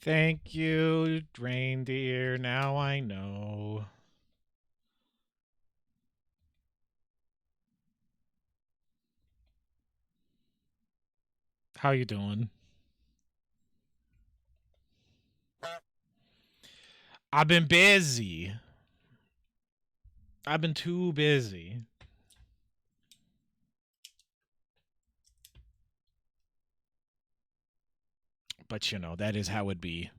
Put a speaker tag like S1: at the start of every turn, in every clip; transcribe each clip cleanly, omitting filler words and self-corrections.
S1: Thank you, reindeer. Now I know. How you doing? I've been busy. I've been too busy. But you know, that is how it be.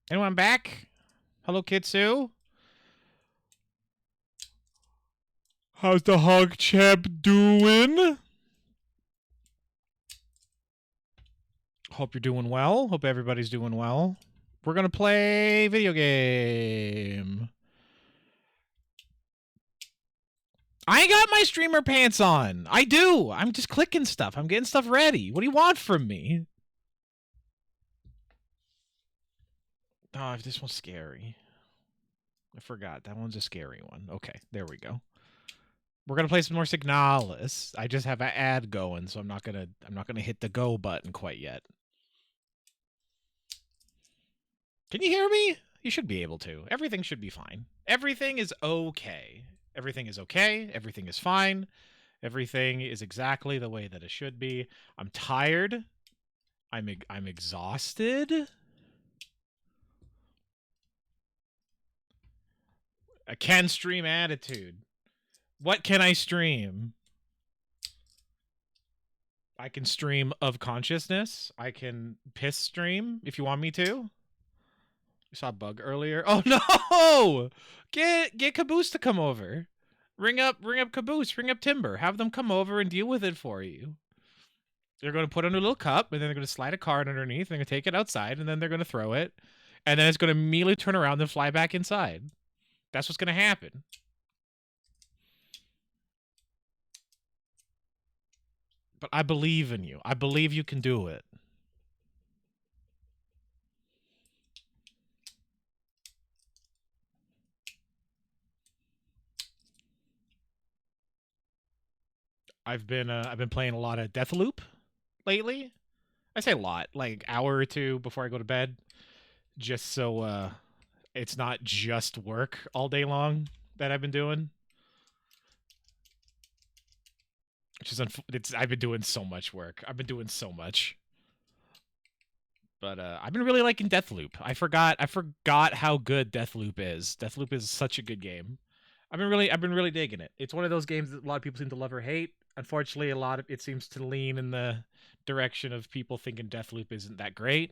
S1: Anyone back? Hello, Kitsu? How's the hog chap doing? Hope you're doing well. Hope everybody's doing well. We're gonna play video game. I ain't got my streamer pants on. I do. I'm just clicking stuff. I'm getting stuff ready. What do you want from me? Oh, this one's scary. I forgot. That one's a scary one. Okay, there we go. We're gonna play some more Signalis. I just have an ad going, so I'm not gonna hit the go button quite yet. Can you hear me? You should be able to. Everything should be fine. Everything is okay. Everything is okay. Everything is fine. Everything is exactly the way that it should be. I'm tired. I'm exhausted. I can stream attitude. What can I stream? I can stream of consciousness. I can piss stream if you want me to. You saw a bug earlier. Oh no! Get Caboose to come over. Ring up Caboose. Ring up Timber. Have them come over and deal with it for you. They're going to put it in a little cup, and then they're going to slide a card underneath. They're going to take it outside, and then they're going to throw it, and then it's going to immediately turn around and fly back inside. That's what's going to happen. But I believe in you. I believe you can do it. I've been playing a lot of Deathloop lately. I say a lot, like hour or two before I go to bed, just so it's not just work all day long that I've been doing. Which is I've been doing so much work. I've been doing so much. But I've been really liking Deathloop. I forgot how good Deathloop is. Deathloop is such a good game. I've been really digging it. It's one of those games that a lot of people seem to love or hate. Unfortunately, a lot of it seems to lean in the direction of people thinking Deathloop isn't that great.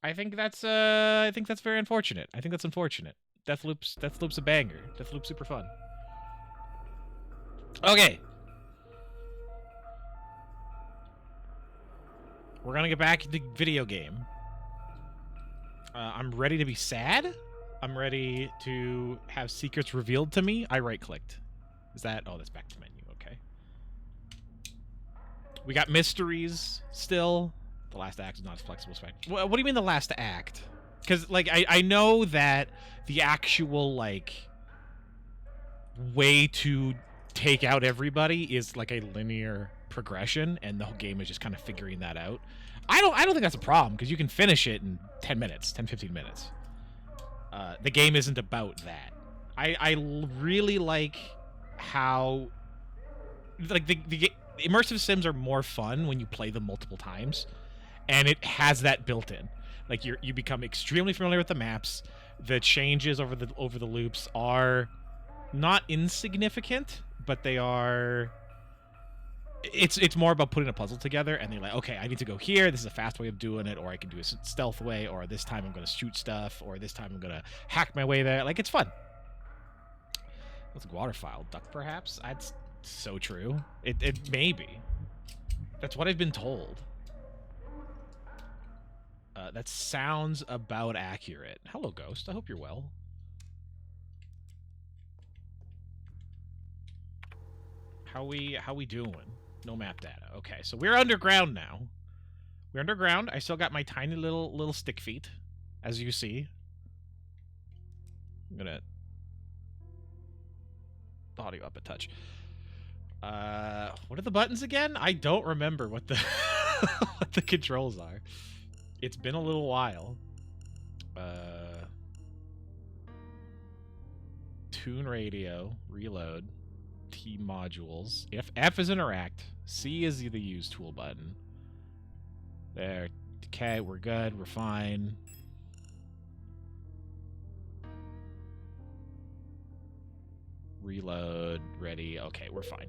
S1: I think that's very unfortunate. I think that's unfortunate. Deathloop's a banger. Deathloop's super fun. Okay. We're gonna get back into video game. I'm ready to be sad. I'm ready to have secrets revealed to me. I right-clicked. Is that... Oh, that's back to menu. Okay. We got mysteries still. The last act is not as flexible as... What do you mean the last act? Because, like, I know that the actual, like, way to take out everybody is, like, a linear progression, and the whole game is just kind of figuring that out. I don't think that's a problem, because you can finish it in 10 minutes, 10, 15 minutes. The game isn't about that. I really like how... Like, the immersive sims are more fun when you play them multiple times, and it has that built in. Like, you become extremely familiar with the maps. The changes over the loops are not insignificant, but they are... It's more about putting a puzzle together, and they're like, okay, I need to go here. This is a fast way of doing it, or I can do a stealth way, or this time I'm going to shoot stuff, or this time I'm going to hack my way there. Like, it's fun. What's a waterfowl? Duck, perhaps? That's so true. It may be. That's what I've been told. That sounds about accurate. Hello, Ghost. I hope you're well. How we doing? No map data. Okay, so we're underground now. We're underground. I still got my tiny little stick feet, as you see. I'm gonna audio up a touch. What are the buttons again? I don't remember what the what the controls are. It's been a little while. Tune radio, reload, T modules. F is interact, C is the use tool button. There. Okay, we're good, we're fine. Reload, ready. Okay, we're fine.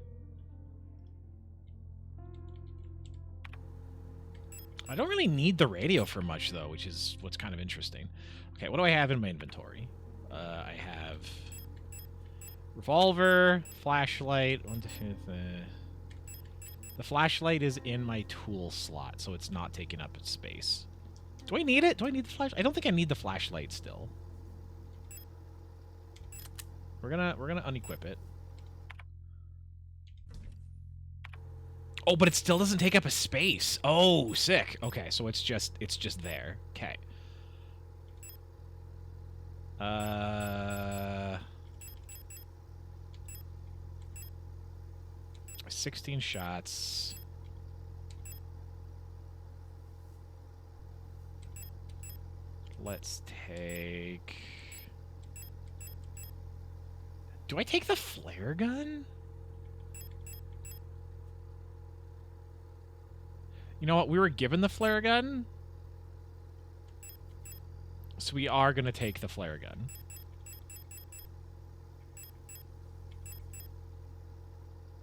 S1: I don't really need the radio for much, though, which is what's kind of interesting. Okay, what do I have in my inventory? I have revolver, flashlight. The flashlight is in my tool slot, so it's not taking up space. Do I need it? Do I need the flashlight? I don't think I need the flashlight still. We're gonna unequip it. Oh, but it still doesn't take up a space. Oh, sick. Okay, so it's just there. Okay. 16 shots. Let's take... Do I take the flare gun? You know what? We were given the flare gun. So we are going to take the flare gun.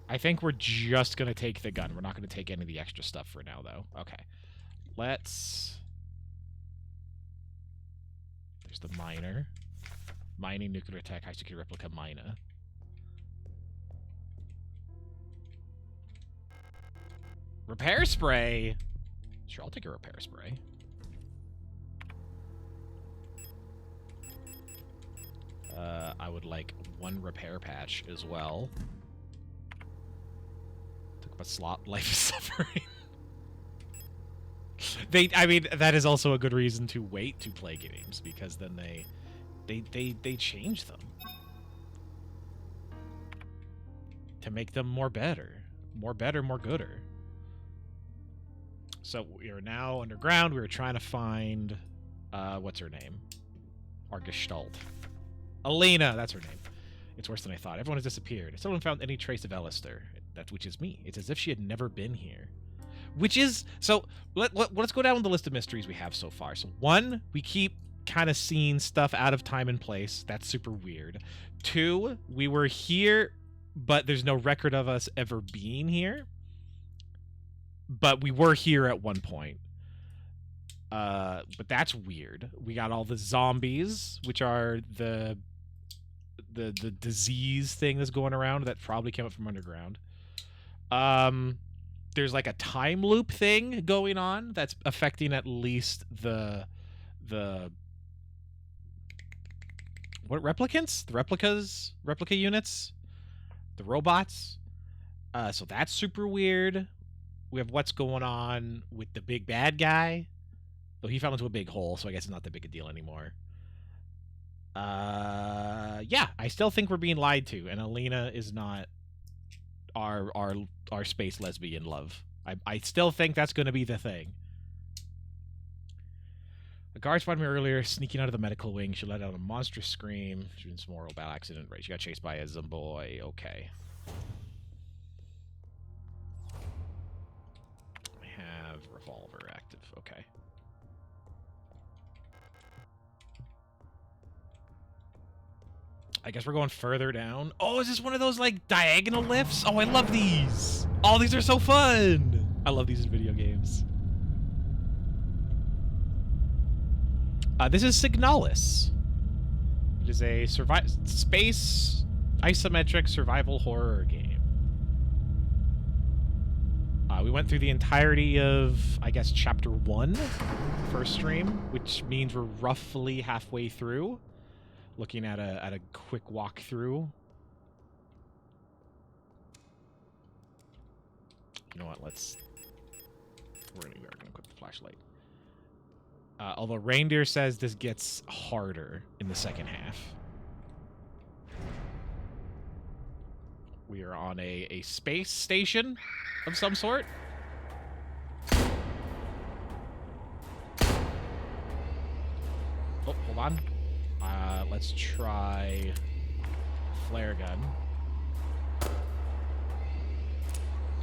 S1: I think we're just going to take the gun. We're not going to take any of the extra stuff for now, though. Okay. Let's... There's the miner. Mining, nuclear attack, high security replica, mina. Repair spray? Sure, I'll take a repair spray. I would like one repair patch as well. Took up a slot. Life is suffering. I mean, that is also a good reason to wait to play games, because then they change them to make them more better, more gooder. So we are now underground. We were trying to find, what's her name? Our Gestalt. Alina, that's her name. It's worse than I thought. Everyone has disappeared. I still haven't found any trace of Alistair, which is me. It's as if she had never been here. Which is, so let's go down the list of mysteries we have so far. So 1, we keep kind of seeing stuff out of time and place. That's super weird. 2, we were here, but there's no record of us ever being here. But we were here at one point. But that's weird. We got all the zombies, which are the disease thing that's going around that probably came up from underground. There's like a time loop thing going on that's affecting at least the what replicants? The replica units? The robots? So that's super weird. We have what's going on with the big bad guy. Though he fell into a big hole, so I guess it's not that big a deal anymore. Yeah, I still think we're being lied to, and Alina is not our space lesbian love. I still think that's going to be the thing. A guard spotted me earlier, sneaking out of the medical wing. She let out a monstrous scream. She was in some horrible bad accident. Right, she got chased by a zomboy. Okay. I have revolver active. Okay. I guess we're going further down. Oh, is this one of those, like, diagonal lifts? Oh, I love these. Oh, these are so fun. I love these in video games. This is Signalis. It is a space isometric survival horror game. We went through the entirety of, I guess, Chapter 1, first stream, which means we're roughly halfway through. Looking at a quick walkthrough. You know what? We're gonna equip the flashlight. Although Reindeer says this gets harder in the second half. We are on a space station of some sort. Hold on. Let's try flare gun.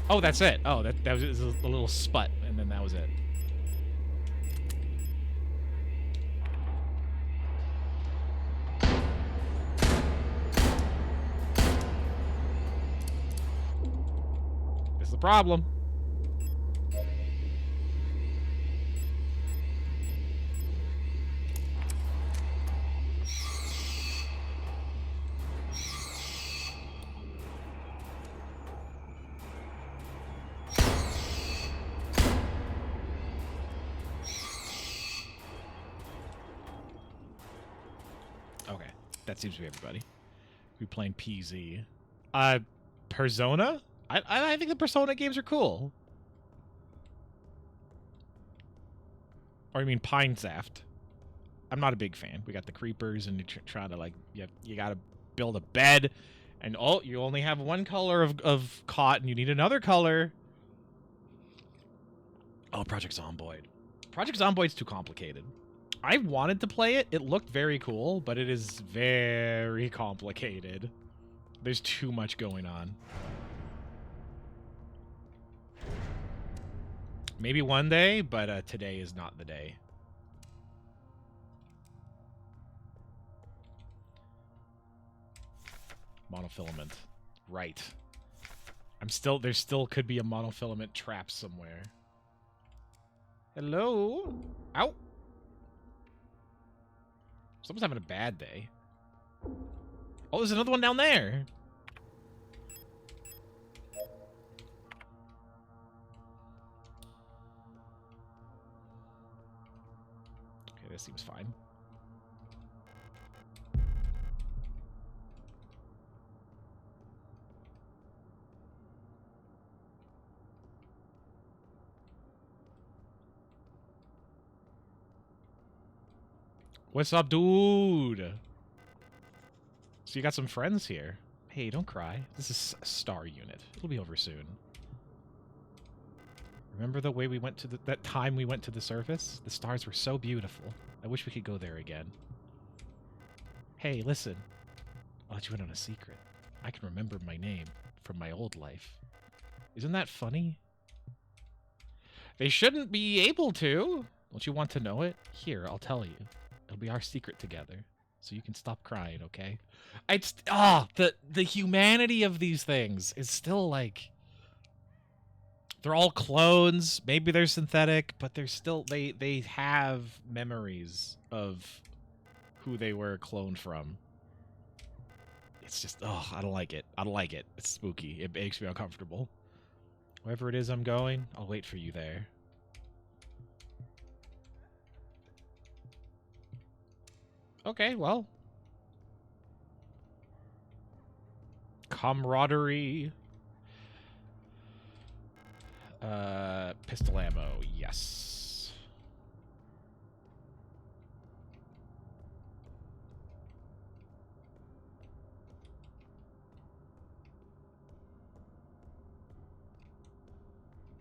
S1: Oh, that's it. Oh, that was a little sput, and then that was it. This is the problem. Okay, that seems to be everybody. We're playing PZ. Persona? I think the Persona games are cool. Or I mean Pine Shaft. I'm not a big fan. We got the creepers, and you're trying to, like, you gotta build a bed, and oh, you only have one color of cotton. You need another color. Oh, Project Zomboid. Project Zomboid's too complicated. I wanted to play it. It looked very cool, but it is very complicated. There's too much going on. Maybe one day, but today is not the day. Monofilament. Right. There still could be a monofilament trap somewhere. Hello? Ow! Someone's having a bad day. Oh, there's another one down there. Okay, this seems fine. What's up, dude? So you got some friends here. Hey, don't cry. This is a star unit. It'll be over soon. Remember the way we went to that time we went to the surface? The stars were so beautiful. I wish we could go there again. Hey, listen. I'll let you in on a secret. I can remember my name from my old life. Isn't that funny? They shouldn't be able to. Don't you want to know it? Here, I'll tell you. It'll be our secret together, so you can stop crying, okay? The humanity of these things is still, like, they're all clones. Maybe they're synthetic, but they're still, they have memories of who they were cloned from. It's just, I don't like it. I don't like it. It's spooky. It makes me uncomfortable. Wherever it is I'm going, I'll wait for you there. Okay, well. Camaraderie. Pistol ammo, yes.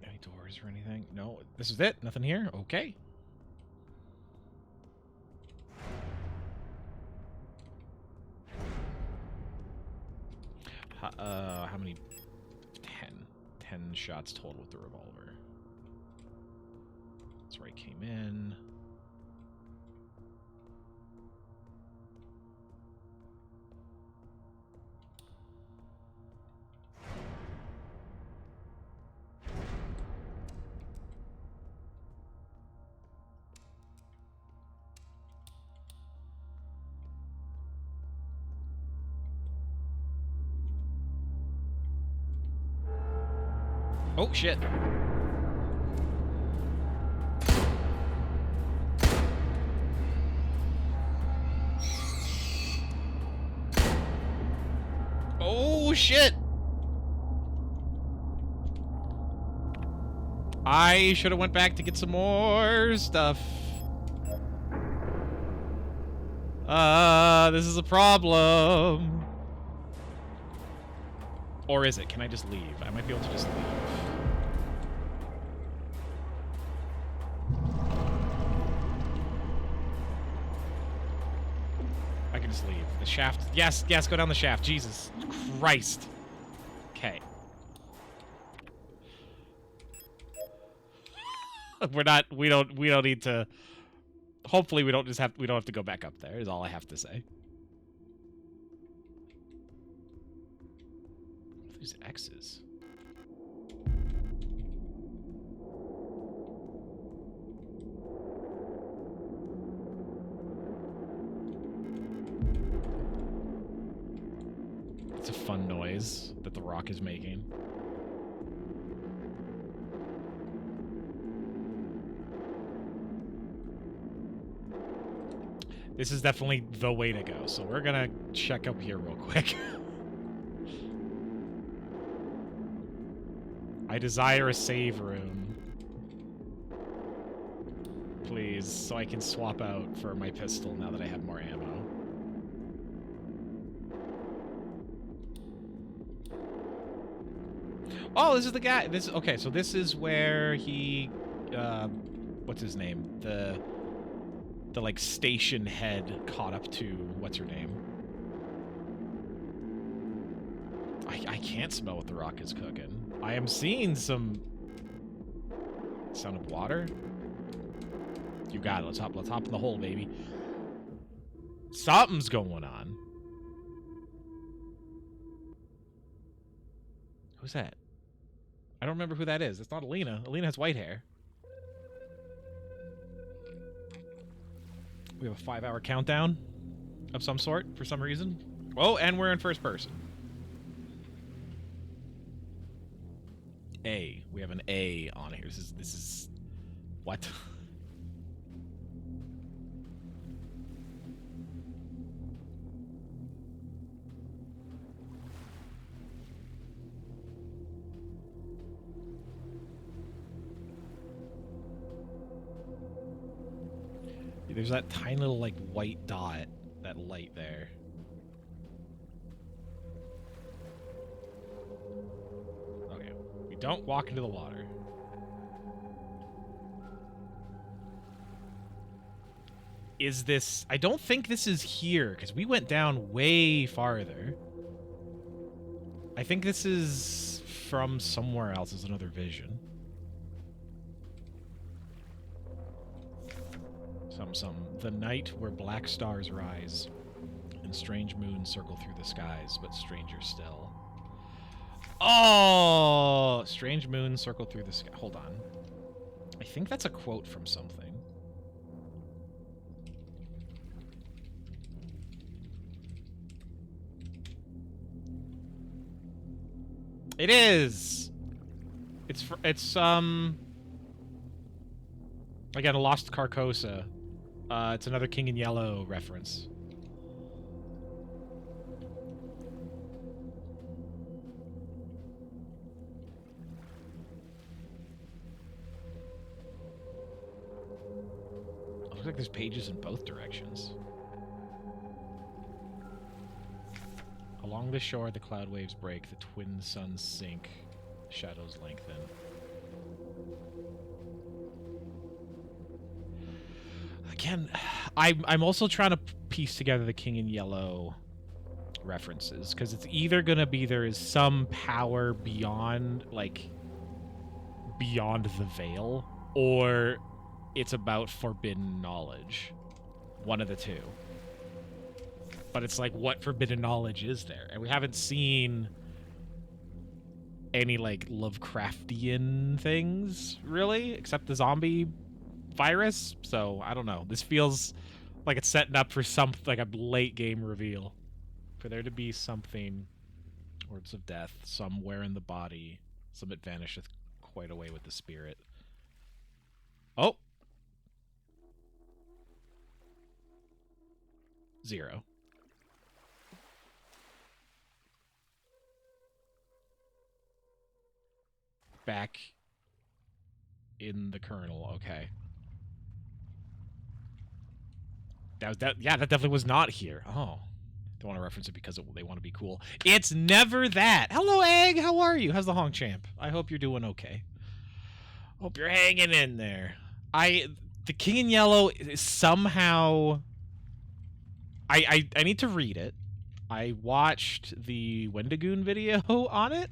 S1: Any doors or anything? No, this is it. Nothing here. Okay. How many? 10. 10 shots total with the revolver. That's where I came in. Oh, shit. Oh, shit. I should have went back to get some more stuff. This is a problem. Or is it? Can I just leave? I might be able to just leave. shaft. Yes, yes, go down the shaft. Jesus Christ. Okay. We don't need to. Hopefully we don't have to go back up there, is all I have to say. These X's. It's a fun noise that the rock is making. This is definitely the way to go, so we're gonna check up here real quick. I desire a save room. Please, so I can swap out for my pistol now that I have more ammo. Oh, this is the guy. Okay, so this is where he what's his name? The like station head caught up to what's her name? I can't smell what the rock is cooking. I am seeing some sound of water. You got it. Let's hop in the hole, baby. Something's going on. Who's that? I don't remember who that is. It's not Alina. Alina has white hair. We have a 5-hour countdown of some sort for some reason. Oh, and we're in first person. A. We have an A on here. This is what? There's that tiny little, like, white dot, that light there. Okay, we don't walk into the water. Is this... I don't think this is here, because we went down way farther. I think this is from somewhere else. Is another vision. The night where black stars rise and strange moons circle through the skies, but stranger still. Oh! Strange moons circle through the sky. Hold on. I think that's a quote from something. It is! It's again, a Lost Carcosa. It's another King in Yellow reference. It looks like there's pages in both directions. Along the shore, the cloud waves break, the twin suns sink, shadows lengthen. Again, I'm also trying to piece together the King in Yellow references, because it's either going to be there is some power beyond, like, beyond the veil, or it's about forbidden knowledge. One of the two. But it's like, what forbidden knowledge is there? And we haven't seen any, like, Lovecraftian things, really, except the zombie virus. So I don't know. This feels like it's setting up for some, like, a late game reveal, for there to be something, words of death, somewhere in the body, some it vanisheth quite away with the spirit. Oh, 0. Back in the kernel. Okay. Yeah, that definitely was not here. Oh. Don't want to reference it because they want to be cool. It's never that. Hello, Egg. How are you? How's the honk champ? I hope you're doing okay. Hope you're hanging in there. The King in Yellow is somehow... I need to read it, I watched the Wendigoon video on it,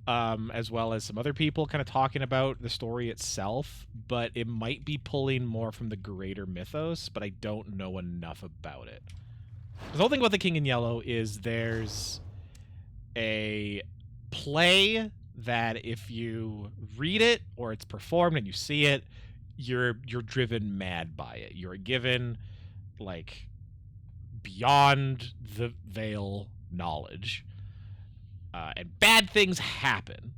S1: as well as some other people kind of talking about the story itself, but it might be pulling more from the greater mythos, but I don't know enough about it. The whole thing about The King in Yellow is there's a play that if you read it or it's performed and you see it, you're driven mad by it. You're given, like, beyond the veil knowledge. And bad things happen.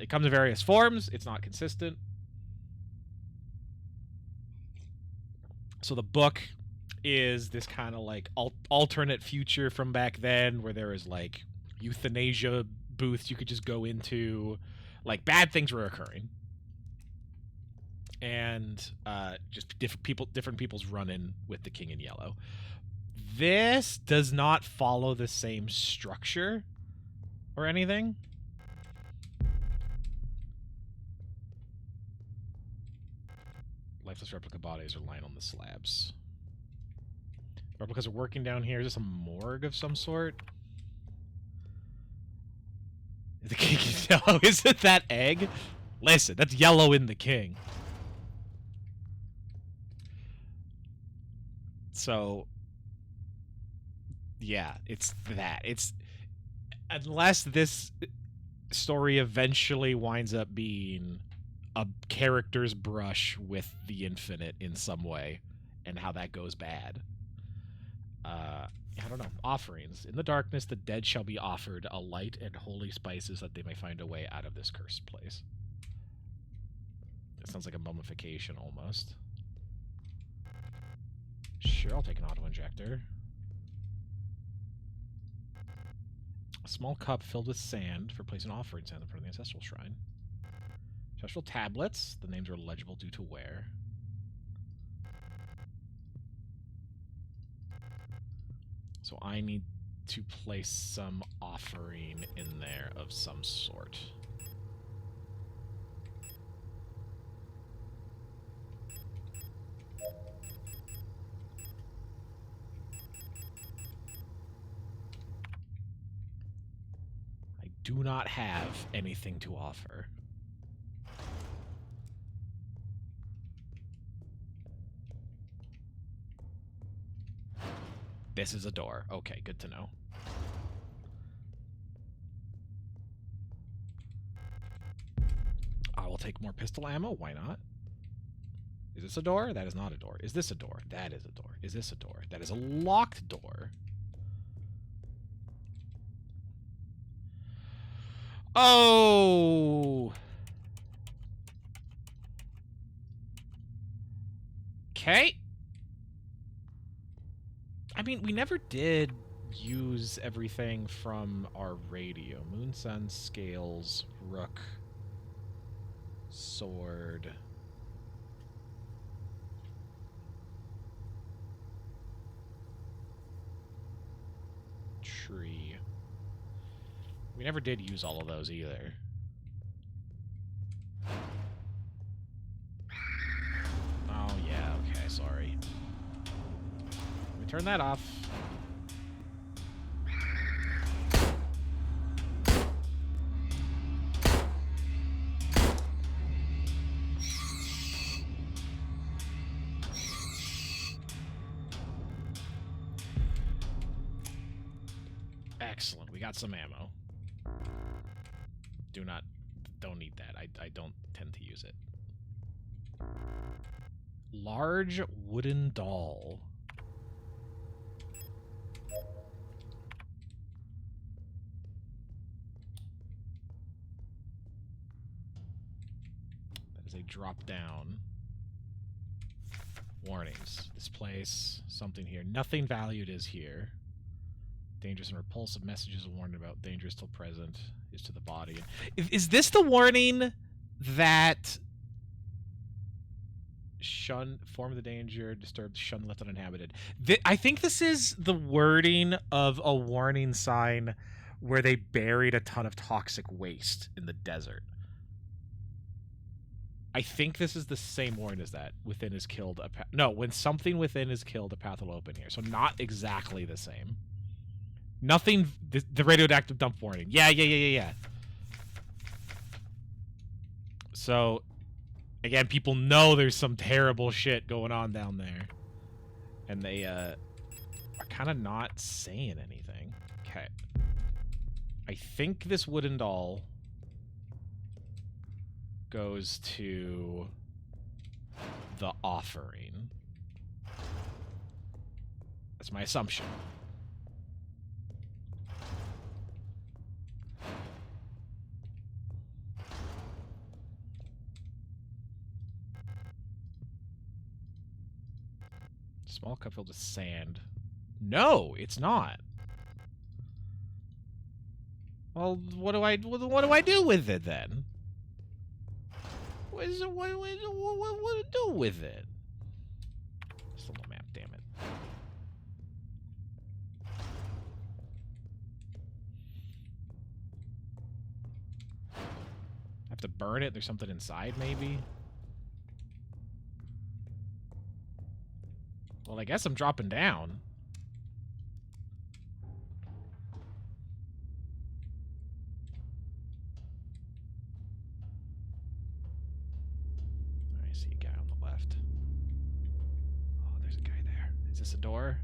S1: It comes in various forms. It's not consistent. So the book is this kind of like alternate future from back then where there is like euthanasia booths you could just go into. Like bad things were occurring. And just different people's run-in with The King in Yellow. This does not follow the same structure or anything. Lifeless replica bodies are lying on the slabs. Replicas are working down here. Is this a morgue of some sort? The king is yellow. Is it that egg? Listen, that's yellow in the king. So, yeah, it's that. It's unless this story eventually winds up being a character's brush with the infinite in some way, and how that goes bad. I don't know. Offerings. In the darkness, the dead shall be offered a light and holy spices that they may find a way out of this cursed place. That sounds like a mummification almost. Sure, I'll take an auto-injector. A small cup filled with sand for placing offerings in front of the ancestral shrine. Ancestral tablets. The names are legible due to wear. So I need to place some offering in there of some sort. I do not have anything to offer. This is a door. Okay, good to know. I will take more pistol ammo. Why not? Is this a door? That is not a door. Is this a door? That is a door. Is this a door? That is a locked door. Oh! Okay. I mean, we never did use everything from our radio. Moon, sun, scales, rook, sword. Tree. We never did use all of those either. Oh, yeah, okay, sorry. Turn that off. Excellent. We got some ammo. Don't need that. I don't tend to use it. Large wooden doll. Drop down. Warnings. This place, something here. Nothing valued is here. Dangerous and repulsive messages warned about danger still present is to the body. Is this the warning that shun, form of the danger, disturbed, shun, left uninhabited? I think this is the wording of a warning sign where they buried a ton of toxic waste in the desert. I think this is the same warning as that. Within is killed. No, when something within is killed, a path will open here. So not exactly the same. Nothing. The radioactive dump warning. Yeah. So, again, people know there's some terrible shit going on down there. And they, are kind of not saying anything. Okay. I think this wooden doll goes to the offering. That's my assumption. Small cup filled with sand. No, it's not. Well, what do I do with it then? What do I do with it? Just a little map, damn it. I have to burn it. There's something inside, maybe. Well, I guess I'm dropping down. I see a guy on the left. Oh, there's a guy there. Is this a door?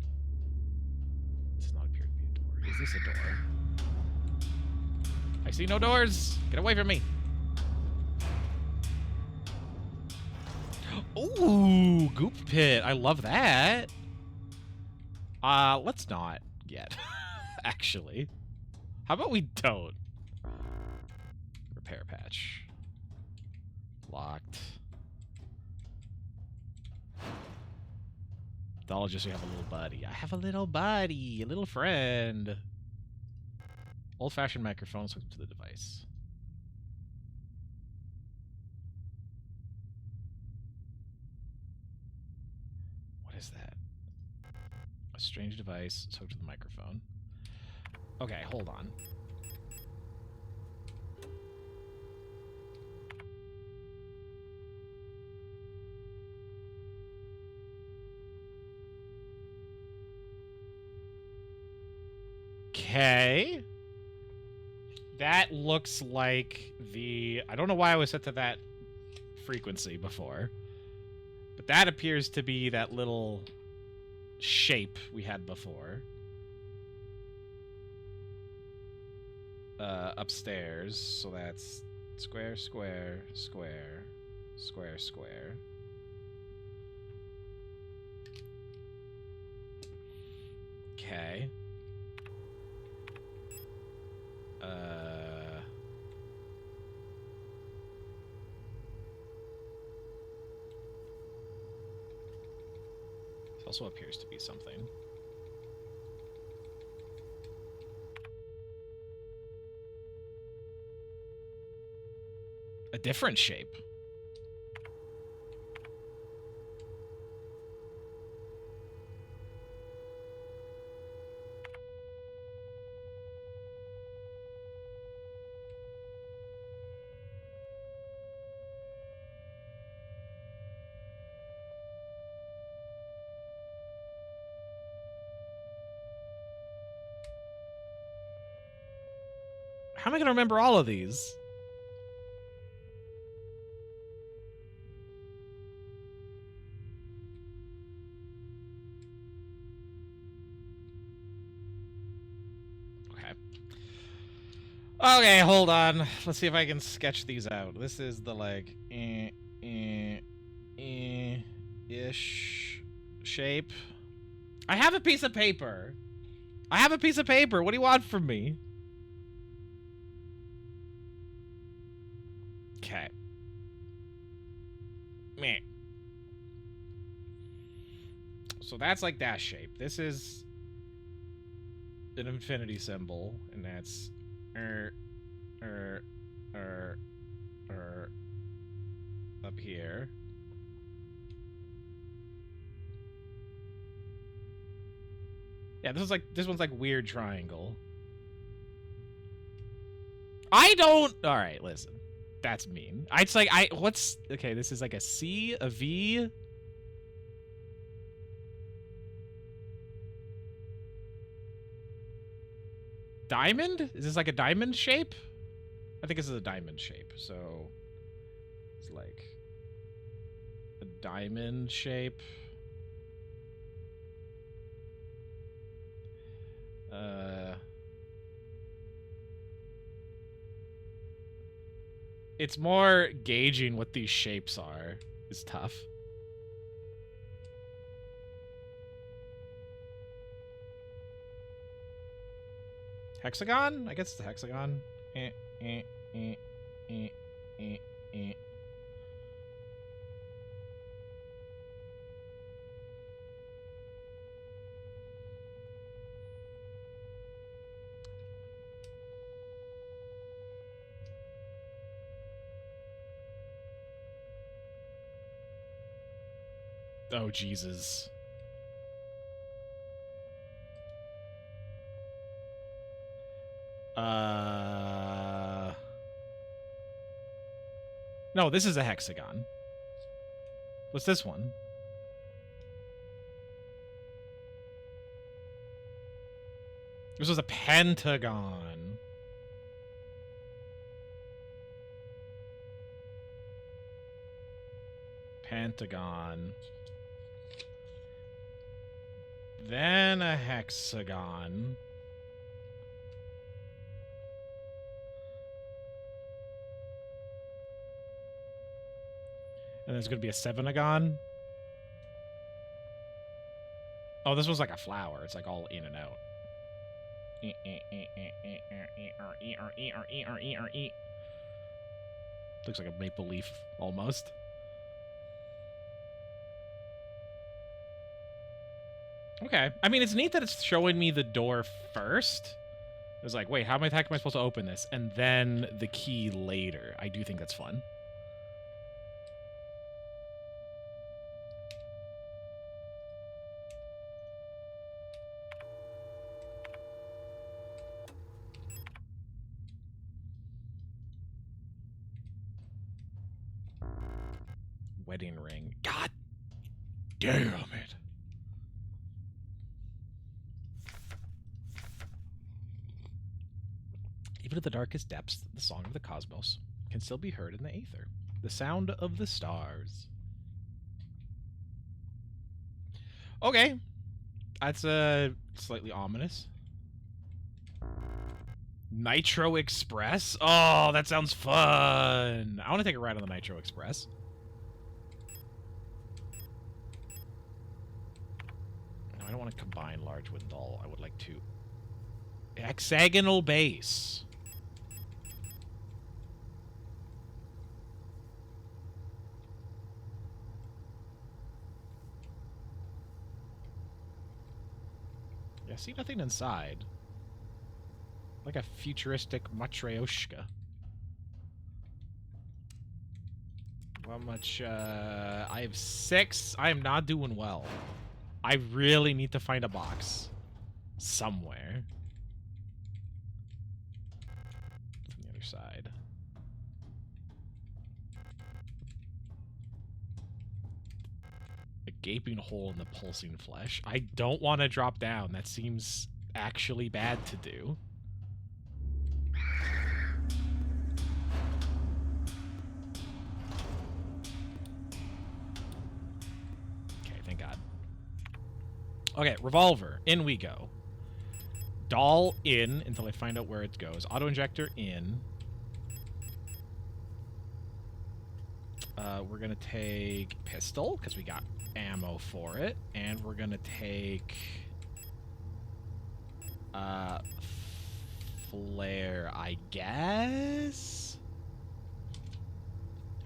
S1: This does not appear to be a door. Is this a door? I see no doors! Get away from me! Ooh, goop pit. I love that. Let's not yet. Actually. How about we don't? Repair patch. Locked. I'll just have a little buddy. I have a little buddy. A little friend. Old-fashioned microphone hooked to the device. Is that a strange device hooked to the microphone? Okay, hold on. Okay. That looks like the... I don't know why I was set to that frequency before. But that appears to be that little shape we had before. Upstairs. So that's square, square, square, square, square. Okay. Also appears to be something. A different shape. How am I going to remember all of these? Okay. Okay, hold on. Let's see if I can sketch these out. This is the, like, ish shape. I have a piece of paper. I have a piece of paper. What do you want from me? Okay. Meh. So that's like that shape. This is an infinity symbol, and that's up here. Yeah, this one's like weird triangle. I don't. All right, listen. That's mean. It's like what's okay? This is like a C, a V. diamond? Is this like a diamond shape? I think this is a diamond shape, so it's like a diamond shape. It's more gauging what these shapes are is tough. Hexagon? I guess it's a hexagon. Oh, Jesus. No, this is a hexagon. What's this one? This was a pentagon. Pentagon. Then a hexagon. And there's going to be a sevenagon. Oh, this was like a flower. It's like all in and out. Looks like a maple leaf almost. Okay. I mean, it's neat that it's showing me the door first. It was like, wait, how the heck am I supposed to open this? And then the key later. I do think that's fun. Wedding ring. God damn it. Even at the darkest depths, the song of the cosmos can still be heard in the aether. The sound of the stars. Okay. That's slightly ominous. Nitro Express? Oh, that sounds fun. I want to take a ride on the Nitro Express. No, I don't want to combine large with dull. I would like to... Hexagonal base. Yeah, see nothing inside. Like a futuristic Matryoshka. How much, I have 6. I am not doing well. I really need to find a box. Somewhere. From the other side. A gaping hole in the pulsing flesh. I don't want to drop down. That seems actually bad to do. Okay, revolver. In we go. Doll in until I find out where it goes. Auto-injector in. We're going to take pistol, because we got ammo for it. And we're going to take... flare, I guess?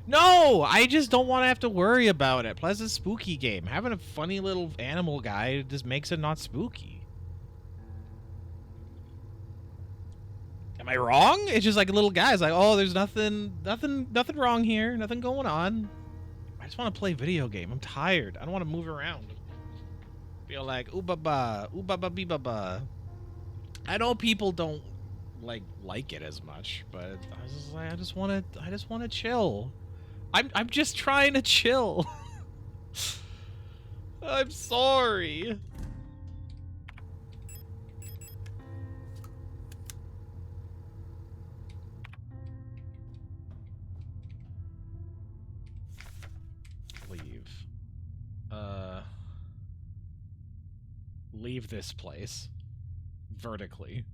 S1: No! I just don't want to have to worry about it. Plus, it's a spooky game. Having a funny little animal guy just makes it not spooky. Am I wrong? It's just like a little guy. It's like, oh, there's nothing wrong here. Nothing going on. I just want to play video game. I'm tired. I don't want to move around. Feel like, ooh ba ba, bee ba ba. I know people don't like it as much, but I just want to chill. I'm just trying to chill. I'm sorry. leave this place vertically.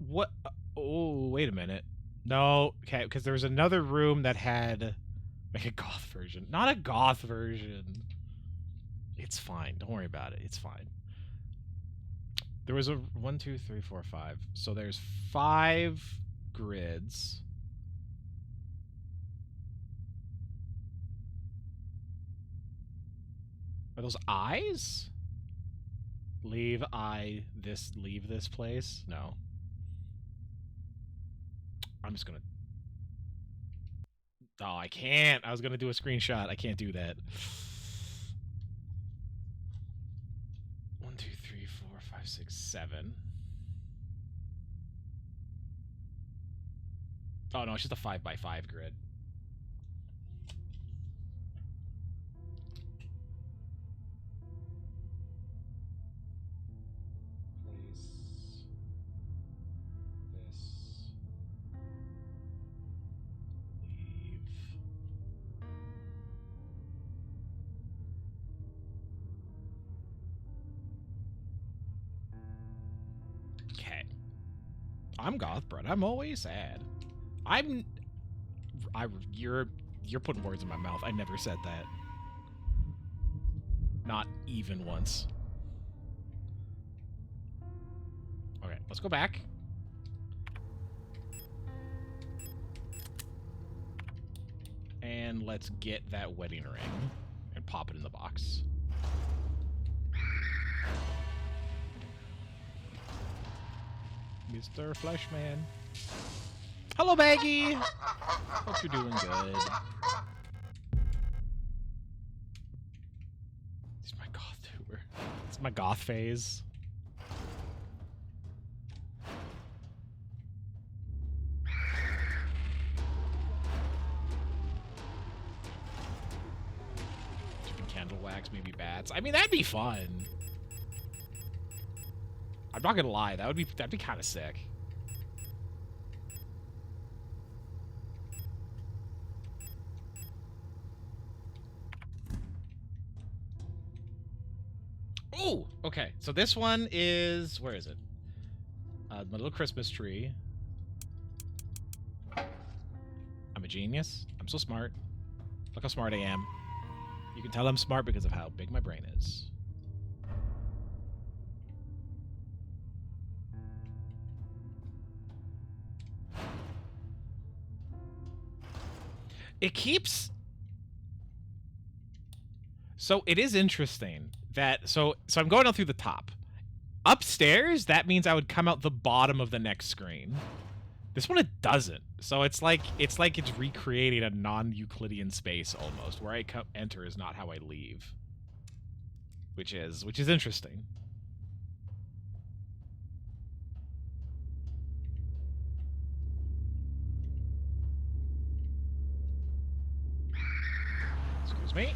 S1: What? Oh, wait a minute. No, okay, because there was another room that had like a goth version. Not a goth version. It's fine. Don't worry about it. It's fine. There was a 1, 2, 3, 4, 5. So there's 5 grids. Are those eyes? Leave this place? No. I'm just gonna... Oh, I can't. I was gonna do a screenshot. I can't do that. 1, 2, 3, 4, 5, 6, 7. Oh no, it's just a 5x5 grid. I'm goth, but I'm always sad. You're putting words in my mouth. I never said that. Not even once. Okay, let's go back. And let's get that wedding ring and pop it in the box. Mr. Fleshman. Hello, Maggie! Hope you're doing good. It's my goth tour. It's my goth phase. Chicken candle wax, maybe bats. I mean, that'd be fun. I'm not gonna lie, that'd be kind of sick. Oh, okay. So this one is, where is it? My little Christmas tree. I'm a genius. I'm so smart. Look how smart I am. You can tell I'm smart because of how big my brain is. It keeps... So it is interesting that... So I'm going out through the top. Upstairs, that means I would come out the bottom of the next screen. This one, it doesn't. So it's like it's recreating a non-Euclidean space almost. Where I enter is not how I leave. Which is interesting. Excuse me.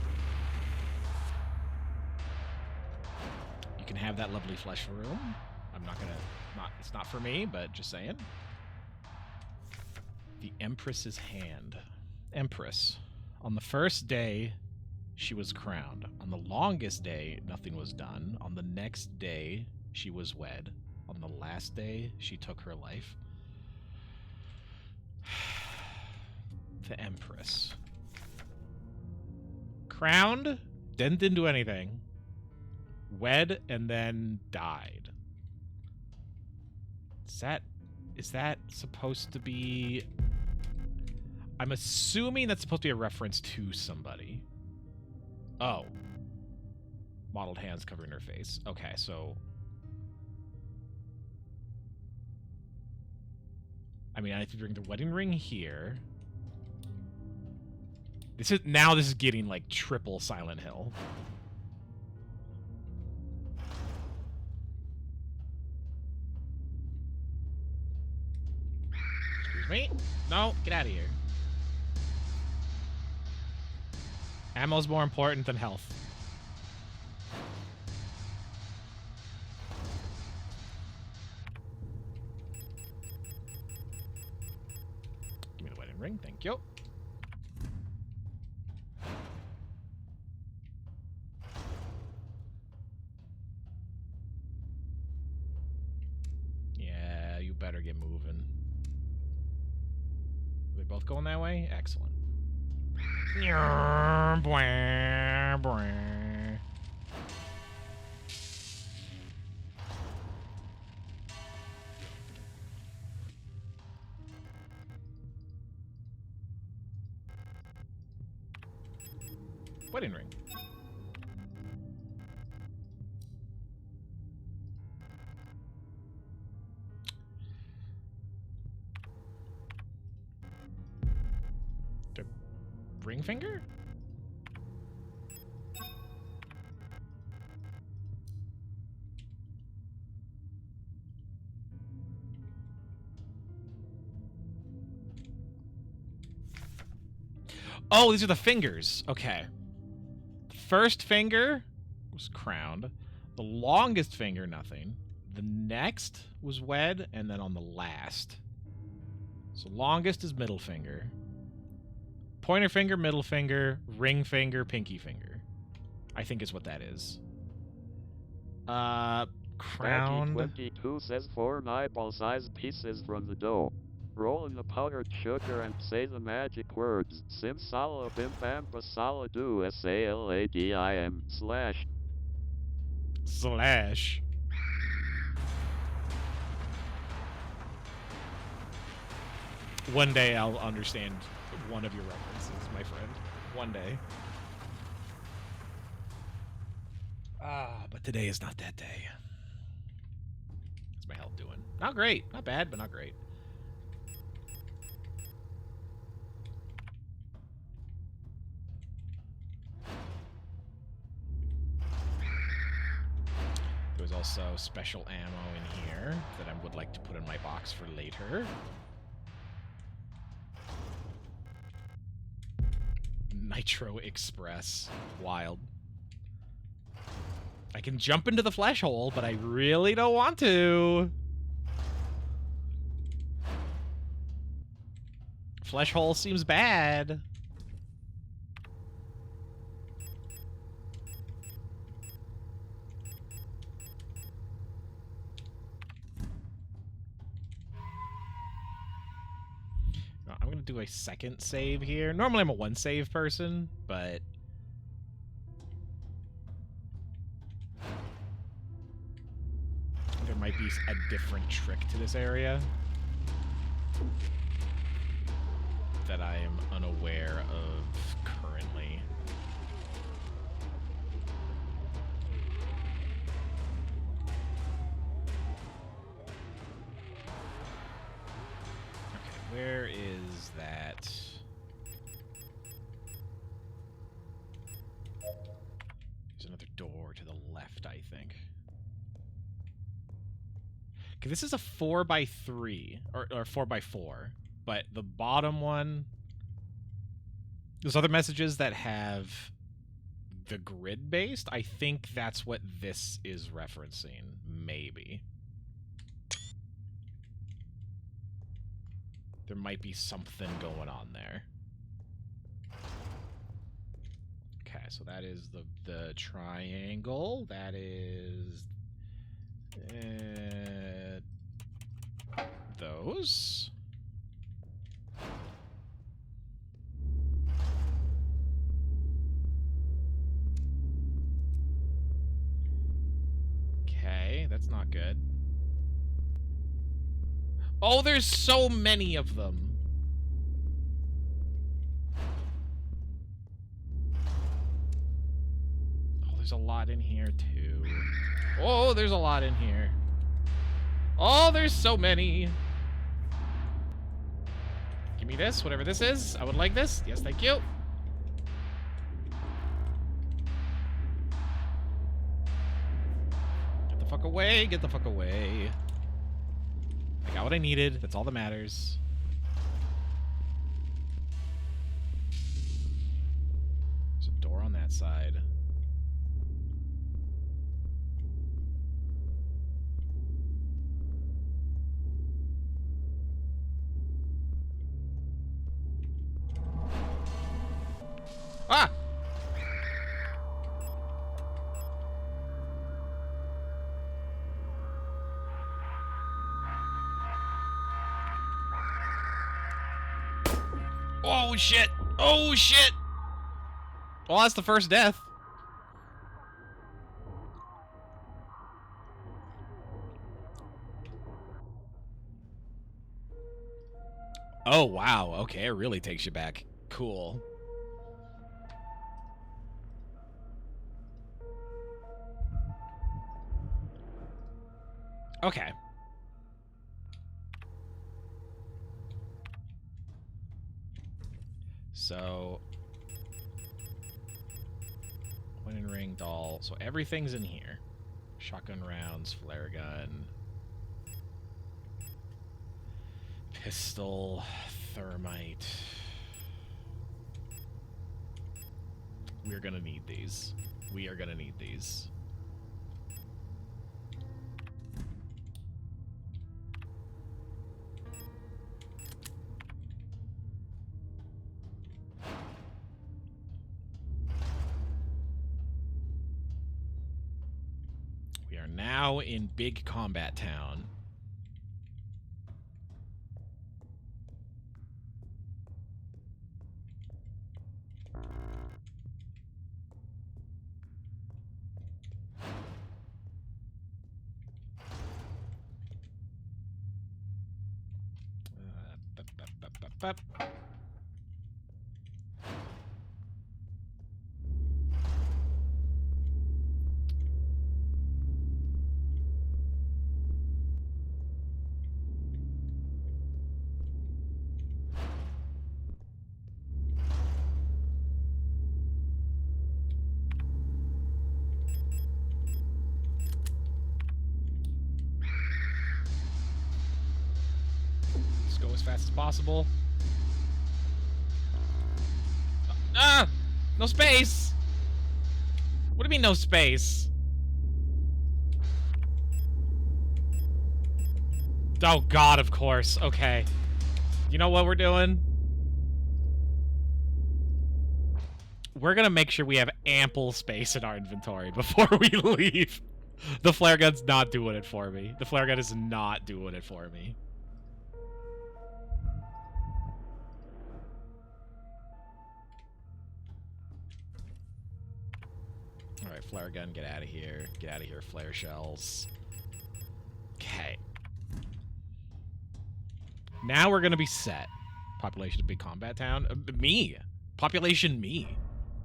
S1: You can have that lovely flesh room. I'm not gonna... It's not for me, but just saying. The Empress's hand. Empress. On the first day, she was crowned. On the longest day, nothing was done. On the next day, she was wed. On the last day, she took her life. The Empress. Crowned, then didn't do anything. Wed, and then died. Is that supposed to be... I'm assuming that's supposed to be a reference to somebody. Oh. Modeled hands covering her face. Okay, so... I mean, I have to bring the wedding ring here. This is getting like triple Silent Hill. Excuse me? No, get out of here. Ammo's more important than health. Give me the wedding ring, thank you. better get moving. Are they both going that way? Excellent. Wedding ring. The ring finger? Oh, these are the fingers. Okay. First finger was crowned. The longest finger, nothing. The next was wed, and then on the last. So longest is middle finger. Pointer finger, middle finger, ring finger, pinky finger. I think is what that is. Crowned.
S2: 22 says 4 eyeball-sized pieces from the dough. Roll in the powdered sugar and say the magic words. Simsala bim bam basala do SALADIM slash.
S1: Slash. One day I'll understand one of your references, my friend. One day. But today is not that day. How's my health doing? Not great. Not bad, but not great. There's also special ammo in here that I would like to put in my box for later. Nitro Express. Wild. I can jump into the flesh hole, but I really don't want to. Flesh hole seems bad. I'm going to do a second save here. Normally I'm a one save person, but there might be a different trick to this area that I am unaware of currently. Where is that? There's another door to the left, I think. Okay, this is a 4x3, or 4x4, but the bottom one... There's other messages that have the grid-based. I think that's what this is referencing, maybe. There might be something going on there. Okay, so that is the triangle. That is those. Okay, that's not good. Oh, there's so many of them. Oh, there's a lot in here, too. Oh, there's a lot in here. Oh, there's so many. Give me this, whatever this is. I would like this. Yes, thank you. Get the fuck away. Get the fuck away. I got what I needed. That's all that matters. There's a door on that side. Ah! Oh, shit. Oh, shit. Well, that's the first death. Oh, wow. Okay, it really takes you back. Cool. Okay. So, point and ring, doll. So everything's in here. Shotgun rounds, flare gun, pistol, thermite. We're gonna need these. We are gonna need these. We are now in Big Combat Town. Let's go as fast as possible. Ah! No space! What do you mean no space? Oh god, of course. Okay. You know what we're doing? We're gonna make sure we have ample space in our inventory before we leave. The flare gun's not doing it for me. The flare gun is not doing it for me. Alright, flare gun, get out of here. Get out of here, flare shells. Okay. Now we're gonna be set. Population of Big Combat Town? Me. Population me.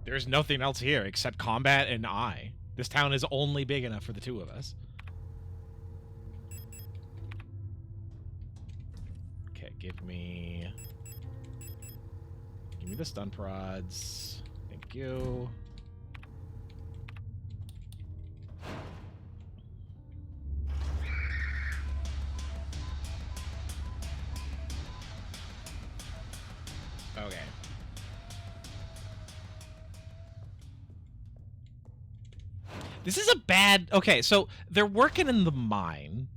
S1: There's nothing else here except combat and I. This town is only big enough for the two of us. Okay, give me the stun prods. Thank you. Okay. This is a bad... Okay, so they're working in the mine.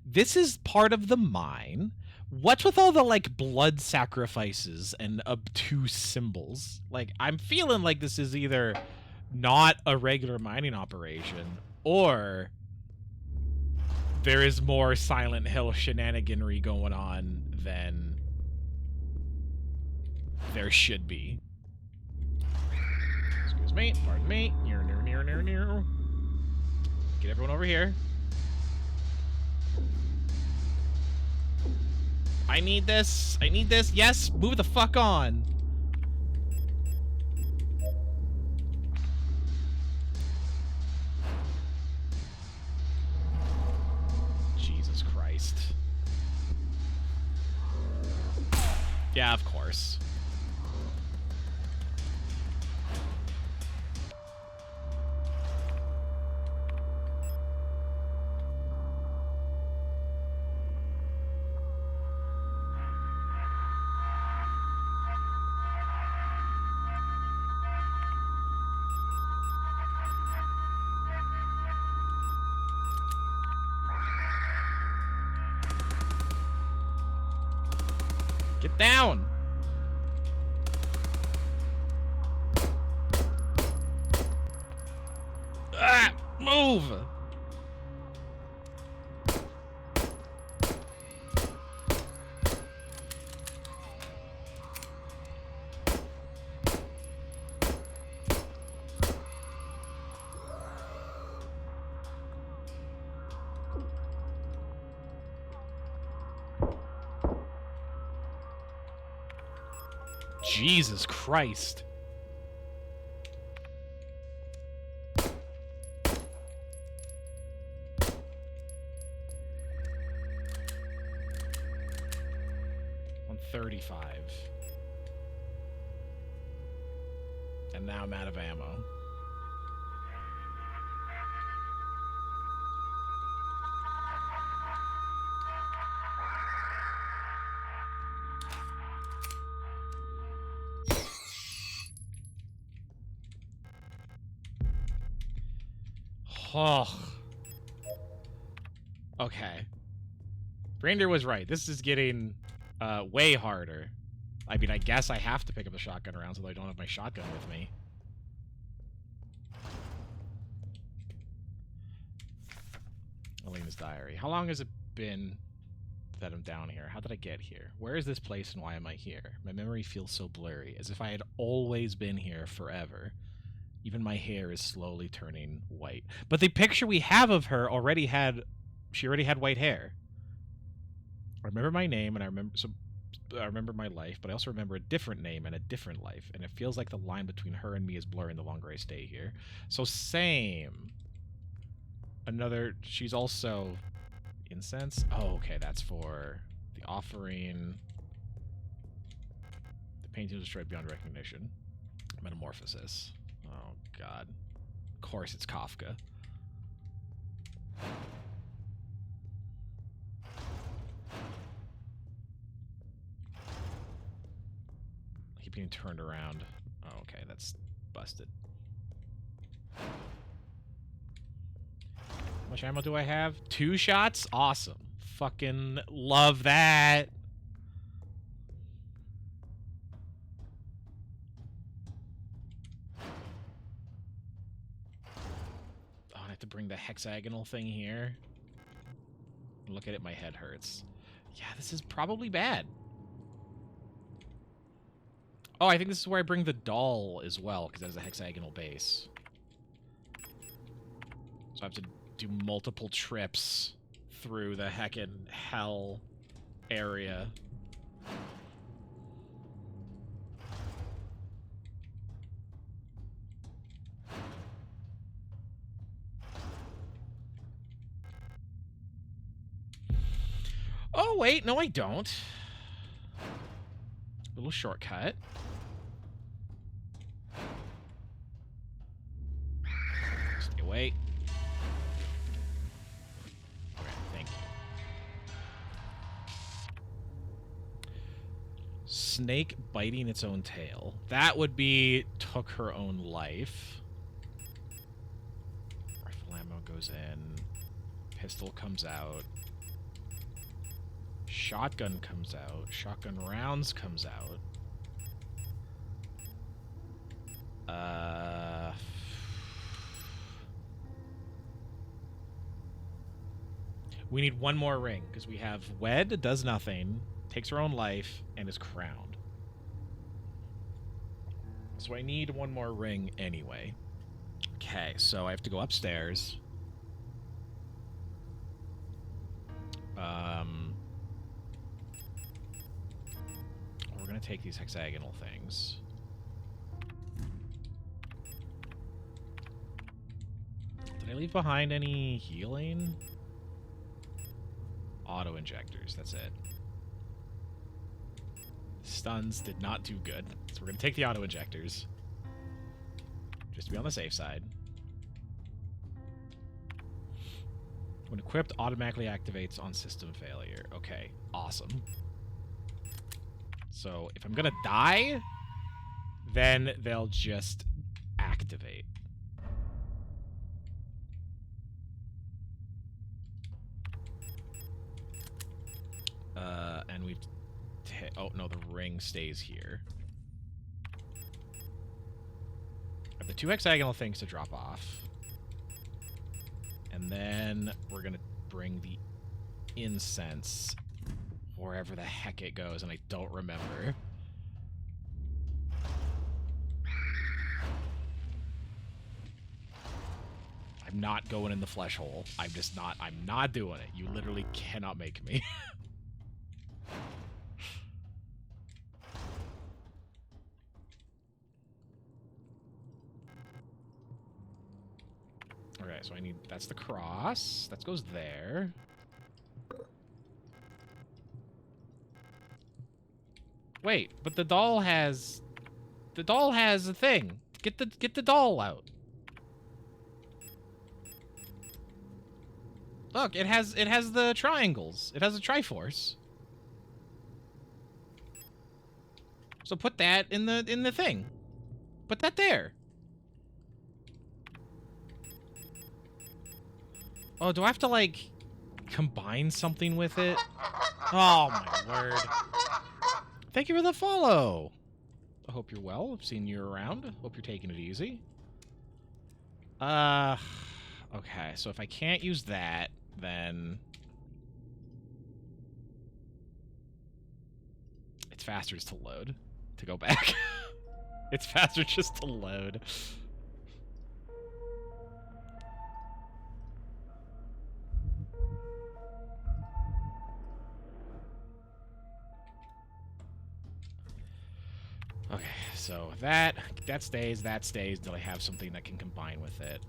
S1: This is part of the mine. What's with all the, like, blood sacrifices and obtuse symbols? Like, I'm feeling like this is either not a regular mining operation, or there is more Silent Hill shenaniganry going on than there should be. Excuse me, pardon me. Near. Get everyone over here. I need this. I need this. Yes, move the fuck on. Jesus Christ. Yeah, of course. Get down! Ah! Move! Jesus Christ. On 35. And now I'm out of ammo. Oh. Okay. Reindeer was right. This is getting way harder. I mean, I guess I have to pick up the shotgun rounds, although I don't have my shotgun with me. Elena's diary. How long has it been that I'm down here? How did I get here? Where is this place and why am I here? My memory feels so blurry, as if I had always been here forever. Even my hair is slowly turning white. But the picture we have of her already had... She already had white hair. I remember my name, and I remember my life, but I also remember a different name and a different life, and it feels like the line between her and me is blurring the longer I stay here. So same. Another... She's also... Incense? Oh, okay, that's for the offering. The painting was destroyed beyond recognition. Metamorphosis. Oh, God. Of course it's Kafka. I keep getting turned around. Oh, okay, that's busted. How much ammo do I have? 2 shots? Awesome. Fucking love that. Oh, I have to bring the hexagonal thing here. Look at it, my head hurts. Yeah, this is probably bad. Oh, I think this is where I bring the doll as well, because that has a hexagonal base. So I have to do multiple trips through the heckin' hell area. Oh, wait, no I don't. Little shortcut. Stay away. Okay, thank you. Snake biting its own tail. That would be took her own life. Rifle ammo goes in. Pistol comes out. Shotgun comes out. Shotgun rounds comes out. We need one more ring, because we have Wed, does nothing, takes her own life, and is crowned. So I need one more ring anyway. Okay, so I have to go upstairs. We're gonna take these hexagonal things. Did I leave behind any healing? Auto injectors, that's it. Stuns did not do good, so we're gonna take the auto injectors. Just to be on the safe side. When equipped, automatically activates on system failure. Okay, awesome. So if I'm gonna die, then they'll just activate. And we've... oh, no, the ring stays here. I have the 2 hexagonal things to drop off. And then we're going to bring the incense wherever the heck it goes, and I don't remember. I'm not going in the flesh hole. I'm not doing it. You literally cannot make me. That's the cross. That goes there. Wait, but the doll has a thing. Get the doll out. Look, it has the triangles. It has a Triforce. So put that in the thing. Put that there. Oh, do I have to like combine something with it? Oh my word. Thank you for the follow. I hope you're well. I've seen you around. Hope you're taking it easy. Okay, so if I can't use that, then it's faster just to load, to go back. It's faster just to load. Okay, so that stays until I have something that can combine with it.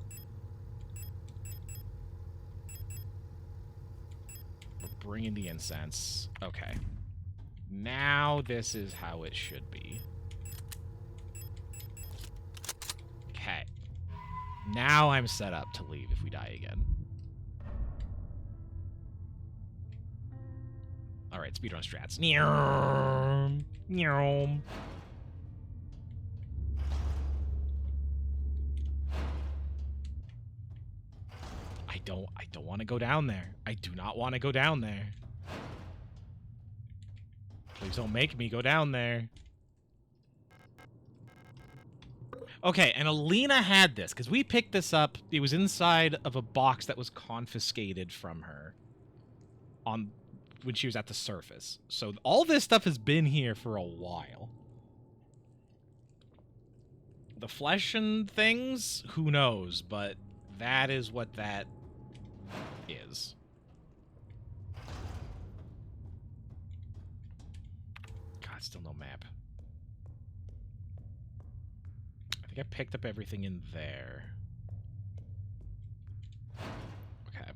S1: We're bringing the incense. Okay. Now this is how it should be. Okay. Now I'm set up to leave if we die again. Alright, speedrun strats. Nyom. Nyom. I don't want to go down there. I do not want to go down there. Please don't make me go down there. Okay, and Alina had this, because we picked this up. It was inside of a box that was confiscated from her when she was at the surface. So all this stuff has been here for a while. The flesh and things, who knows, but that is what that is. God, still no map. I think I picked up everything in there. Okay.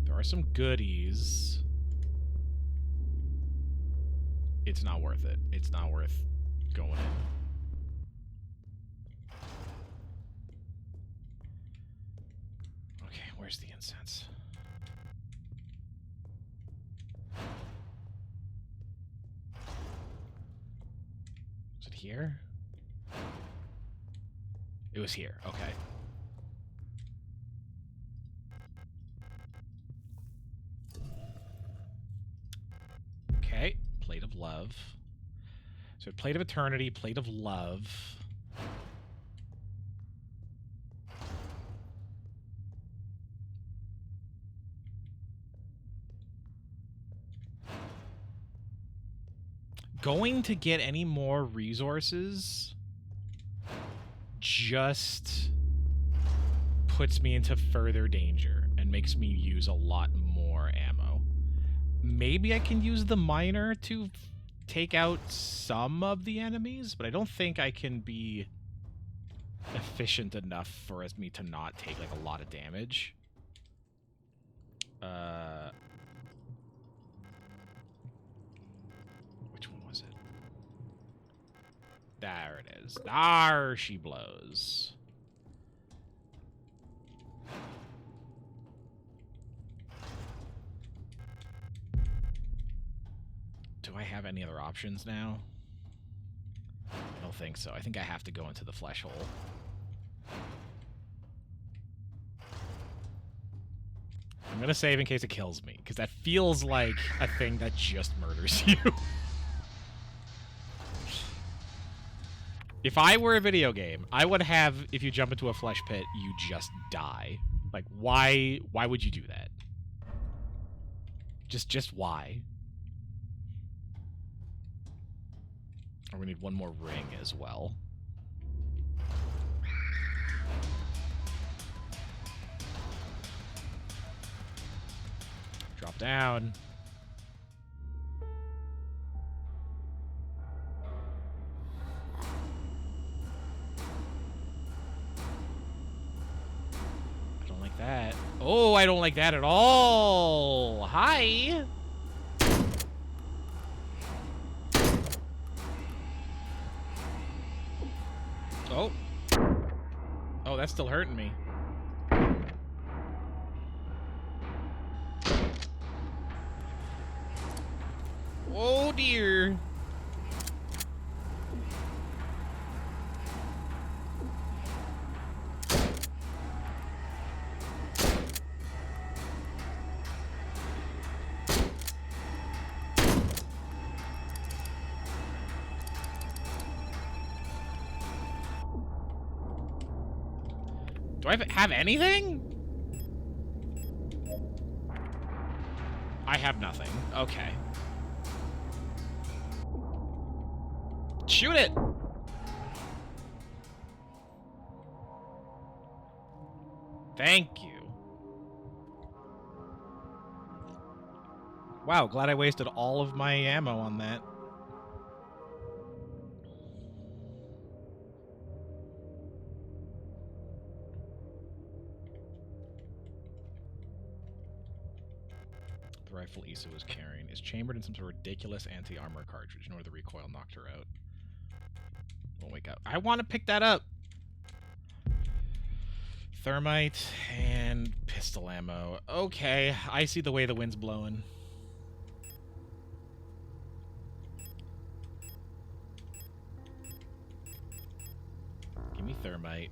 S1: There are some goodies. It's not worth it. It's not worth going in. Okay, where's the incense? Is it here? It was here. Okay. Okay, plate of love. So plate of eternity, plate of love. Going to get any more resources just puts me into further danger and makes me use a lot more ammo. Maybe I can use the miner to take out some of the enemies, but I don't think I can be efficient enough for me to not take like a lot of damage. Which one was it? There it is. There she blows. Do I have any other options now? I don't think so. I think I have to go into the flesh hole. I'm gonna save in case it kills me, because that feels like a thing that just murders you. If I were a video game, I would have, if you jump into a flesh pit, you just die. Like, why would you do that? Just why? Or we need one more ring as well. Drop down. that. Oh, I don't like that at all. Hi. Oh. Oh, that's still hurting me. Oh, dear. Do I have anything? I have nothing. Okay. Shoot it! Thank you. Wow, glad I wasted all of my ammo on that. The rifle Issa was carrying is chambered in some sort of ridiculous anti-armor cartridge, nor the recoil knocked her out. Won't wake up. I want to pick that up! Thermite and pistol ammo. Okay, I see the way the wind's blowing. Give me thermite.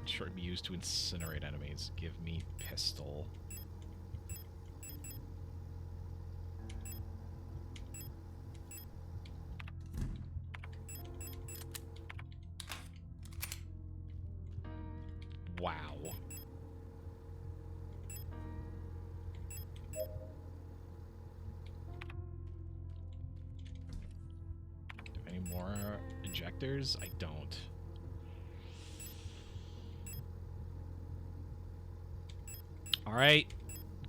S1: Short be used to incinerate enemies. Give me pistol. Wow. Do I have any more injectors? I don't. Alright.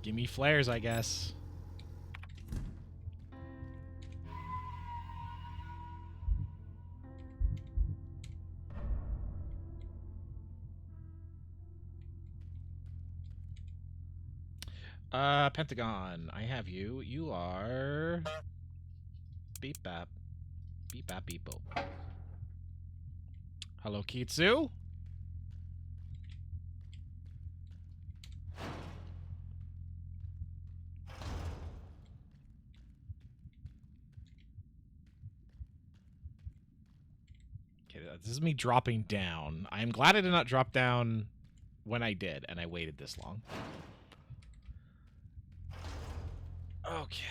S1: Give me flares, I guess. Pentagon, I have you. You are... Beep bap. Beep bap beep boop. Hello, Kitsu? Okay, this is me dropping down. I am glad I did not drop down when I did, and I waited this long. Okay.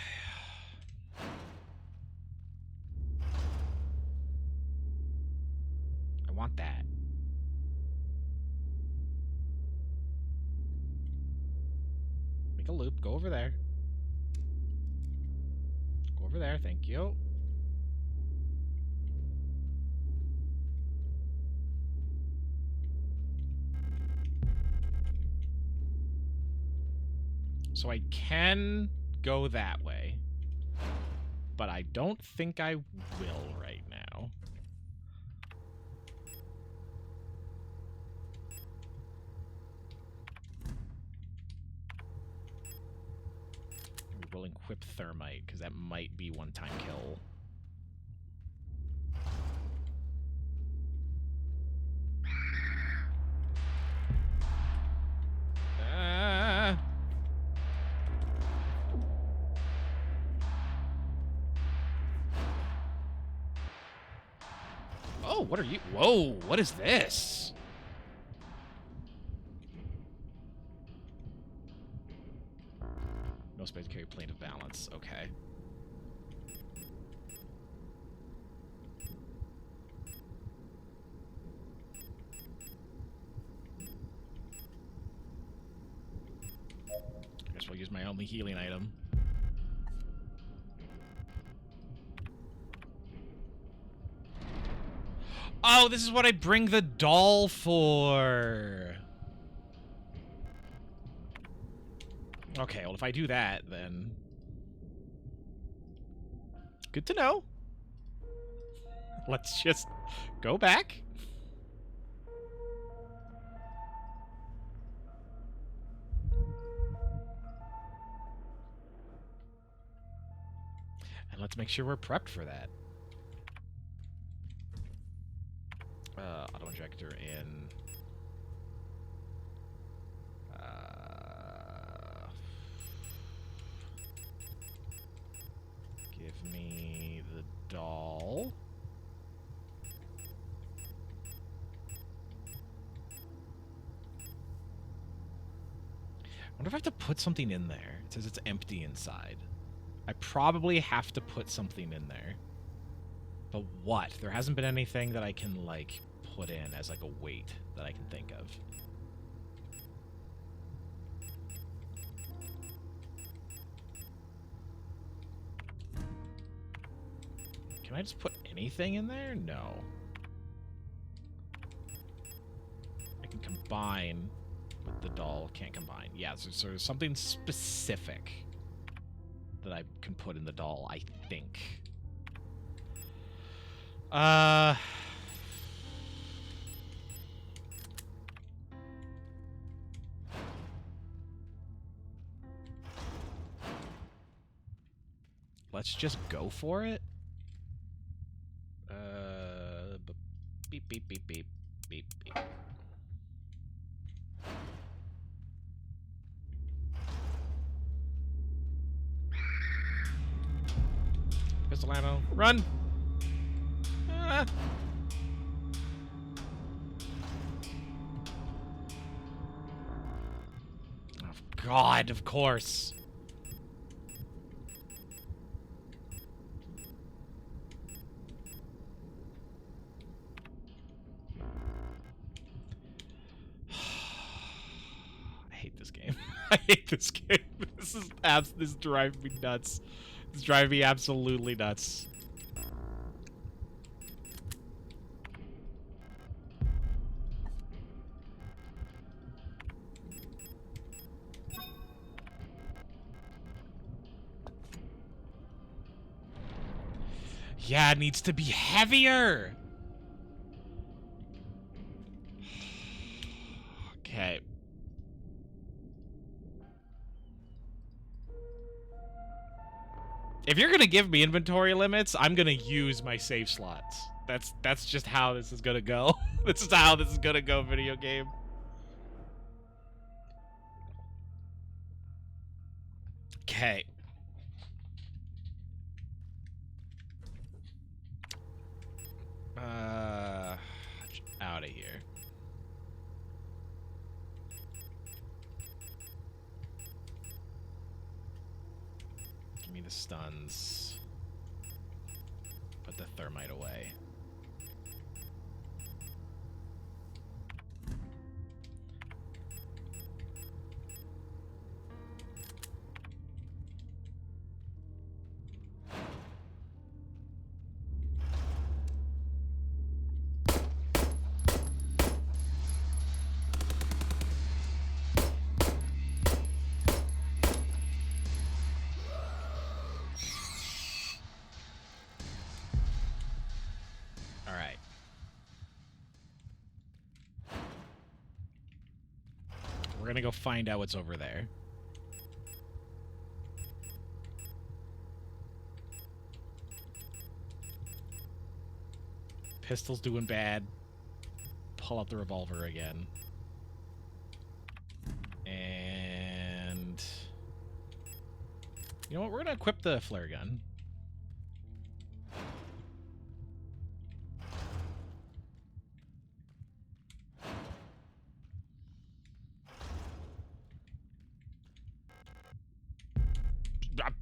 S1: I want that. Make a loop. Go over there. Go over there. Thank you. So I can go that way, but I don't think I will right now. We will equip thermite, because that might be one-time kill. Oh, what are you? Whoa, what is this? No space to carry plane of balance. Okay. I guess we'll use my only healing item. Oh, this is what I bring the doll for. Okay, well, if I do that, then... Good to know. Let's just go back. Let's make sure we're prepped for that. Auto injector in. Give me the doll. I wonder if I have to put something in there. It says it's empty inside. I probably have to put something in there. But what? There hasn't been anything that I can, like, put in as, like, a weight that I can think of. Can I just put anything in there? No. I can combine with the doll. Can't combine. Yeah, so there's something specific that I can put in the doll, I think. Let's just go for it. Beep, beep, beep, beep, beep, beep. Pistol ammo. Run! Ah. Oh, God, of course. I hate this game. I hate this game. This is driving me nuts. This is driving me absolutely nuts. Yeah, it needs to be heavier. Okay. If you're gonna give me inventory limits, I'm gonna use my save slots. That's just how this is gonna go. This is how this is gonna go, video game. Okay. Out of here. Give me the stuns. Put the thermite away. Alright. We're gonna go find out what's over there. Pistol's doing bad. Pull out the revolver again. And... you know what? We're gonna equip the flare gun.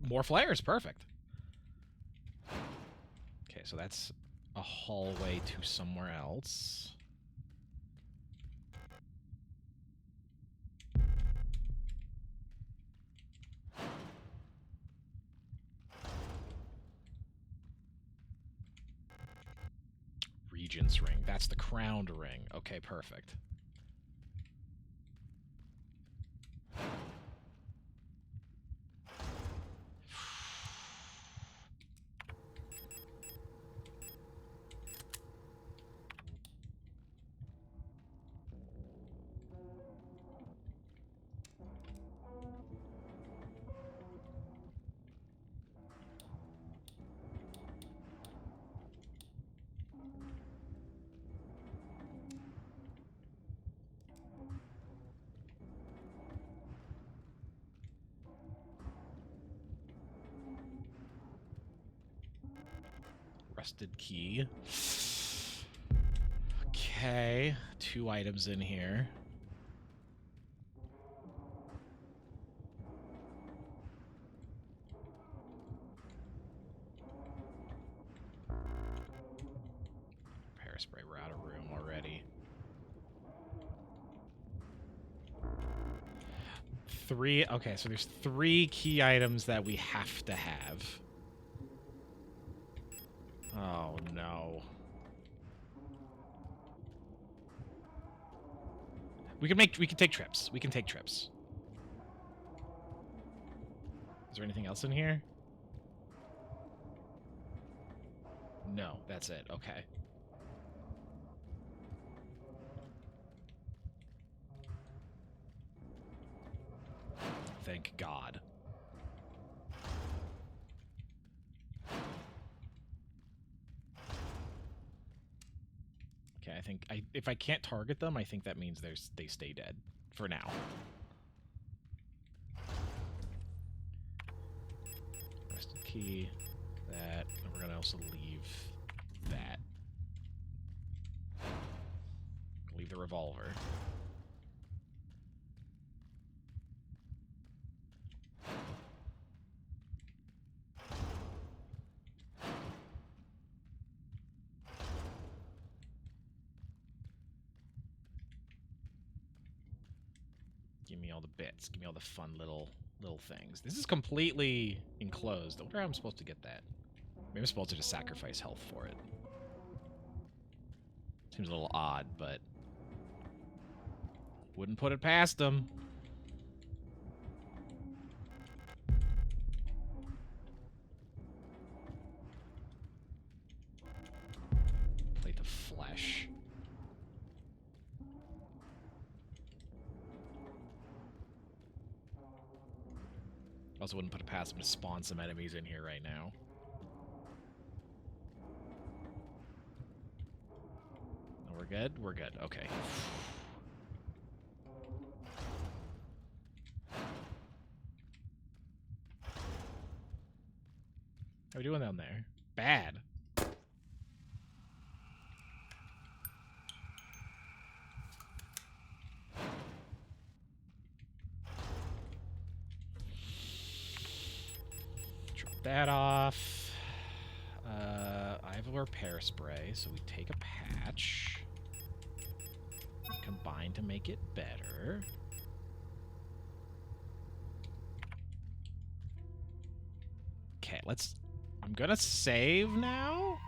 S1: More flares, perfect. Okay, so that's a hallway to somewhere else. Regent's ring. That's the crowned ring. Okay, perfect. Rusted key. Okay, 2 items in here. Repair spray, we're out of room already. 3, okay, so there's 3 key items that we have to have. Oh, no. We can take trips. We can take trips. Is there anything else in here? No, that's it. Okay. Thank God. Okay, I think if I can't target them, I think that means they stay dead for now. Rusted key, that, and we're gonna also leave that. Leave the revolver. Give me all the bits. Give me all the fun little things. This is completely enclosed. I wonder how I'm supposed to get that. Maybe I'm supposed to just sacrifice health for it. Seems a little odd, but wouldn't put it past them. Plate of flesh. Also wouldn't put it past them to spawn some enemies in here right now. Oh, we're good? We're good. Okay. How are we doing down there? Bad. Drop that off. I have a repair spray, so we take a patch. Combine to make it better. Okay, I'm gonna save now.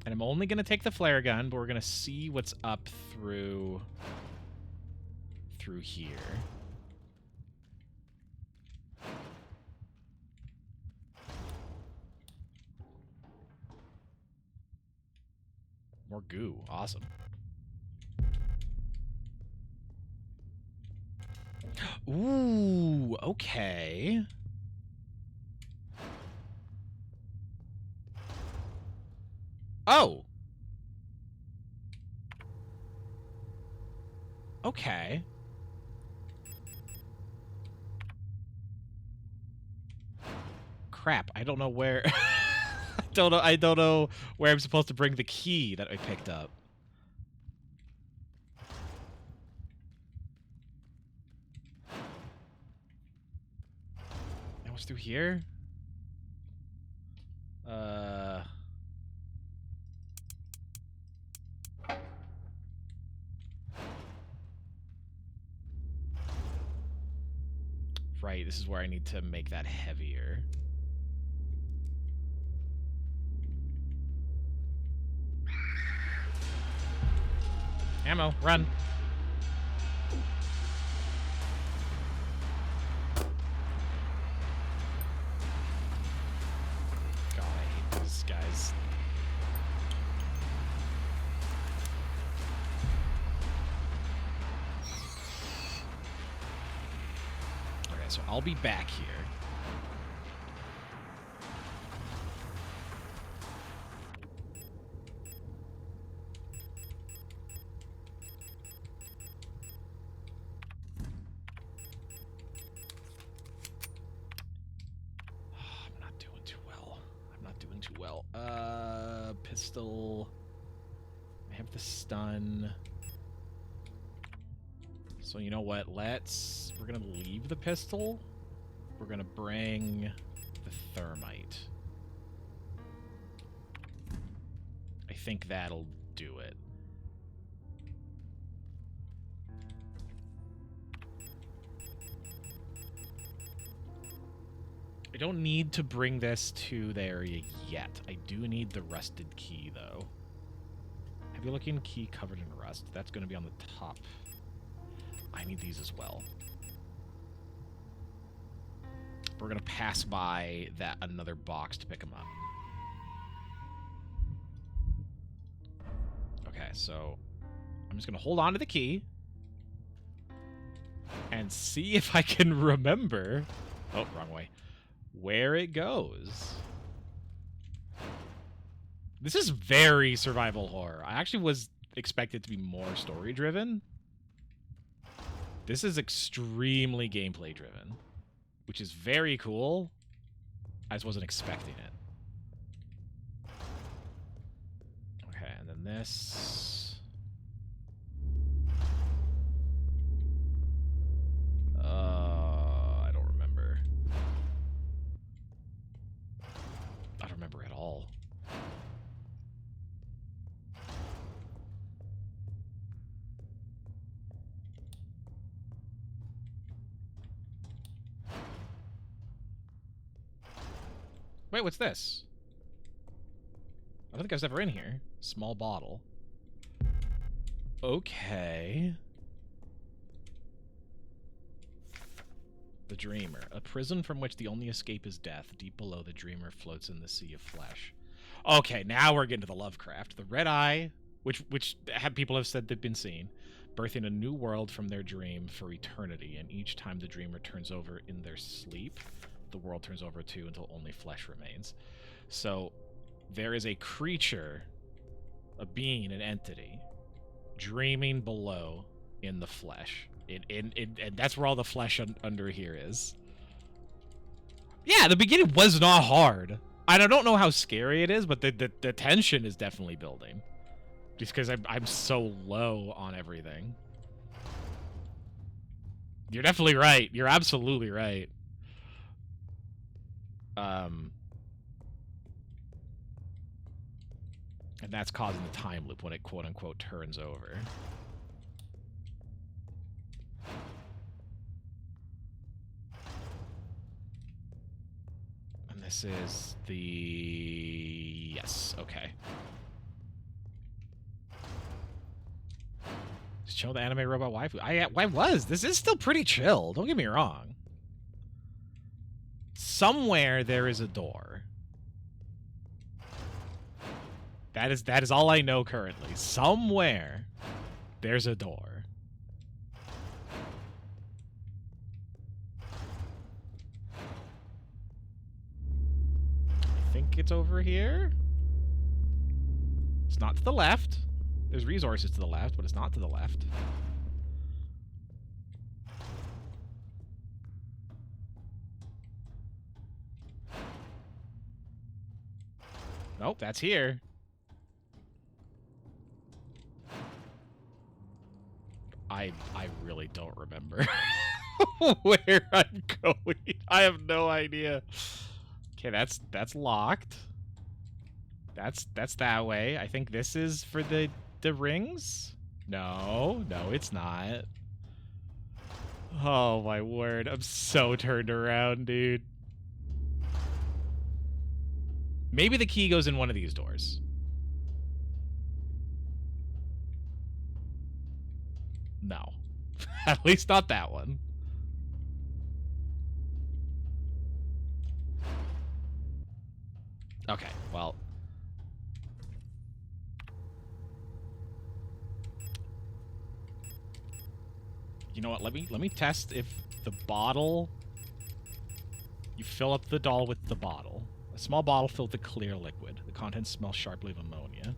S1: And I'm only gonna take the flare gun, but we're gonna see what's up through here. More goo. Awesome. Ooh, okay. Oh. Okay. Crap, I don't know where I don't know where I'm supposed to bring the key that I picked up. That was through here? Right, this is where I need to make that heavier. Ammo, run. God, I hate these guys. Okay, so I'll be back here. pistol. I have the stun. So you know what? We're gonna leave the pistol. We're gonna bring the thermite. I think that'll do it. I don't need to bring this to the area yet. I do need the rusted key, though. Heavy looking key covered in rust. That's going to be on the top. I need these as well. We're going to pass by that another box to pick them up. Okay, so I'm just going to hold on to the key and see if I can remember... Oh, wrong way. Where it goes. This is very survival horror. I actually was expected to be more story-driven. This is extremely gameplay-driven, which is very cool. I just wasn't expecting it. Okay, and then this... I don't remember. I don't remember at all. Wait, what's this? I don't think I was ever in here. Small bottle. Okay. The Dreamer. A prison from which the only escape is death. Deep below, the Dreamer floats in the sea of flesh. Okay, now we're getting to the Lovecraft. The Red Eye, which people have said they've been seen, birthing a new world from their dream for eternity, and each time the Dreamer turns over in their sleep, the world turns over too until only flesh remains. So there is a creature, a being, an entity, dreaming below in the flesh. And that's where all the flesh under here is. Yeah, the beginning was not hard. I don't know how scary it is, but the tension is definitely building. Just because I'm so low on everything. You're definitely right. You're absolutely right. And that's causing the time loop when it quote-unquote turns over. And this is the... Yes, okay. Just show the anime robot waifu. I was. This is still pretty chill. Don't get me wrong. Somewhere there is a door. That is all I know currently. Somewhere there's a door. I think it's over here. It's not to the left. There's resources to the left, but it's not to the left. Nope, that's here. I really don't remember where I'm going. I have no idea. Okay, that's locked. That's that way. I think this is for the rings? No, it's not. Oh my word, I'm so turned around, dude. Maybe the key goes in one of these doors. No. At least not that one. Okay, well. You know what? Let me test if the bottle... You fill up the doll with the bottle. A small bottle filled with clear liquid. The contents smell sharply of ammonia.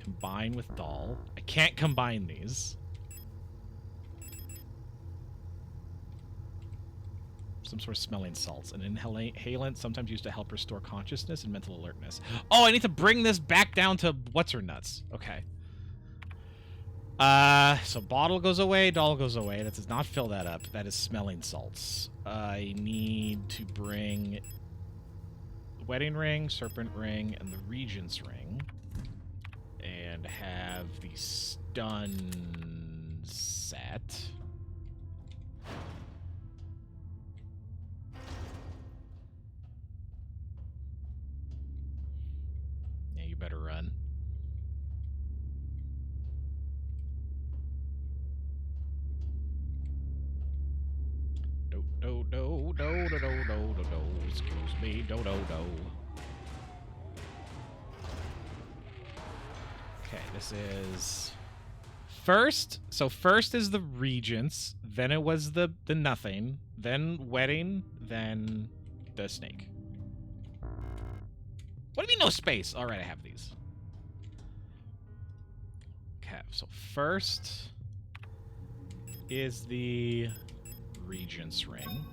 S1: Combine with doll. I can't combine these. Some sort of smelling salts. An inhalant sometimes used to help restore consciousness and mental alertness. Oh, I need to bring this back down to what's-her-nuts. Okay. So bottle goes away, doll goes away. That does not fill that up. That is smelling salts. I need to bring the wedding ring, serpent ring, and the regent's ring. And have the stun set. Yeah, you better run. Do, excuse me, do. Okay, this is first. So first is the regents, then it was the nothing, then wedding, then the snake. What do you mean no space? All right, I have these. Okay, so first is the regent's ring.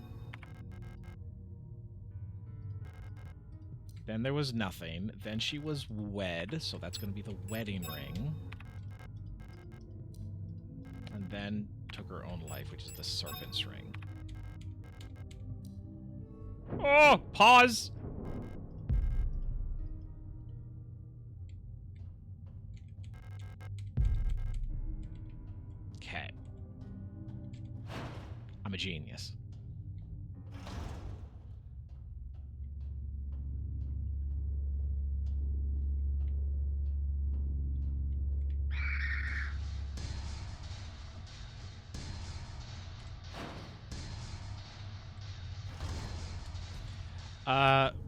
S1: Then there was nothing. Then she was wed, so that's going to be the wedding ring. And then took her own life, which is the serpent's ring. Oh, pause! Okay. I'm a genius.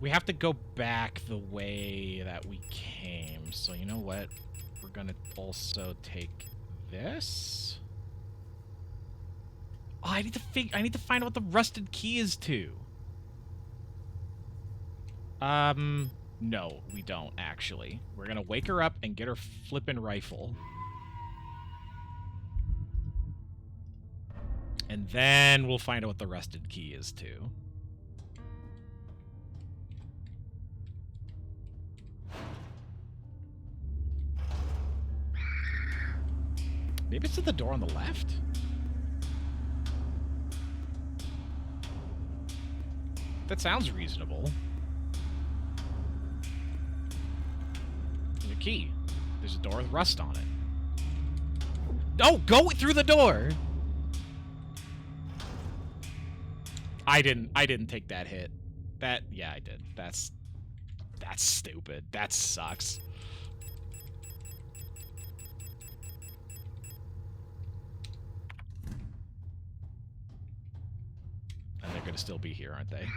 S1: We have to go back the way that we came. So you know what? We're gonna also take this. Oh, I need to find out what the rusted key is to. No, we don't actually. We're gonna wake her up and get her flippin' rifle. And then we'll find out what the rusted key is to. Maybe it's at the door on the left? That sounds reasonable. There's a key. There's a door with rust on it. Oh, go through the door! I didn't take that hit. Yeah, I did. That's stupid. That sucks. And they're gonna still be here, aren't they?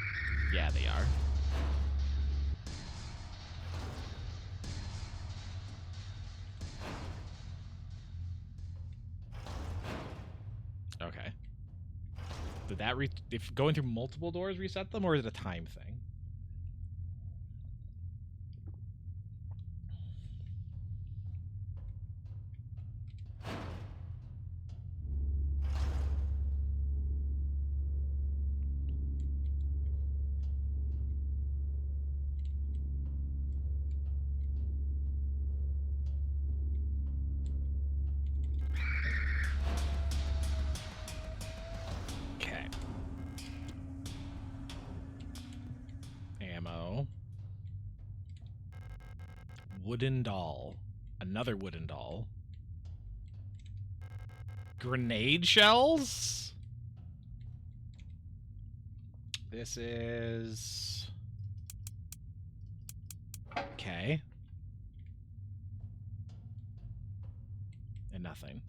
S1: Yeah, they are. Okay. Did that if going through multiple doors reset them, or is it a time thing? Wooden doll. Another wooden doll. Grenade shells? This is... Okay. And nothing.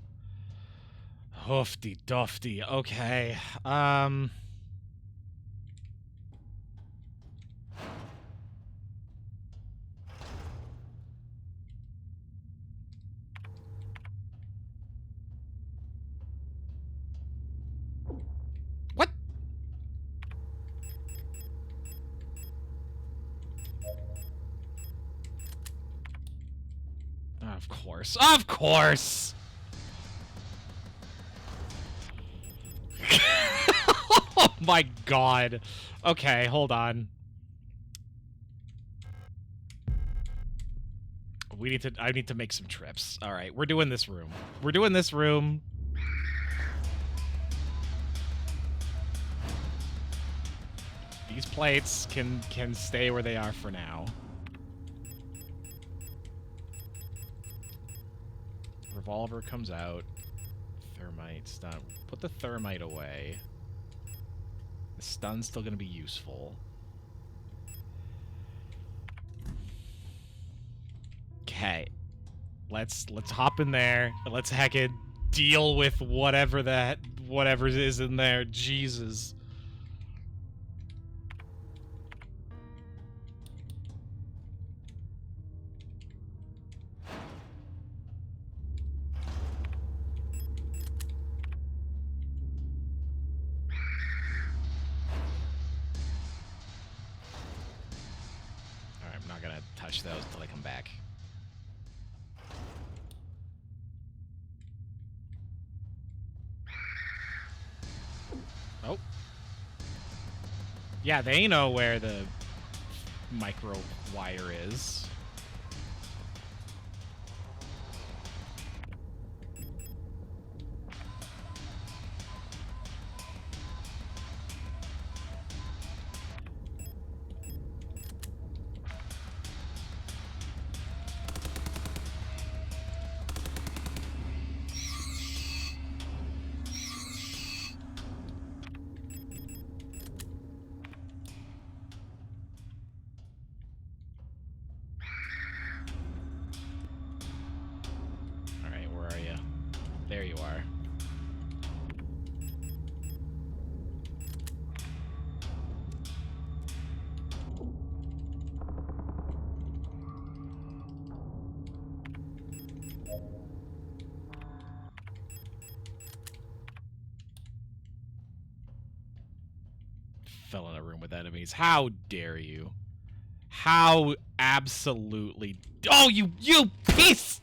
S1: Hoofty dufty. Okay. Of course. Of course! Oh my god. Okay, hold on. I need to make some trips. All right, we're doing this room. We're doing this room. These plates can stay where they are for now. Revolver comes out. Thermite stun. Put the thermite away. The stun's still gonna be useful. Okay. Let's hop in there and let's heckin' deal with whatever is in there. Jesus. Alright, I'm not gonna touch those until I come back. Oh. Yeah, they know where the micro wire is. There you are. Fell in a room with enemies. How dare you? How absolutely... Oh, you piece!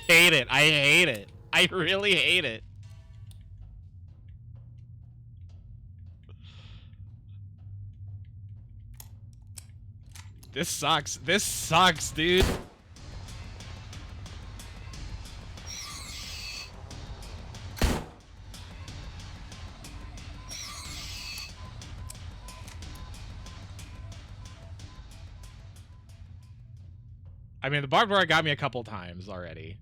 S1: Hate it. I hate it. I really hate it. This sucks. This sucks, dude. I mean, the barbed wire got me a couple times already.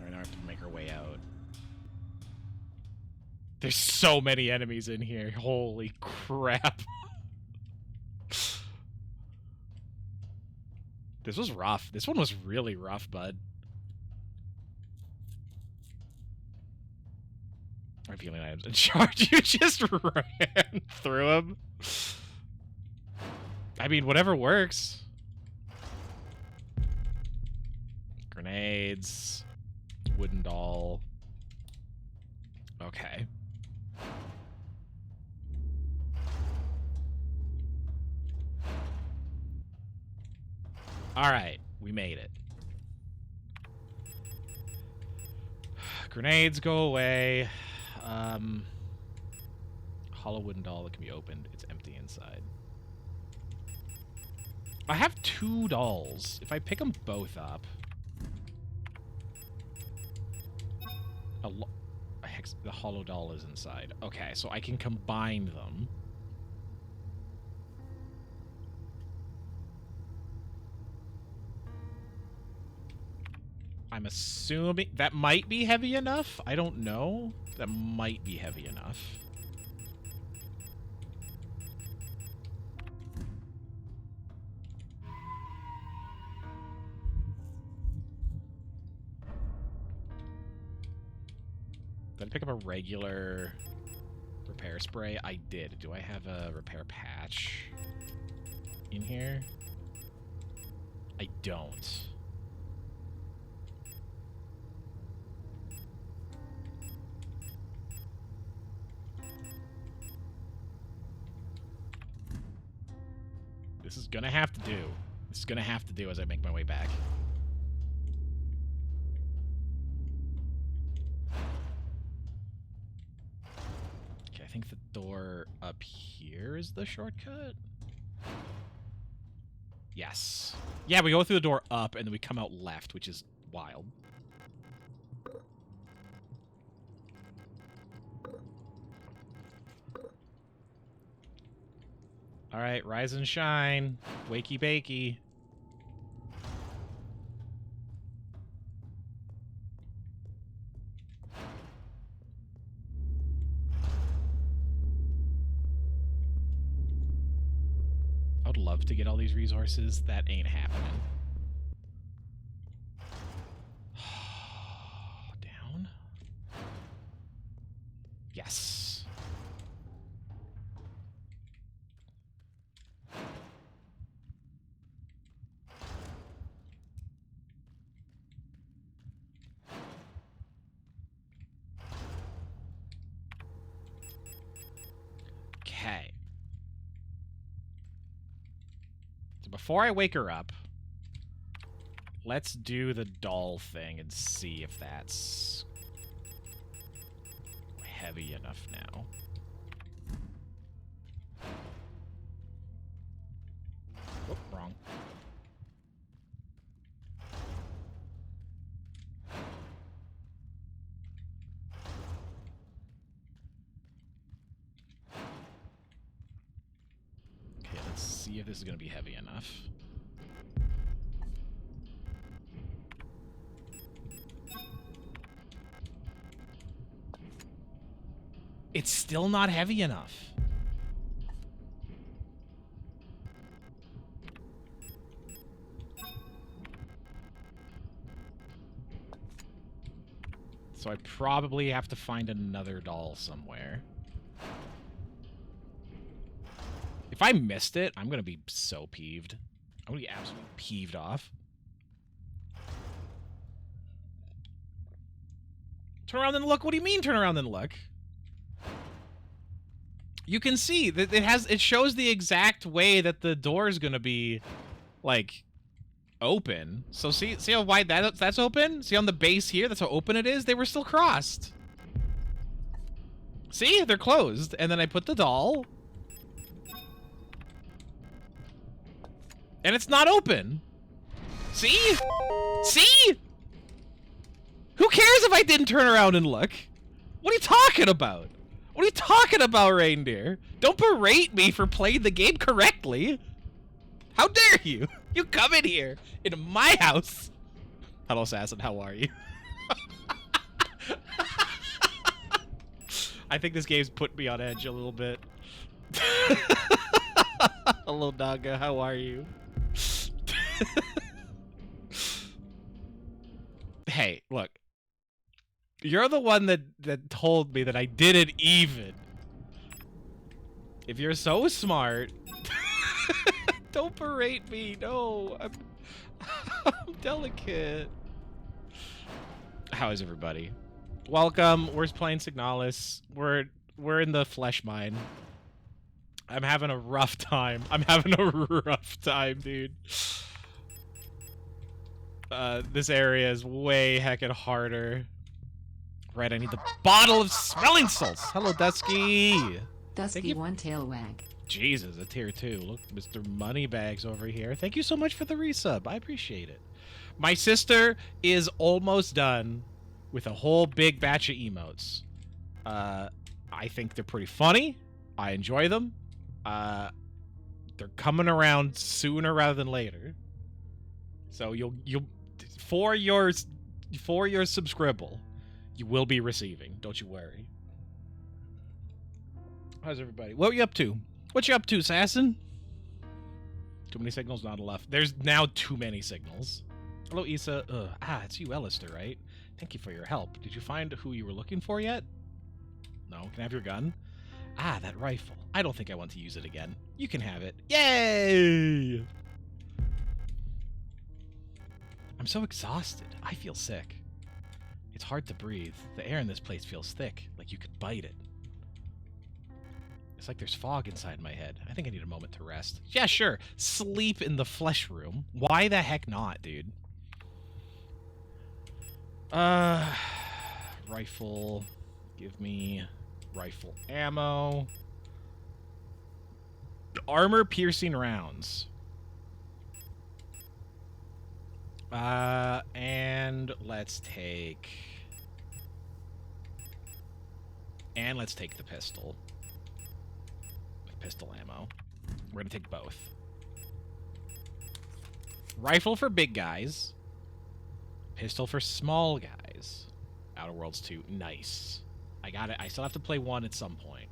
S1: Alright, now I have to make our way out. There's so many enemies in here. Holy crap. This was rough. This one was really rough, bud. I'm feeling I was in charge. You just ran through him. I mean, whatever works. Grenades. Wooden doll. Okay. Alright, we made it. Grenades go away. Hollow wooden doll that can be opened. It's empty inside. I have 2 dolls. If I pick them both up... the hollow doll is inside. Okay, so I can combine them. I'm assuming that might be heavy enough. I don't know. That might be heavy enough. Did I pick up a regular repair spray? I did. Do I have a repair patch in here? I don't. This is gonna have to do. This is gonna have to do as I make my way back. Okay, I think the door up here is the shortcut. Yes. Yeah, we go through the door up, and then we come out left, which is wild. All right, rise and shine. Wakey bakey. I would love to get all these resources. That ain't happening. Down. Yes. Okay. So before I wake her up, let's do the doll thing and see if that's heavy enough now. Oh, wrong. Okay, let's see if this is going to be heavy enough. It's still not heavy enough. So I probably have to find another doll somewhere. If I missed it, I'm going to be so peeved. I'm going to be absolutely peeved off. Turn around and look. What do you mean turn around and look? You can see that it shows the exact way that the door is going to be, like, open. So see how wide that's open? See on the base here? That's how open it is? They were still crossed. See? They're closed. And then I put the doll. And it's not open. See? See? Who cares if I didn't turn around and look? What are you talking about? What are you talking about, reindeer? Don't berate me for playing the game correctly. How dare you? You come in here, into my house. Hello, Assassin. How are you? I think this game's put me on edge a little bit. Hello, Naga. How are you? Hey, look. You're the one that told me that I didn't even. If you're so smart, don't berate me. No, I'm delicate. How is everybody? Welcome. We're playing Signalis. We're in the flesh mine. I'm having a rough time. I'm having a rough time, dude. This area is way heckin' harder. Right, I need the bottle of smelling salts. Hello, Dusky.
S3: Dusky one tail wag.
S1: Jesus, a tier 2. Look, Mr. Moneybags over here. Thank you so much for the resub. I appreciate it. My sister is almost done with a whole big batch of emotes. I think they're pretty funny. I enjoy them. They're coming around sooner rather than later. So you'll for your subscribble, you will be receiving. Don't you worry. How's everybody? What are you up to? What you up to, Assassin? Too many signals, not enough. There's now too many signals. Hello, Issa. It's you, Alistair, right? Thank you for your help. Did you find who you were looking for yet? No. Can I have your gun? That rifle. I don't think I want to use it again. You can have it. Yay! I'm so exhausted. I feel sick. It's hard to breathe. The air in this place feels thick, like you could bite it. It's like there's fog inside my head. I think I need a moment to rest. Yeah, sure. Sleep in the flesh room. Why the heck not, dude? Rifle. Give me rifle ammo. Armor-piercing rounds. And let's take the pistol. With pistol ammo. We're gonna take both. Rifle for big guys. Pistol for small guys. Outer Worlds 2. Nice. I got it. I still have to play 1 at some point.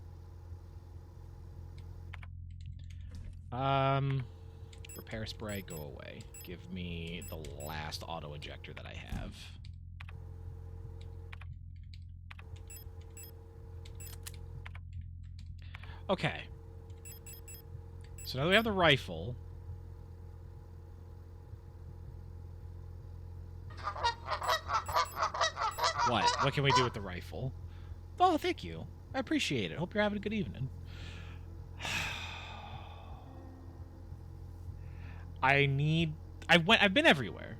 S1: Repair spray, go away. Give me the last auto-injector that I have. Okay. So now that we have the rifle... What? What can we do with the rifle? Oh, thank you. I appreciate it. Hope you're having a good evening. I've been everywhere.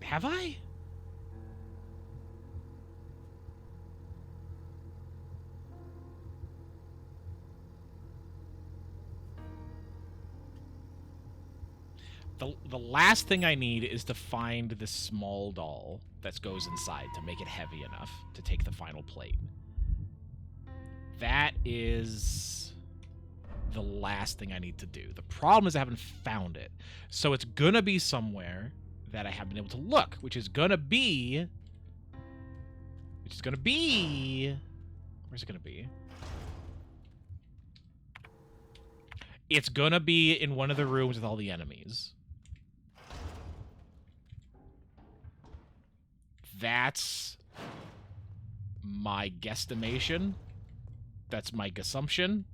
S1: Have I? The last thing I need is to find the small doll that goes inside to make it heavy enough to take the final plate. That is the last thing I need to do. The problem is I haven't found it. So it's gonna be somewhere that I haven't been able to look, which is gonna be... Where's it gonna be? It's gonna be in one of the rooms with all the enemies. That's my guesstimation. That's my assumption.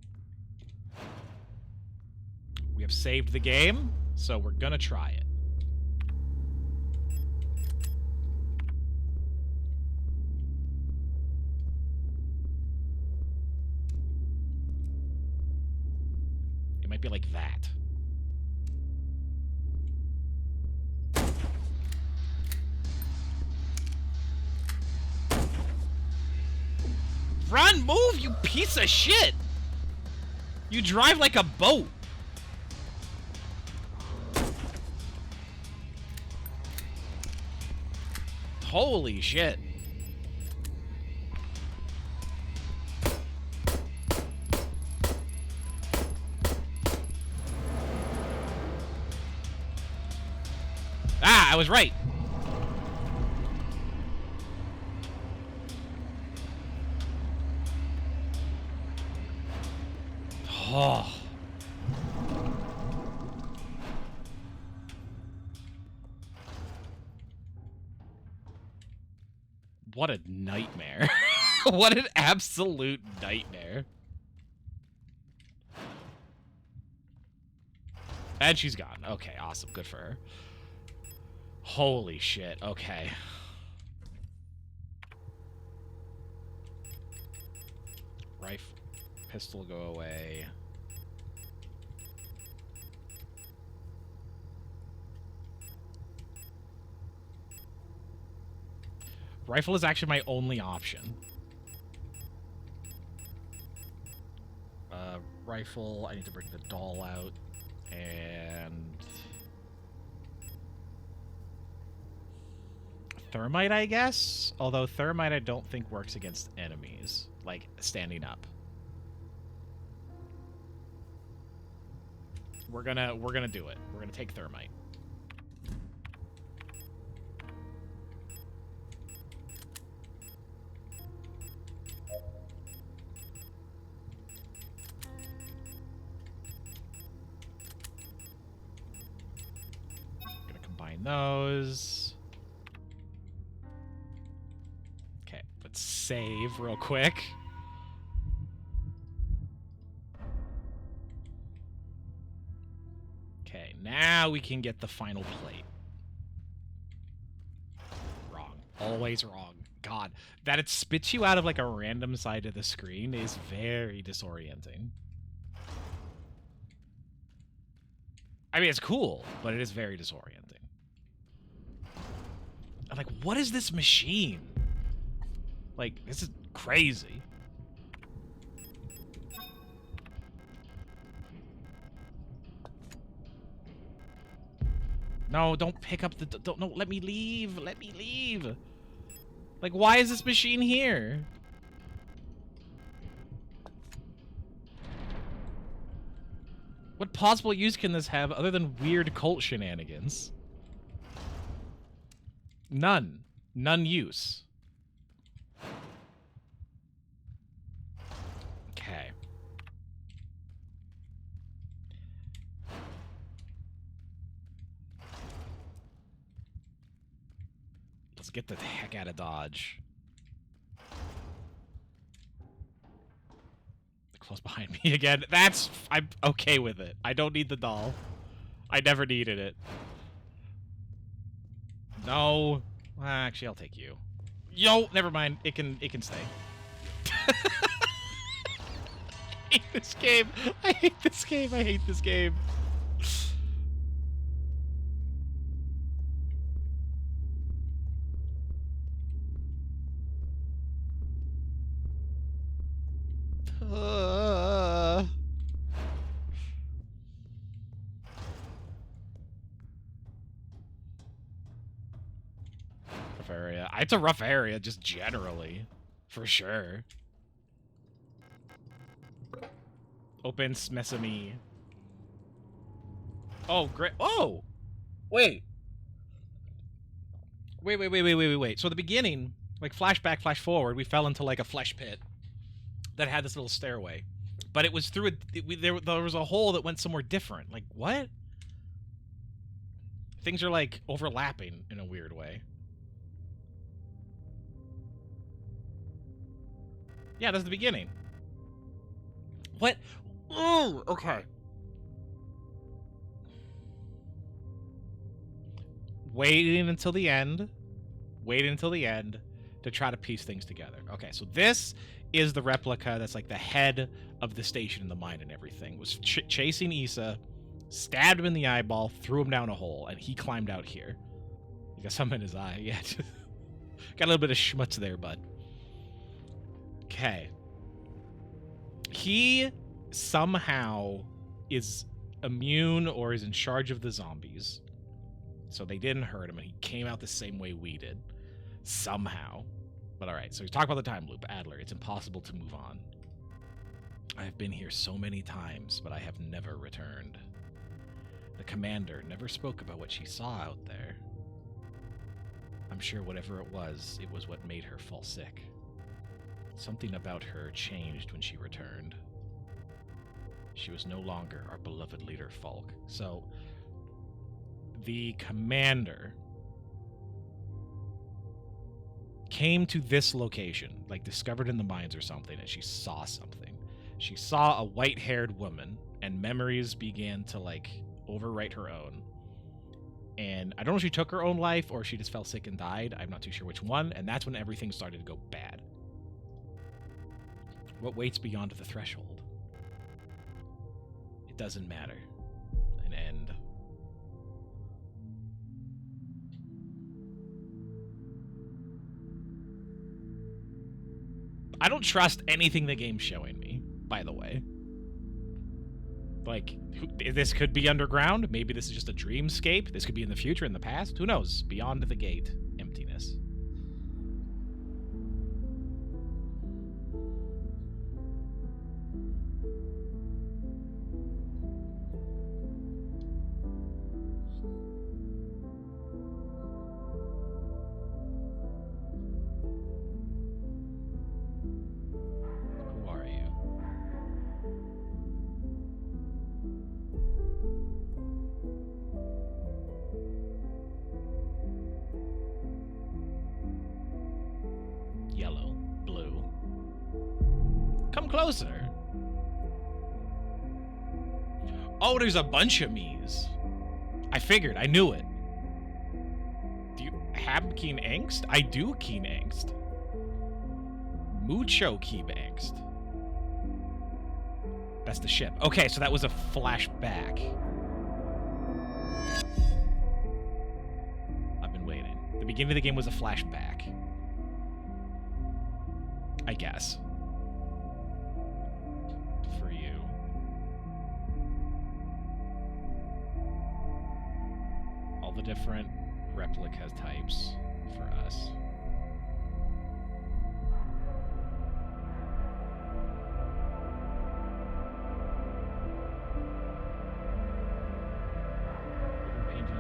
S1: We have saved the game, so we're gonna try it. It might be like that. Run, move, you piece of shit! You drive like a boat. Holy shit. Ah, I was right. Oh. What a nightmare. What an absolute nightmare. And she's gone. Okay, awesome. Good for her. Holy shit. Okay. Rifle. Pistol, go away. Rifle is actually my only option. Rifle, I need to bring the doll out, and... Thermite, I guess? Although Thermite I don't think works against enemies, like standing up. We're gonna do it. We're gonna take Thermite. Those. Okay, let's save real quick. Okay, now we can get the final plate. Wrong. Always wrong. God. god. That it spits you out of like a random side of the screen is very disorienting. I mean, it's cool, but it is very disorienting. I'm like, what is this machine? Like, this is crazy. No, don't pick up the... Don't, no, let me leave. Let me leave. Like, why is this machine here? What possible use can this have other than weird cult shenanigans? None. None use. Okay. Let's get the heck out of Dodge. Close behind me again. I'm okay with it. I don't need the doll. I never needed it. No. Actually, I'll take you. Yo, never mind. It can stay. I hate this game. I hate this game. I hate this game. Rough area. It's a rough area, just generally. For sure. Open sesame. Oh, great. Oh! Wait. Wait. So the beginning, like flashback, flash forward, we fell into like a flesh pit that had this little stairway. But it was through there was a hole that went somewhere different. Like, what? Things are, like, overlapping in a weird way. Yeah, that's the beginning. What? Oh, okay. Waiting until the end. Waiting until the end to try to piece things together. Okay, so this is the replica that's like the head of the station in the mine and everything. Was chasing Issa, stabbed him in the eyeball, threw him down a hole, and he climbed out here. He got something in his eye. Yeah, got a little bit of schmutz there, bud. Okay. He somehow is immune or is in charge of the zombies. So they didn't hurt him, and he came out the same way we did. Somehow. But alright, so he's talking about the time loop. Adler, it's impossible to move on. I have been here so many times, but I have never returned. The commander never spoke about what she saw out there. I'm sure whatever it was what made her fall sick. Something about her changed when she returned. She was no longer our beloved leader, Falk. So, the commander came to this location, like discovered in the mines or something, and she saw something. She saw a white-haired woman, and memories began to, like, overwrite her own. And I don't know if she took her own life or she just fell sick and died. I'm not too sure which one, and that's when everything started to go bad. What waits beyond the threshold? It doesn't matter. An end. I don't trust anything the game's showing me, by the way. Like, this could be underground. Maybe this is just a dreamscape. This could be in the future, in the past. Who knows? Beyond the gate. Emptiness. Yellow, blue. Come closer. Oh, there's a bunch of me's. I figured. I knew it. Do you have keen angst? I do keen angst. Mucho key angst. That's the ship. Okay, so that was a flashback. I've been waiting. The beginning of the game was a flashback. I guess. For you. All the different replica types for us.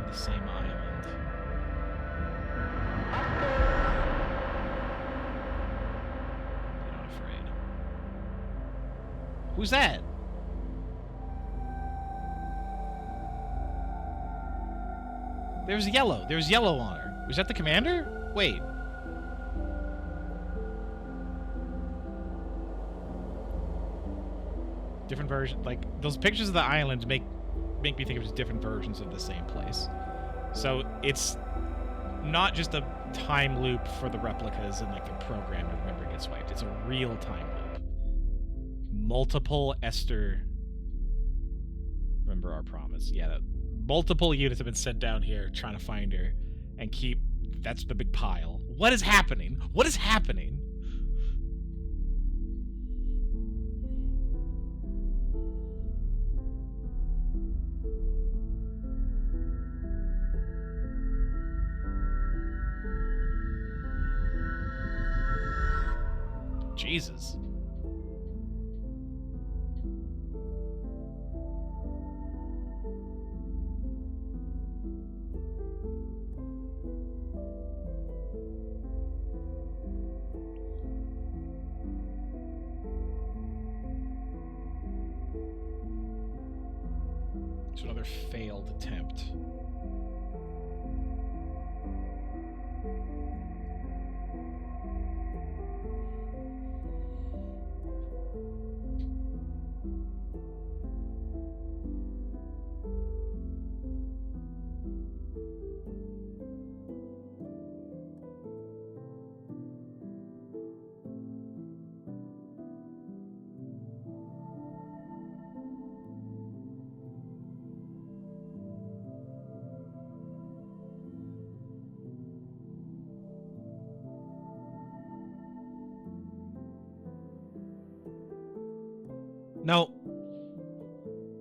S1: The same island. You're not afraid. Who's that? There's yellow. There's yellow on her. Was that the commander? Wait. Different version. Like, those pictures of the islands make me think it was different versions of the same place. So it's not just a time loop for the replicas and like the program to remember gets swiped. It's a real time loop. Multiple Esther. Remember our promise. Yeah, multiple units have been sent down here trying to find her and keep. That's the big pile. What is happening? What is happening? Jesus. It's another failed attempt. No.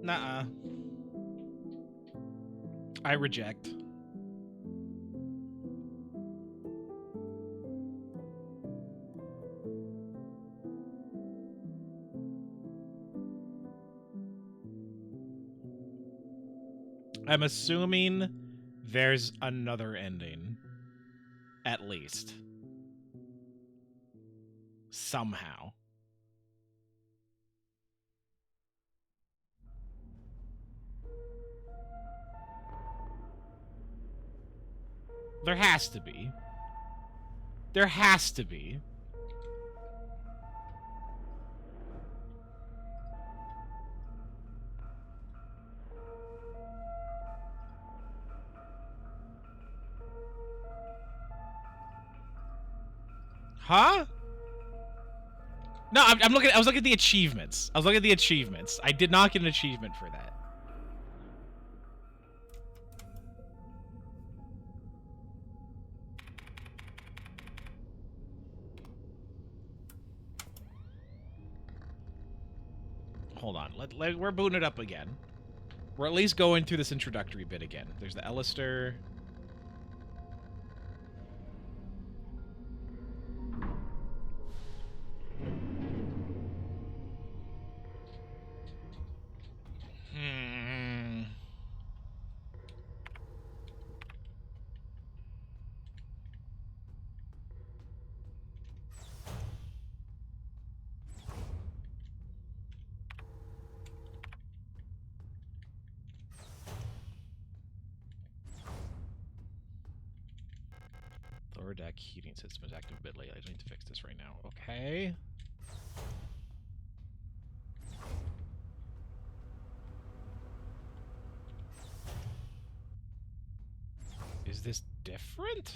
S1: Nuh-uh. I reject. I'm assuming there's another ending. At least. Somehow. There has to be. There has to be. Huh? No, I'm looking. I was looking at the achievements. I was looking at the achievements. I did not get an achievement for that. Hold on. We're booting it up again. We're at least going through this introductory bit again. There's the Ellister. Lower deck heating system is active a bit late. I need to fix this right now. Okay. Is this different?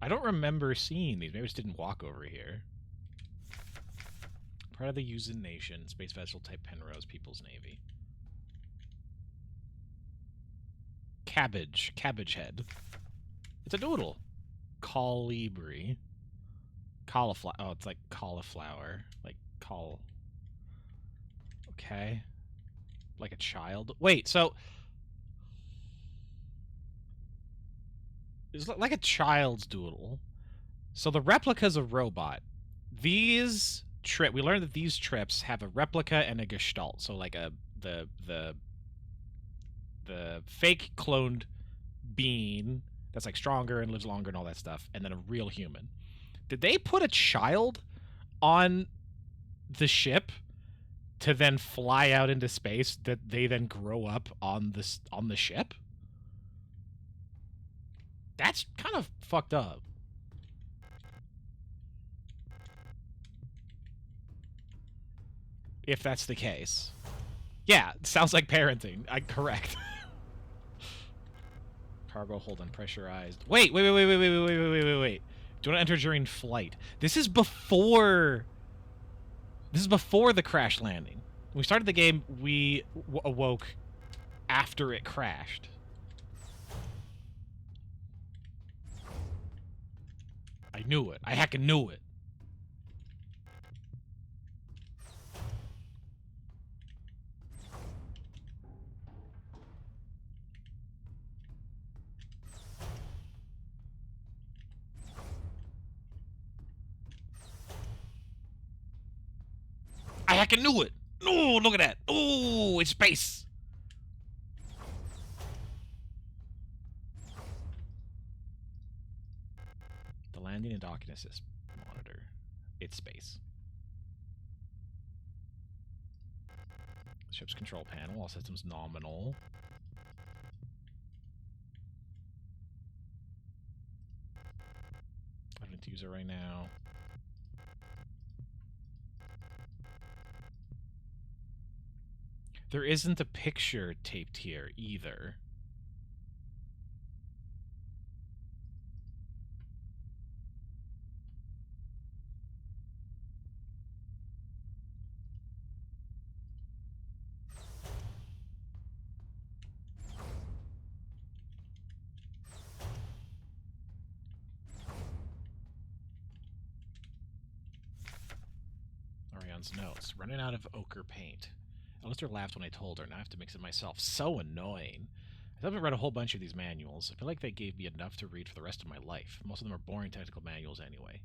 S1: I don't remember seeing these. Maybe I just didn't walk over here. Part of the Yuuzhan Nation. Space vessel type Penrose. People's Navy. Cabbage. Cabbage head. It's a noodle. Colibri. Cauliflower. Oh, it's like cauliflower. Like call. Okay. Like a child. Wait, so... It's like a child's doodle. So the replica's a robot. These we learned that these trips have a replica and a gestalt. So like the fake cloned being that's like stronger and lives longer and all that stuff, and then a real human. Did they put a child on the ship to then fly out into space that they then grow up on the ship? That's kind of fucked up. If that's the case. Yeah, sounds like parenting. Correct. Cargo hold unpressurized. Wait. Do you want to enter during flight? This is before the crash landing. When we started the game, we awoke after it crashed. I knew it. I heckin' knew it. I heckin' knew it. Oh, look at that. Oh, it's space. The landing and docking assist monitor. It's space. Ship's control panel. All systems nominal. I don't use it right now. There isn't a picture taped here either. Orion's notes. Running out of ochre paint. Alistair laughed when I told her. Now I have to mix it myself. So annoying. I haven't read a whole bunch of these manuals. I feel like they gave me enough to read for the rest of my life. Most of them are boring technical manuals anyway.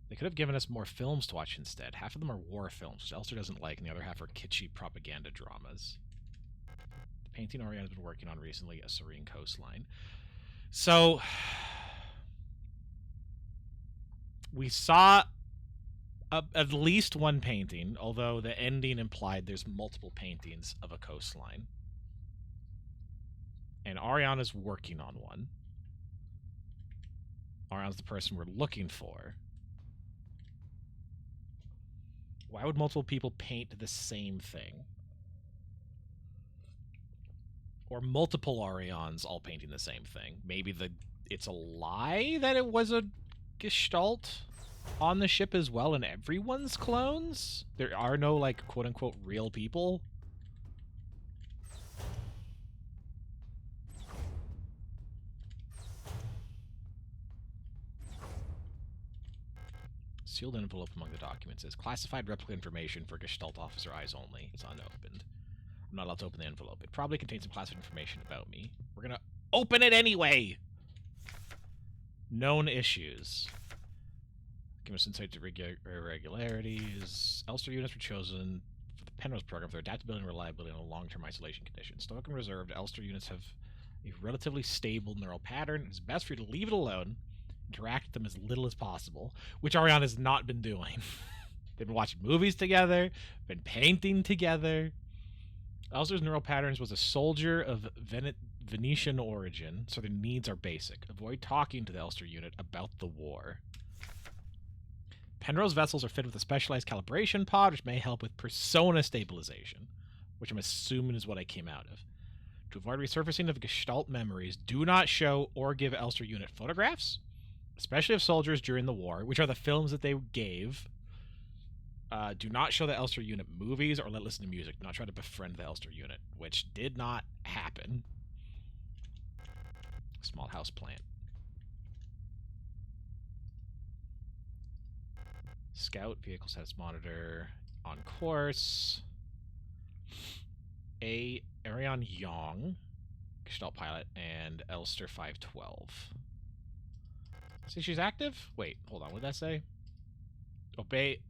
S1: They could have given us more films to watch instead. Half of them are war films, which Alistair doesn't like, and the other half are kitschy propaganda dramas. The painting Orion has been working on recently, A Serene Coastline. So, we saw at least one painting, although the ending implied there's multiple paintings of a coastline. And Ariana's working on one. Ariana's the person we're looking for. Why would multiple people paint the same thing? Or multiple Arians all painting the same thing. Maybe it's a lie that it was a gestalt on the ship as well, and everyone's clones? There are no, like, quote-unquote real people? Sealed envelope among the documents is classified replica information for Gestalt officer eyes only. It's unopened. I'm not allowed to open the envelope. It probably contains some classified information about me. We're gonna open it anyway! Known issues. Give us insight to irregularities. Elster units were chosen for the Penrose program for their adaptability and reliability in long-term isolation conditions. Stoic and reserved, Elster units have a relatively stable neural pattern. It's best for you to leave it alone, interact with them as little as possible, which Ariana has not been doing. They've been watching movies together, been painting together. Elster's neural patterns was a soldier of Venetian origin, so their needs are basic. Avoid talking to the Elster unit about the war. Penrose vessels are fitted with a specialized calibration pod, which may help with persona stabilization, which I'm assuming is what I came out of. To avoid resurfacing of Gestalt memories, do not show or give Elster unit photographs. especially of soldiers during the war, which are the films that they gave. Do not show the Elster unit movies or let listen to music. Do not try to befriend the Elster unit, which did not happen. Small house plant. Scout, vehicle status monitor, on course. Arion Yong, Gestalt pilot, and Elster 512. See, she's active? Wait, hold on, what did that say?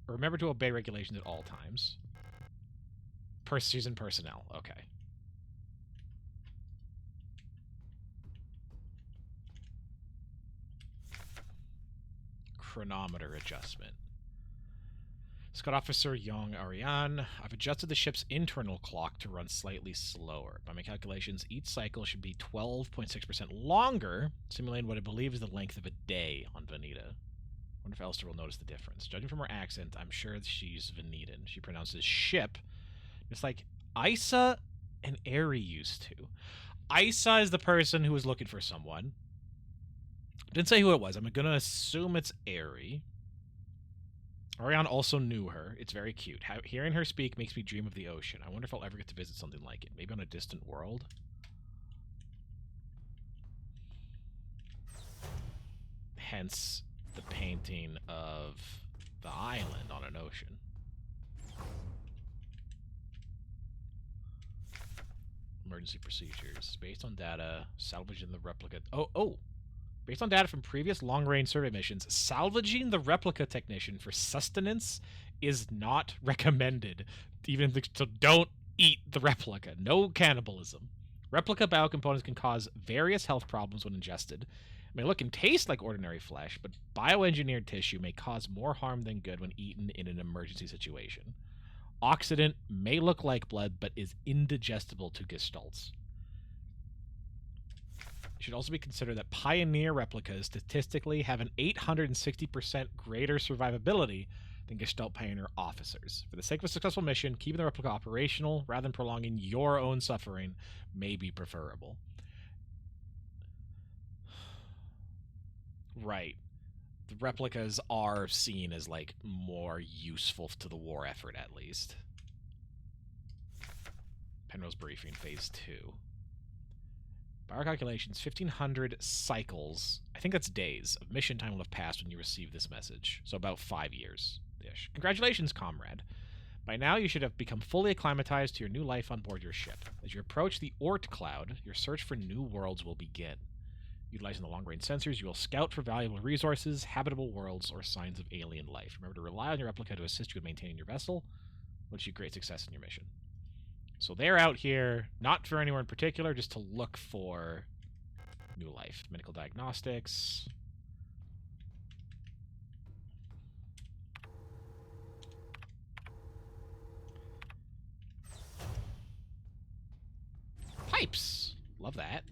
S1: Remember to obey regulations at all times. Season personnel, okay. Chronometer adjustment. Scout Officer Yong Ariane, I've adjusted the ship's internal clock to run slightly slower. By my calculations, each cycle should be 12.6% longer, simulating what I believe is the length of a day on Vanita. I wonder if Elster will notice the difference. Judging from her accent, I'm sure she's Vanitan. She pronounces ship just like Isa and Eri used to. Isa is the person who was looking for someone. Didn't say who it was. I'm going to assume it's Eri. Ariane also knew her. It's very cute. Hearing her speak makes me dream of the ocean. I wonder if I'll ever get to visit something like it. Maybe on a distant world? Hence the painting of the island on an ocean. Emergency procedures. Based on data, salvaging the replica... Oh! Based on data from previous long-range survey missions, salvaging the replica technician for sustenance is not recommended. So don't eat the replica. No cannibalism. Replica biocomponents can cause various health problems when ingested. It may look and taste like ordinary flesh, but bioengineered tissue may cause more harm than good when eaten in an emergency situation. Oxidant may look like blood, but is indigestible to gestalts. It should also be considered that Pioneer replicas statistically have an 860% greater survivability than Gestalt Pioneer officers. For the sake of a successful mission, keeping the replica operational rather than prolonging your own suffering may be preferable. Right. The replicas are seen as, like, more useful to the war effort, at least. Penrose Briefing, Phase 2. By our calculations, 1,500 cycles, I think that's days, of mission time will have passed when you receive this message. So about 5 years-ish. Congratulations, comrade. By now, you should have become fully acclimatized to your new life on board your ship. As you approach the Oort Cloud, your search for new worlds will begin. Utilizing the long-range sensors, you will scout for valuable resources, habitable worlds, or signs of alien life. Remember to rely on your replica to assist you in maintaining your vessel, which you great success in your mission. So they're out here, not for anywhere in particular, just to look for new life. Medical diagnostics. Pipes! Love that.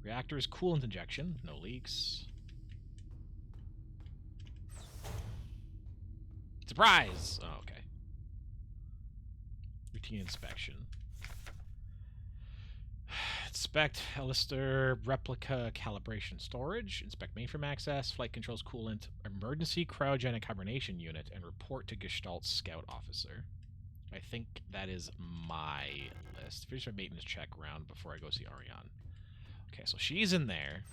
S1: Reactors, coolant injection. No leaks. Surprise! Oh, okay. Routine inspection. Inspect Elster replica calibration storage. Inspect mainframe access, flight controls, coolant, emergency cryogenic hibernation unit, and report to Gestalt Scout Officer. I think that is my list. Finish my maintenance check round before I go see Ariane. Okay, so she's in there.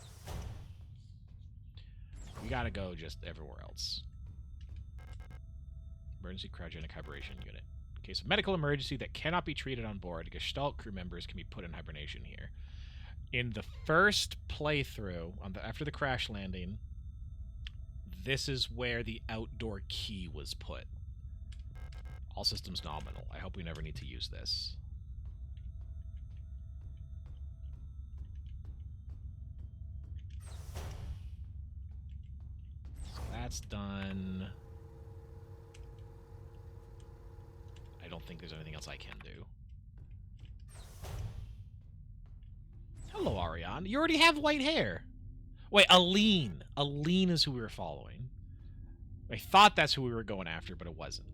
S1: We gotta go just everywhere else. Emergency cryogenic hibernation unit. In case of medical emergency that cannot be treated on board, Gestalt crew members can be put in hibernation here. In the first playthrough, after the crash landing, this is where the outdoor key was put. All systems nominal. I hope we never need to use this. So that's done. I don't think there's anything else I can do. Hello, Ariane. You already have white hair. Wait, Aline. Aline is who we were following. I thought that's who we were going after, but it wasn't.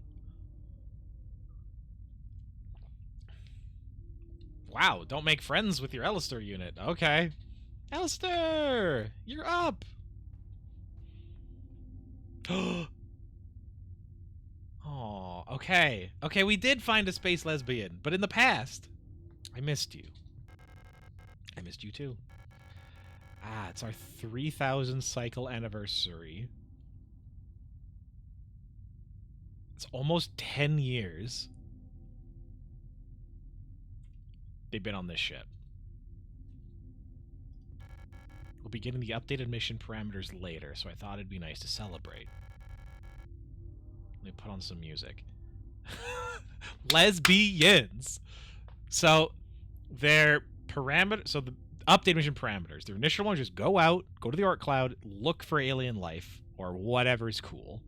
S1: Wow, don't make friends with your Elster unit. Okay. Elster! You're up! Oh, okay. Okay, we did find a space lesbian, but in the past, I missed you. I missed you too. Ah, it's our 3,000 cycle anniversary. It's almost 10 years they've been on this ship. We'll be getting the updated mission parameters later, so I thought it'd be nice to celebrate. Let me put on some music. Lesbians! So, their parameter... So, the update mission parameters. Their initial one is just go out, go to the Oort Cloud, look for alien life, or whatever's cool.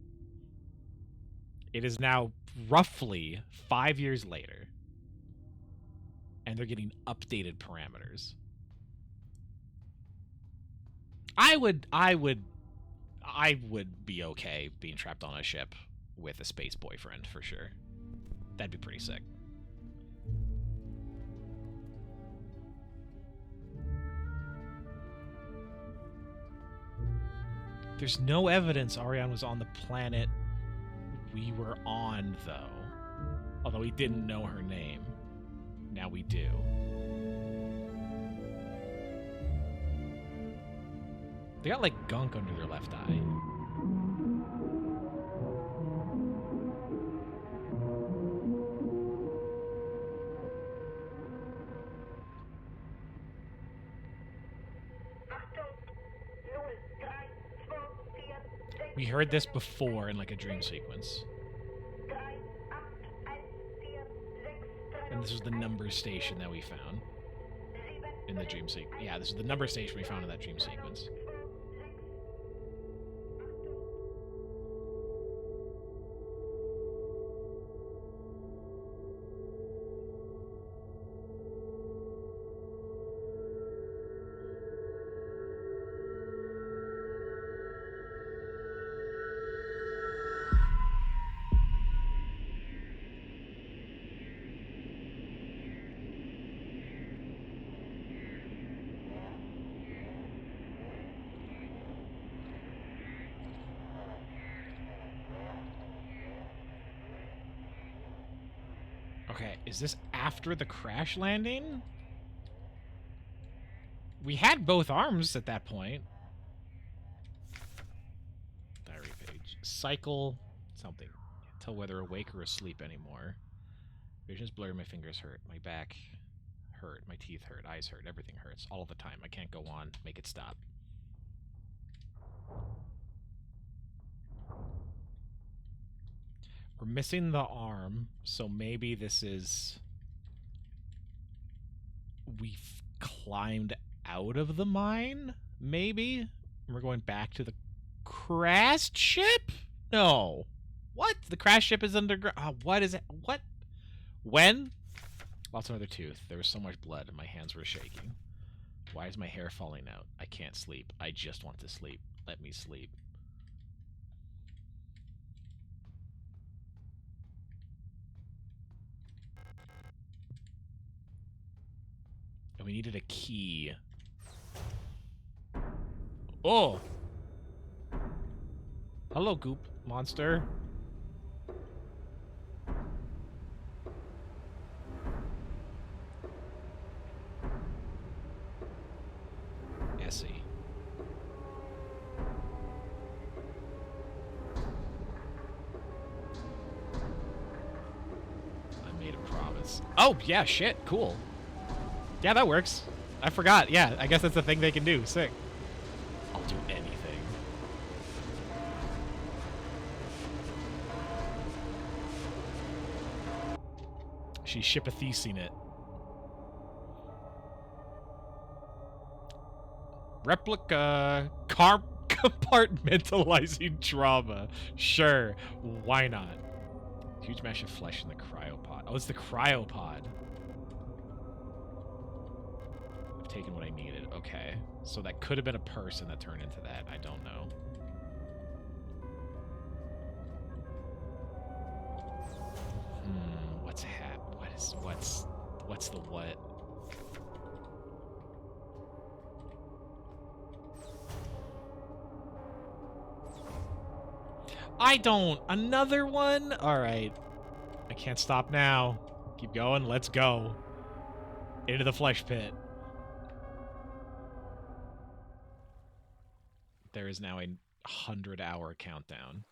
S1: It is now roughly 5 years later, and they're getting updated parameters. I would be okay being trapped on a ship with a space boyfriend, for sure. That'd be pretty sick. There's no evidence Ariane was on the planet we were on, though. Although we didn't know her name. Now we do. They got, like, gunk under their left eye. We heard this before in, like, a dream sequence. And this was the number station that we found in the dream sequence. Yeah, this is the number station we found in that dream sequence. Okay, is this after the crash landing? We had both arms at that point. Diary page. Cycle something. Can't tell whether awake or asleep anymore. Vision's blurry, my fingers hurt. My back hurt. My teeth hurt. Eyes hurt. Everything hurts. All the time. I can't go on. Make it stop. We're missing the arm, so maybe this is... We've climbed out of the mine? Maybe? We're going back to the crashed ship? No. What? The crashed ship is underground. What is it? What? When? Lost another tooth. There was so much blood and my hands were shaking. Why is my hair falling out? I can't sleep. I just want to sleep. Let me sleep. And we needed a key. Oh! Hello, goop monster. Essie. I made a promise. Oh, yeah, shit, cool. Yeah, that works. I forgot. Yeah, I guess that's the thing they can do. Sick. I'll do anything. She's ship-a-thesing it. Replica compartmentalizing trauma. Sure, why not? Huge mash of flesh in the cryopod. Oh, it's the cryopod. I've taken what I needed. Okay. So that could have been a person that turned into that. I don't know. What's what's the what? I don't. Another one? All right. I can't stop now. Keep going. Let's go. Into the flesh pit. There is now a 100-hour countdown.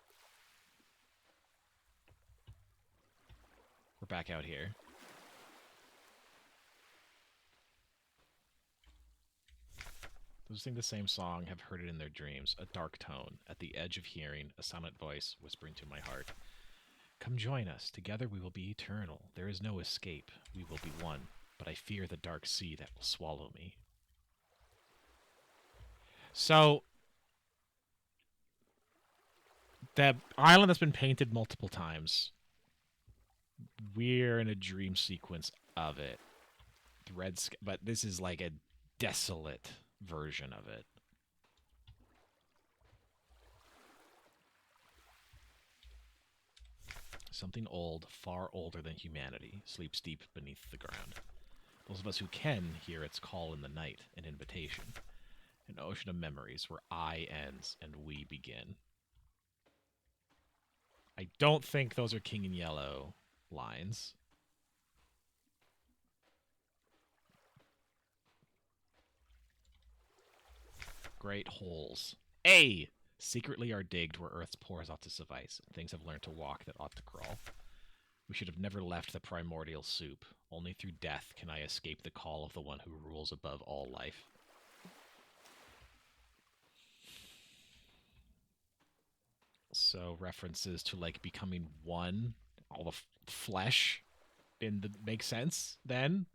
S1: We're back out here. Those who sing the same song have heard it in their dreams, a dark tone, at the edge of hearing, a silent voice whispering to my heart. Come join us. Together we will be eternal. There is no escape. We will be one. But I fear the dark sea that will swallow me. So, the island that's been painted multiple times, we're in a dream sequence of it. But this is like a desolate version of it. Something old, far older than humanity, sleeps deep beneath the ground. Those of us who can hear its call in the night, an invitation. An ocean of memories where I ends and we begin. I don't think those are King in Yellow lines. Great holes. A! Secretly are digged where earth's pores ought to suffice, and things have learned to walk that ought to crawl. We should have never left the primordial soup. Only through death can I escape the call of the one who rules above all life. So references to like becoming one, all the flesh in the makes sense then.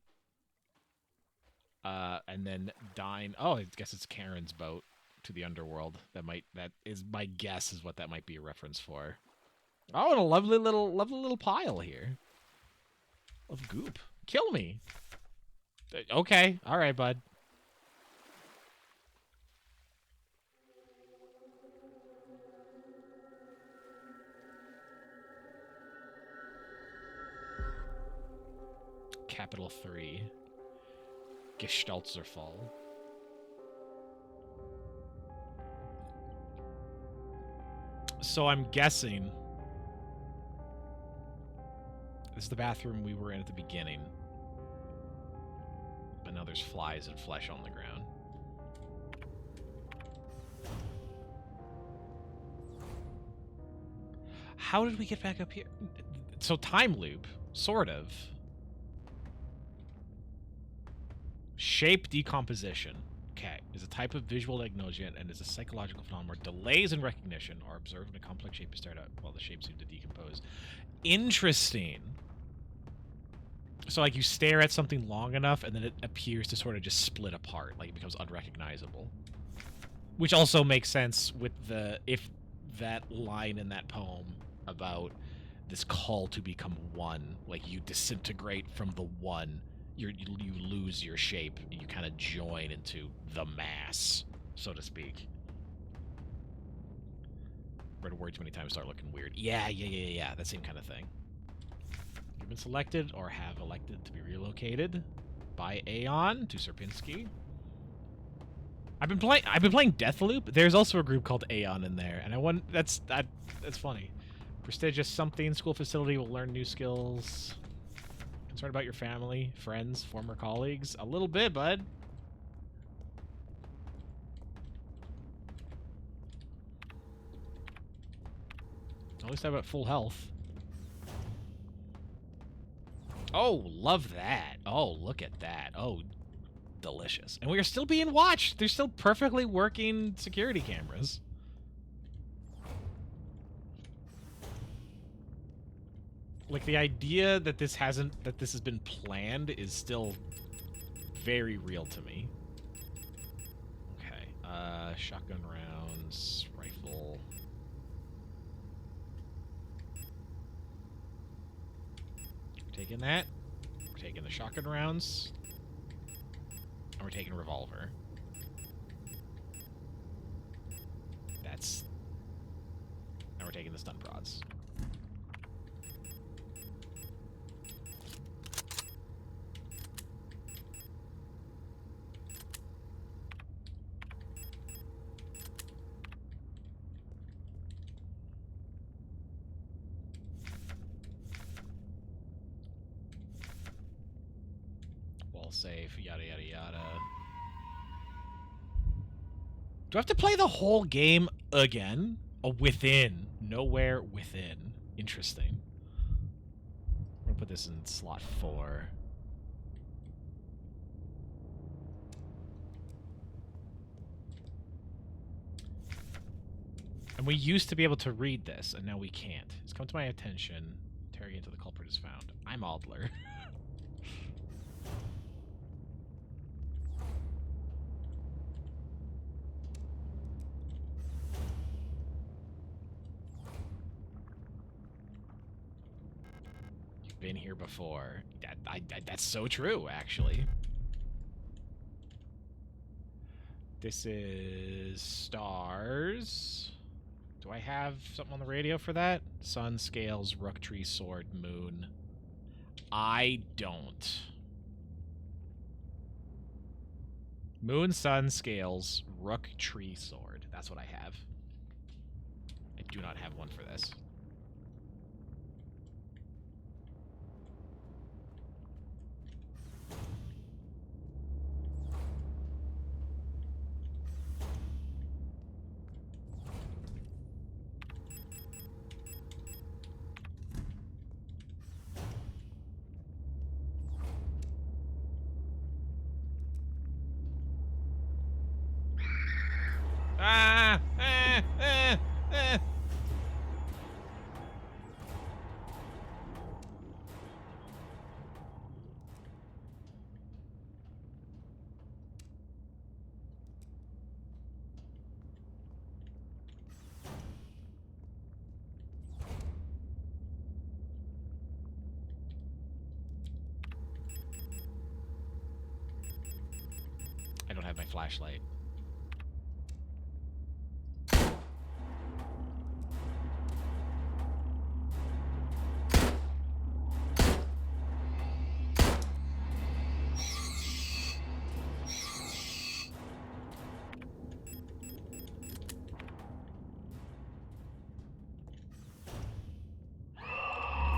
S1: And then dying. Oh, I guess it's Karen's boat to the underworld. That is my guess is what that might be a reference for. Oh, and a lovely little pile here of goop. Kill me. Okay, all right, bud. Capital 3. Gestaltzerfall. So I'm guessing this is the bathroom we were in at the beginning. But now there's flies and flesh on the ground. How did we get back up here? So time loop, sort of. Shape decomposition. Okay, is a type of visual agnosia and is a psychological phenomenon where delays in recognition are observed when a complex shape is started out while the shape seems to decompose. Interesting. So, like, you stare at something long enough, and then it appears to sort of just split apart. Like, it becomes unrecognizable. Which also makes sense with if that line in that poem about this call to become one, like, you disintegrate from the one, you lose your shape, and you kind of join into the mass, so to speak. Read a word too many times, start looking weird. Yeah, that same kind of thing. You've been selected or have elected to be relocated by Aeon to Sierpinski. I've been playing Deathloop. There's also a group called Aeon in there, and that's funny. Prestigious something school facility will learn new skills. Concerned about your family, friends, former colleagues? A little bit, bud. At least I'm at full health. Oh, love that. Oh, look at that. Oh, delicious. And we are still being watched. There's still perfectly working security cameras. Like, the idea that this has been planned is still very real to me. Okay, shotgun rounds, rifle. We're taking that. We're taking the shotgun rounds. And we're taking a revolver. And we're taking the stun prods. failsafe, yada yada yada. Do I have to play the whole game again? Oh, within. Nowhere within. Interesting. I'm gonna put this in slot 4. And we used to be able to read this, and now we can't. It's come to my attention. Interrogate until the culprit is found. I'm Adler. You've been here before. That's so true, actually. This is stars. Do I have something on the radio for that? Sun, scales, rook, tree, sword, moon. I don't. Moon, sun, scales, rook, tree, sword. That's what I have. I do not have one for this. Ah! I don't have my flashlight.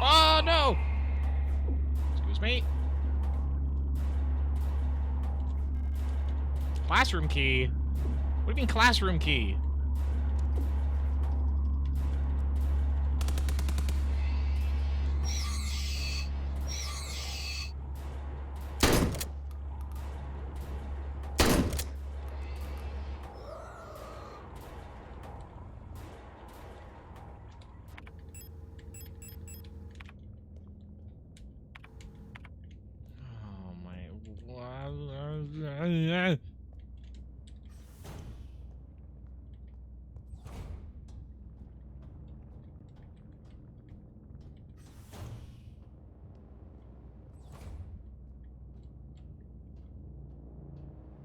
S1: Oh, no! Excuse me. Classroom key? What do you mean classroom key? Oh, my...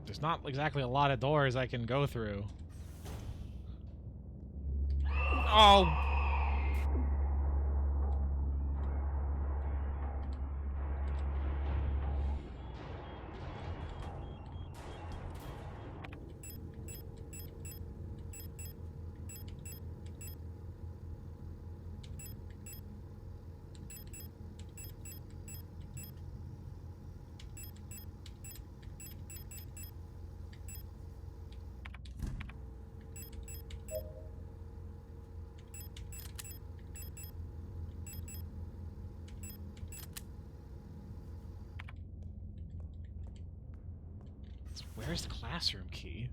S1: There's not exactly a lot of doors I can go through. Oh! Where's the classroom key?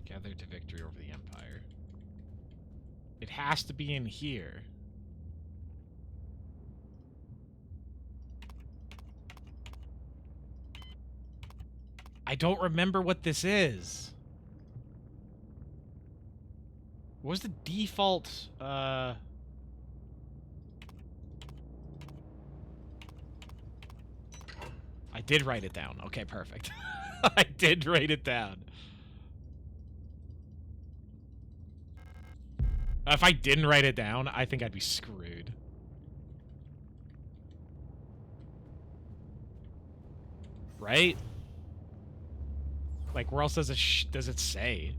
S1: Together to victory over the Empire. It has to be in here. I don't remember what this is. What was the default, I did write it down. Okay, perfect. I did write it down. If I didn't write it down, I think I'd be screwed. Right? Like, where else does it say?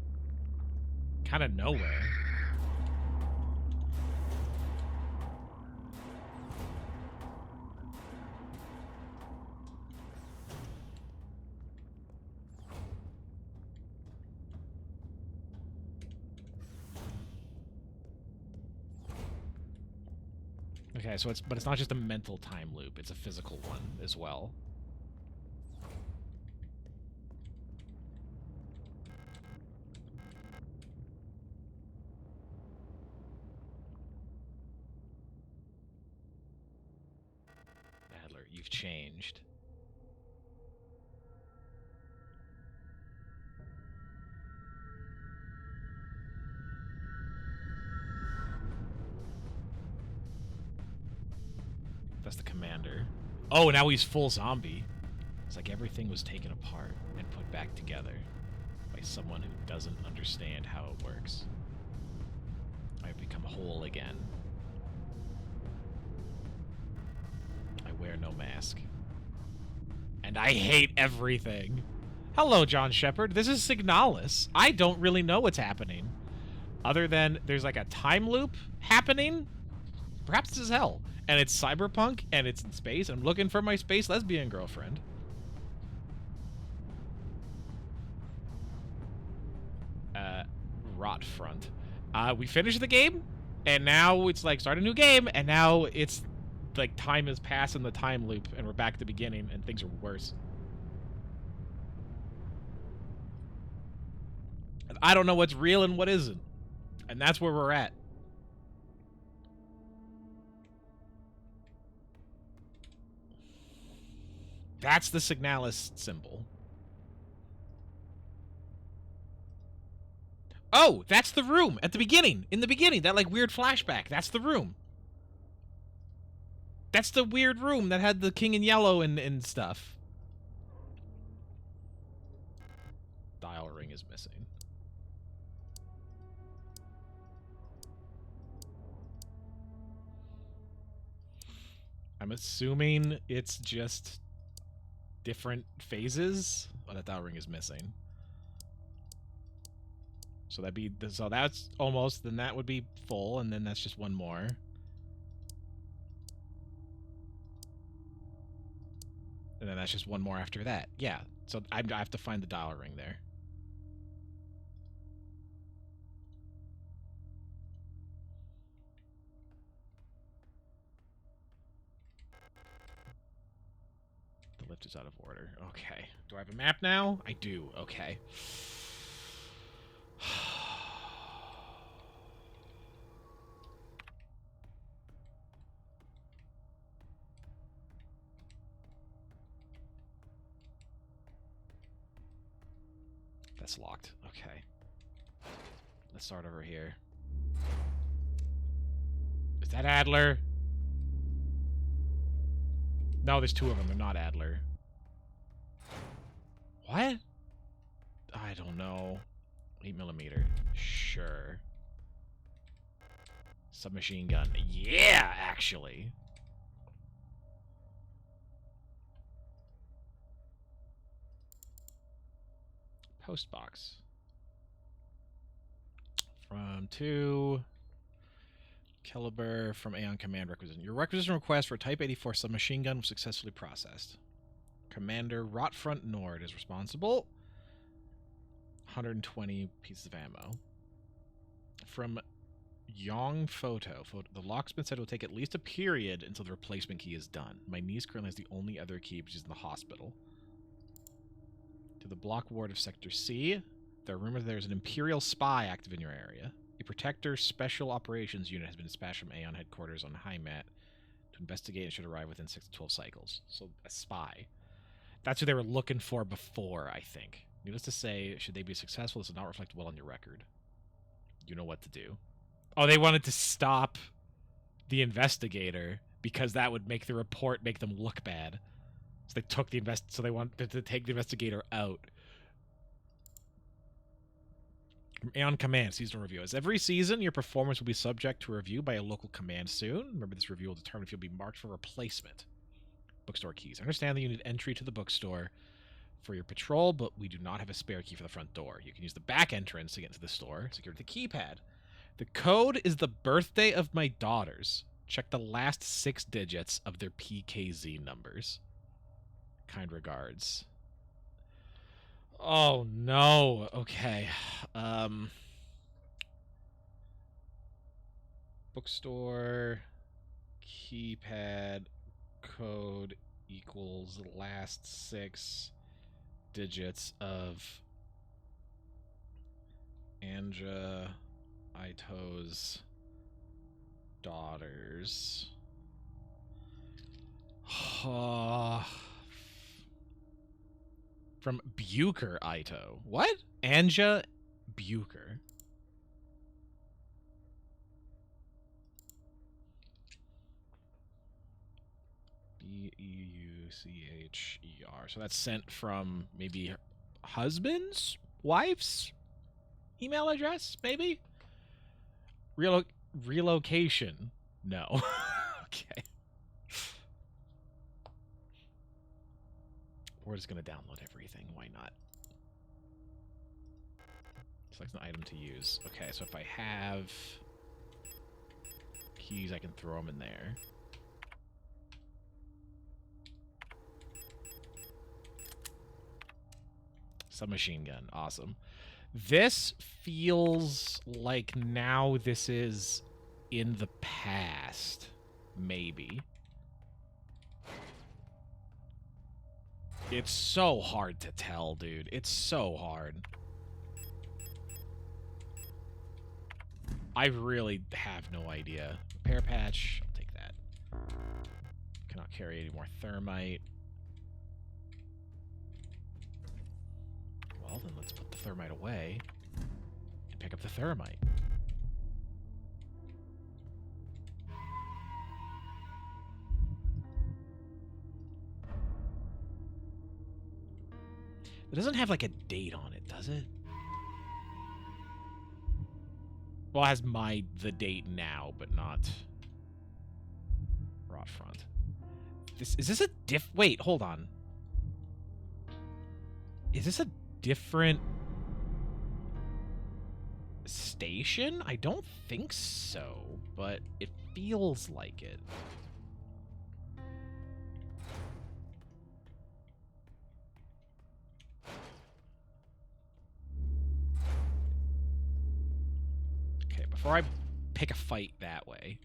S1: Kind of nowhere. Okay, so but it's not just a mental time loop, it's a physical one as well. Adler, you've changed. That's the commander. Oh, now he's full zombie. It's like everything was taken apart and put back together by someone who doesn't understand how it works. I've become whole again. I wear no mask. And I hate everything. Hello, John Shepard. This is Signalis. I don't really know what's happening. Other than there's like a time loop happening. Perhaps this is hell. And it's cyberpunk, and it's in space. I'm looking for my space lesbian girlfriend. Rot front. We finished the game, and now it's like start a new game, and now it's like time has passed in the time loop, and we're back at the beginning, and things are worse. And I don't know what's real and what isn't. And that's where we're at. That's the Signalis symbol. Oh, that's the room at the beginning. In the beginning, that like weird flashback. That's the room. That's the weird room that had the king in yellow and stuff. Dial ring is missing. I'm assuming it's just different phases. Oh, that dial ring is missing. So that'd be so that's almost, then that would be full, and then that's just one more. And then that's just one more after that. Yeah. So I have to find the dial ring there. The lift is out of order. Okay. Do I have a map now? I do. Okay. That's locked. Okay. Let's start over here. Is that Adler? No, there's two of them. They're not Adler. What? I don't know. 8mm. Sure. Submachine gun. Yeah, actually. Postbox. From 2. Caliber from Aeon Command Requisition. Your requisition request for a Type 84 submachine gun was successfully processed. Commander Rotfront Nord is responsible. 120 pieces of ammo. From Yong Photo. The locksmith said it will take at least a period until the replacement key is done. My niece currently has the only other key, which is in the hospital. To the block ward of Sector C. There are rumors there's an Imperial spy active in your area. A Protector Special Operations Unit has been dispatched from Aeon headquarters on Heimat to investigate and should arrive within 6 to 12 cycles. So, a spy. That's who they were looking for before, I think. Needless to say, should they be successful, this does not reflect well on your record. You know what to do. Oh, they wanted to stop the investigator because that would make the report make them look bad. So they took the so they wanted to take the investigator out. From Aeon Command, seasonal review. As every season, your performance will be subject to a review by a local command soon. Remember, this review will determine if you'll be marked for replacement. Bookstore keys. I understand that you need entry to the bookstore for your patrol, but we do not have a spare key for the front door. You can use the back entrance to get into the store, secured with the keypad. The code is the birthday of my daughters. Check the last 6 digits of their PKZ numbers. Kind regards. Oh, no. Okay. Bookstore, keypad, code equals the last 6 digits of Anja Ito's daughters. From Bucher Ito. What? Anja Bucher. Beucher. So that's sent from maybe husband's, wife's email address, maybe? Relocation. No. Okay. We're just going to download everything. Why not? Select an item to use. Okay, so if I have keys, I can throw them in there. Submachine gun. Awesome. This feels like now this is in the past. Maybe. It's so hard to tell, dude. It's so hard. I really have no idea. Repair patch. I'll take that. Cannot carry any more thermite. Well, then let's put the thermite away and pick up the thermite. It doesn't have, like, a date on it, does it? Well, it has the date now, but not rot front. Is this a wait, hold on. Is this a different station? I don't think so, but it feels like it. Okay, before I pick a fight that way,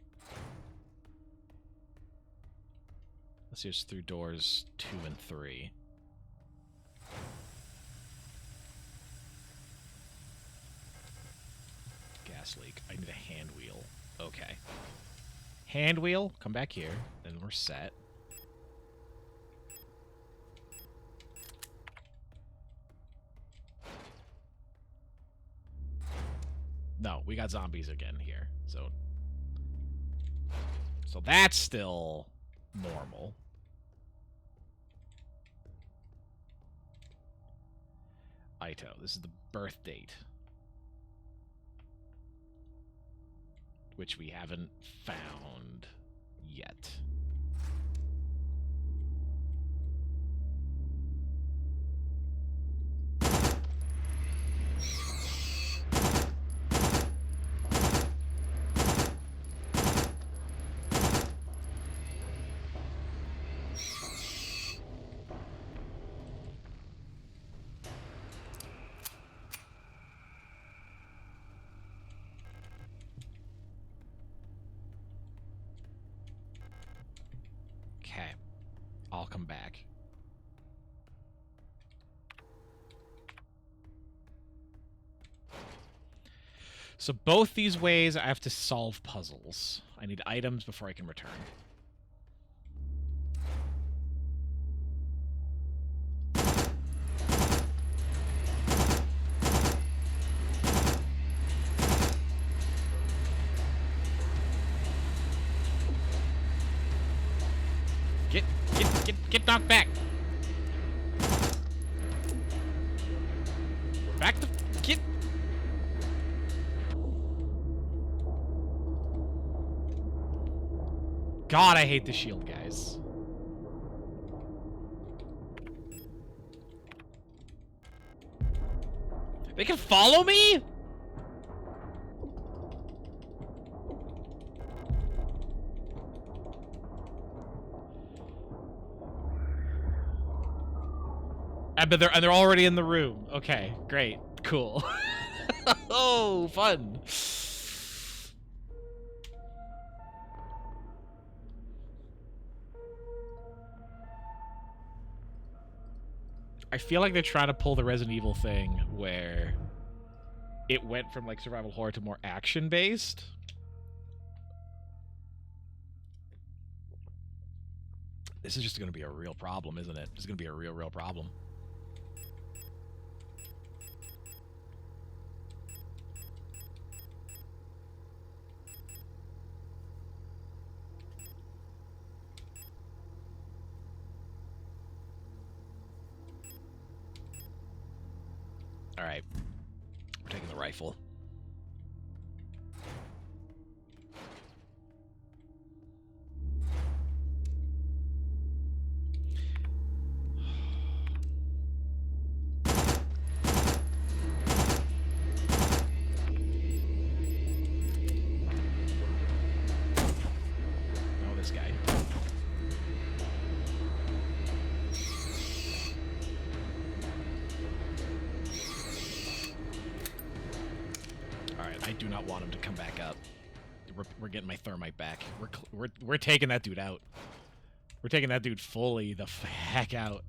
S1: let's just through doors 2 and 3. Gas leak. I need a hand wheel. Okay. Hand wheel. Come back here. Then we're set. No, we got zombies again here. So that's still normal. Ito. This is the birth date, which we haven't found yet. Okay, I'll come back. So both these ways I have to solve puzzles. I need items before I can return. Get knocked back. Back the get. God, I hate the shield guys. They can follow me? But they're already in the room. Okay, great. Cool. Oh, fun. I feel like they're trying to pull the Resident Evil thing where it went from like survival horror to more action based. This is just going to be a real problem, isn't it? This is going to be a real problem. All right. We're taking the rifle. Oh, this guy. I do not want him to come back up. We're getting my thermite back. We're taking that dude out. We're taking that dude fully the heck out.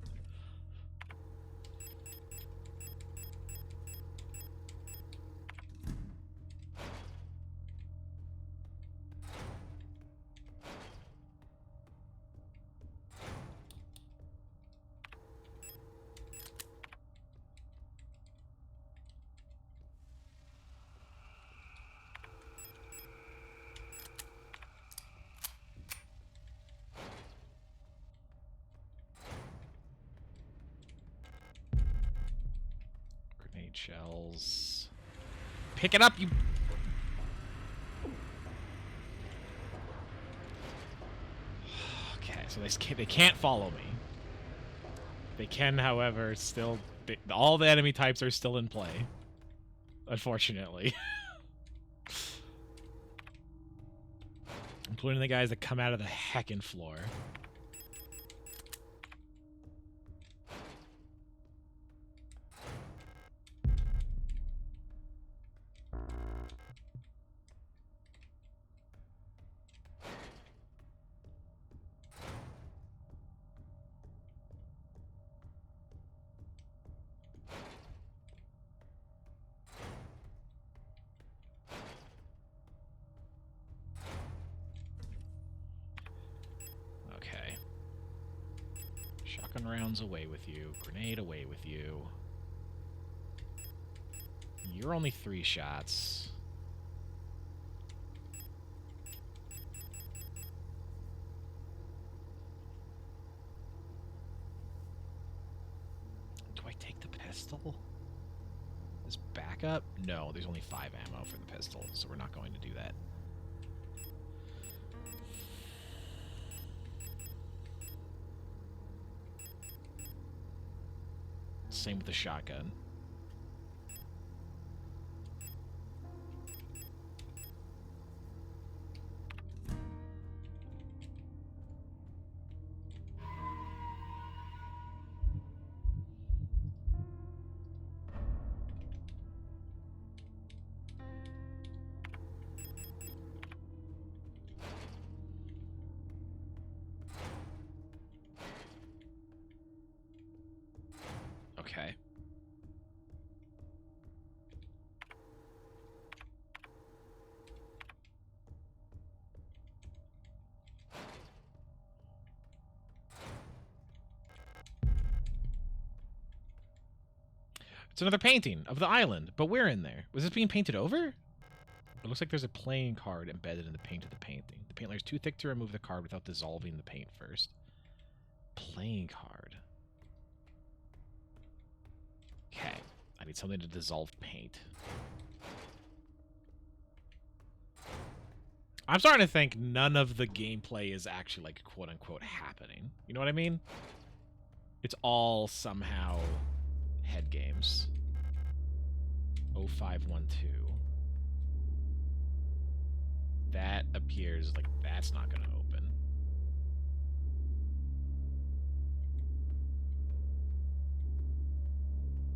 S1: Shells. Pick it up, you... Okay, so they can't follow me. They can, however, still... all the enemy types are still in play. Unfortunately. Including the guys that come out of the heckin' floor. Shotgun rounds away with you. Grenade away with you. You're only 3 shots. Do I take the pistol? This backup? No, there's only 5 ammo for the pistol, so we're not going to do that. Same with the shotgun. Okay. It's another painting of the island, but we're in there. Was this being painted over? It looks like there's a playing card embedded in the paint of the painting. The paint layer is too thick to remove the card without dissolving the paint first. Playing card. Okay. I need something to dissolve paint. I'm starting to think none of the gameplay is actually, like, quote-unquote happening. You know what I mean? It's all somehow head games. 0512. That appears like that's not going to open.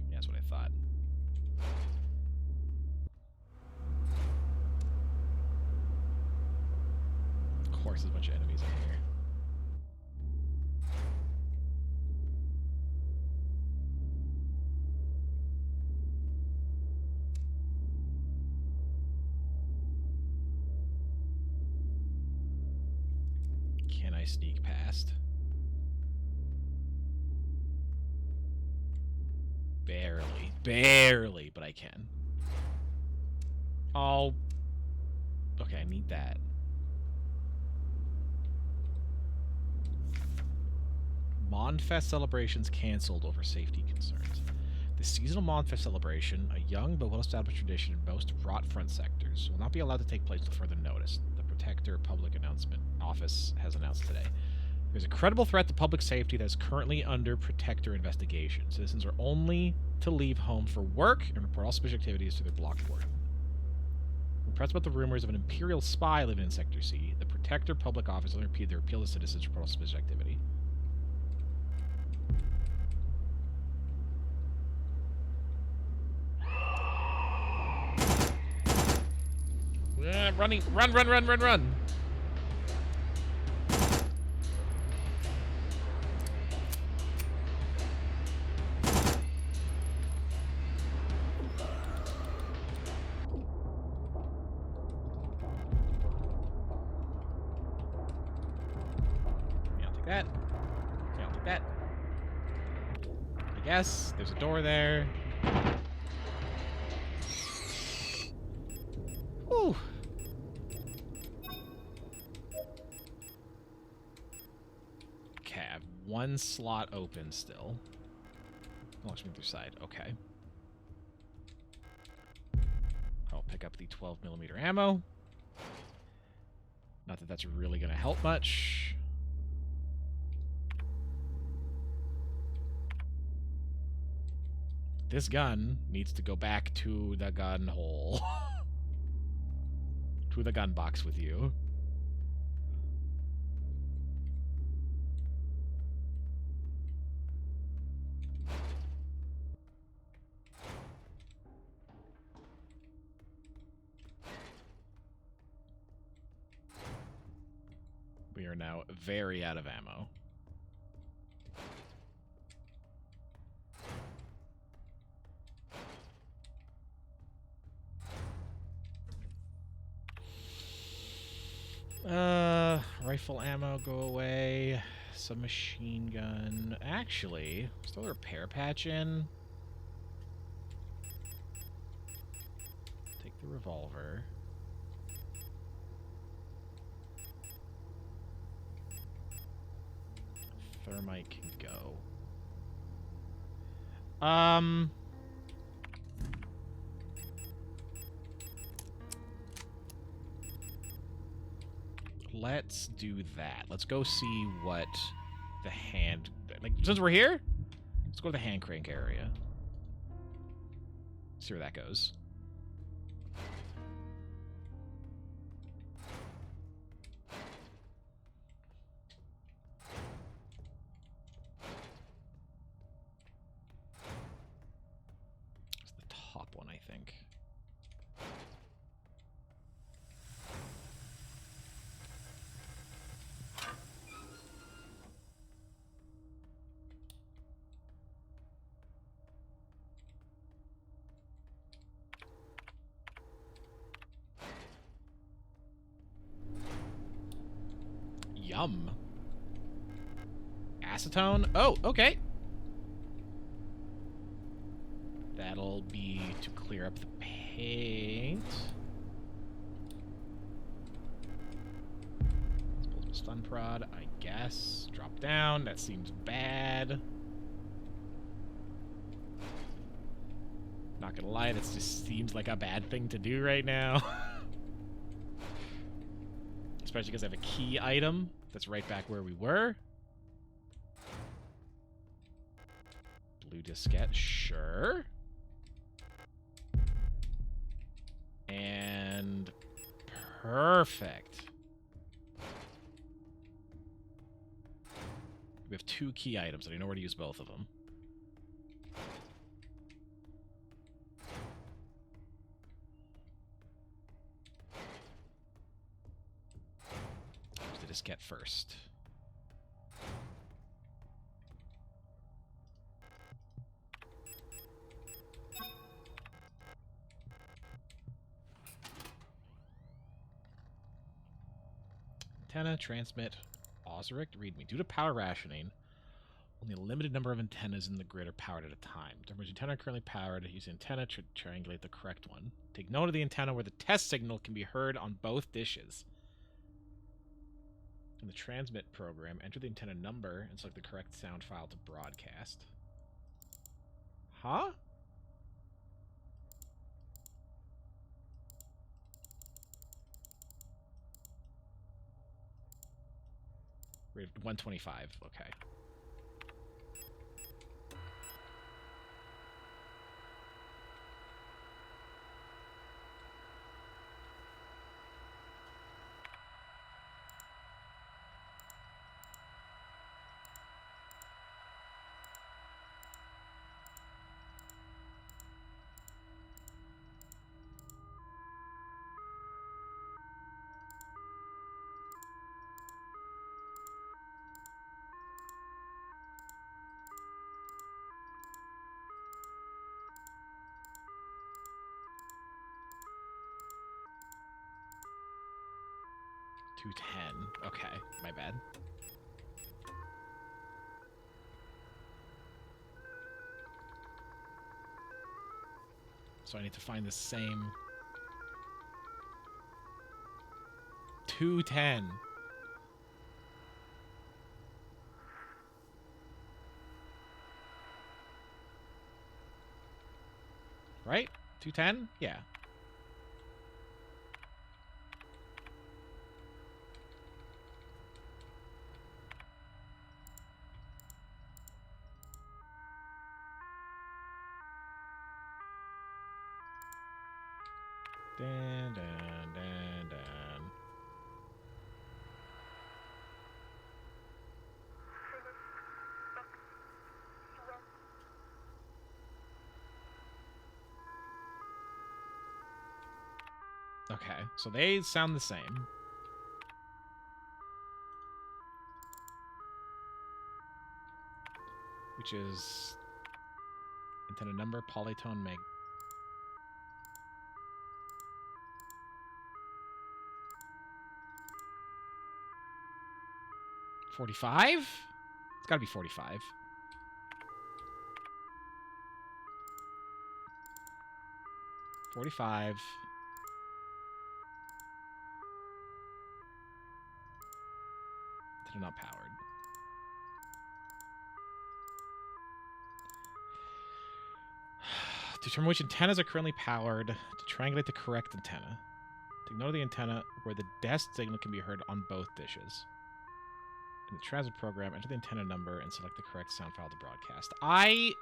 S1: Yeah, that's what I thought. Of course, there's a bunch of enemies in here. Can I sneak past? Barely. Barely, but I can. Oh. Okay, I need that. Monfest celebrations canceled over safety concerns. The seasonal Monfest celebration, a young but well-established tradition in most Rot Front sectors, will not be allowed to take place until further notice. The Protector Public Announcement Office has announced today. There's a credible threat to public safety that is currently under Protector investigation. Citizens are only to leave home for work and report all suspicious activities to their block warden. When pressed about the rumors of an Imperial spy living in Sector C, the Protector Public Office will repeat their appeal to citizens to report all suspicious activity. Running! Run, run, run, run, run! Yeah, I'll take that. Yeah, I'll take that. I guess. There's a door there. Whew. Okay, I have one slot open still. Oh, it's from the other side. Okay. I'll pick up the 12mm ammo. Not that that's really going to help much. This gun needs to go back to the gun hole. To the gun box with you. We are now very out of ammo. Rifle ammo, go away. Submachine gun. Actually, let's throw a repair patch in. Take the revolver. Thermite can go. Let's do that. Let's go see what the hand... Like, since we're here, let's go to the hand crank area. See where that goes. It's the top one, I think. Yum. Acetone? Oh, okay. That'll be to clear up the paint. Disposable stun prod, I guess. Drop down. That seems bad. Not gonna lie, this just seems like a bad thing to do right now. Especially because I have a key item that's right back where we were. Blue diskette, sure. And perfect. We have 2 key items, and I know where to use both of them. Use the diskette first. Antenna, transmit, Osric, readme. Due to power rationing, only a limited number of antennas in the grid are powered at a time. The antenna are currently powered. Use the antenna to triangulate the correct one. Take note of the antenna where the test signal can be heard on both dishes. In the transmit program, enter the antenna number and select the correct sound file to broadcast. Huh? Rate of 125. Okay. $210. Okay, my bad. So I need to find the same... 210. Right? 210? Yeah. Dun, dun, dun, dun. Okay, so they sound the same. Which is antenna number, polytone, meg. $45? It's gotta be 45. $45. Antenna not powered. Determine which antennas are currently powered to triangulate the correct antenna. Take note of the antenna where the desk signal can be heard on both dishes. In the transmit program, enter the antenna number and select the correct sound file to broadcast. I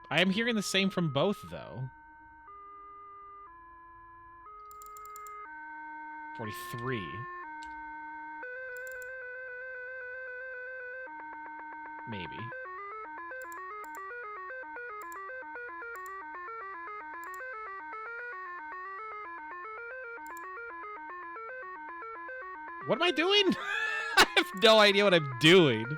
S1: am hearing the same from both, though. 43. Maybe. What am I doing? I have no idea what I'm doing.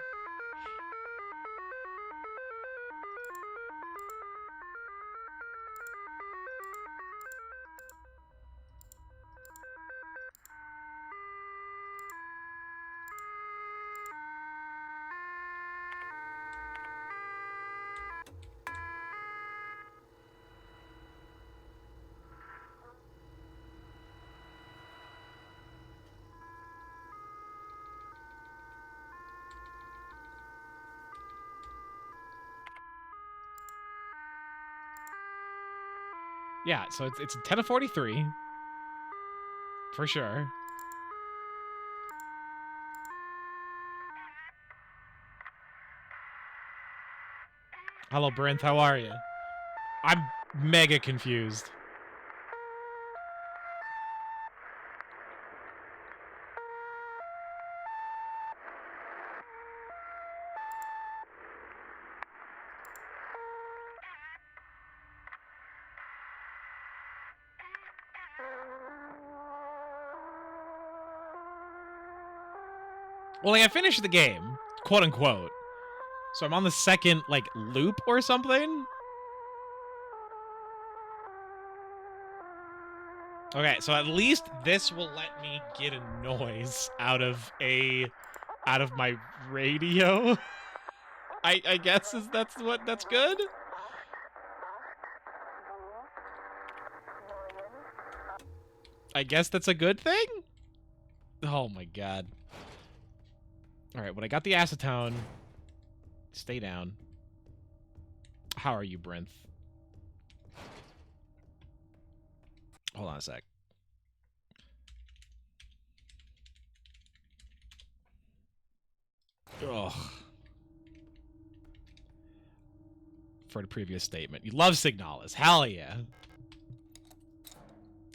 S1: Yeah, so it's 10:43 for sure. Hello, Brent. How are you? I'm mega confused. Well, like, I finished the game, quote unquote. So I'm on the second, like, loop or something. Okay, so at least this will let me get a noise out of my radio. I guess that's good. I guess that's a good thing. Oh my god. All right, when I got the acetone, stay down. How are you, Brent? Hold on a sec. Ugh. For the previous statement. You love Signalis. Hell yeah.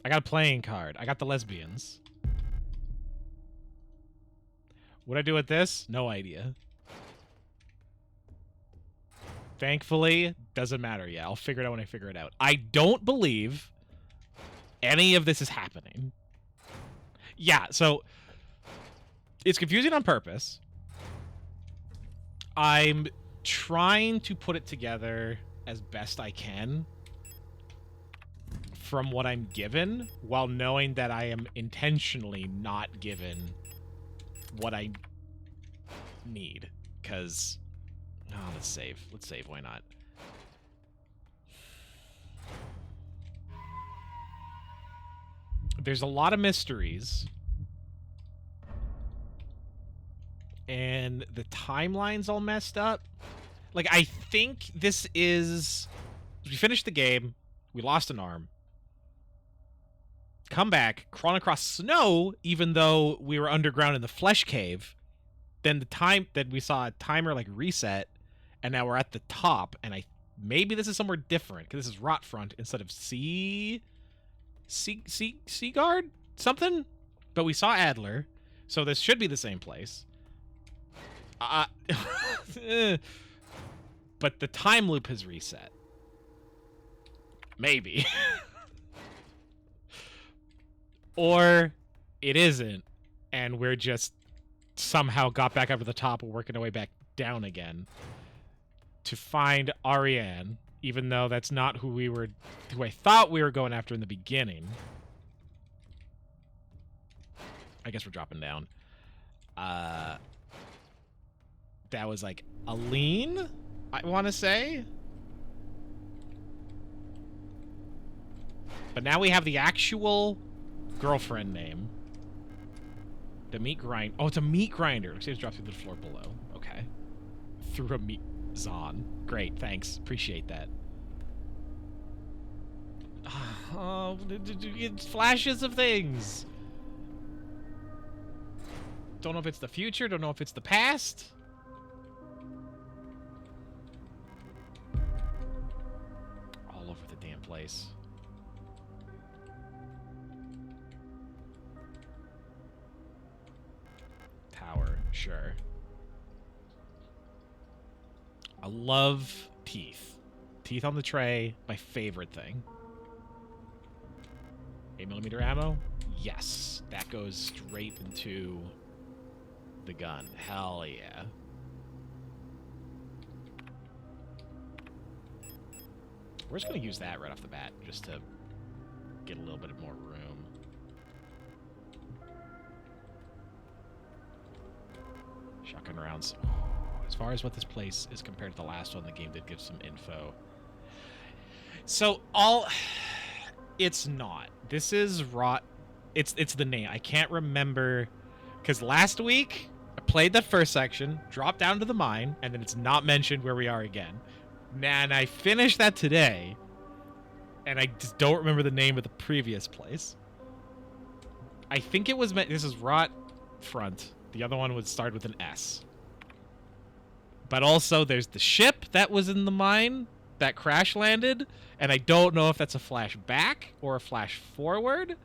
S1: I got a playing card. I got the lesbians. What I do with this? No idea. Thankfully, doesn't matter yet. I'll figure it out when I figure it out. I don't believe any of this is happening. Yeah, so it's confusing on purpose. I'm trying to put it together as best I can from what I'm given, while knowing that I am intentionally not given what I need. Because, oh, let's save. Let's save. Why not? There's a lot of mysteries. And the timeline's all messed up. Like, I think this is... We finished the game. We lost an arm. Come back, crawling across snow, even though we were underground in the flesh cave. Then we saw a timer, like, reset. And now we're at the top. And maybe this is somewhere different. Because this is Rotfront instead of Seagard? Something? But we saw Adler. So this should be the same place. But the time loop has reset. Maybe. Or it isn't, and we're just somehow got back up to the top and working our way back down again to find Ariane, even though that's not who I thought we were going after in the beginning. I guess we're dropping down. That was like Aline, I want to say. But now we have the actual girlfriend name. The meat grind. Oh, it's a meat grinder. It drops through the floor below. Okay. Through a meat zon. Great, thanks. Appreciate that. Oh, it's flashes of things. Don't know if it's the future. Don't know if it's the past. All over the damn place. Tower, sure. I love teeth. Teeth on the tray, my favorite thing. 8mm ammo? Yes. That goes straight into the gun. Hell yeah. We're just going to use that right off the bat, just to get a little bit more room. Shotgun rounds. As far as what this place is compared to the last one, the game did give some info. So, it's not. This is it's the name. I can't remember, because last week, I played the first section, dropped down to the mine, and then it's not mentioned where we are again. And I finished that today, And I just don't remember the name of the previous place. I think it was meant... This is Rot Front. The other one would start with an S. But also, there's the ship that was in the mine that crash landed. And I don't know if that's a flash back or a flash forward.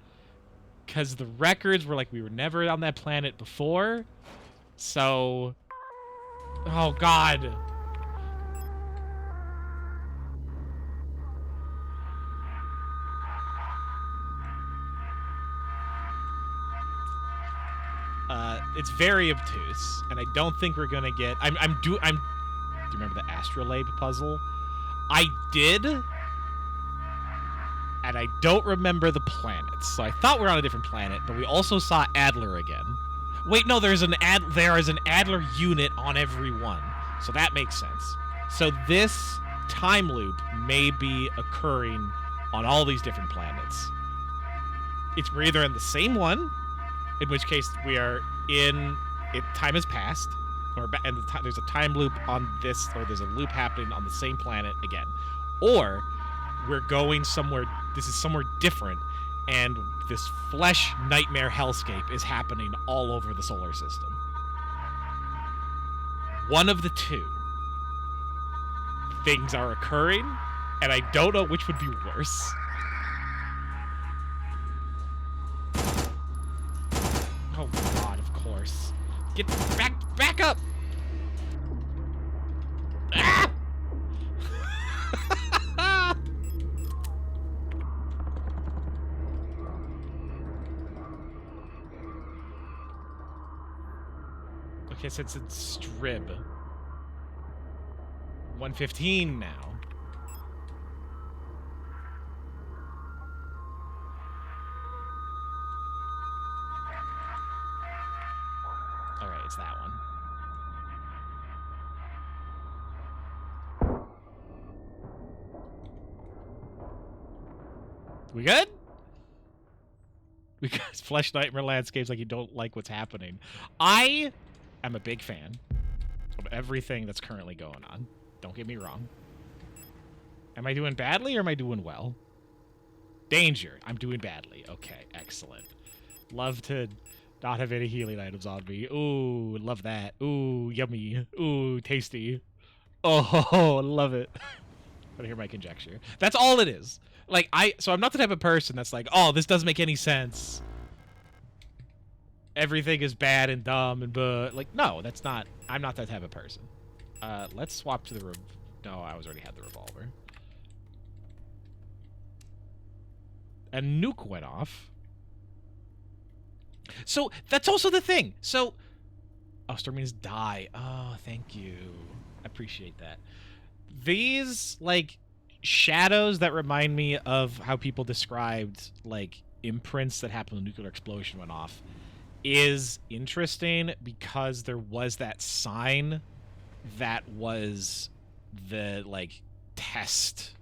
S1: Because the records were like, we were never on that planet before. So... Oh, God. It's very obtuse, and I don't think we're gonna get... Do you remember the astrolabe puzzle? I did, and I don't remember the planets. So I thought we were on a different planet, but we also saw Adler again. Wait, no, there is an Adler unit on every one, so that makes sense. So this time loop may be occurring on all these different planets. We're either in the same one, in which case we are in... time has passed, and there's a time loop on this, or there's a loop happening on the same planet again. Or we're going somewhere... This is somewhere different, and this flesh nightmare hellscape is happening all over the solar system. One of the two things are occurring, and I don't know which would be worse. Oh God, of course. Get back up! Ah! Okay, since it's Strib. 115 now. Alright, it's that one. We good? Because Flesh Nightmare Landscapes like you don't like what's happening. I am a big fan of everything that's currently going on. Don't get me wrong. Am I doing badly or am I doing well? Danger. I'm doing badly. Okay, excellent. Love to not have any healing items on me. Ooh, love that. Ooh, yummy. Ooh, tasty. Oh, love it. I hear my conjecture. That's all it is. Like, so I'm not the type of person that's like, oh, this doesn't make any sense. Everything is bad and dumb and like, no, that's not, I'm not that type of person. Let's swap to the no, I already had the revolver. A nuke went off. So, that's also the thing. So, oh, storm means die. Oh, thank you. I appreciate that. These, like, shadows that remind me of how people described, like, imprints that happened when a nuclear explosion went off is interesting because there was that sign that was the, like, test,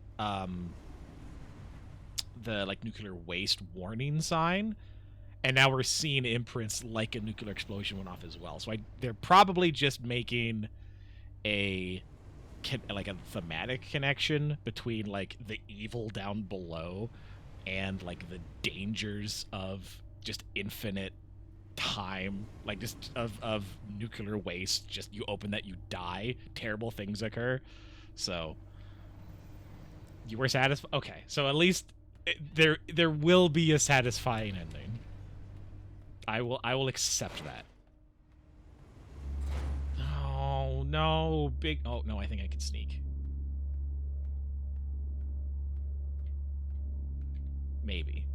S1: the, like, nuclear waste warning sign. And now we're seeing imprints like a nuclear explosion went off as well. So they're probably just making a thematic connection between, like, the evil down below and, like, the dangers of just infinite time, like, just of nuclear waste. Just you open that, you die, terrible things occur. So you were satisfied. Okay, so at least there will be a satisfying ending. I will accept that. Oh no, big. Oh no, I think I can sneak. Maybe.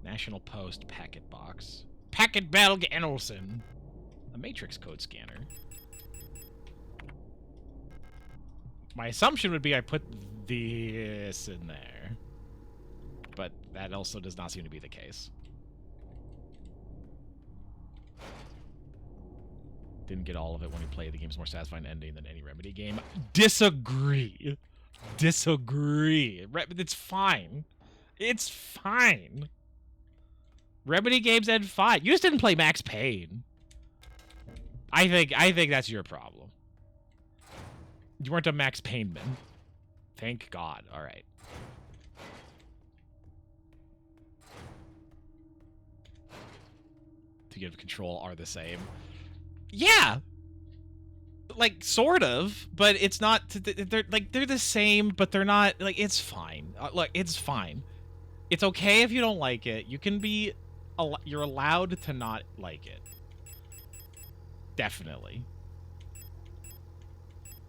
S1: National Post packet box. Packet Belg Enelson. A matrix code scanner. My assumption would be I put this in there. But that also does not seem to be the case. Didn't get all of it when he played. The game's more satisfying ending than any Remedy game. Disagree. Disagree. It's fine. It's fine. Remedy games end fine. You just didn't play Max Payne. I think that's your problem. You weren't a Max Payne man. Thank God. All right. To give control are the same. Yeah. Like sort of, but it's not. They're the same, but they're not. Like it's fine. Look, it's fine. It's okay if you don't like it. You can be. You're allowed to not like it. Definitely.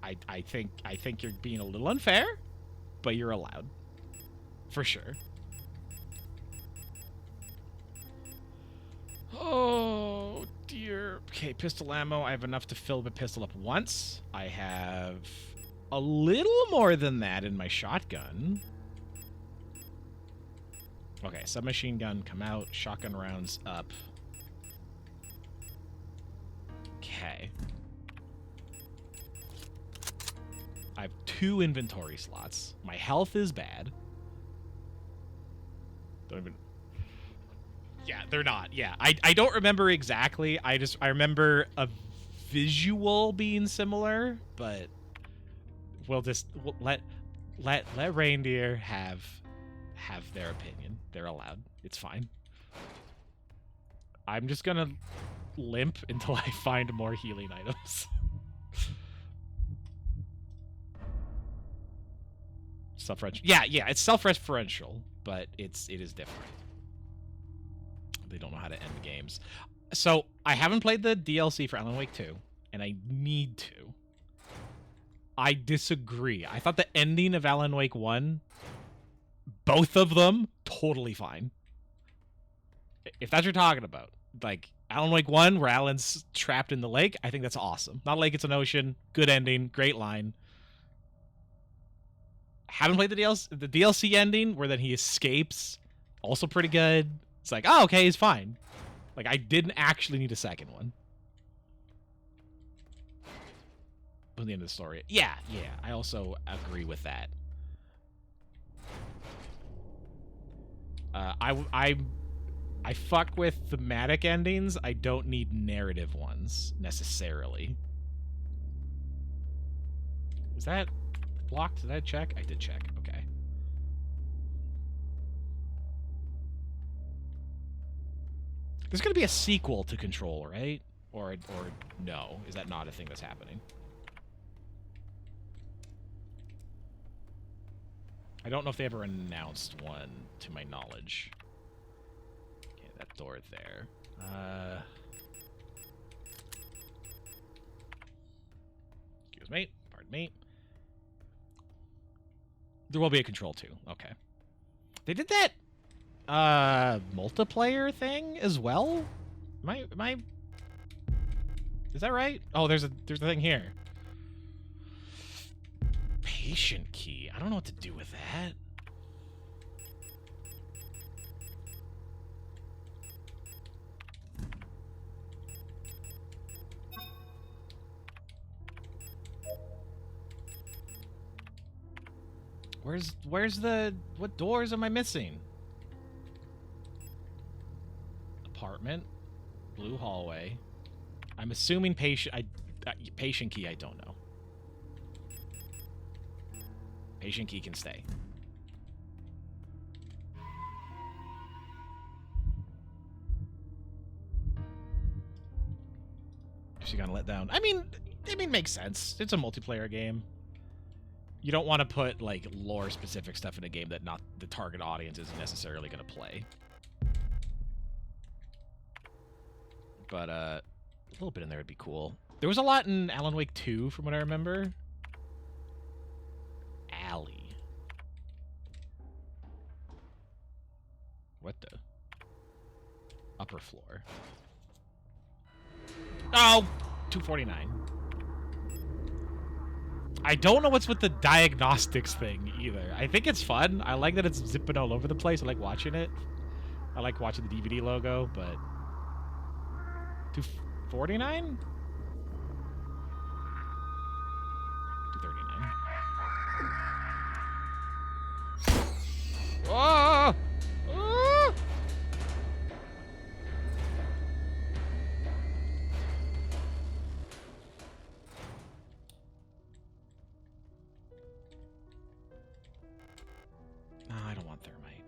S1: I think you're being a little unfair, but you're allowed. For sure. Oh dear. Okay, pistol ammo. I have enough to fill the pistol up once. I have a little more than that in my shotgun. Okay, submachine gun come out, shotgun rounds up. Okay. I have 2 inventory slots. My health is bad. Don't even... Yeah, they're not. Yeah, I don't remember exactly. I remember a visual being similar, but we'll let reindeer have their opinion. They're allowed. It's fine. I'm just gonna limp until I find more healing items. Self-referential. Yeah, it's self-referential, but it is different. They don't know how to end the games. So, I haven't played the DLC for Alan Wake 2, and I need to. I disagree. I thought the ending of Alan Wake 1, both of them, totally fine. If that's what you're talking about. Like, Alan Wake 1, where Alan's trapped in the lake, I think that's awesome. Not a lake, it's an ocean. Good ending. Great line. Haven't played the DLC ending, where then he escapes. Also pretty good. It's like, oh, okay, he's fine. Like, I didn't actually need a second one. But the end of the story. Yeah, I also agree with that. I fuck with thematic endings. I don't need narrative ones, necessarily. Was that blocked? Did I check? I did check. Okay. There's going to be a sequel to Control, right? Or no? Is that not a thing that's happening? I don't know if they ever announced one, to my knowledge. Okay, that door there. Excuse me. Pardon me. There will be a Control 2. Okay. They did that multiplayer thing as well? Am I is that right? Oh, there's a thing here. Patient key. I don't know what to do with that. Where's the... What doors am I missing? Apartment. Blue hallway. I'm assuming patient key, I don't know. Patient key can stay. She got let down. I mean, makes sense. It's a multiplayer game. You don't want to put, like, lore-specific stuff in a game that not the target audience isn't necessarily going to play. But, a little bit in there would be cool. There was a lot in Alan Wake 2, from what I remember. Alley. What the? Upper floor. Oh! 249. I don't know what's with the diagnostics thing, either. I think it's fun. I like that it's zipping all over the place. I like watching it. I like watching the DVD logo, but... 249? 239. Oh! Oh! No, I don't want thermite.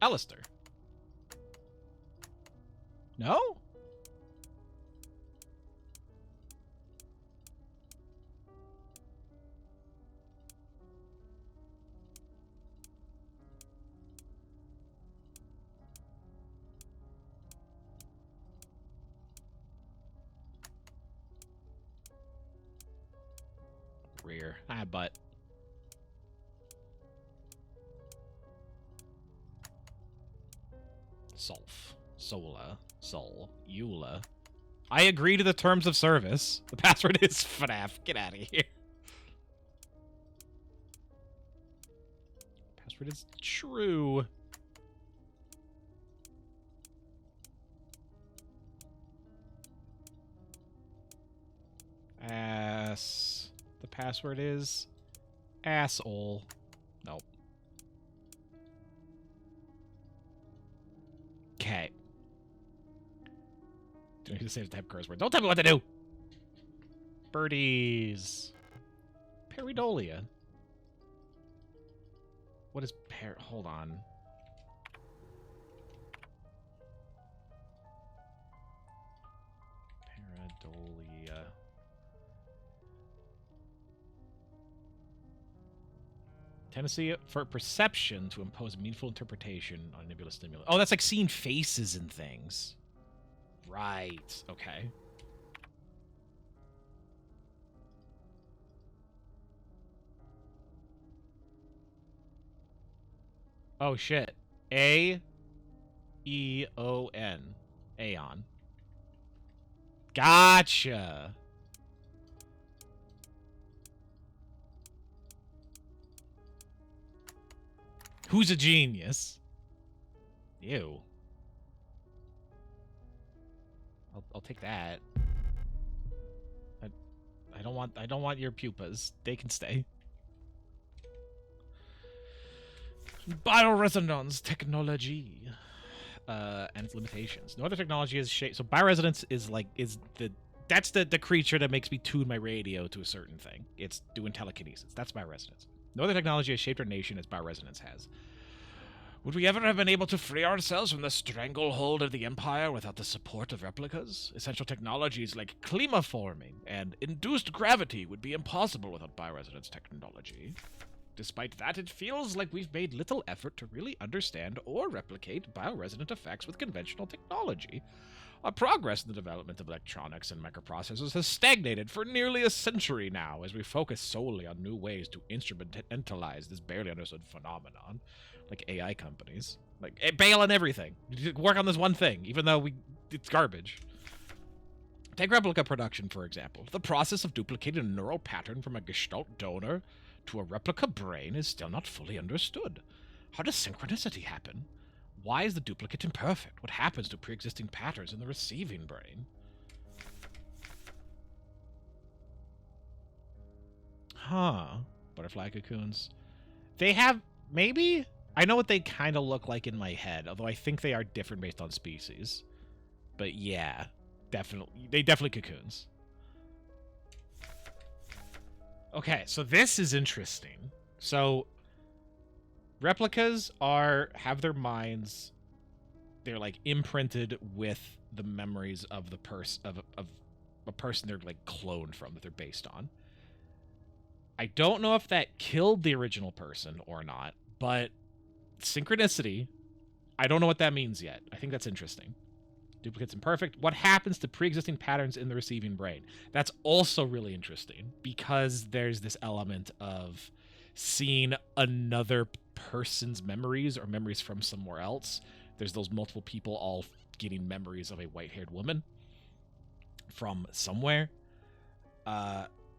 S1: Alistair. No? Rear. But. Sulf. Sola. Sol. Eula. I agree to the terms of service. The password is FNAF. Get out of here. Password is true. Ass. The password is asshole. Nope. Okay. Do I need to save the type curse word? Don't tell me what to do! Birdies. Peridolia. What is hold on. Peridolia. Tendency for perception to impose meaningful interpretation on nebulous stimuli. Oh, that's like seeing faces and things. Right. Okay. Oh, shit. A-E-O-N. Aeon. Gotcha. Who's a genius? Ew. I'll take that. I don't want your pupas. They can stay. Bioresonance technology. And its limitations. No other technology is shaped. So bioresonance that's the creature that makes me tune my radio to a certain thing. It's doing telekinesis. That's bioresonance. No other technology has shaped our nation as bioresonance has. Would we ever have been able to free ourselves from the stranglehold of the Empire without the support of replicas? Essential technologies like climaforming and induced gravity would be impossible without bioresonance technology. Despite that, it feels like we've made little effort to really understand or replicate bioresonant effects with conventional technology. Our progress in the development of electronics and microprocessors has stagnated for nearly a century now, as we focus solely on new ways to instrumentalize this barely understood phenomenon. Like AI companies. Like, bail on everything. Work on this one thing, even though it's garbage. Take replica production, for example. The process of duplicating a neural pattern from a Gestalt donor to a replica brain is still not fully understood. How does synchronicity happen? Why is the duplicate imperfect? What happens to pre-existing patterns in the receiving brain? Huh. Butterfly cocoons. They have... maybe? I know what they kind of look like in my head, although I think they are different based on species. But yeah, definitely. They definitely cocoons. Okay, so this is interesting. So... replicas have their minds, they're like imprinted with the memories of the of a person they're like cloned from, that they're based on. I don't know if that killed the original person or not, but synchronicity, I don't know what that means yet. I think that's interesting. Duplicates imperfect. What happens to pre-existing patterns in the receiving brain? That's also really interesting, because there's this element of seeing another person's memories or memories from somewhere else. There's those multiple people all getting memories of a white-haired woman from somewhere.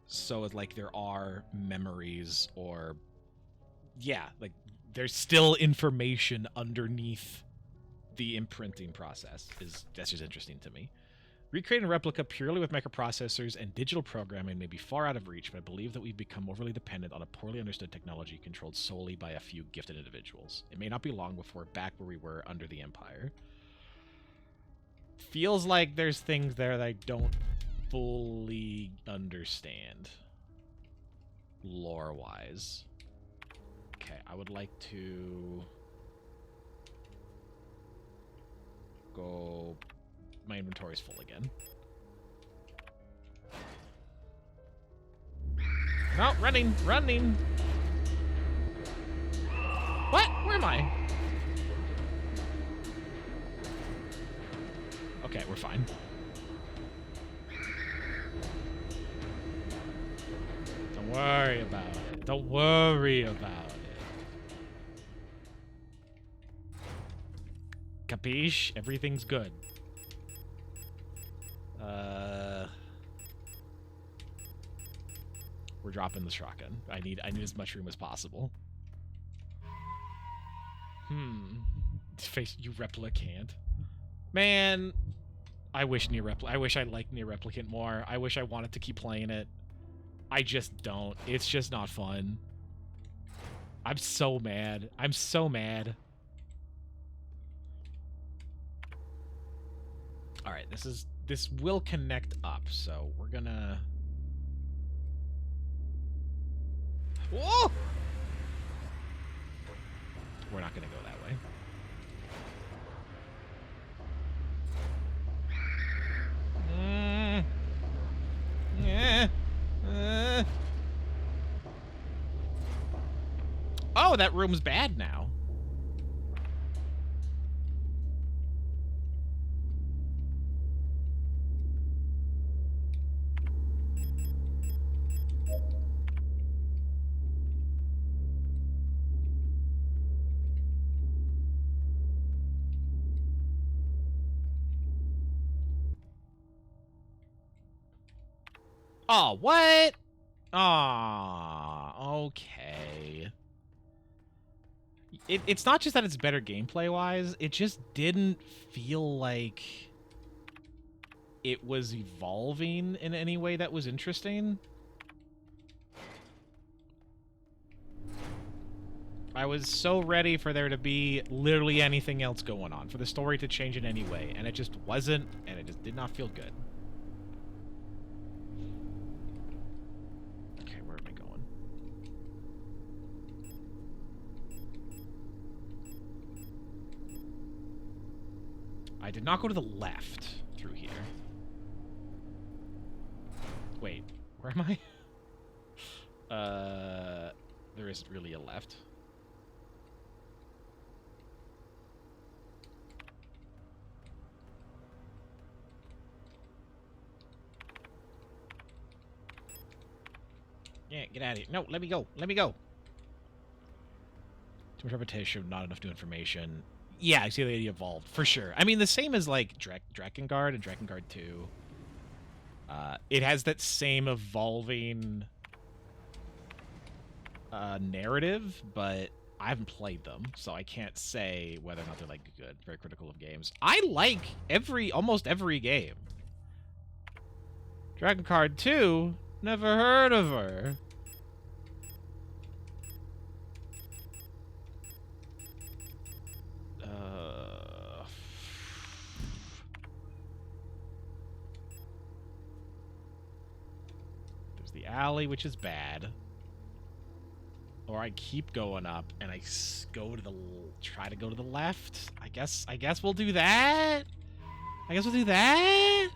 S1: So it's like there are memories, or yeah, like there's still information underneath the imprinting process. That's just interesting to me. Recreating a replica purely with microprocessors and digital programming may be far out of reach, but I believe that we've become overly dependent on a poorly understood technology controlled solely by a few gifted individuals. It may not be long before we're back where we were under the Empire. Feels like there's things there that I don't fully understand, lore-wise. Okay, I would like to go... My inventory's full again. No, running, running. What? Where am I? Okay, we're fine. Don't worry about it. Don't worry about it. Capiche? Everything's good. We're dropping the shotgun. I need as much room as possible. Face you replicant. Man, I wish I liked Nier Replicant more. I wish I wanted to keep playing it. I just don't. It's just not fun. I'm so mad. I'm so mad. All right, this will connect up, so we're gonna... Whoa! We're not gonna go that way. Oh, that room's bad now. Oh, what? Aw, okay. It's not just that it's better gameplay-wise, it just didn't feel like it was evolving in any way that was interesting. I was so ready for there to be literally anything else going on, for the story to change in any way, and it just wasn't, and it just did not feel good. Okay, where am I going? I did not go to the left through here. Wait, where am I? There isn't really a left. Yeah, get out of here. No, let me go. Let me go. Too much repetition, not enough new information. Yeah, I see that he evolved, for sure. I mean, the same as, like, Drakengard and Drakengard 2. It has that same evolving narrative, but I haven't played them, so I can't say whether or not they're, like, good. Very critical of games. I like almost every game. Drakengard 2? Never heard of her. There's the alley, which is bad. Or I keep going up and I go to the try to go to the left. I guess we'll do that. I guess we'll do that.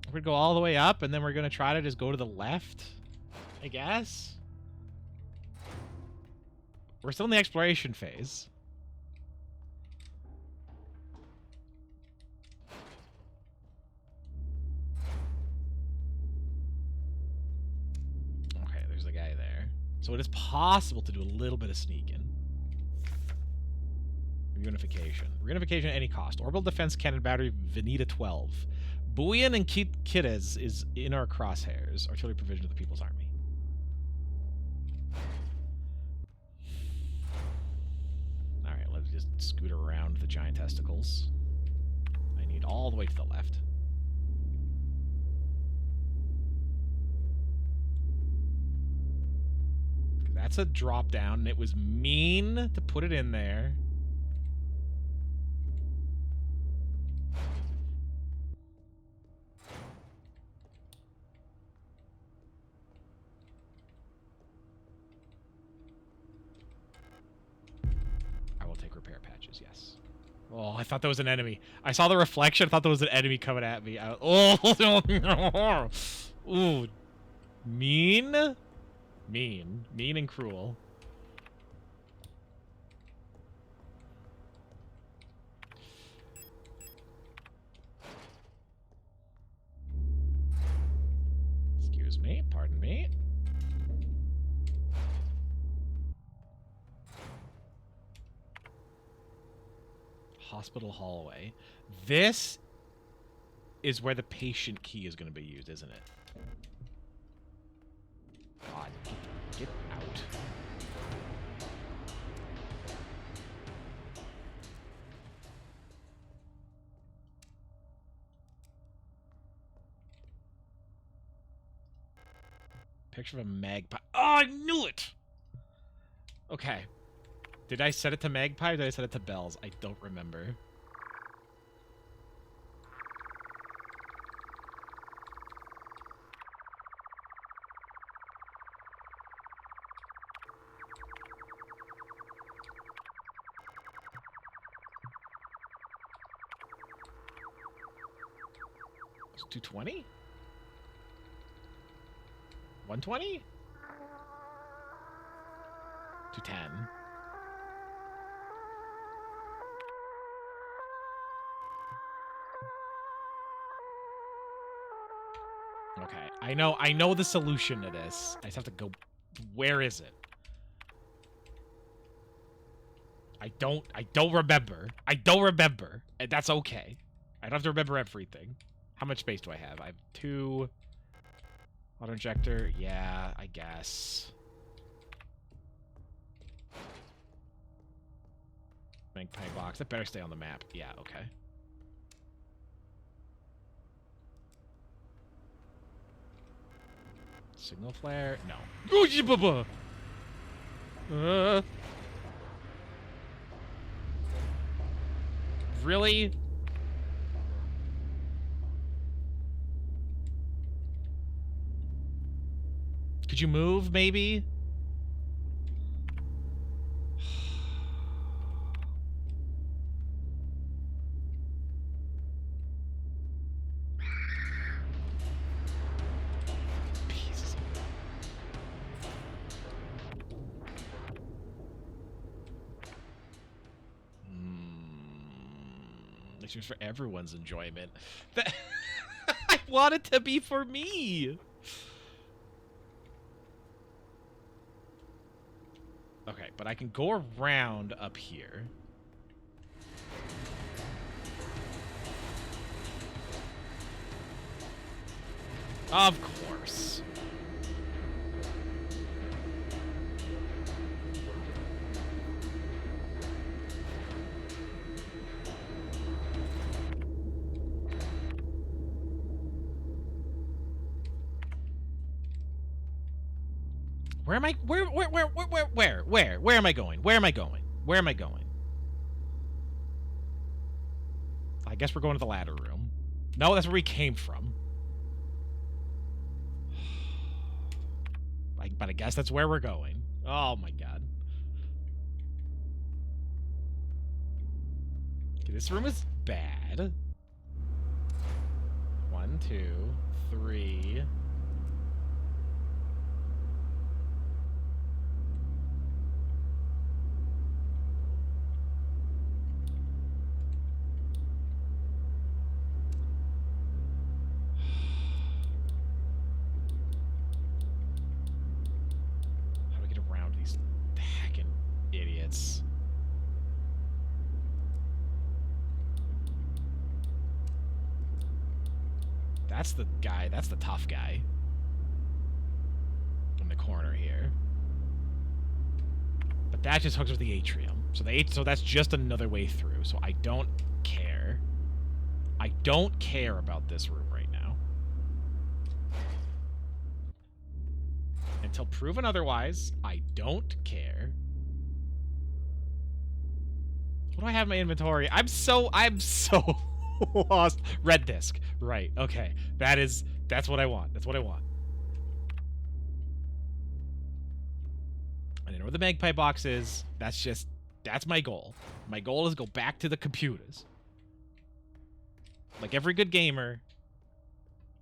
S1: We're gonna go all the way up, and then we're gonna try to just go to the left, I guess. We're still in the exploration phase. Okay, there's a guy there. So it is possible to do a little bit of sneaking. Reunification. Reunification at any cost. Orbital Defense Cannon Battery Veneta 12. Buoyan and Kitez is in our crosshairs. Artillery provision of the People's Army. Alright, let's to scoot around the giant testicles. I need all the way to the left. That's a drop down, and it was mean to put it in there. I will take repair patches, yes. Oh, I thought that was an enemy. I saw the reflection. I thought there was an enemy coming at me. Oh, ooh, mean. Mean and cruel. Excuse me, pardon me. Hospital hallway. This is where the patient key is going to be used, isn't it? God, get out. Picture of a magpie. Oh, I knew it! Okay. Did I set it to magpie or did I set it to bells? I don't remember. It's 220? 120? 210. Okay, I know the solution to this. I just have to go. Where is it? I don't remember. I don't remember. And that's okay. I don't have to remember everything. How much space do I have? I have 2. Auto injector. Yeah, I guess. Magpie box. That better stay on the map. Yeah, okay. Signal flare? No. Really? Could you move, maybe? It's just for everyone's enjoyment. That I want it to be for me. Okay, but I can go around up here. Of course. Where am I? Where am I going? Where am I going? Where am I going? I guess we're going to the ladder room. No, that's where we came from. But I guess that's where we're going. Oh my god. Okay, this room is bad. 1, 2, 3. That's the guy. That's the tough guy. In the corner here. But that just hooks with the atrium. So that's just another way through. So I don't care. I don't care about this room right now. Until proven otherwise, I don't care. What do I have in my inventory? I'm so lost. Red disc. Right. Okay. That's what I want. That's what I want. I don't know where the magpie box is. That's my goal. My goal is go back to the computers. Like every good gamer,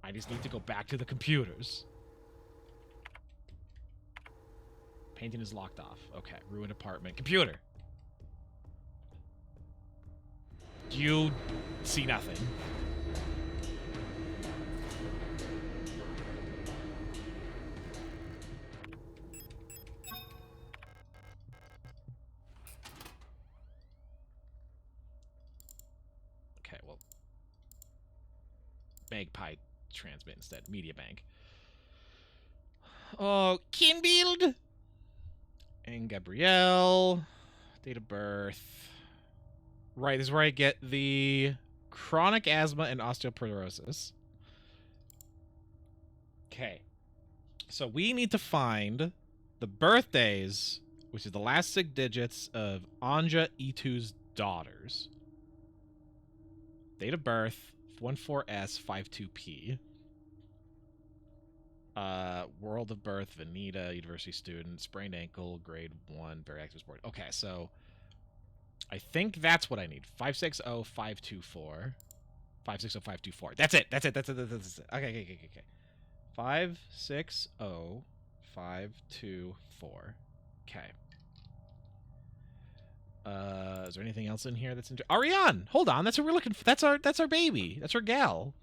S1: I just need to go back to the computers. Painting is locked off. Okay. Ruined apartment. Computer. You see nothing. Okay, well. Magpie transmit instead. Media bank. Oh, Kinbild! And Gabrielle. Date of birth. Right, this is where I get the chronic asthma and osteoporosis. Okay. So we need to find the birthdays, which is the last 6 digits of Anja Itu's daughters. Date of birth, 14S52P. World of birth, Vanita, university student, sprained ankle, grade 1, very active sport. Okay, so I think that's what I need. 560524. 560524. That's it. That's it. That's it. That's it. Okay. 560524. Okay. Is there anything else in here that's Ariane? Hold on. That's what we're looking for. That's our baby. That's our gal.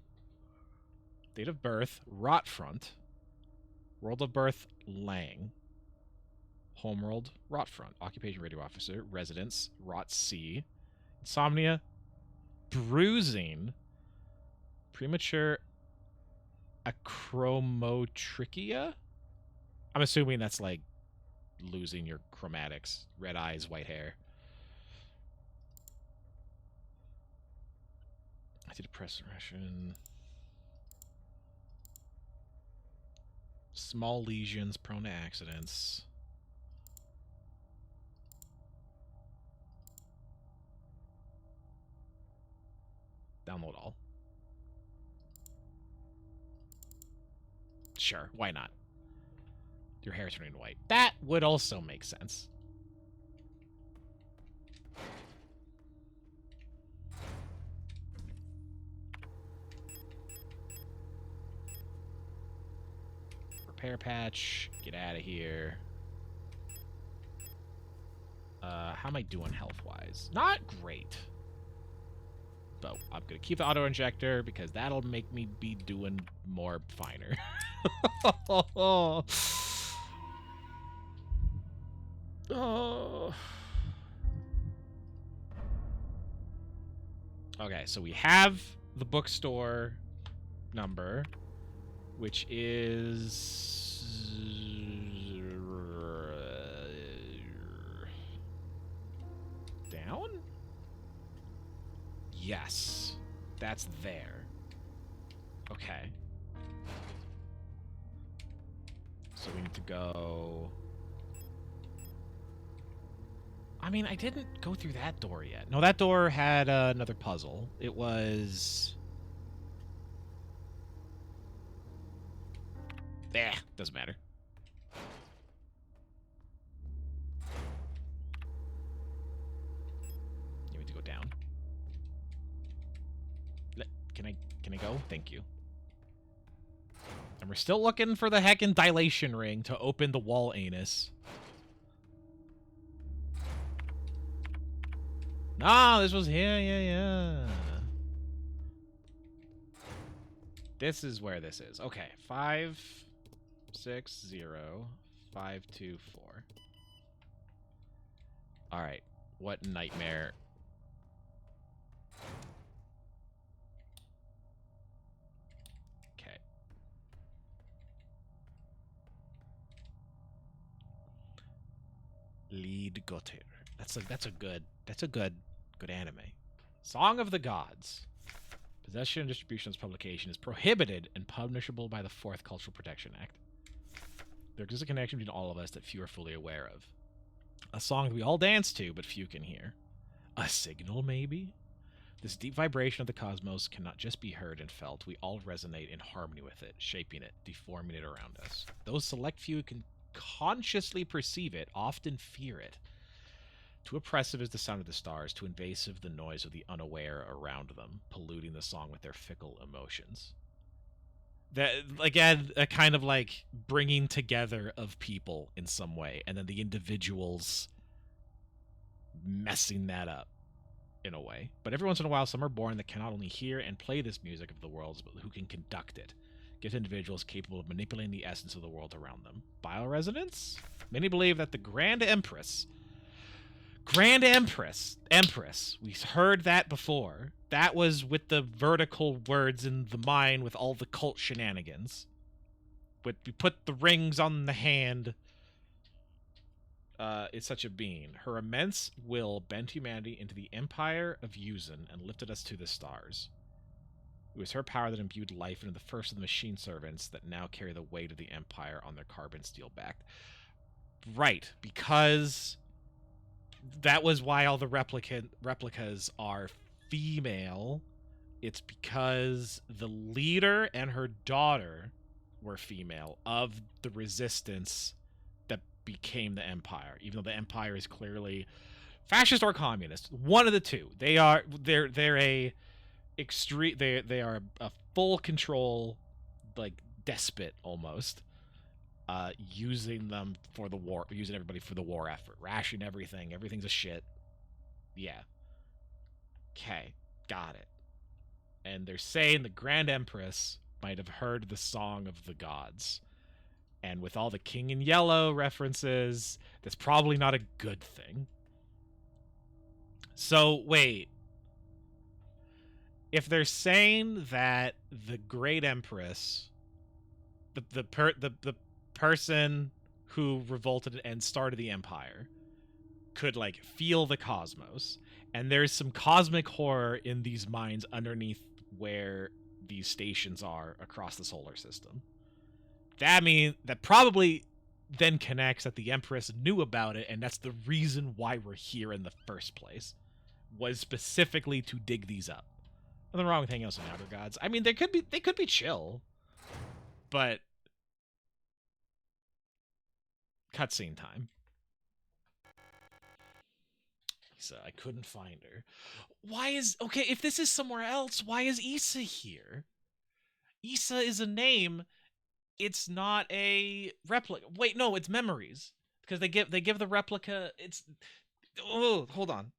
S1: Date of birth, Rotfront. World of birth, Lang. Homeworld, Rotfront. Occupation, radio officer. Residence, Rot C. Insomnia, bruising. Premature achromotrichia? I'm assuming that's like losing your chromatics. Red eyes, white hair. Antidepressant. Small lesions, prone to accidents. Download all. Sure, why not? Your hair turning white. That would also make sense. Repair patch. Get out of here. How am I doing health-wise? Not great. But I'm going to keep the auto-injector because that'll make me be doing more finer. Oh. Okay, so we have the bookstore number, which is down? Yes, that's there. Okay. So we need to go... I mean, I didn't go through that door yet. No, that door had another puzzle. It was... doesn't matter. You need to go down. Can I go? Thank you. And we're still looking for the heckin' dilation ring to open the wall anus. No, this was here. Yeah. This is where this is. Okay, 560524. All right, what nightmare? Okay. Lead Gotter. That's a good anime. Song of the Gods. Possession and distribution of this publication is prohibited and punishable by the 4th Cultural Protection Act. There exists a connection between all of us that few are fully aware of. A song that we all dance to, but few can hear. A signal, maybe? This deep vibration of the cosmos cannot just be heard and felt. We all resonate in harmony with it, shaping it, deforming it around us. Those select few who can consciously perceive it often fear it. Too oppressive is the sound of the stars, too invasive the noise of the unaware around them, polluting the song with their fickle emotions. That, again, a kind of like bringing together of people in some way, and then the individuals messing that up in a way. But every once in a while, some are born that cannot only hear and play this music of the worlds, but who can conduct it. Get individuals capable of manipulating the essence of the world around them. Bioresonance? Many believe that the Grand Empress, we heard that before. That was with the vertical words in the mind with all the cult shenanigans. But we put the rings on the hand. Is such a being. Her immense will bent humanity into the empire of Yuzan and lifted us to the stars. It was her power that imbued life into the first of the machine servants that now carry the weight of the empire on their carbon steel back. Right, because that was why all the replicas are female. It's because the leader and her daughter were female of the resistance that became the empire, even though the empire is clearly fascist or communist. One of the two. They're a extreme, they are a full control, like, despot almost, using them for the war, using everybody for the war effort, rationing everything's a shit. Yeah. Okay, got it. And they're saying the Grand Empress might have heard the Song of the Gods. And with all the King in Yellow references, that's probably not a good thing. So, wait. If they're saying that the Great Empress, the person who revolted and started the Empire, could, like, feel the cosmos, and there's some cosmic horror in these minds underneath where these stations are across the solar system. That probably then connects that the Empress knew about it, and that's the reason why we're here in the first place, was specifically to dig these up. Nothing wrong with hanging out with some outer gods. I mean, they could be chill, but cutscene time. Issa, I couldn't find her. Okay, if this is somewhere else, why is Issa here? Issa is a name. It's not a replica. Wait, no, it's memories. Because they give the replica, oh, hold on.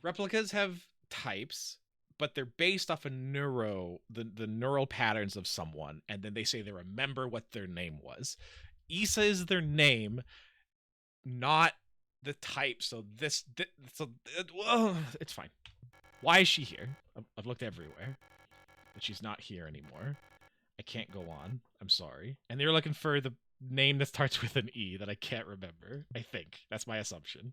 S1: Replicas have types, but they're based off of the neural patterns of someone, and then they say they remember what their name was. Issa is their name, not the type. So it's fine. Why is she here? I've looked everywhere, but she's not here anymore. I can't go on. I'm sorry. And they're looking for the name that starts with an E that I can't remember. I think that's my assumption.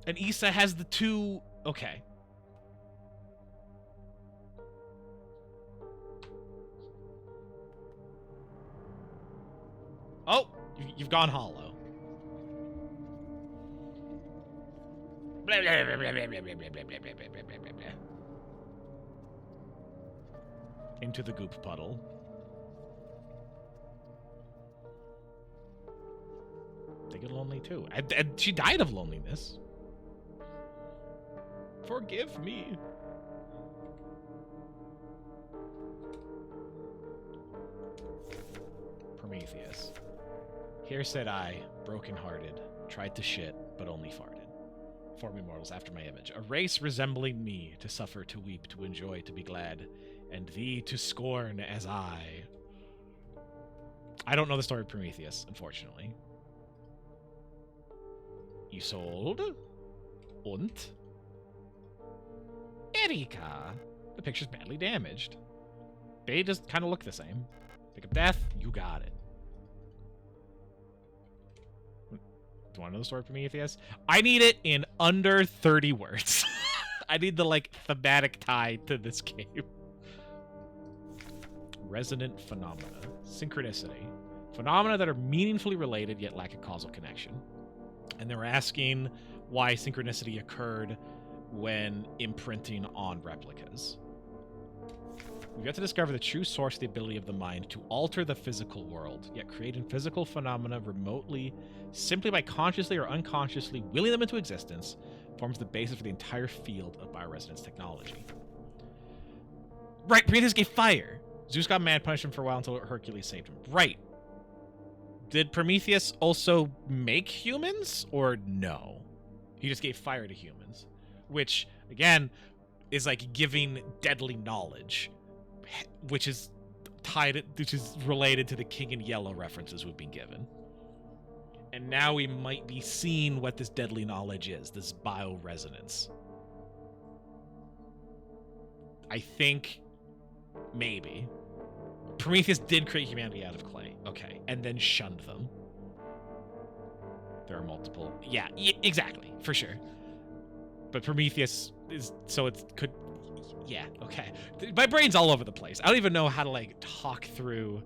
S1: And Issa has the two... Okay. Oh! You've gone hollow. Into the goop puddle. They get lonely too. And she died of loneliness. Forgive me. Prometheus. Here said I, broken-hearted, tried to shit, but only farted. Form immortals after my image. A race resembling me, to suffer, to weep, to enjoy, to be glad, and thee to scorn as I. I don't know the story of Prometheus, unfortunately. Isolde? Und? Erika. The picture's badly damaged. They just kind of look the same. Pick up death, you got it. Do you want to know the story of Prometheus? I need it in under 30 words. I need the, like, thematic tie to this game. Resonant phenomena. Synchronicity. Phenomena that are meaningfully related yet lack a causal connection. And they're asking why synchronicity occurred when imprinting on replicas. We've got to discover the true source of the ability of the mind to alter the physical world, yet creating physical phenomena remotely, simply by consciously or unconsciously willing them into existence, forms the basis for the entire field of bioresonance technology. Right, Prometheus gave fire. Zeus got mad, punished him for a while until Hercules saved him. Right. Did Prometheus also make humans, or no? He just gave fire to humans, which, again, is like giving deadly knowledge, which is related to the King in Yellow references we've been given. And now we might be seeing what this deadly knowledge is, this bioresonance. I think maybe Prometheus did create humanity out of clay. Okay, and then shunned them. There are multiple. Yeah, exactly, for sure. But Prometheus is, so it could, yeah, okay. My brain's all over the place. I don't even know how to, like, talk through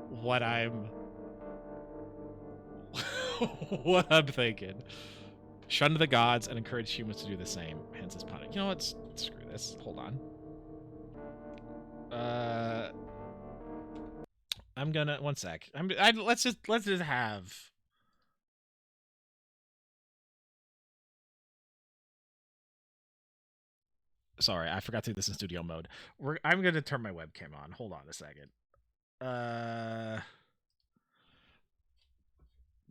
S1: what I'm what I'm thinking. Shunned the gods and encouraged humans to do the same, hence his punishment. You know what? Screw this. Hold on. I'm gonna, one sec. Let's just have. Sorry, I forgot to do this in studio mode. I'm gonna turn my webcam on. Hold on a second.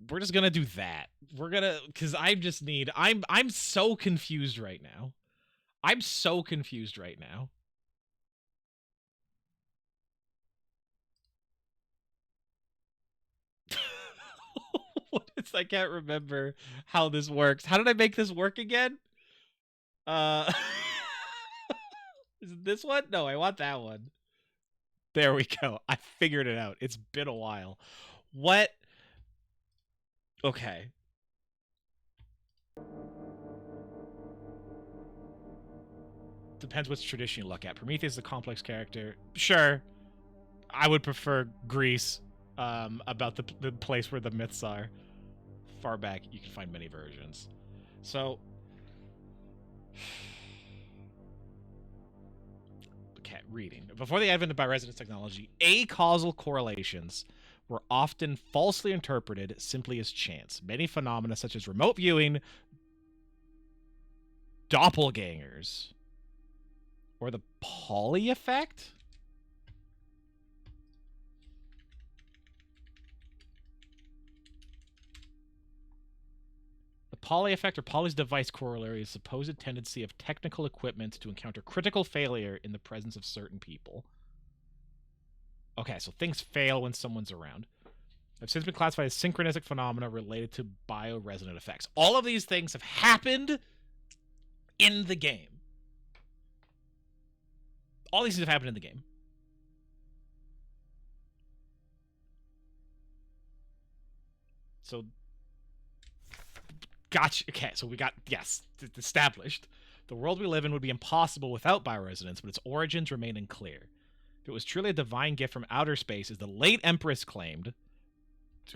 S1: We're just gonna do that. We're gonna, because I just need. I'm so confused right now. I'm so confused right now. What is, I can't remember how this works. How did I make this work again? Is it this one? No, I want that one. There we go. I figured it out. It's been a while. What? Okay. Depends which tradition you look at. Prometheus is a complex character. Sure. I would prefer Greece, about the place where the myths are. Far back, you can find many versions. So, okay, reading. Before the advent of bioresonance technology, acausal correlations were often falsely interpreted simply as chance. Many phenomena, such as remote viewing, doppelgangers, or the Pauli effect? The Pauli effect, or Pauli's device corollary, is a supposed tendency of technical equipment to encounter critical failure in the presence of certain people. Okay, so things fail when someone's around. Have since been classified as synchronistic phenomena related to bioresonant effects. All of these things have happened in the game. All these things have happened in the game. So, gotcha. Okay, so we got, yes, established. The world we live in would be impossible without bioresonance, but its origins remain unclear. If it was truly a divine gift from outer space, as the late Empress claimed,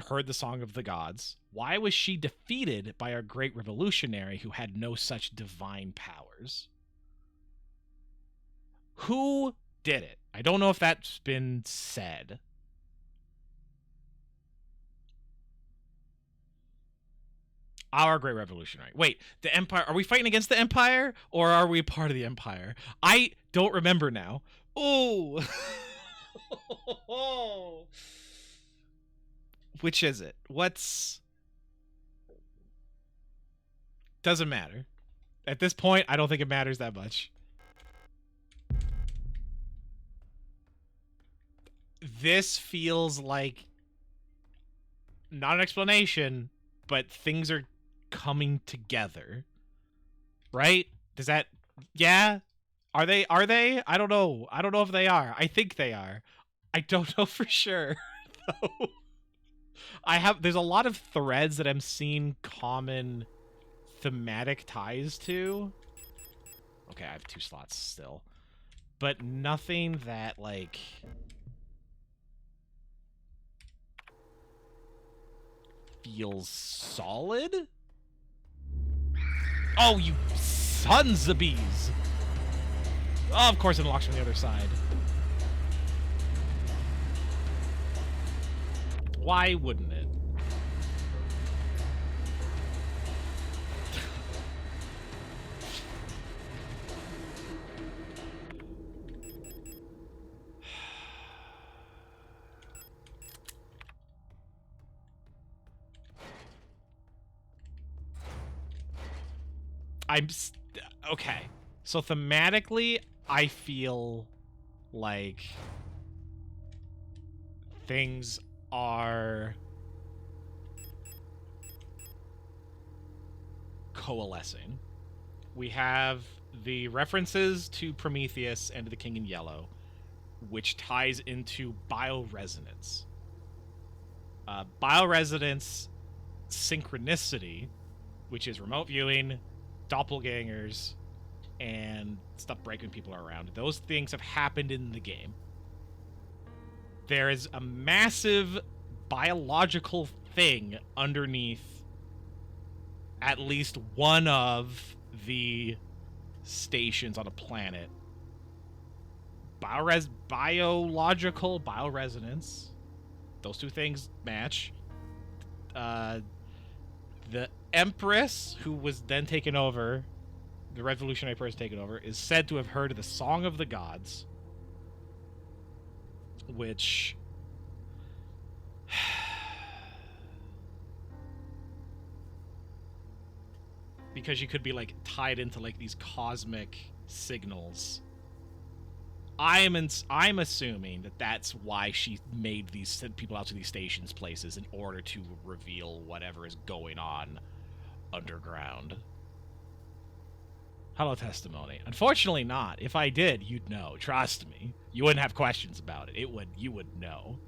S1: heard the song of the gods, why was she defeated by our great revolutionary who had no such divine powers? Who did it? I don't know if that's been said. Our great revolutionary. Wait, the Empire. Are we fighting against the Empire, or are we part of the Empire? I don't remember now. Ooh. Which is it? What's... Doesn't matter. At this point, I don't think it matters that much. This feels like not an explanation, but things are coming together. Right? Does that... Yeah? Are they? I don't know. I don't know if they are. I think they are. I don't know for sure, though. There's a lot of threads that I'm seeing common thematic ties to. Okay, I have 2 slots still. But nothing that, like... feels solid? Oh, you sons of bees! Oh, of course it unlocks from the other side. Why wouldn't it? Okay. So thematically, I feel like things are coalescing. We have the references to Prometheus and the King in Yellow, which ties into bioresonance. Bioresonance synchronicity, which is remote viewing, doppelgangers, and stuff breaking people around. Those things have happened in the game. There is a massive biological thing underneath at least one of the stations on a planet. Biological bioresonance. Those 2 things match. The Empress, who was then taken over, the revolutionary person taken over, is said to have heard the Song of the Gods, which... because you could be, like, tied into, like, these cosmic signals. I'm assuming that that's why she sent people out to these stations places in order to reveal whatever is going on underground. Hello, testimony. Unfortunately not. If I did, you'd know. Trust me. You wouldn't have questions about it. You would know.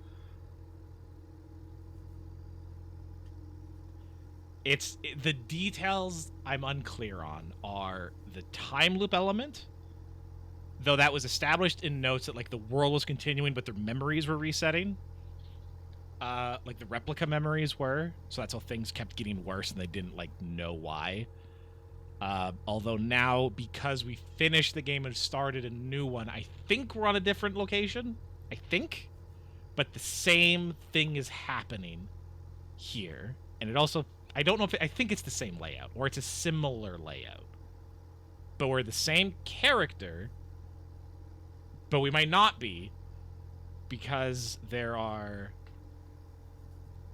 S1: The details I'm unclear on are the time loop element, though that was established in notes that, like, the world was continuing, but their memories were resetting. Like, the replica memories were, so that's how things kept getting worse, and they didn't, like, know why. Although now, because we finished the game and started a new one, I think we're on a different location. I think. But the same thing is happening here. And it also... I don't know if... I think it's the same layout, or it's a similar layout. But we're the same character... But we might not be, because there are...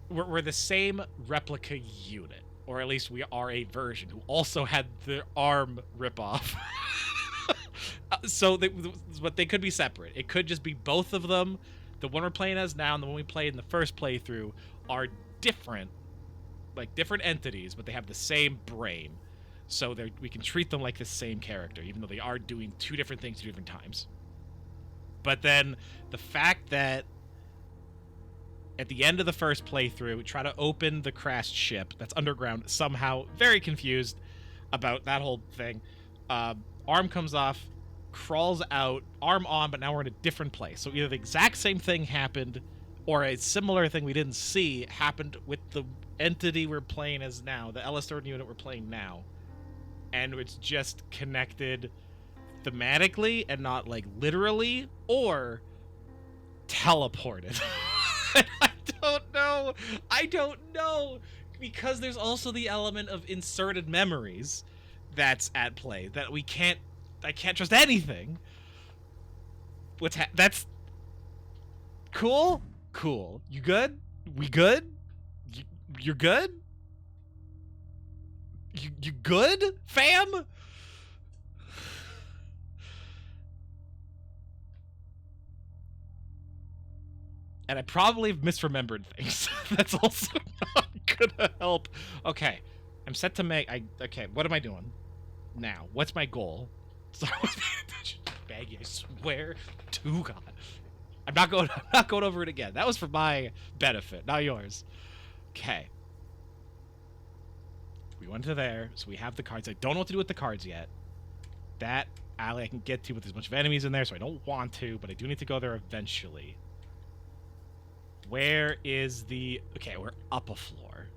S1: We're the same replica unit, or at least we are a version who also had the arm ripoff. But they could be separate. It could just be both of them. The one we're playing as now and the one we played in the first playthrough are different, like different entities, but they have the same brain. So we can treat them like the same character, even though they are doing 2 different things 2 different times. But then the fact that at the end of the first playthrough, we try to open the crashed ship that's underground, somehow very confused about that whole thing. Arm comes off, crawls out, arm on, but now we're in a different place. So either the exact same thing happened, or a similar thing we didn't see happened with the entity we're playing as now, the LS3 unit we're playing now. And it's just connected thematically and not, like, literally, or teleported. I don't know, because there's also the element of inserted memories that's at play that I can't trust anything. That's cool. You good? We good? You're good? You good, fam? And I probably have misremembered things. That's also not gonna help. Okay, I'm set to make... Okay, what am I doing now? What's my goal? Start with Baggy, I swear to God. I'm not going over it again. That was for my benefit, not yours. Okay. We went to there, so we have the cards. I don't know what to do with the cards yet. That alley I can get to, but there's a bunch of enemies in there, so I don't want to, but I do need to go there eventually. Where is the... Okay, we're up a floor.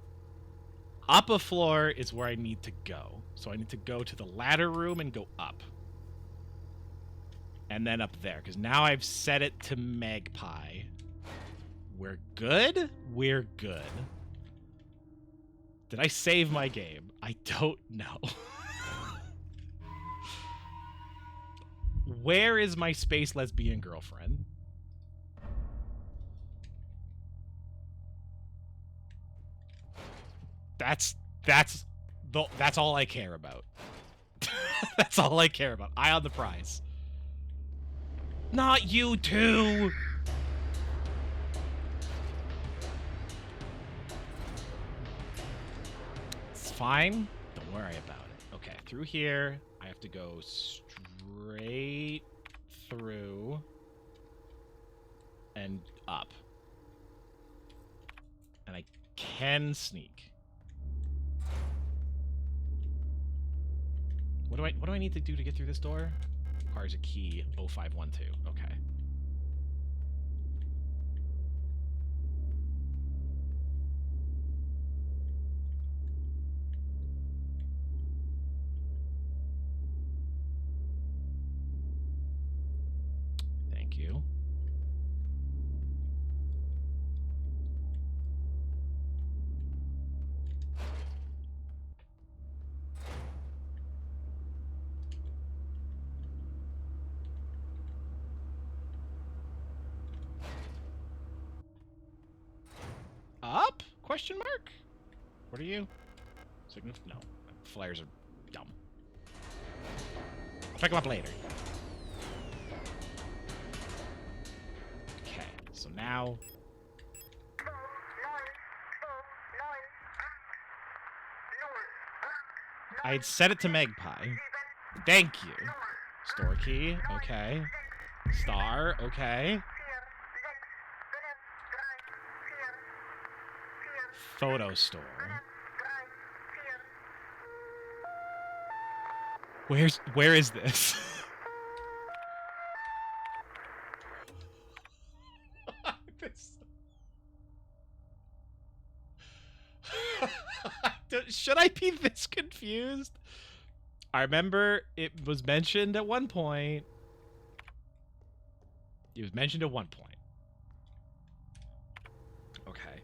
S1: Up a floor is where I need to go. So I need to go to the ladder room and go up. And then up there, because now I've set it to Magpie. We're good? We're good. Did I save my game? I don't know. Where is my space lesbian girlfriend? That's all I care about. That's all I care about. Eye on the prize. Not you too. It's fine. Don't worry about it. Okay, through here, I have to go straight through and up. And I can sneak. What do I need to do to get through this door? Requires a key 0512. Okay. Thank you. Up? Question mark? What are you? Signal? No. Flyers are dumb. I'll pick them up later. Okay, so now... I had set it to Magpie. Thank you. Store key, okay. Star, okay. Photo store. Where is this? Should I be this confused? I remember it was mentioned at one point. It was mentioned at one point. Okay.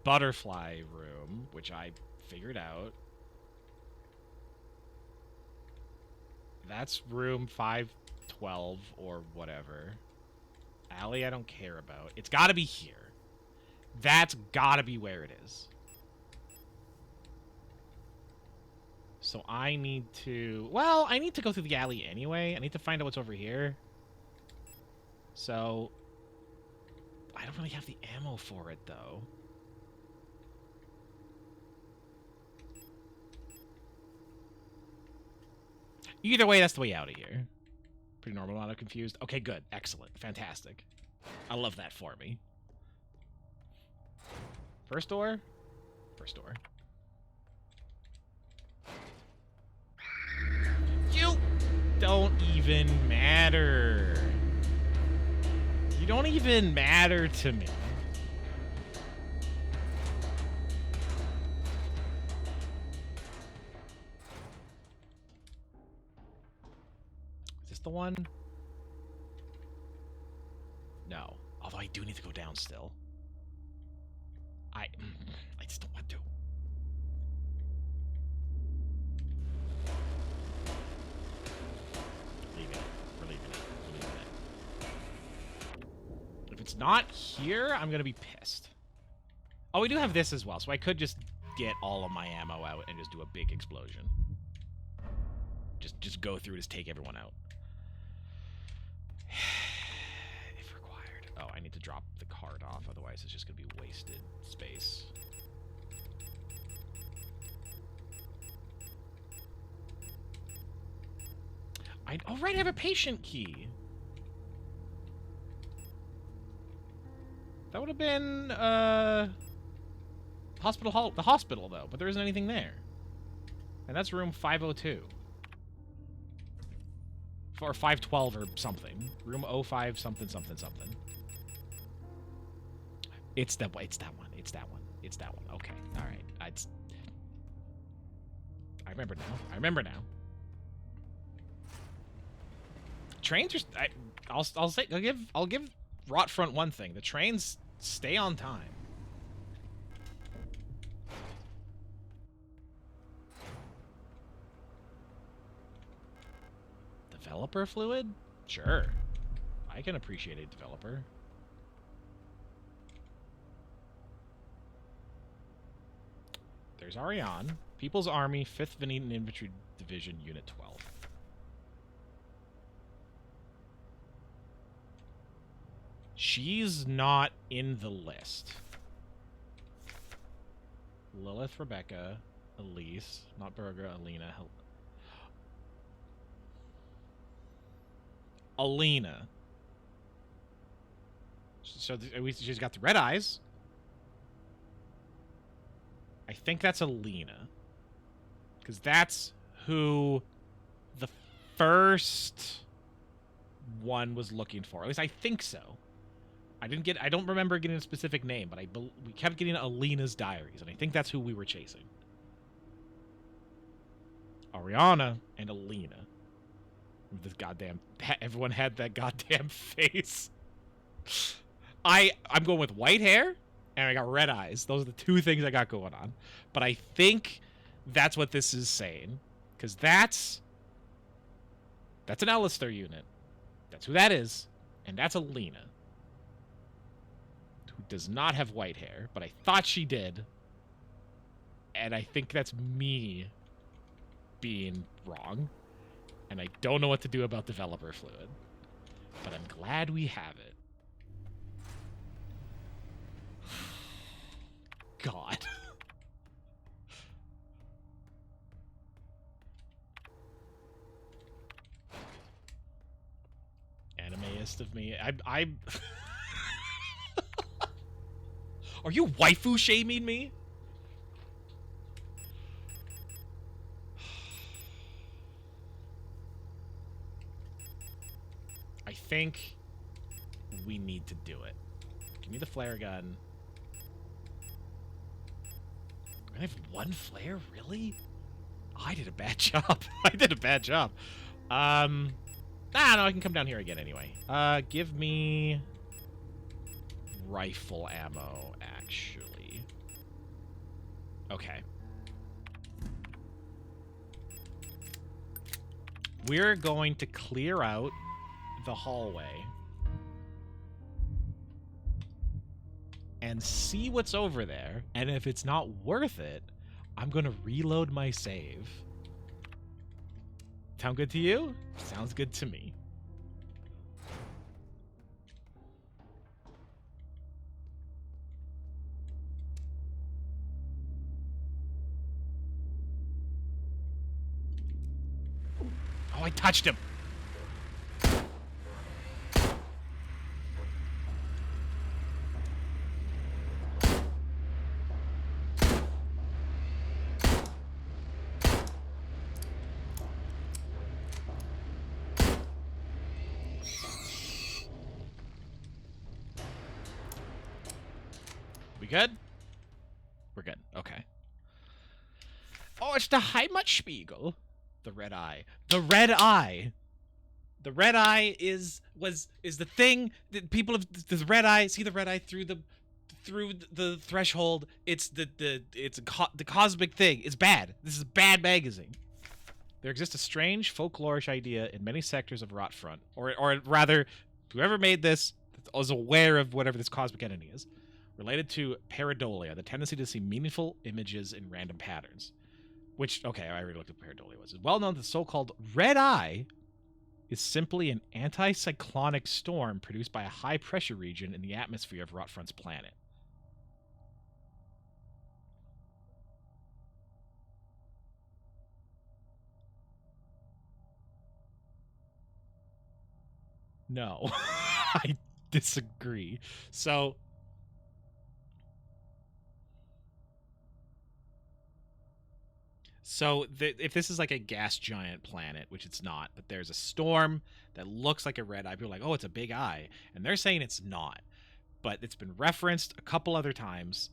S1: Butterfly room, which I figured out. That's room 512 or whatever. Alley I don't care about. It's got to be here. That's got to be where it is. So I need to... Well, I need to go through the alley anyway. I need to find out what's over here. So... I don't really have the ammo for it, though. Either way, that's the way out of here. Pretty normal, not confused. Okay, good. Excellent. Fantastic. I love that for me. First door? First door. You don't even matter. You don't even matter to me. Is this the one? No. Although I do need to go down still. I just don't want to. Leaving it. We're leaving it. We're leaving it. If it's not here, I'm gonna be pissed. Oh, we do have this as well, so I could just get all of my ammo out and just do a big explosion. Just go through, just take everyone out. If required. Oh, I need to drop the card off, otherwise it's just gonna be wasted space. I already have a patient key. That would have been, hospital hall, the hospital, though, but there isn't anything there. And that's room 502. Or 512 or something. Room 05 something something something. It's that one. It's that one. It's that one. It's that one. Okay. All right. I remember now. I remember now. Trains are. I'll say. I'll give Rotfront one thing. The trains stay on time. Developer fluid? Sure. I can appreciate a developer. There's Ariane. People's Army, 5th Venetian Infantry Division, Unit 12. She's not in the list. Lilith, Rebecca, Elise, not Berger, Alina, Alina. So she's got the red eyes. I think that's Alina. Because that's who the first one was looking for. At least I think so. I don't remember getting a specific name, but we kept getting Alina's diaries, and I think that's who we were chasing. Ariana and Alina. This goddamn... Everyone had that goddamn face. I'm going with white hair, and I got red eyes. Those are the two things I got going on. But I think that's what this is saying. Because that's an Alistair unit. That's who that is. And that's Alina. Who does not have white hair, but I thought she did. And I think that's me being wrong. And I don't know what to do about developer fluid. But I'm glad we have it. God. Animeist of me. I Are you waifu shaming me? I think we need to do it. Give me the flare gun. I have one flare? Really? I did a bad job. I did a bad job. No, I can come down here again anyway. Give me rifle ammo, actually. Okay. We're going to clear out the hallway and see what's over there, and if it's not worth it, I'm gonna reload my save. Sound good to you? Sounds good to me. Oh, I touched him. We good? We're good. Okay. Oh, it's the Heimatspiegel. The red eye. The red eye. The red eye is the thing that people have. The red eye. See the red eye through the threshold. It's the cosmic thing. It's bad. This is a bad magazine. There exists a strange folklorish idea in many sectors of Rotfront, or rather, whoever made this was aware of whatever this cosmic entity is, related to pareidolia, the tendency to see meaningful images in random patterns. Which, okay, I already looked at what pareidolia was. It's well known that the so-called red eye is simply an anticyclonic storm produced by a high-pressure region in the atmosphere of Rotfront's planet. No, I disagree. So, So if this is like a gas giant planet, which it's not, but there's a storm that looks like a red eye, people are like, oh, it's a big eye. And they're saying it's not. But it's been referenced a couple other times.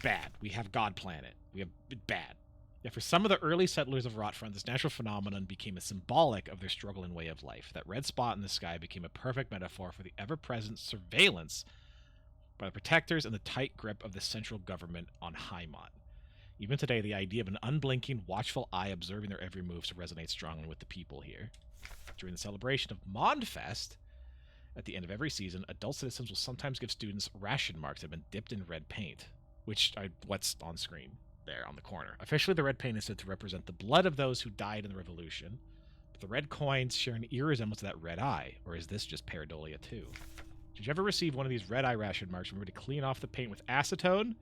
S1: Bad. We have God Planet. We have bad. Yeah, for some of the early settlers of Rotfront, this natural phenomenon became a symbolic of their struggle and way of life. That red spot in the sky became a perfect metaphor for the ever-present surveillance by the protectors and the tight grip of the central government on Heimat. Even today, the idea of an unblinking, watchful eye observing their every move resonates strongly with the people here. During the celebration of Mondfest, at the end of every season, adult citizens will sometimes give students ration marks that have been dipped in red paint, which what's on screen there on the corner. Officially, the red paint is said to represent the blood of those who died in the revolution, but the red coins share an eerie resemblance to that red eye, or is this just pareidolia too? Did you ever receive one of these red eye ration marks? Remember to clean off the paint with acetone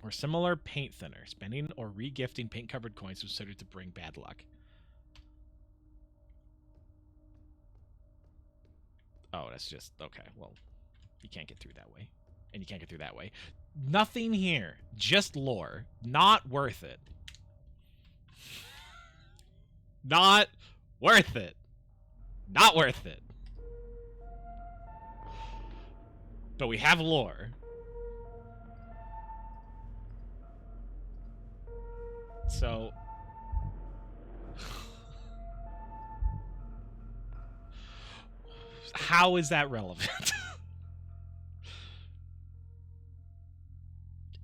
S1: or similar paint thinner. Spending or regifting paint-covered coins is considered to bring bad luck. Oh, that's just... Okay, well, you can't get through that way. And you can't get through that way. Nothing here. Just lore. Not worth it. Not worth it. Not worth it. But we have lore. So... how is that relevant?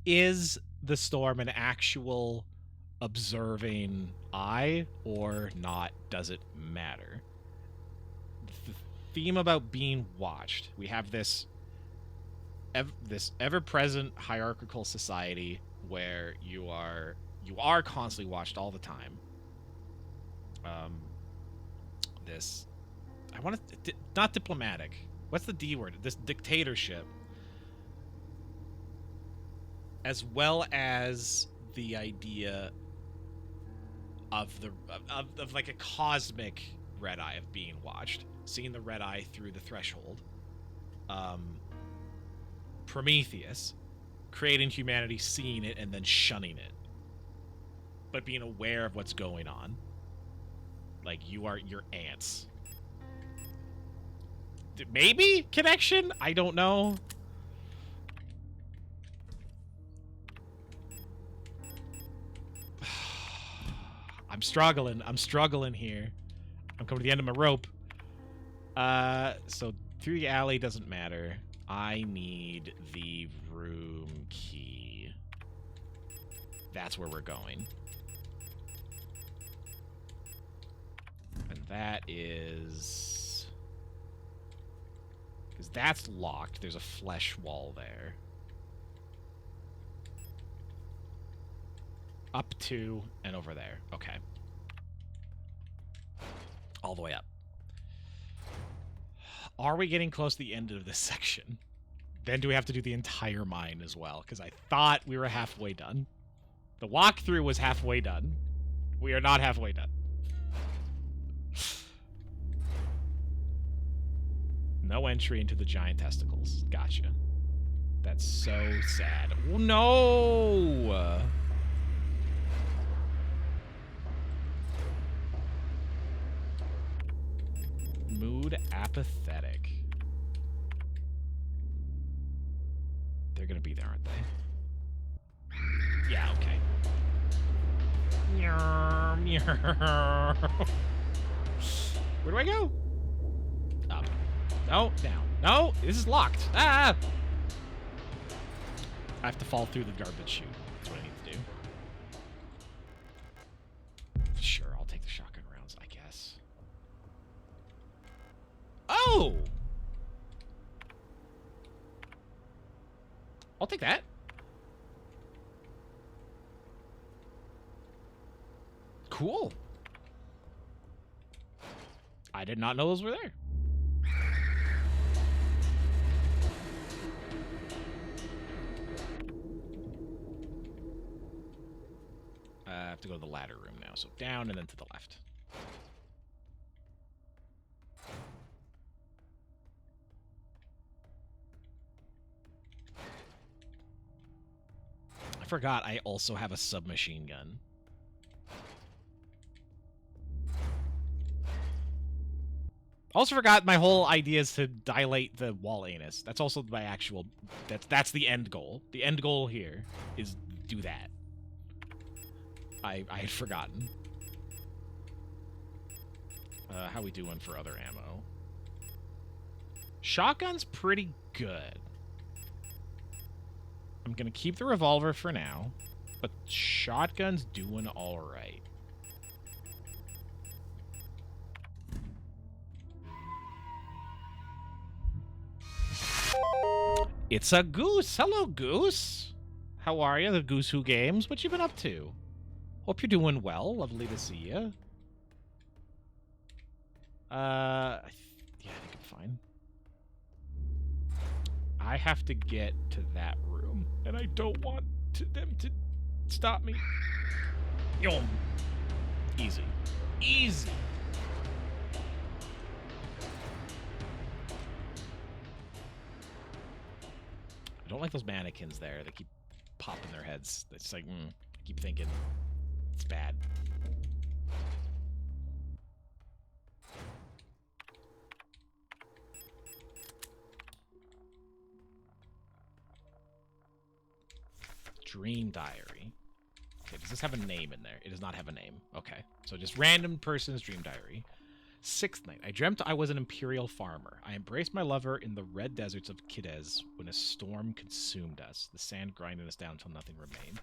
S1: Is the storm an actual observing eye or not? Does it matter? The theme about being watched. We have this ever-present hierarchical society where you are constantly watched all the time. This, I want to, not diplomatic. What's the D word? This dictatorship, as well as the idea of of like a cosmic red eye, of being watched, seeing the red eye through the threshold. Prometheus, creating humanity, seeing it, and then shunning it, but being aware of what's going on. Like, you are your ants. Maybe connection? I don't know. I'm struggling here. I'm coming to the end of my rope. So through the alley doesn't matter. I need the room key. That's where we're going. And that is... because that's locked. There's a flesh wall there. Up to and over there. Okay. All the way up. Are we getting close to the end of this section? Then do we have to do the entire mine as well? Because I thought we were halfway done. The walkthrough was halfway done. We are not halfway done. No entry into the giant testicles. Gotcha. That's so sad. No! Mood apathetic. They're gonna be there, aren't they? Yeah, okay. Where do I go? Up. No, down. No, this is locked. Ah! I have to fall through the garbage chute. That's what I need to do. Sure, I'll take the shotgun rounds, I guess. Oh! I'll take that. Cool. I did not know those were there. I have to go to the ladder room now, so down and then to the left. I forgot I also have a submachine gun. Also forgot my whole idea is to dilate the wall anus. That's also my actual... That's the end goal. The end goal here is do that. I had forgotten. How we doing for other ammo? Shotgun's pretty good. I'm gonna keep the revolver for now, but shotgun's doing alright. It's a goose. Hello, goose. How are you? The Goose Who Games. What you been up to? Hope you're doing well. Lovely to see you. Yeah, I think I'm fine. I have to get to that room, and I don't want them to stop me. Yum. Easy. Easy. I don't like those mannequins there. They keep popping their heads. It's like, I keep thinking it's bad. Dream diary. Okay, does this have a name in there? It does not have a name. Okay, so just random person's dream diary. 6th night. I dreamt I was an imperial farmer. I embraced my lover in the red deserts of Kidez when a storm consumed us, the sand grinding us down until nothing remained.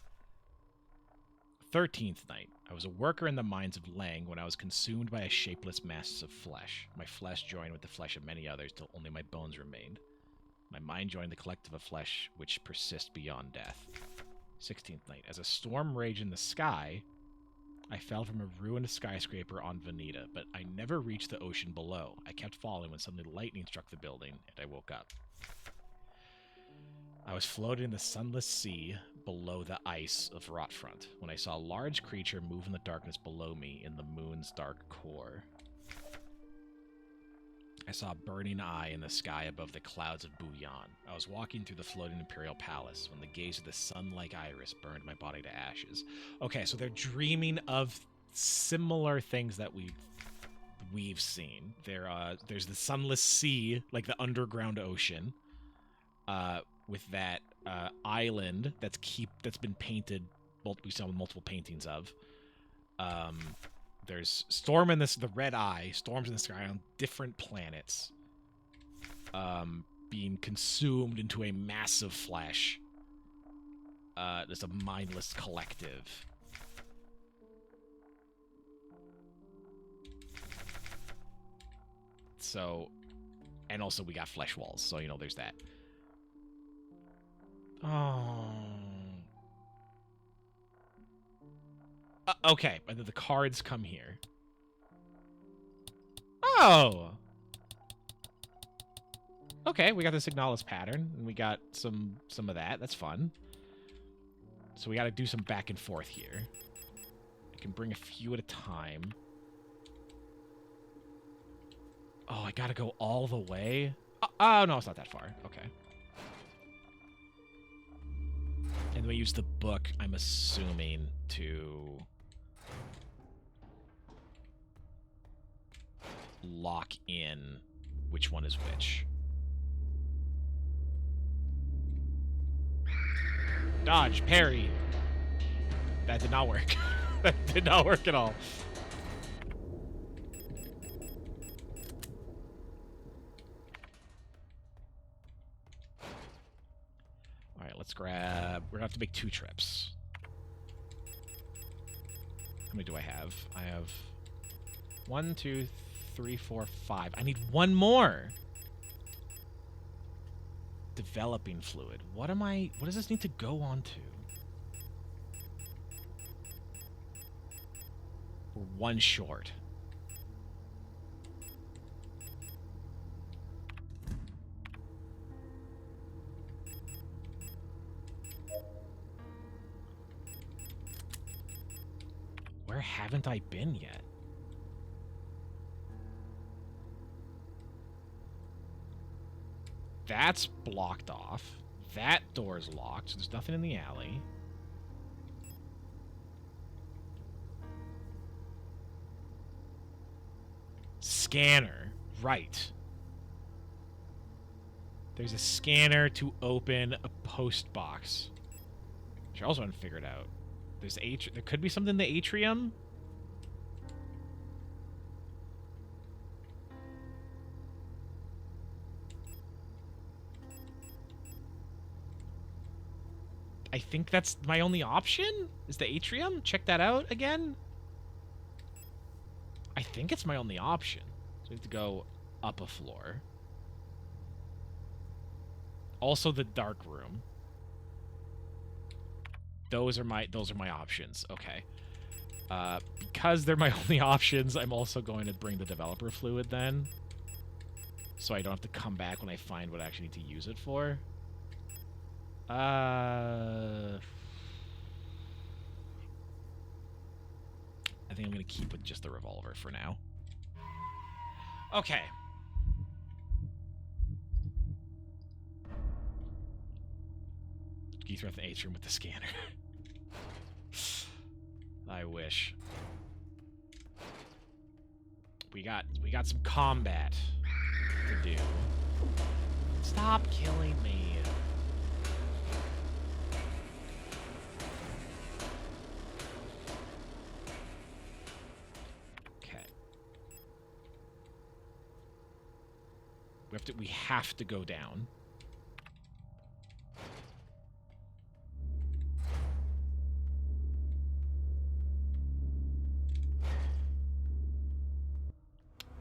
S1: 13th night. I was a worker in the mines of Lang when I was consumed by a shapeless mass of flesh. My flesh joined with the flesh of many others till only my bones remained. My mind joined the collective of flesh which persist beyond death. 16th night. As a storm raged in the sky, I fell from a ruined skyscraper on Veneta, but I never reached the ocean below. I kept falling when suddenly lightning struck the building, and I woke up. I was floating in the sunless sea below the ice of Rotfront when I saw a large creature move in the darkness below me in the moon's dark core. I saw a burning eye in the sky above the clouds of Bouillon. I was walking through the floating Imperial Palace when the gaze of the sun-like iris burned my body to ashes. Okay, so they're dreaming of similar things that we've seen. There's the sunless sea, like the underground ocean, with that island that's been painted. We saw multiple paintings of. There's storm in the red eye, storms in the sky on different planets, being consumed into a massive flesh. There's a mindless collective. So, and also we got flesh walls, so, there's that. Oh. Okay, and then the cards come here. Oh! Okay, we got the Signalis pattern, and we got some of that. That's fun. So we got to do some back and forth here. I can bring a few at a time. Oh, I got to go all the way? Oh, no, it's not that far. Okay. And we use the book, I'm assuming, to lock in which one is which. Dodge, parry. That did not work. That did not work at all. All right, let's grab... We're going to have to make 2 trips. How many do I have? I have 1, 2, 3, 4, 5. I need 1 more. Developing fluid. What does this need to go on to? We're 1 short. Where haven't I been yet? That's blocked off. That door's locked, so there's nothing in the alley. Scanner. Right. There's a scanner to open a post box. Which I also haven't figured out. There could be something in the atrium. I think that's my only option, is the atrium. Check that out again. I think it's my only option. So we have to go up a floor. Also the dark room. Those are my options. Okay. Because they're my only options, I'm also going to bring the developer fluid then. So I don't have to come back when I find what I actually need to use it for. I think I'm going to keep with just the revolver for now. Okay. Geese are at the atrium with the scanner. I wish. We got some combat to do. Stop killing me. Okay. We have to go down.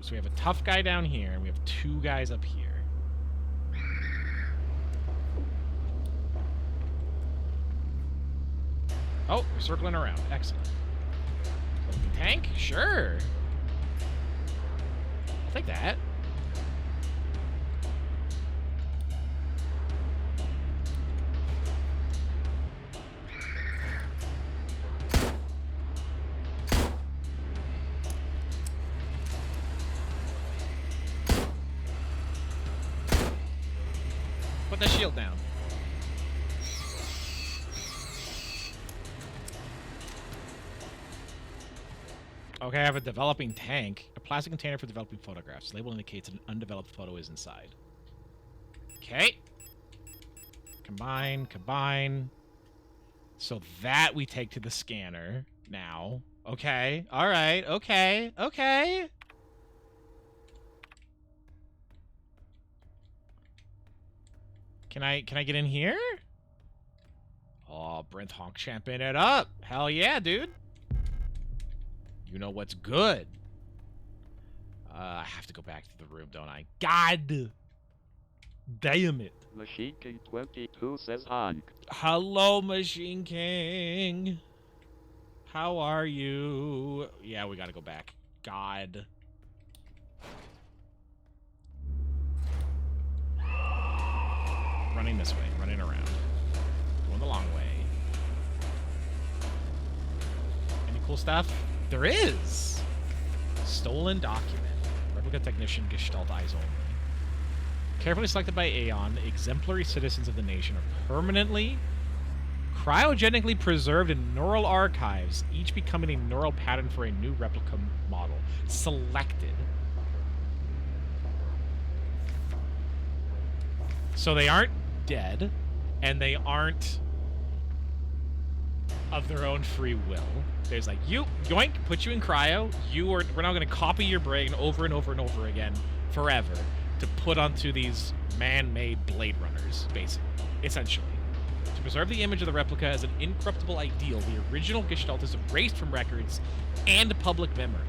S1: So we have a tough guy down here, and we have two guys up here. Oh, we're circling around. Excellent. Tank? Sure. I'll take that. Put the shield down. Okay, I have a developing tank. A plastic container for developing photographs. Label indicates an undeveloped photo is inside. Okay. Combine, combine. So that we take to the scanner now. Okay. All right. Okay. Okay. Can I get in here? Oh, Brent Honk champing it up. Hell yeah, dude. You know what's good. I have to go back to the room, don't I? God damn it.
S2: Machine King 22 says Honk.
S1: Hello, Machine King. How are you? Yeah, we gotta go back. God. Running this way, running around. Going the long way. Any cool stuff? There is! Stolen document. Replica technician, Gestalt eyes only. Carefully selected by Aeon, exemplary citizens of the nation are permanently, cryogenically preserved in neural archives, each becoming a neural pattern for a new replica model. Selected. So they aren't dead, and they aren't of their own free will. There's like, you, yoink, put you in cryo, we're now going to copy your brain over and over and over again, forever, to put onto these man-made Blade Runners, basically, essentially. To preserve the image of the replica as an incorruptible ideal, the original Gestalt is erased from records and public memory.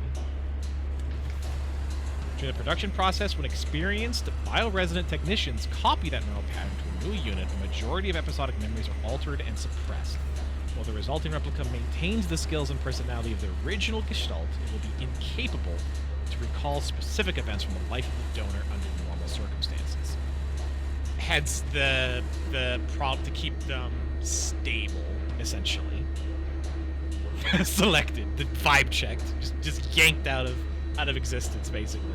S1: During the production process, when experienced bioresident technicians copy that neural pattern to a new unit, the majority of episodic memories are altered and suppressed. While the resulting replica maintains the skills and personality of the original Gestalt, it will be incapable to recall specific events from the life of the donor under normal circumstances. Hence the prompt to keep them stable, essentially. Selected, the vibe checked, just yanked out of existence, basically.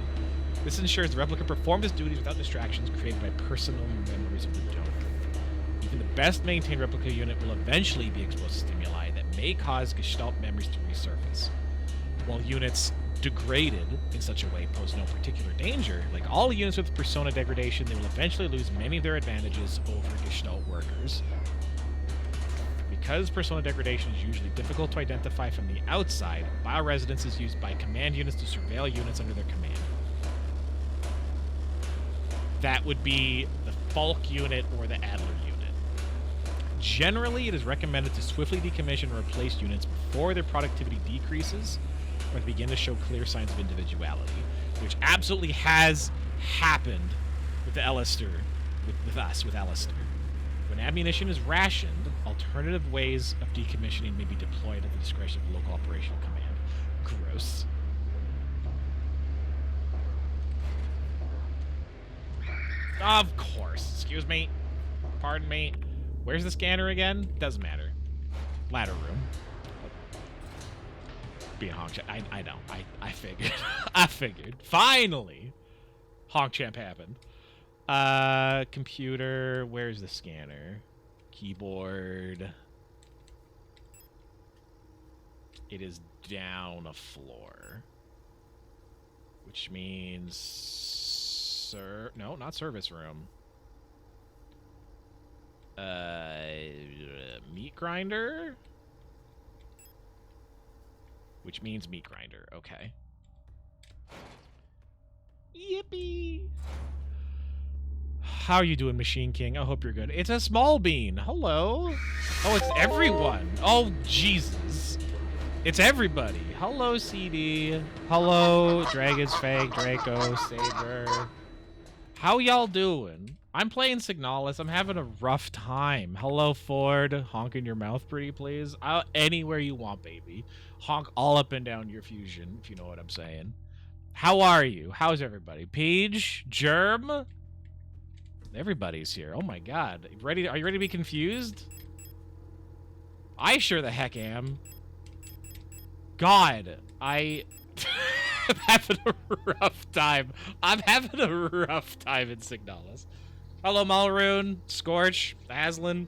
S1: This ensures the replica performed its duties without distractions created by personal memories of the donor. Even the best maintained replica unit will eventually be exposed to stimuli that may cause Gestalt memories to resurface. While units degraded in such a way pose no particular danger, like all units with persona degradation, they will eventually lose many of their advantages over Gestalt workers. Because persona degradation is usually difficult to identify from the outside, bioresidence is used by command units to surveil units under their command. That would be the Falk unit or the Adler unit. Generally, it is recommended to swiftly decommission or replace units before their productivity decreases or to begin to show clear signs of individuality, which absolutely has happened with the Alistair, with us, with Alistair. When ammunition is rationed, alternative ways of decommissioning may be deployed at the discretion of the local operational command. Gross. Of course. Excuse me. Pardon me. Where's the scanner again? Doesn't matter. Ladder room. Being Honk Champ. I know. I figured. I figured. Finally! Honk Champ happened. Computer. Where's the scanner? Keyboard. It is down a floor. Which means... No, not service room. Meat grinder? Which means meat grinder. Okay. Yippee! How are you doing, Machine King? I hope you're good. It's a small bean. Hello. Oh, it's everyone. Oh, Jesus. It's everybody. Hello, CD. Hello, Dragon's Fang, Draco, Saber. How y'all doing? I'm playing Signalis. I'm having a rough time. Hello, Ford. Honk in your mouth, pretty please. Anywhere you want, baby. Honk all up and down your fusion, if you know what I'm saying. How are you? How's everybody? Peach? Germ? Everybody's here. Oh my god. Are you ready to be confused? I sure the heck am. God, I'm having a rough time. I'm having a rough time in Signalis. Hello, Malroon, Scorch, Aslan.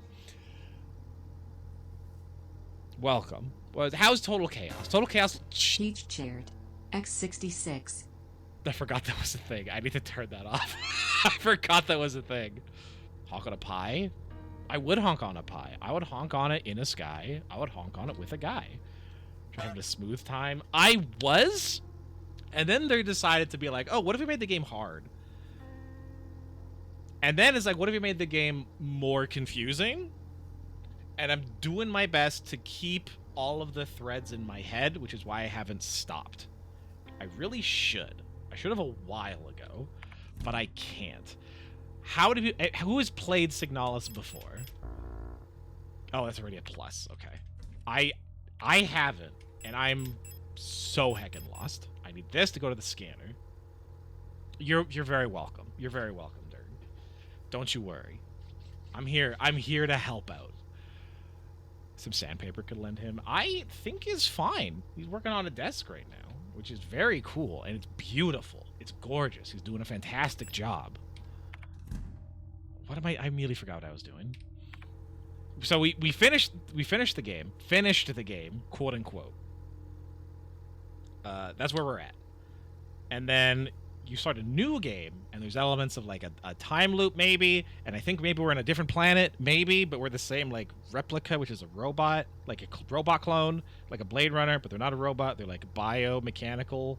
S1: Welcome. Well, how's Total Chaos? Total Chaos...
S3: Cheech chaired. X66.
S1: I forgot that was a thing. I need to turn that off. I forgot that was a thing. Honk on a pie? I would honk on a pie. I would honk on it in a sky. I would honk on it with a guy. Having a smooth time. I was, and then they decided to be like, oh, what if we made the game hard? And then it's like, what if we made the game more confusing? And I'm doing my best to keep all of the threads in my head, which is why I haven't stopped. I really should. I should have a while ago, but I can't. Who has played Signalis before? Oh, that's already a plus. Okay. I haven't. And I'm so heckin' lost. I need this to go to the scanner. You're very welcome. You're very welcome, Dirk. Don't you worry. I'm here to help out. Some sandpaper could lend him. I think is fine. He's working on a desk right now, which is very cool, and it's beautiful. It's gorgeous. He's doing a fantastic job. What am I immediately forgot what I was doing. So we finished the game. Finished the game, quote unquote. That's where we're at. And then you start a new game, and there's elements of like a time loop maybe, and I think maybe we're on a different planet, maybe, but we're the same like replica, which is a robot, like a robot clone, like a Blade Runner, but they're not a robot, they're like biomechanical.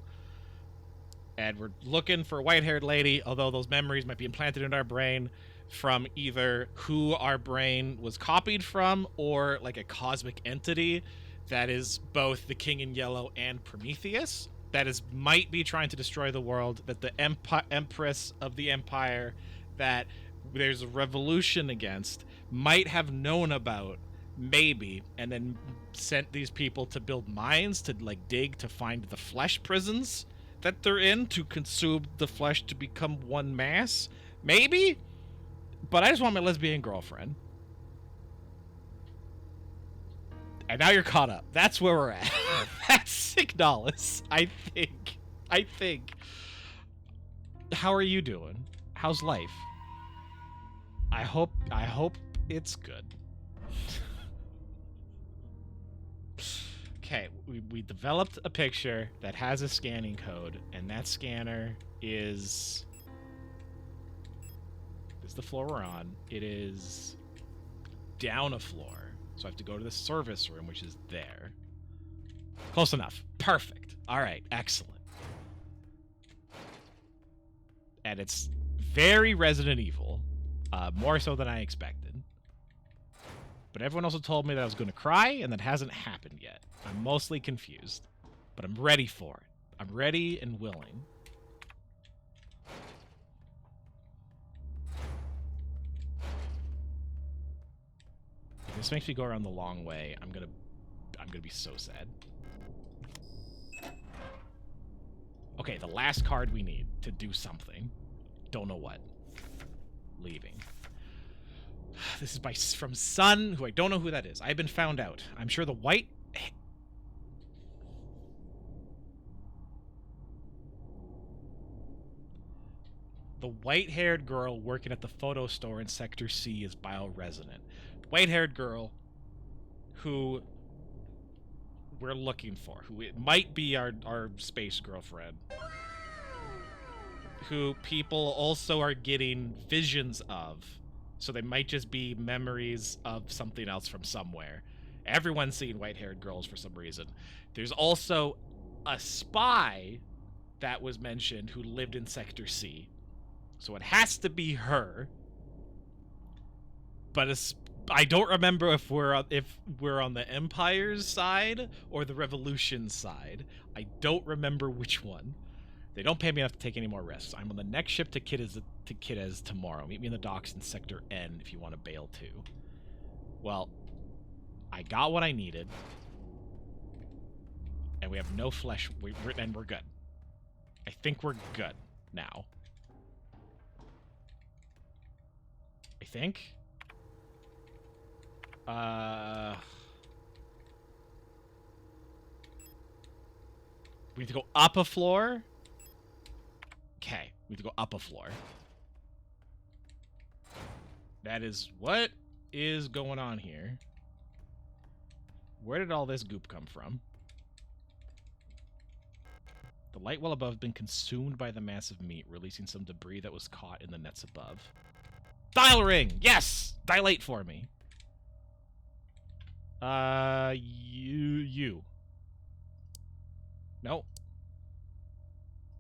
S1: And we're looking for a white-haired lady, although those memories might be implanted in our brain from either who our brain was copied from or like a cosmic entity that is both the King in Yellow and Prometheus, that might be trying to destroy the world, that the Empress of the Empire that there's a revolution against might have known about, maybe, and then sent these people to build mines to like dig to find the flesh prisons that they're in to consume the flesh to become one mass, maybe? But I just want my lesbian girlfriend. And now you're caught up. That's where we're at. That's Signalis, I think. How are you doing? How's life? I hope it's good. Okay, we developed a picture that has a scanning code, and that scanner is... This is the floor we're on. It is down a floor, so I have to go to the service room, which is there. Close enough. Perfect. All right, excellent. And it's very Resident Evil, more so than I expected. But everyone also told me that I was going to cry, and that hasn't happened yet. I'm mostly confused, but I'm ready for it. I'm ready and willing. If this makes me go around the long way, I'm gonna be so sad. Okay, the last card we need to do something. Don't know what. Leaving. This is from Sun, who I don't know who that is. I've been found out. I'm sure the white... The white-haired girl working at the photo store in Sector C is bioresonant. White-haired girl who we're looking for, who it might be our space girlfriend, who people also are getting visions of, so they might just be memories of something else from somewhere. Everyone's seeing white-haired girls for some reason. There's also a spy that was mentioned who lived in Sector C, so it has to be her. But I don't remember if we're on the Empire's side or the Revolution's side. I don't remember which one. They don't pay me enough to take any more risks. I'm on the next ship to Kidez tomorrow. Meet me in the docks in Sector N if you want to bail too. Well, I got what I needed, and we have no flesh, and we're good. I think we're good now. I think. We need to go up a floor. Okay, we need to go up a floor. That is what is going on here. Where did all this goop come from? The light well above has been consumed by the massive meat, releasing some debris that was caught in the nets above. Dial ring! Yes! Dilate for me. You. No.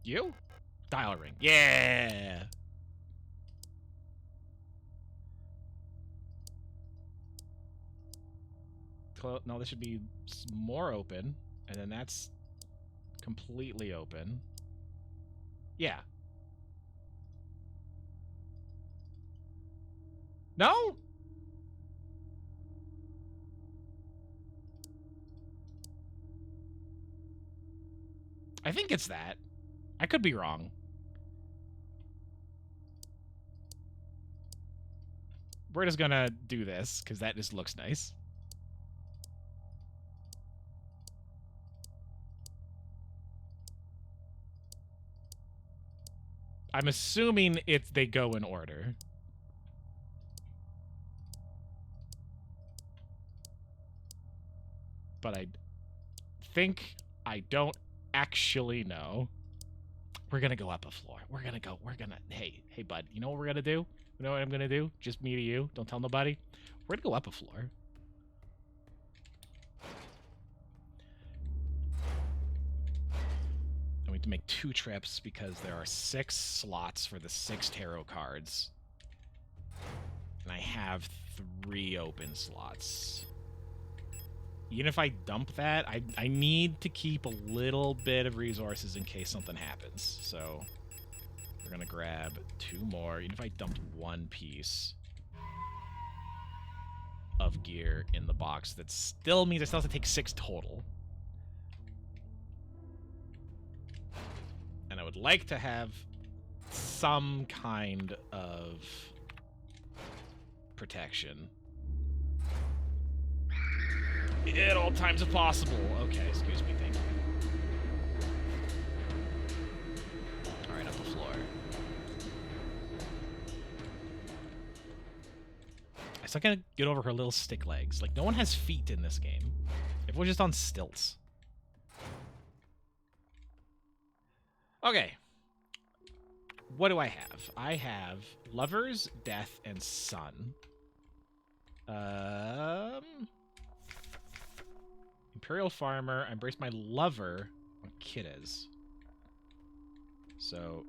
S1: You? Dial ring. Yeah! No, this should be more open, and then that's completely open. Yeah. No? I think it's that. I could be wrong. We're just gonna do this, because that just looks nice. I'm assuming they go in order. But I think I don't actually know. We're gonna go up a floor. Hey, bud, you know what we're gonna do? You know what I'm gonna do? Just me to you. Don't tell nobody. We're gonna go up a floor. And we have to make 2 trips because there are 6 slots for the 6 tarot cards. And I have 3 open slots. Even if I dump that, I need to keep a little bit of resources in case something happens. So we're going to grab 2 more. Even if I dumped 1 piece of gear in the box, that still means I still have to take 6 total. And I would like to have some kind of protection at all times if possible. Okay, excuse me, thank you. Alright, up the floor. I still gotta get over her little stick legs. Like, no one has feet in this game. we're just on stilts. Okay. What do I have? I have Lovers, Death, and Sun. Imperial Farmer. I embrace my lover on Kiddes. So,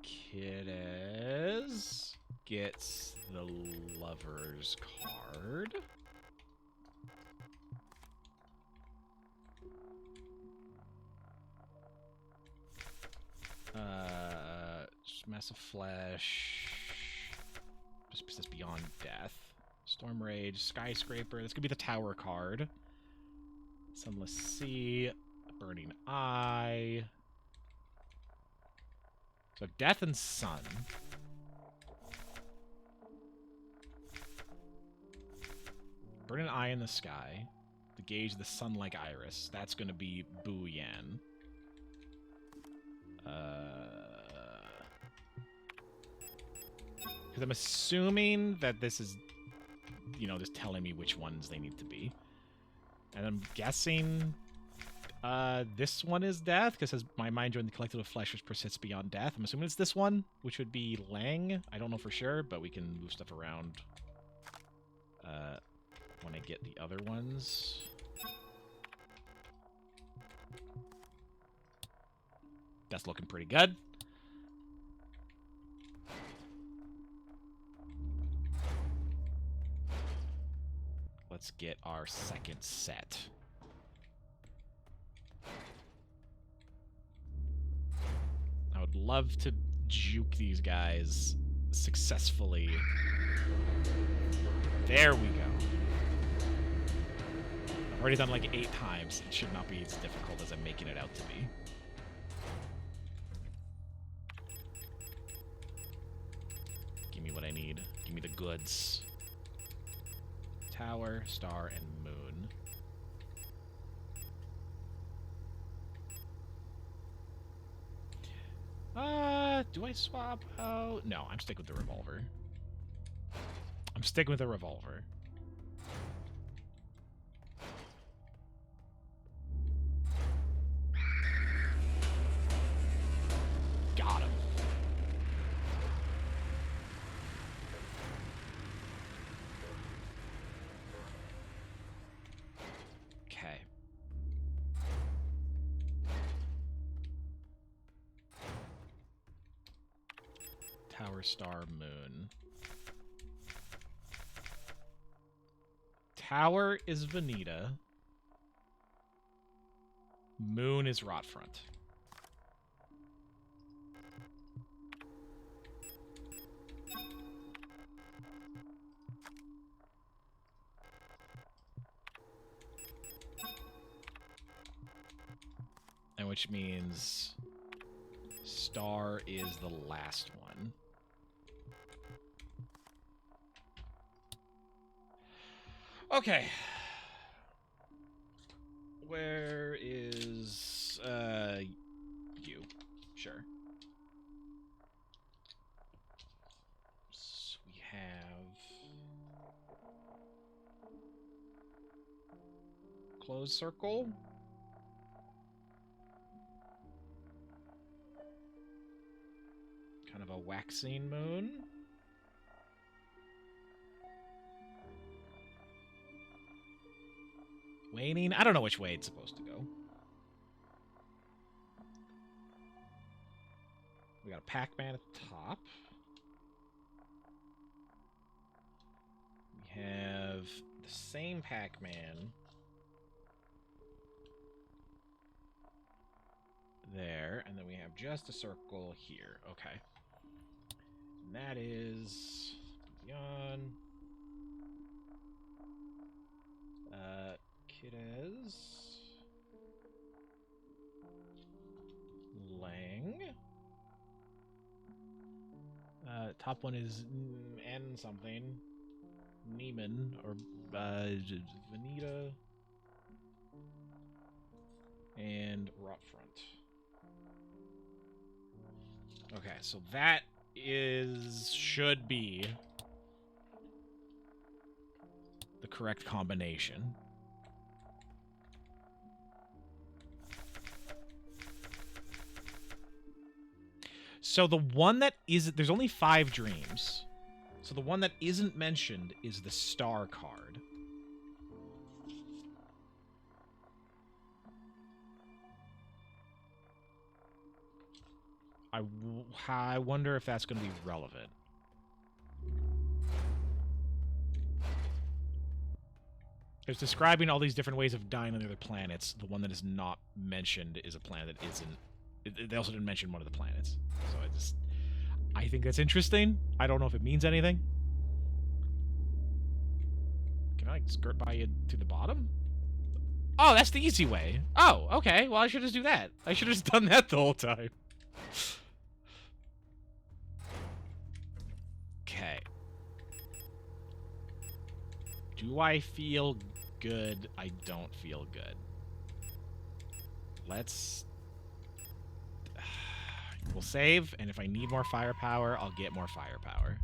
S1: Kiddes gets the lover's card. Massive Flesh. Just persist beyond death. Storm Rage, Skyscraper. This could be the Tower card. Sunless Sea, Burning Eye. So Death and Sun. Burning Eye in the Sky. To gauge the sun-like iris. That's going to be Booyan. Because I'm assuming that this is, you know, just telling me which ones they need to be. And I'm guessing this one is Death, because as my mind joined the collective of flesh which persists beyond death. I'm assuming it's this one, which would be Lang. I don't know for sure, but we can move stuff around when I get the other ones. That's looking pretty good. Let's get our second set. I would love to juke these guys successfully. There we go. I've already done like 8 times. It should not be as difficult as I'm making it out to be. Give me what I need. Give me the goods. Tower, Star, and Moon. Do I swap out? No, I'm sticking with the revolver. I'm sticking with the revolver. Got him. Okay. Tower, Star, Moon. Tower is Vanita. Moon is Rotfront. And which means Star is the last one. Okay. Where is you? Sure. So we have closed circle. Kind of a waxing moon. Waning? I don't know which way it's supposed to go. We got a Pac-Man at the top. We have the same Pac-Man there, and then we have just a circle here. Okay. And that is Beyond. Kiddes. Lang. Top one is N something. Neiman, or Vanita. And Rotfront. Okay, so that should be the correct combination. So the one that is... There's only 5 dreams. So the one that isn't mentioned is the star card. I wonder if that's going to be relevant. It's describing all these different ways of dying on the other planets. The one that is not mentioned is a planet that isn't... They also didn't mention one of the planets. So I think that's interesting. I don't know if it means anything. Can I like, skirt by you to the bottom? Oh, that's the easy way. Oh, okay. Well, I should just do that. I should have just done that the whole time. Okay. Do I feel good? I don't feel good. Let's... We'll save, and if I need more firepower, I'll get more firepower.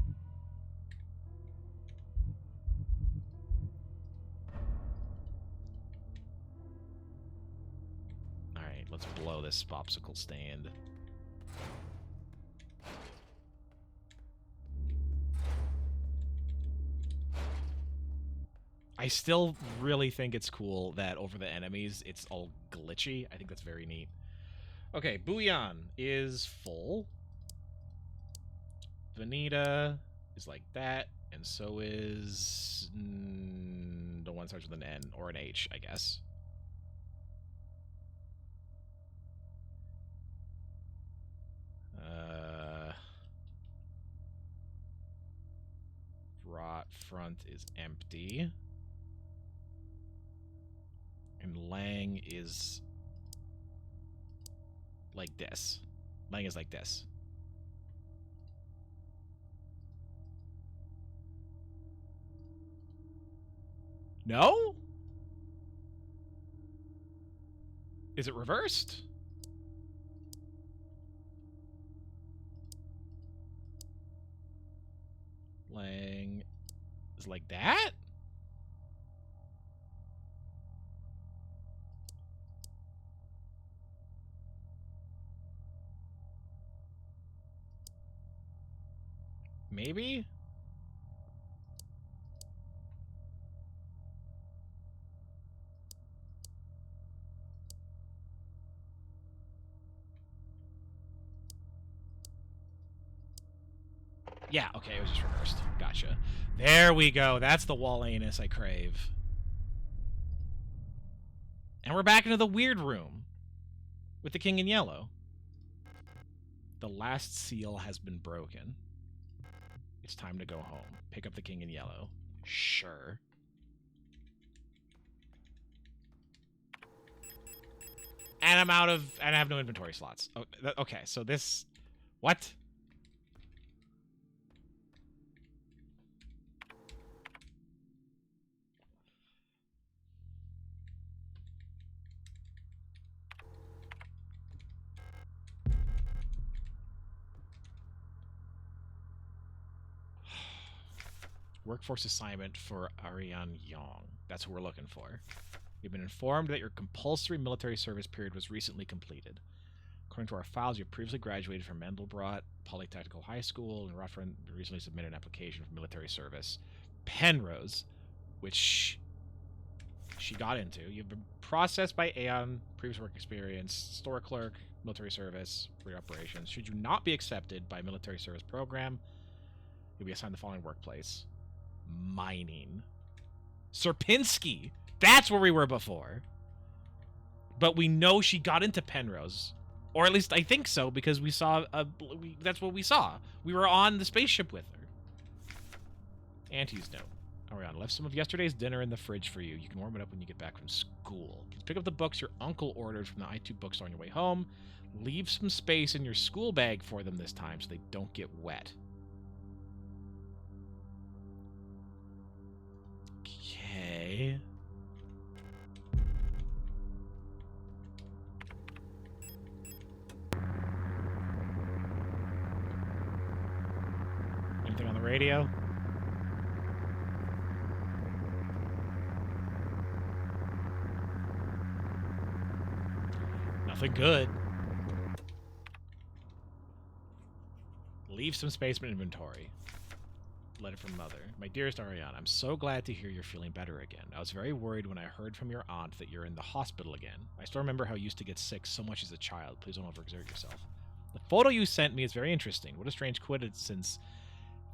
S1: Alright, let's blow this popsicle stand. I still really think it's cool that over the enemies, it's all glitchy. I think that's very neat. Okay, Bouillon is full. Vanita is like that, and so is the one that starts with an N or an H, I guess. Rot front is empty. And Lang is like this. Lang is like this. No? Is it reversed? Lang is like that? Maybe? Yeah, okay, it was just reversed. Gotcha. There we go. That's the wall anus I crave. And we're back into the weird room with the king in yellow. The last seal has been broken. It's time to go home. Pick up the king in yellow. Sure. And I'm out of... And I have no inventory slots. Oh, okay, so this... What? Workforce assignment for Ariane Yong. That's who we're looking for. We've been informed that your compulsory military service period was recently completed. According to our files, you previously graduated from Mendelbrot Polytechnical High School and recently submitted an application for military service. Penrose, which she got into. You've been processed by Aeon, previous work experience, store clerk, military service, for operations. Should you not be accepted by a military service program, you'll be assigned the following workplace. Mining. Sierpinski! That's where we were before. But we know she got into Penrose. Or at least I think so, because we saw... that's what we saw. We were on the spaceship with her. Auntie's note. Ariana left some of yesterday's dinner in the fridge for you. You can warm it up when you get back from school. Pick up the books your uncle ordered from the I2 bookstore on your way home. Leave some space in your school bag for them this time so they don't get wet. Okay. Anything on the radio? Nothing good. Leave some space in inventory. Letter from Mother. My dearest Ariana, I'm so glad to hear you're feeling better again. I was very worried when I heard from your aunt that you're in the hospital again. I still remember how you used to get sick so much as a child. Please don't overexert yourself. The photo you sent me is very interesting. What a strange coincidence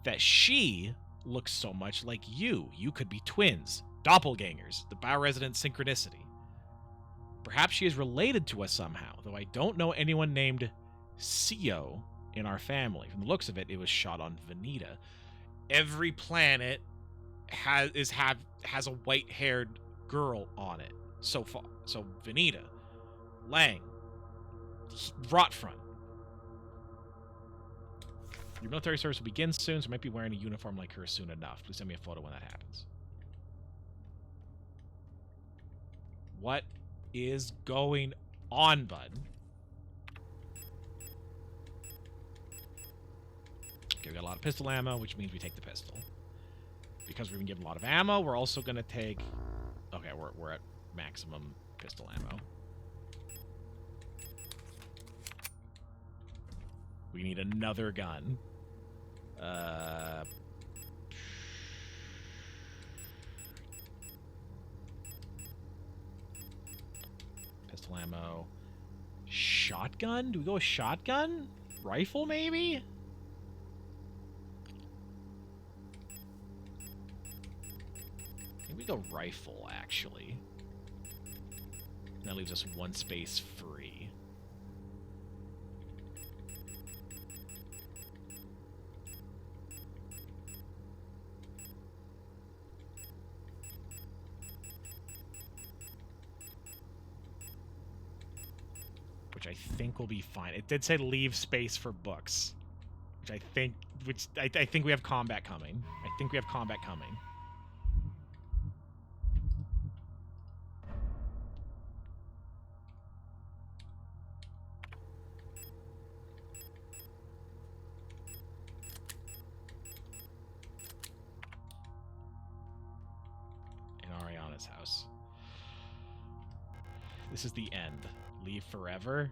S1: that she looks so much like you. You could be twins. Doppelgangers. The bioresident synchronicity. Perhaps she is related to us somehow, though I don't know anyone named Sio in our family. From the looks of it, it was shot on Veneta. Every planet has a white-haired girl on it so far. So Veneta, Lang, Rotfront. Your military service will begin soon, so you might be wearing a uniform like her soon enough. Please send me a photo when that happens. What is going on, bud? Okay, we got a lot of pistol ammo, which means we take the pistol. Because we've been given a lot of ammo, we're also going to take... Okay, we're at maximum pistol ammo. We need another gun. Pistol ammo. Shotgun? Do we go with shotgun? Rifle, maybe? I think we go rifle, actually. That leaves us one space free. Which I think will be fine. It did say leave space for books. Which I think we have combat coming. I think we have combat coming. House. This is the end. Leave forever.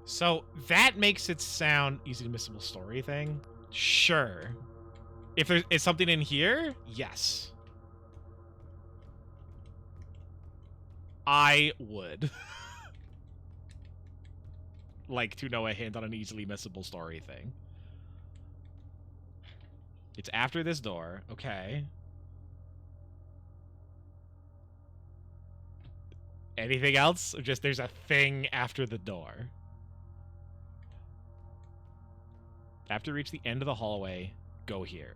S1: So that makes it sound easy to missable story thing. Sure. If there is something in here, yes. I would. Like to know a hint on an easily missable story thing. It's after this door. Okay. Anything else? Or just there's a thing after the door. After you reach the end of the hallway, go here.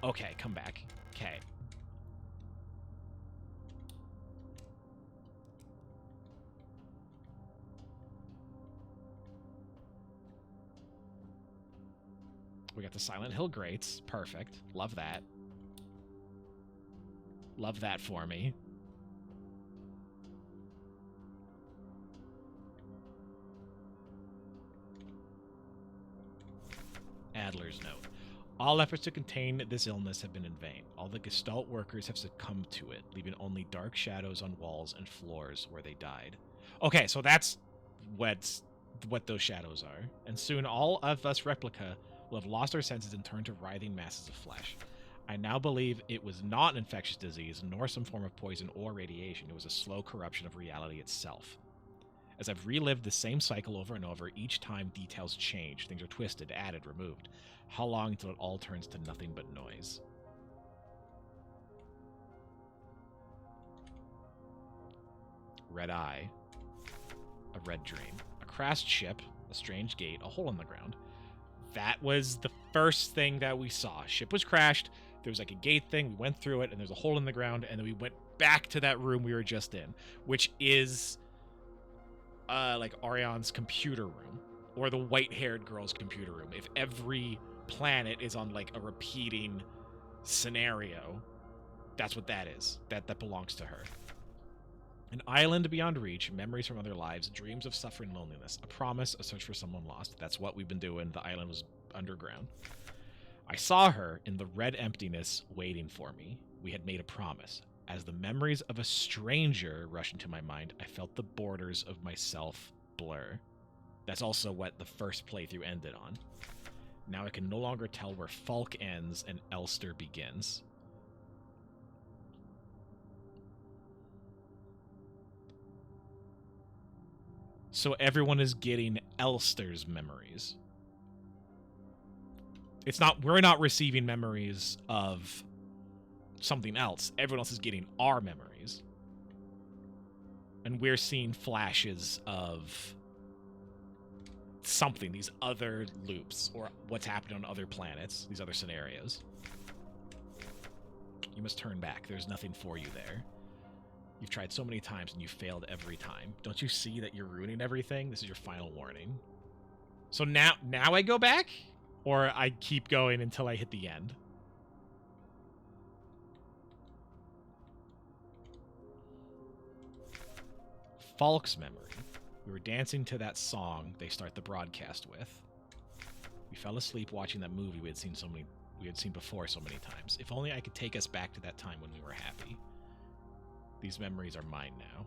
S1: Okay, come back. Okay. We got the Silent Hill grates. Perfect. Love that. Love that for me. Adler's note. All efforts to contain this illness have been in vain. All the Gestalt workers have succumbed to it, leaving only dark shadows on walls and floors where they died. Okay, so that's what those shadows are. And soon all of us replica will have lost our senses and turned to writhing masses of flesh. I now believe it was not an infectious disease, nor some form of poison or radiation. It was a slow corruption of reality itself. As I've relived the same cycle over and over, each time details change. Things are twisted, added, removed. How long until it all turns to nothing but noise? Red eye. A red dream. A crashed ship. A strange gate. A hole in the ground. That was the first thing that we saw. Ship was crashed. There was like a gate thing. We went through it, and there's a hole in the ground, and then we went back to that room we were just in, which is like Ariane's computer room, or the white-haired girl's computer room. If every planet is on like a repeating scenario, that's what that is. That belongs to her. An island beyond reach, memories from other lives, dreams of suffering loneliness, a promise, a search for someone lost. That's what we've been doing. The island was underground. I saw her in the red emptiness waiting for me. We had made a promise. As the memories of a stranger rushed into my mind, I felt the borders of myself blur. That's also what the first playthrough ended on. Now I can no longer tell where Falk ends and Elster begins. So everyone is getting Elster's memories. We're not receiving memories of something else. Everyone else is getting our memories. And we're seeing flashes of something, these other loops, or what's happening on other planets, these other scenarios. You must turn back. There's nothing for you there. You've tried so many times and you failed every time. Don't you see that you're ruining everything? This is your final warning. So now I go back? Or I keep going until I hit the end? Falk's memory. We were dancing to that song they start the broadcast with. We fell asleep watching that movie we had seen before so many times. If only I could take us back to that time when we were happy. These memories are mine now.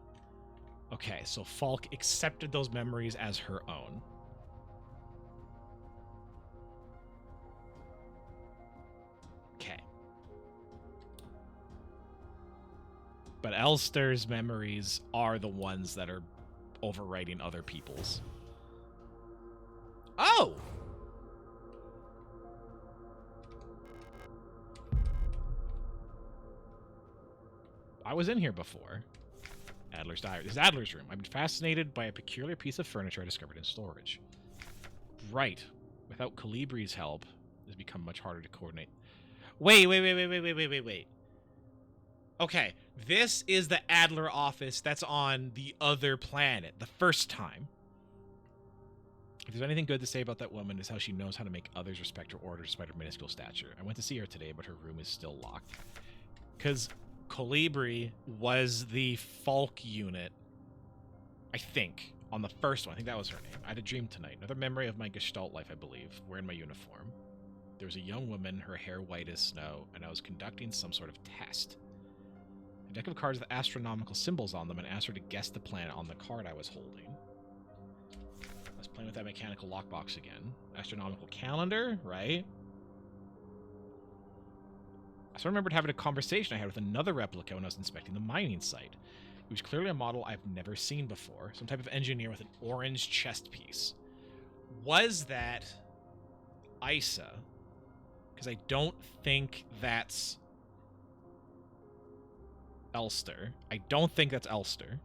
S1: Okay, so Falk accepted those memories as her own. Okay. But Elster's memories are the ones that are overwriting other people's. Oh! I was in here before. Adler's diary. This is Adler's room. I'm fascinated by a peculiar piece of furniture I discovered in storage. Right. Without Calibri's help, it's become much harder to coordinate. Wait. Okay, this is the Adler office that's on the other planet, the first time. If there's anything good to say about that woman, is how she knows how to make others respect her orders despite her minuscule stature. I went to see her today, but her room is still locked. Because Colibri was the Falk unit, I think, on the first one. I think that was her name. I had a dream tonight. Another memory of my Gestalt life, I believe, wearing my uniform. There was a young woman, her hair white as snow, and I was conducting some sort of test. A deck of cards with astronomical symbols on them, and asked her to guess the planet on the card I was holding. I was playing with that mechanical lockbox again. Astronomical calendar, right? I sort of remembered having a conversation I had with another replica when I was inspecting the mining site. It was clearly a model I've never seen before. Some type of engineer with an orange chest piece. Was that Isa? Because I don't think that's Elster. I don't think that's Elster.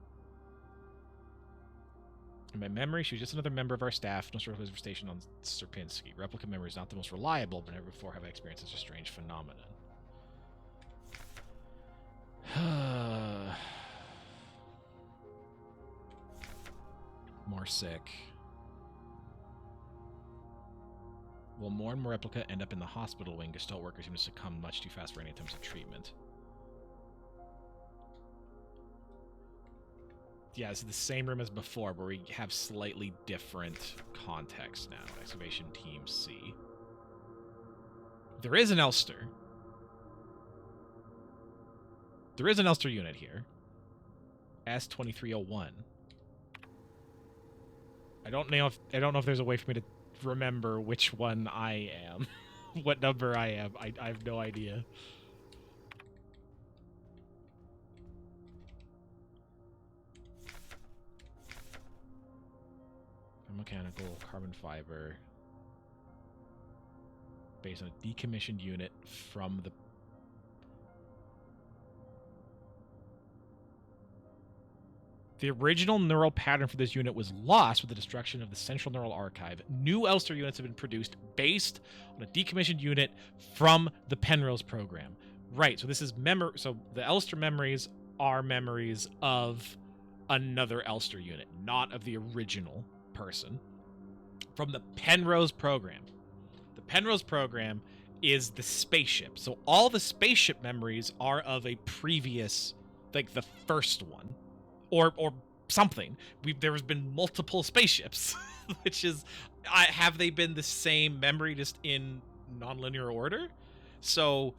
S1: In my memory, she was just another member of our staff. No sort of was stationed on Sierpinski. Replica memory is not the most reliable, but never before have I experienced such a strange phenomenon. More sick. While more and more replica end up in the hospital wing, Gestalt workers seem to succumb much too fast for any attempts at treatment. Yeah, it's the same room as before, but we have slightly different context now. Excavation Team C. There is an Elster. There is an Elster unit here. S2301. I don't know if there's a way for me to remember which one I am. What number I am. I have no idea. Mechanical, carbon fiber. Based on a decommissioned unit from the... The original neural pattern for this unit was lost with the destruction of the central neural archive. New Elster units have been produced based on a decommissioned unit from the Penrose program. Right, so this is so the Elster memories are memories of another Elster unit, not of the original person. From the Penrose program. The Penrose program is the spaceship. So all the spaceship memories are of a previous, like the first one. Or something. There's been multiple spaceships, which is, have they been the same memory just in nonlinear order. So,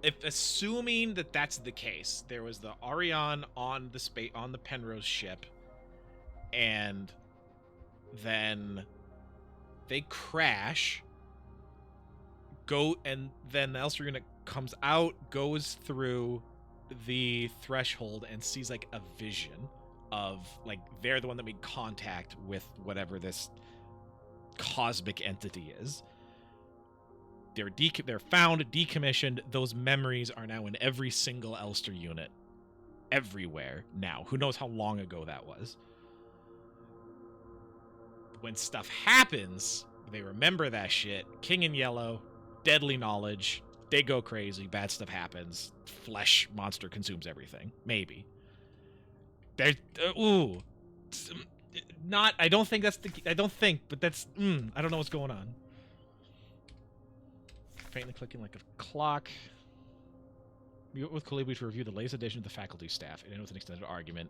S1: if assuming that that's the case, there was the Ariane on the Penrose ship, and then they crash, and then the Elster unit comes out, goes through the threshold, and sees like a vision of like they're the one that made contact with whatever this cosmic entity is. They're found, decommissioned. Those memories are now in every single Elster unit, everywhere now. Who knows how long ago that was? When stuff happens, they remember that shit. King in yellow, deadly knowledge. They go crazy. Bad stuff happens. Flesh monster consumes everything. Maybe. There's not. I don't think that's the. I don't think, but that's. I don't know what's going on. Faintly clicking like a clock. We met with Colibri to review the latest edition of the faculty staff, and in with an extended argument.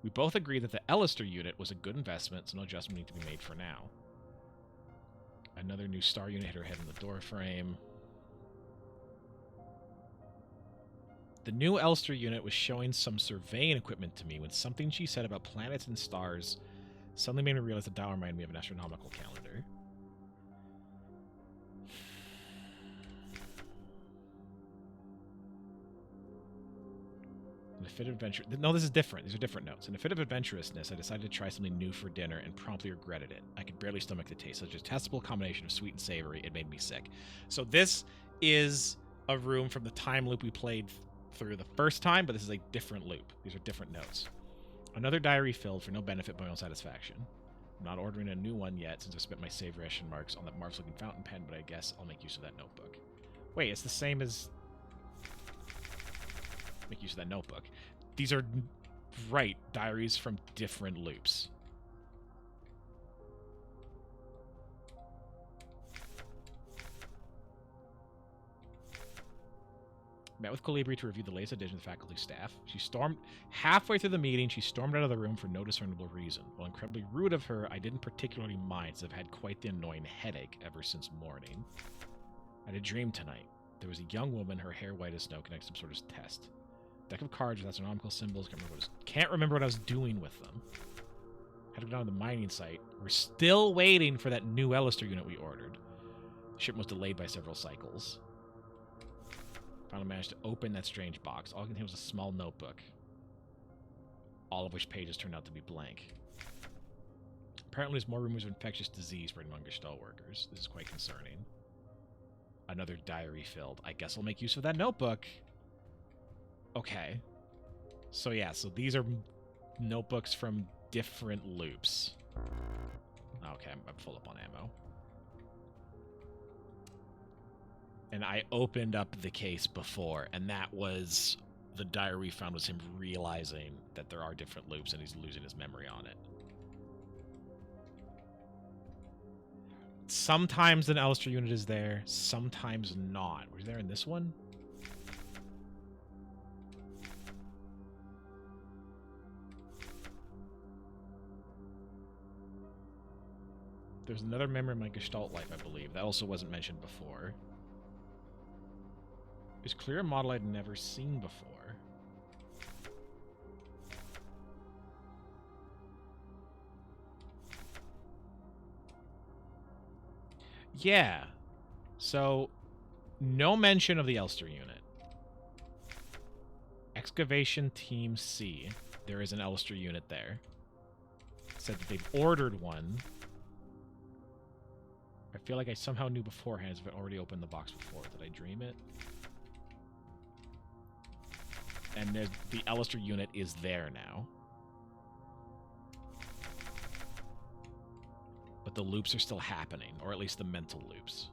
S1: We both agree that the Elster unit was a good investment, so no adjustment need to be made for now. Another new star unit hit her head in the door frame. The new Elster unit was showing some surveying equipment to me when something she said about planets and stars suddenly made me realize the dial reminded me of an astronomical calendar. In a fit of adventure... No, this is different. These are different notes. In a fit of adventurousness, I decided to try something new for dinner and promptly regretted it. I could barely stomach the taste. Such a testable combination of sweet and savory, it made me sick. So this is a room from the time loop we played through the first time, but this is a different loop. These are different notes. Another diary filled for no benefit but my own satisfaction. I'm not ordering a new one yet since I spent my save ration marks on that marvelous-looking fountain pen, but I guess I'll make use of that notebook. Wait, it's the same as... Make use of that notebook. These are, right, diaries from different loops. Met with Colibri to review the latest edition of the faculty staff. She stormed... Halfway through the meeting, she stormed out of the room for no discernible reason. While incredibly rude of her, I didn't particularly mind, since I've had quite the annoying headache ever since morning. I had a dream tonight. There was a young woman, her hair white as snow, connected to some sort of test. Deck of cards with astronomical symbols. Can't remember what I was doing with them. Had to go down to the mining site. We're still waiting for that new Elster unit we ordered. The shipment was delayed by several cycles. Finally managed to open that strange box. All it contained was a small notebook, all of which pages turned out to be blank. Apparently there's more rumors of infectious disease spreading among Gestalt workers. This is quite concerning. Another diary filled. I guess I'll make use of that notebook. Okay. So yeah, so these are notebooks from different loops. Okay, I'm full up on ammo. And I opened up the case before, and that was... The diary we found was him realizing that there are different loops, and he's losing his memory on it. Sometimes an Elster unit is there, sometimes not. Was there in this one? There's another memory of my Gestalt life, I believe. That also wasn't mentioned before. It's clear a model I'd never seen before. Yeah. So, no mention of the Elster unit. Excavation Team C. There is an Elster unit there. Said that they've ordered one. I feel like I somehow knew beforehand as if I'd already opened the box before. Did I dream it? And the Elster unit is there now. But the loops are still happening, or at least the mental loops.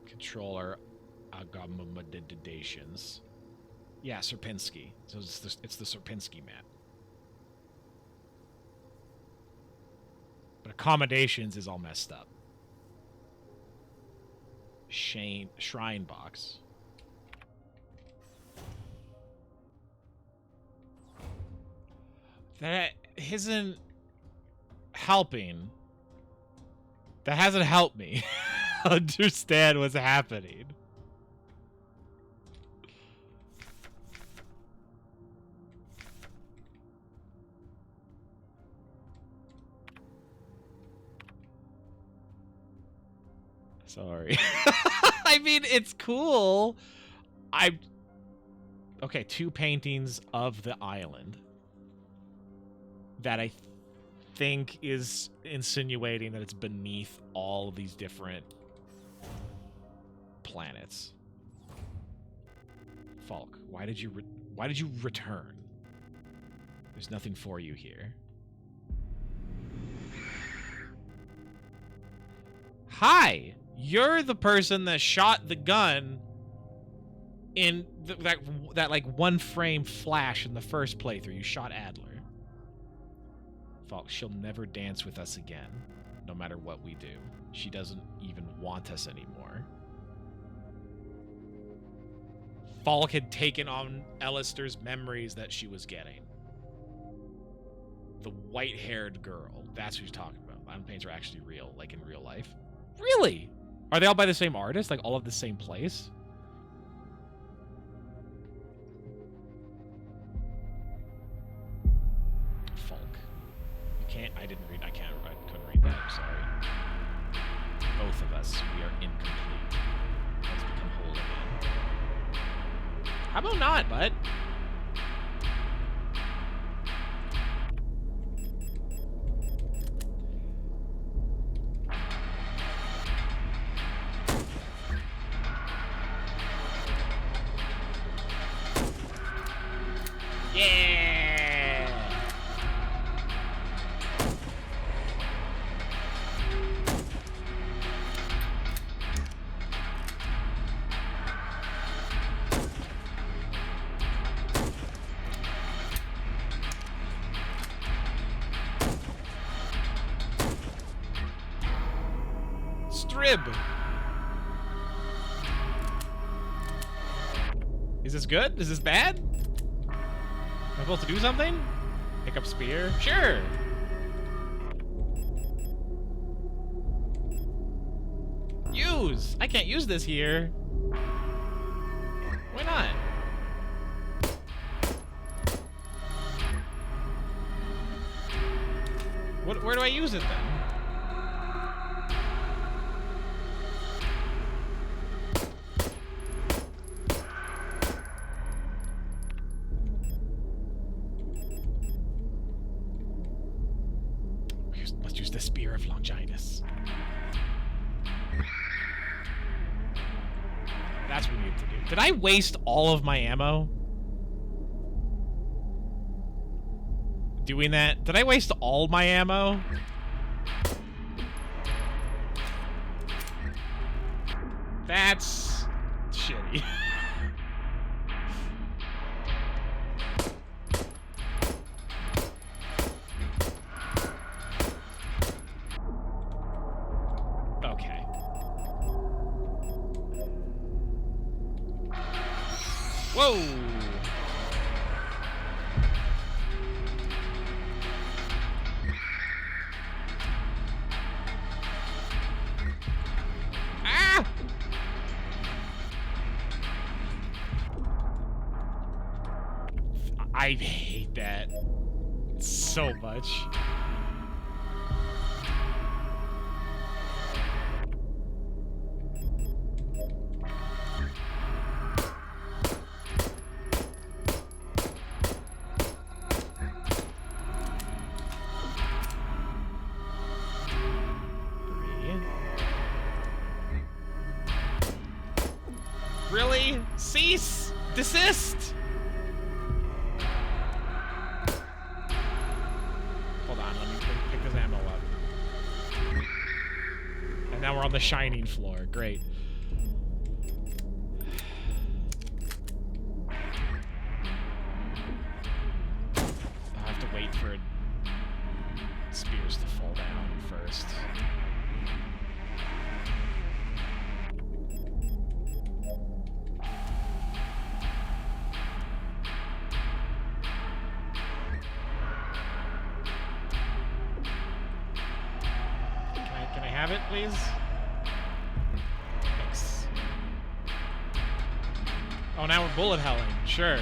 S1: Controller accommodations. Yeah, Sierpinski. So it's the Sierpinski map. But accommodations is all messed up. shrine box. That isn't helping. That hasn't helped me understand what's happening. Sorry. I mean, it's cool. Okay, 2 paintings of the island that I think is insinuating that it's beneath all these different planets. Falk, why did you return? There's nothing for you here. Hi, you're the person that shot the gun in that like 1 frame flash in the first playthrough. You shot Adler. Falk, she'll never dance with us again, no matter what we do. She doesn't even want us anymore. Falk had taken on Alistair's memories that she was getting. The white-haired girl. That's who he's talking about. Island paints are actually real, like in real life. Really? Are they all by the same artist? Like all of the same place? Falk. You can't, I couldn't read that, I'm sorry. Both of us, we are incomplete. Let's become whole again. How about not, bud? Is this good? Is this bad? Am I supposed to do something? Pick up spear? Sure! Use! I can't use this here. Why not? Where do I use it then? Did I waste all of my ammo doing that? Did I waste all my ammo? That's shitty. Okay. Whoa! Ah! I hate that so much. Really? Cease! Desist! Hold on, let me pick this ammo up. And now we're on the shining floor. Great. I'll have to wait for spears to fall down first. have it, please? Thanks. Oh, now we're bullet helling. Sure.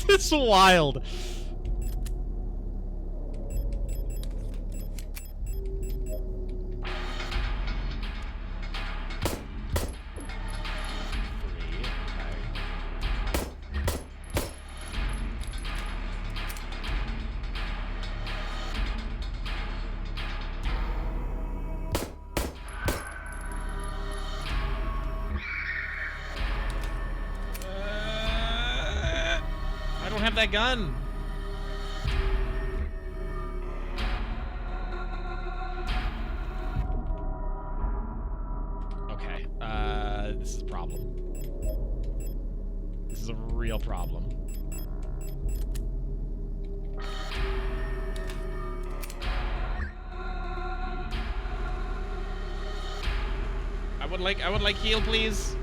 S1: This is wild. Have that gun. Okay. This is a problem. This is a real problem. I would like heal, please.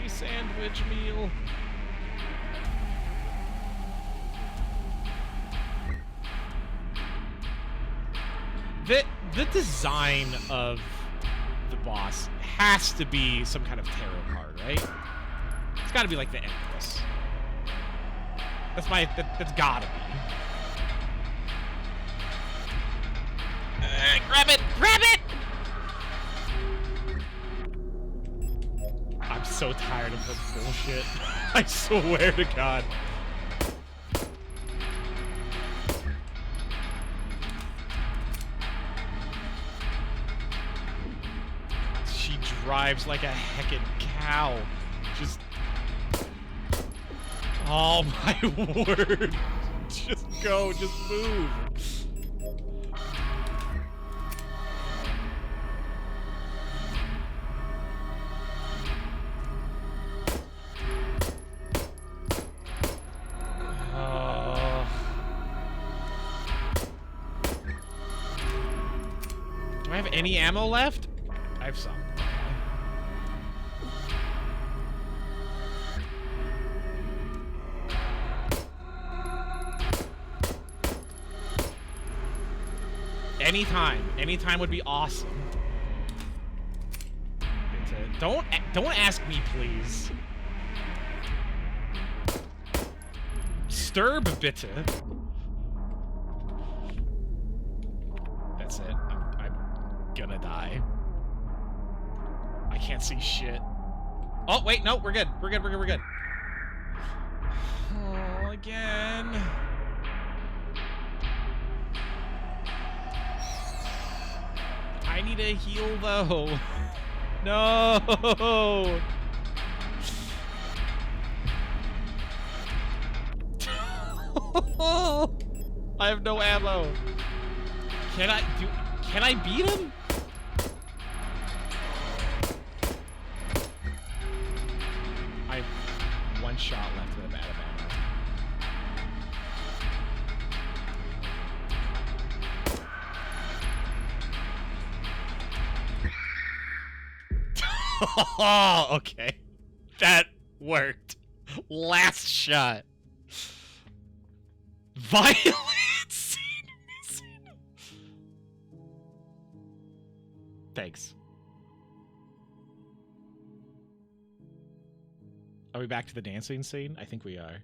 S1: Sandwich meal. The design of the boss has to be some kind of tarot card, right? It's got to be like the Empress. That's gotta be. Grab it! Grab it! I'm so tired of this bullshit. I swear to God. She drives like a heckin' cow. Just... Oh my word. Just go, just move. Do I have any ammo left? I have some. Anytime would be awesome. Don't ask me, please. Stirb bitte. That's it. I'm gonna die. I can't see shit. Oh wait, no, we're good. We're good. Oh, again. I need a heal though. No. I have no ammo. Can I beat him? I have one shot left and I'm out of ammo. Oh, okay. That worked. Last shot. Violence. Thanks. Are we back to the dancing scene? I think we are.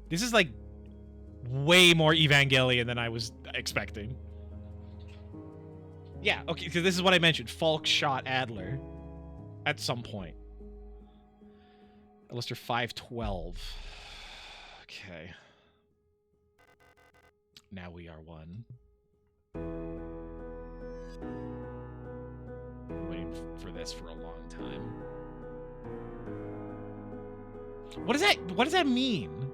S1: This is like way more Evangelion than I was expecting. Yeah, okay, because this is what I mentioned. Falk shot Adler at some point. Lister 512. Okay. Now we are one. Waiting for this for a long time. What does that mean?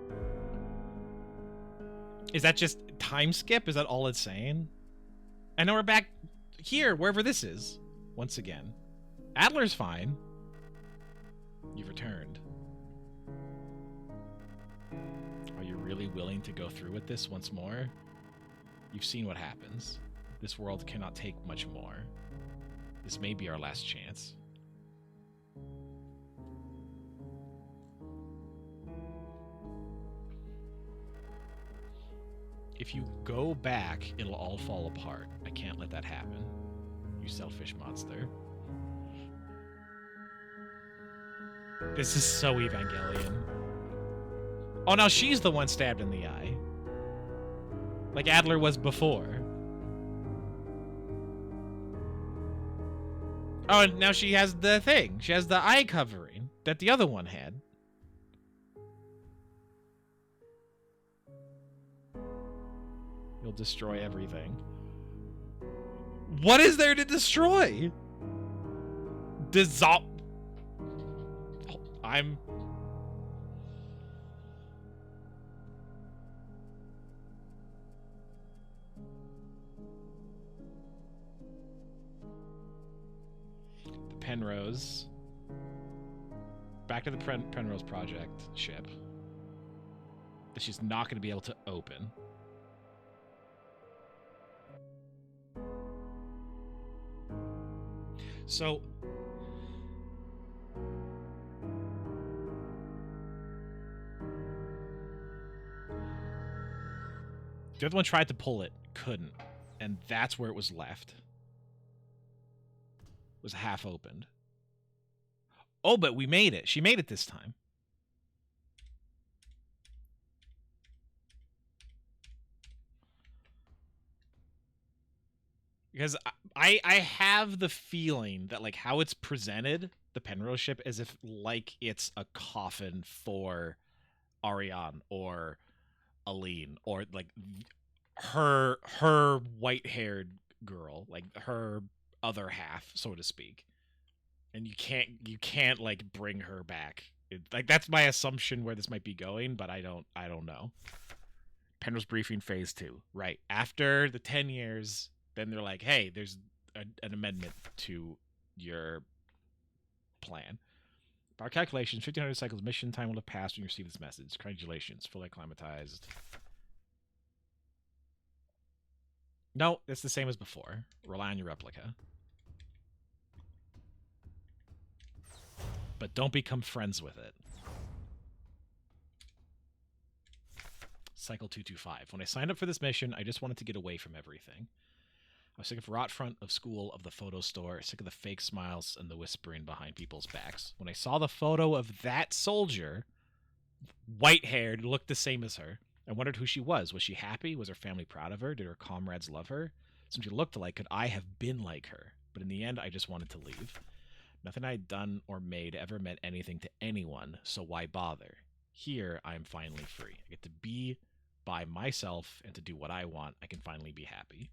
S1: Is that just time skip? Is that all it's saying? I know we're back here, wherever this is. once again. Adler's fine. You've returned. Are you really willing to go through with this once more? You've seen what happens. This world cannot take much more. This may be our last chance. If you go back, it'll all fall apart. I can't let that happen. You selfish monster. This is so Evangelion. Oh, now she's the one stabbed in the eye. Like Adler was before. Oh, and now she has the thing. She has the eye covering that the other one had. You'll destroy everything. What is there to destroy? I'm... The Penrose. Back to the Penrose Project ship. That she's not going to be able to open. So... The other one tried to pull it, couldn't. And that's where it was left. It was half opened. Oh, but we made it. She made it this time. Because I have the feeling that, like, how it's presented, the Penrose ship, as if, like, it's a coffin for Ariane or Aline, or, like, her white-haired girl, like, her other half, so to speak. And you can't like, bring her back. Like, that's my assumption where this might be going, but I don't know. Penrose briefing phase 2. Right. After the 10 years... Then they're like, hey, there's an amendment to your plan. By our calculations, 1,500 cycles mission time will have passed when you receive this message. Congratulations, fully acclimatized. No, it's the same as before. Rely on your replica. But don't become friends with it. Cycle 225. When I signed up for this mission, I just wanted to get away from everything. I was sick of rot front of school, of the photo store, sick of the fake smiles and the whispering behind people's backs. When I saw the photo of that soldier, white-haired, looked the same as her, I wondered who she was. Was she happy? Was her family proud of her? Did her comrades love her? Since she looked alike, could I have been like her? But in the end, I just wanted to leave. Nothing I had done or made ever meant anything to anyone, so why bother? Here, I am finally free. I get to be by myself and to do what I want. I can finally be happy.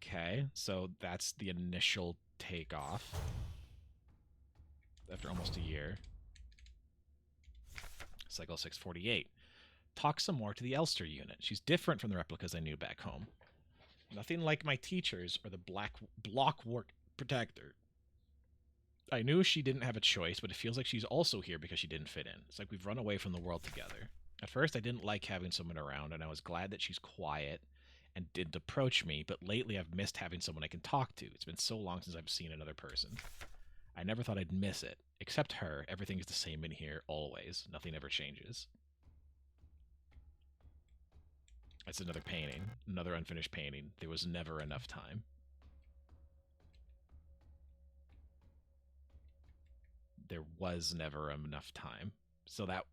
S1: Okay, so that's the initial takeoff. After almost a year. Cycle 648. Talk some more to the Elster unit. She's different from the replicas I knew back home. Nothing like my teachers or the blockwork protector. I knew she didn't have a choice, but it feels like she's also here because she didn't fit in. It's like we've run away from the world together. At first, I didn't like having someone around, and I was glad that she's quiet and didn't approach me, but lately I've missed having someone I can talk to. It's been so long since I've seen another person. I never thought I'd miss it. Except her, everything is the same in here, always. Nothing ever changes. That's another painting. Another unfinished painting. There was never enough time. There was never enough time. So that...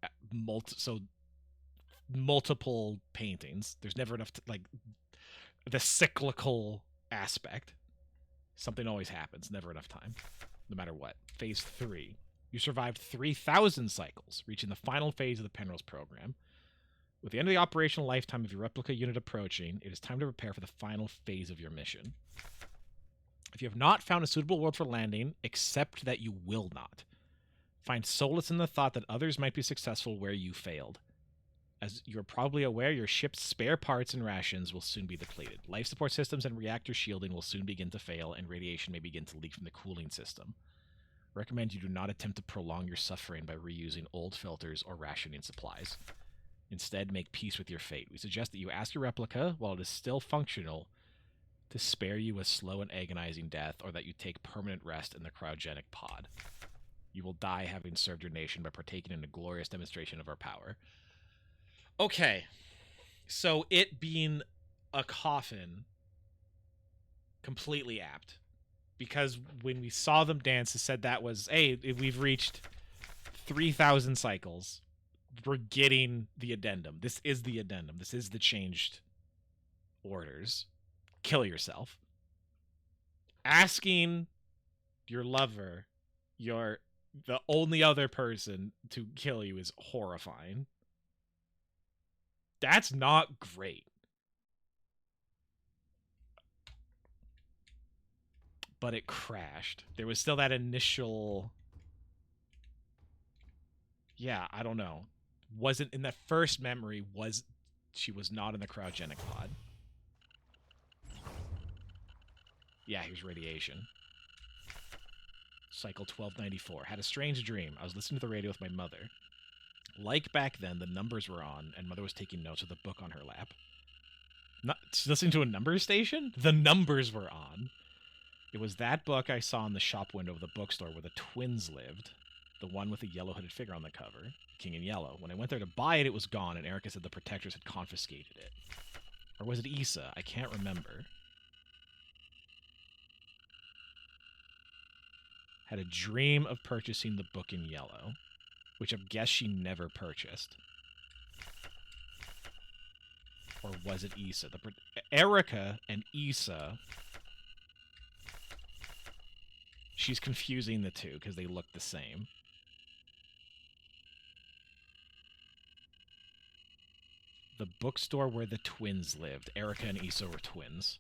S1: multiple paintings. There's never enough to, like... The cyclical aspect. Something always happens. Never enough time. No matter what. Phase 3. You survived 3,000 cycles, reaching the final phase of the Penrose program. With the end of the operational lifetime of your replica unit approaching, it is time to prepare for the final phase of your mission. If you have not found a suitable world for landing, accept that you will not. Find solace in the thought that others might be successful where you failed. As you're probably aware, your ship's spare parts and rations will soon be depleted. Life support systems and reactor shielding will soon begin to fail, and radiation may begin to leak from the cooling system. Recommend you do not attempt to prolong your suffering by reusing old filters or rationing supplies. Instead, make peace with your fate. We suggest that you ask your replica, while it is still functional, to spare you a slow and agonizing death, or that you take permanent rest in the cryogenic pod. You will die having served your nation by partaking in a glorious demonstration of our power. Okay, so it being a coffin, completely apt. Because when we saw them dance, it said that was, hey, we've reached 3,000 cycles. We're getting the addendum. This is the addendum. This is the changed orders. Kill yourself. Asking your lover, the only other person to kill you, is horrifying. That's not great. But it crashed. There was still that initial... Yeah, I don't know. Wasn't in that first memory, she was not in the cryogenic pod. Yeah, here's radiation. Cycle 1294. Had a strange dream. I was listening to the radio with my mother. Like back then, the numbers were on, and Mother was taking notes with a book on her lap. Not listening to a number station? The numbers were on. It was that book I saw in the shop window of the bookstore where the twins lived. The one with the yellow-hooded figure on the cover. King in Yellow. When I went there to buy it, it was gone, and Erica said the protectors had confiscated it. Or was it Issa? I can't remember. Had a dream of purchasing the book in yellow, which I guess she never purchased. Or was it Issa? Erica and Issa... She's confusing the two because they look the same. The bookstore where the twins lived. Erica and Issa were twins.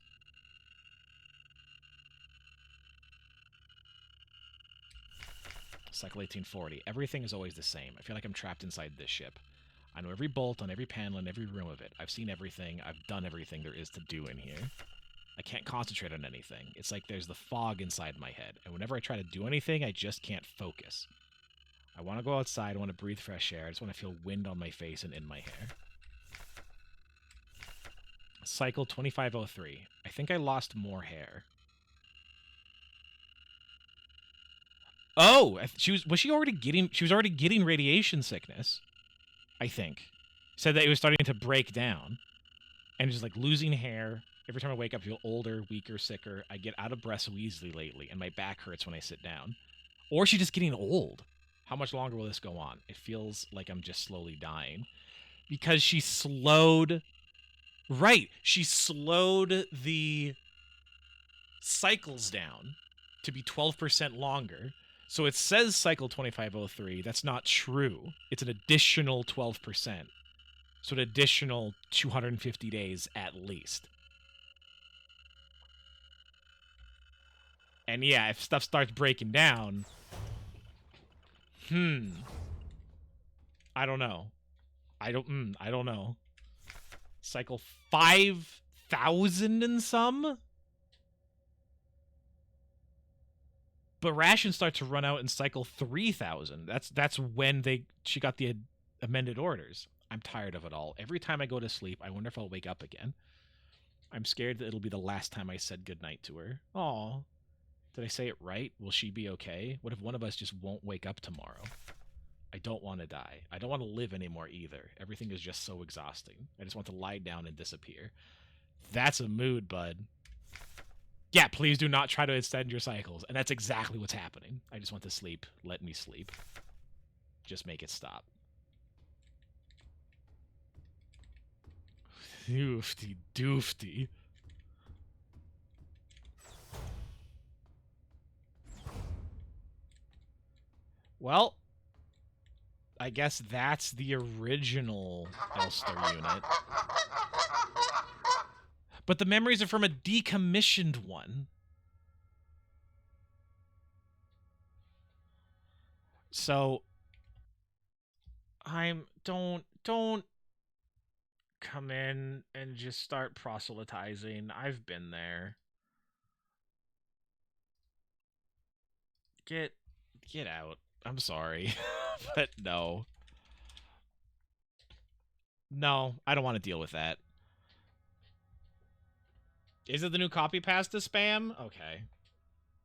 S1: Cycle 1840. Everything is always the same. I feel like I'm trapped inside this ship. I know every bolt on every panel in every room of it. I've seen everything. I've done everything there is to do in here. I can't concentrate on anything. It's like there's the fog inside my head, and whenever I try to do anything, I just can't focus. I want to go outside. I want to breathe fresh air. I just want to feel wind on my face and in my hair. Cycle 2503. I think I lost more hair. Oh, she was already getting radiation sickness, I think. Said that it was starting to break down. And just like losing hair. Every time I wake up, I feel older, weaker, sicker. I get out of breath so easily lately, and my back hurts when I sit down. Or she's just getting old. How much longer will this go on? It feels like I'm just slowly dying. Because she slowed... Right, she slowed the cycles down to be 12% longer. So it says cycle 2503. That's not true. It's an additional 12%. So an additional 250 days at least. And yeah, if stuff starts breaking down... I don't know. I don't know. Cycle 5,000 and some? But rations start to run out in cycle 3,000. That's when she got the amended orders. I'm tired of it all. Every time I go to sleep, I wonder if I'll wake up again. I'm scared that it'll be the last time I said goodnight to her. Aw. Did I say it right? Will she be okay? What if one of us just won't wake up tomorrow? I don't want to die. I don't want to live anymore either. Everything is just so exhausting. I just want to lie down and disappear. That's a mood, bud. Yeah, please do not try to extend your cycles. And that's exactly what's happening. I just want to sleep. Let me sleep. Just make it stop. Doofty doofty. Well, I guess that's the original Elster unit. But the memories are from a decommissioned one. So don't come in and just start proselytizing. I've been there. Get out. I'm sorry. But no. No, I don't want to deal with that. Is it the new copy pasta spam? Okay.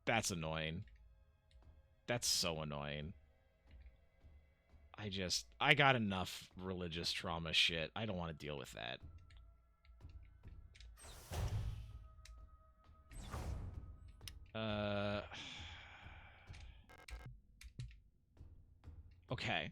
S1: That's annoying. That's so annoying. I got enough religious trauma shit. I don't want to deal with that. Okay.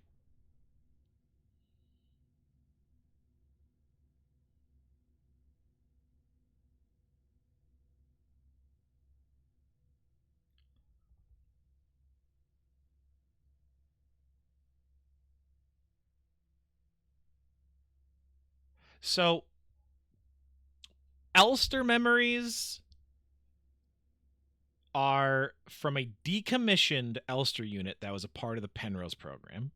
S1: So, Elster memories are from a decommissioned Elster unit that was a part of the Penrose program,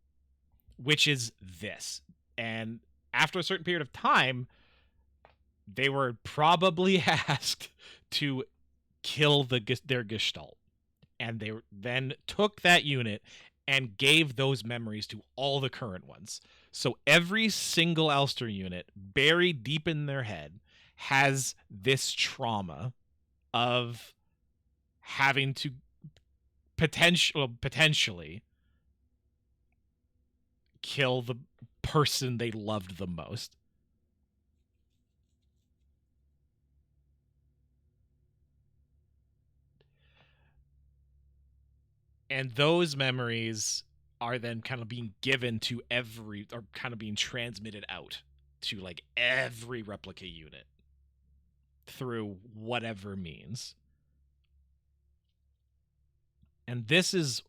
S1: which is this. And after a certain period of time, they were probably asked to kill their Gestalt. And they then took that unit and gave those memories to all the current ones. So every single Elster unit buried deep in their head has this trauma of having to potentially kill the person they loved the most. And those memories are then kind of being given to or kind of being transmitted out to like every replica unit through whatever means. And this is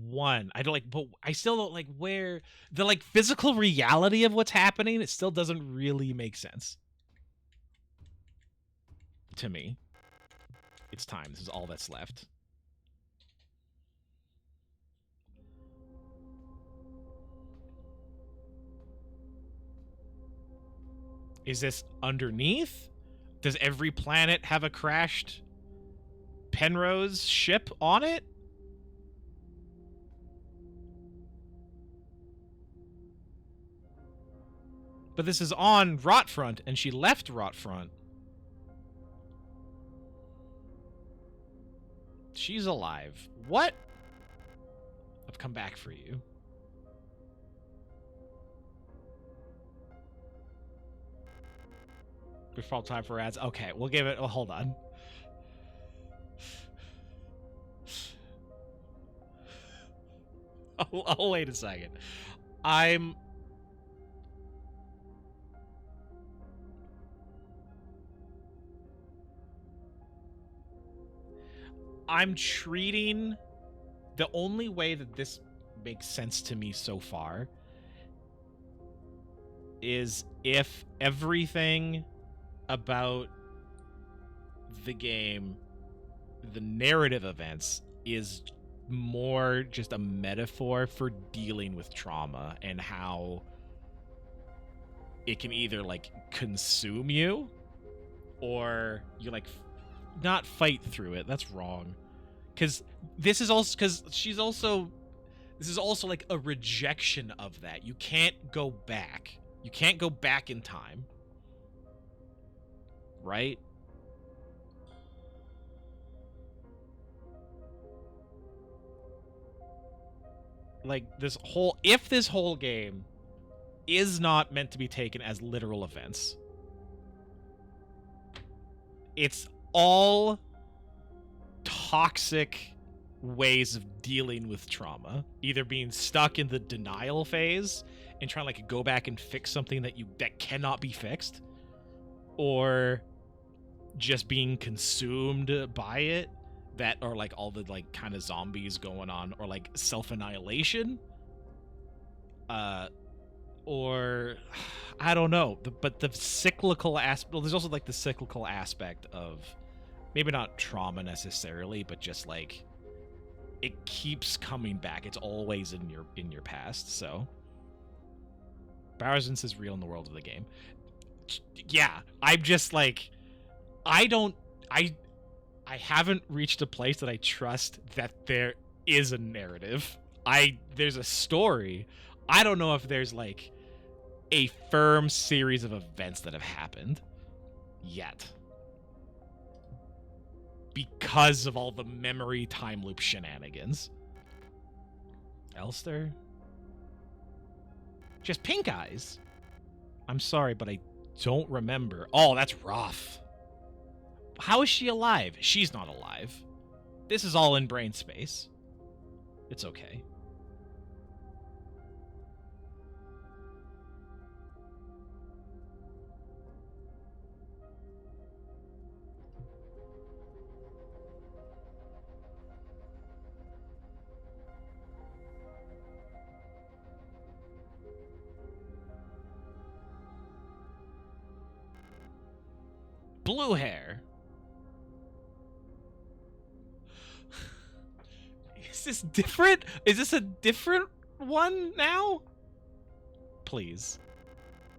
S1: one I don't like, but I still don't like where the like physical reality of what's happening. It still doesn't really make sense to me. It's time. This is all that's left. Is this underneath? Does every planet have a crashed Penrose ship on it? But this is on Rotfront, and she left Rotfront. She's alive. What? I've come back for you. Default time for ads. Okay, we'll give it... Oh, hold on. Oh, wait a second. I'm treating... The only way that this makes sense to me so far is if everything about the game, the narrative events, is more just a metaphor for dealing with trauma and how it can either like consume you or you like not fight through it. That's wrong. Because this is also this is also like a rejection of that. You can't go back. You can't go back in time. Right? Like if this whole game is not meant to be taken as literal events, it's all toxic ways of dealing with trauma, either being stuck in the denial phase and trying to like go back and fix something that cannot be fixed, or just being consumed by it, that or like all the like kind of zombies going on, or like self-annihilation, or I don't know, but the cyclical aspect. Well, there's also like the cyclical aspect of maybe not trauma necessarily, but just like it keeps coming back. It's always in your past. So Bowser's is real in the world of the game. Yeah, I'm just like, I haven't reached a place that I trust that there is a narrative. There's a story. I don't know if there's like a firm series of events that have happened yet. Because of all the memory time loop shenanigans. Elster? Just pink eyes? I'm sorry, but I don't remember. Oh, that's rough. How is she alive? She's not alive. This is all in brain space. It's okay. Blue hair. Is this different? Is this a different one now? Please.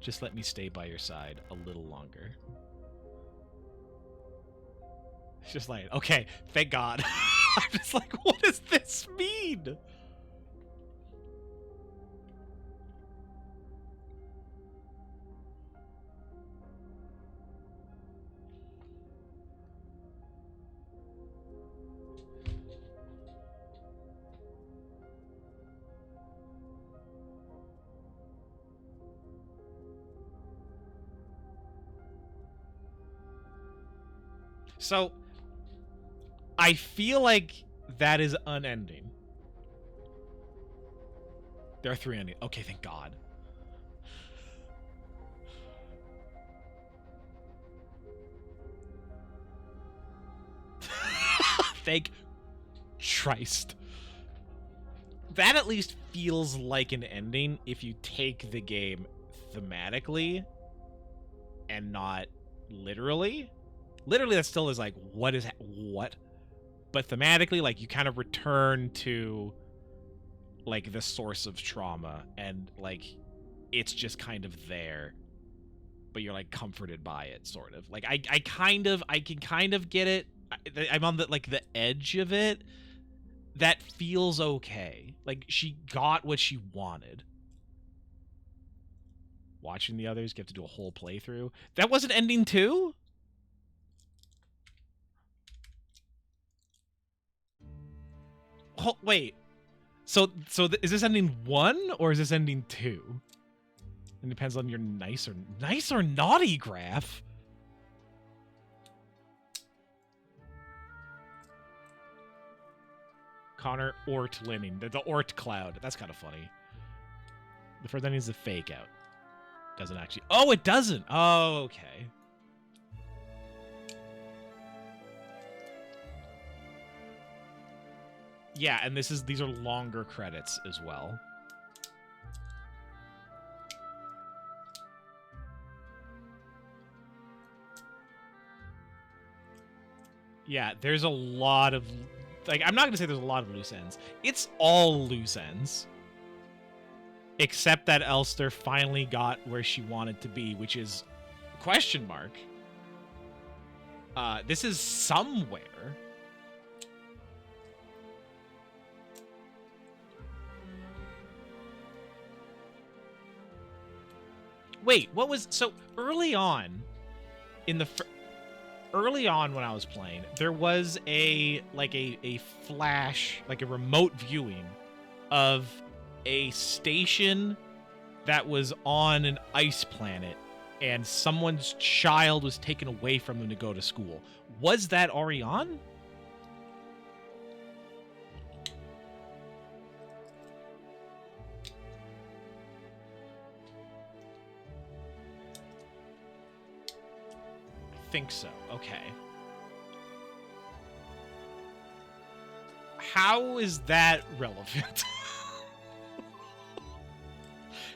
S1: Just let me stay by your side a little longer. It's just like, okay, thank God. I'm just like, what does this mean? So, I feel like that is unending. There are 3 endings. Okay, thank God. Thank Christ. That at least feels like an ending if you take the game thematically and not literally. Literally, that still is like, what? But thematically, like, you kind of return to, like, the source of trauma, and, like, it's just kind of there, but you're, like, comforted by it, sort of. Like, I can kind of get it. I'm on the, like, the edge of it. That feels okay. Like, she got what she wanted. Watching the others, get to do a whole playthrough. That wasn't ending 2? Oh, wait. So is this ending 1 or is this ending 2? It depends on your nice or naughty graph. Connor Ort Linning. The Ort cloud. That's kind of funny. The first ending is the fake out. Doesn't actually. Oh, it doesn't. Oh, okay. Yeah, and these are longer credits as well. Yeah, there's a lot of, like, I'm not going to say there's a lot of loose ends. It's all loose ends. Except that Elster finally got where she wanted to be, which is question mark. This is somewhere. Wait, what was... So, early on, early on when I was playing, there was a flash, like a remote viewing of a station that was on an ice planet, and someone's child was taken away from them to go to school. Was that Orion? I think so. Okay. How is that relevant?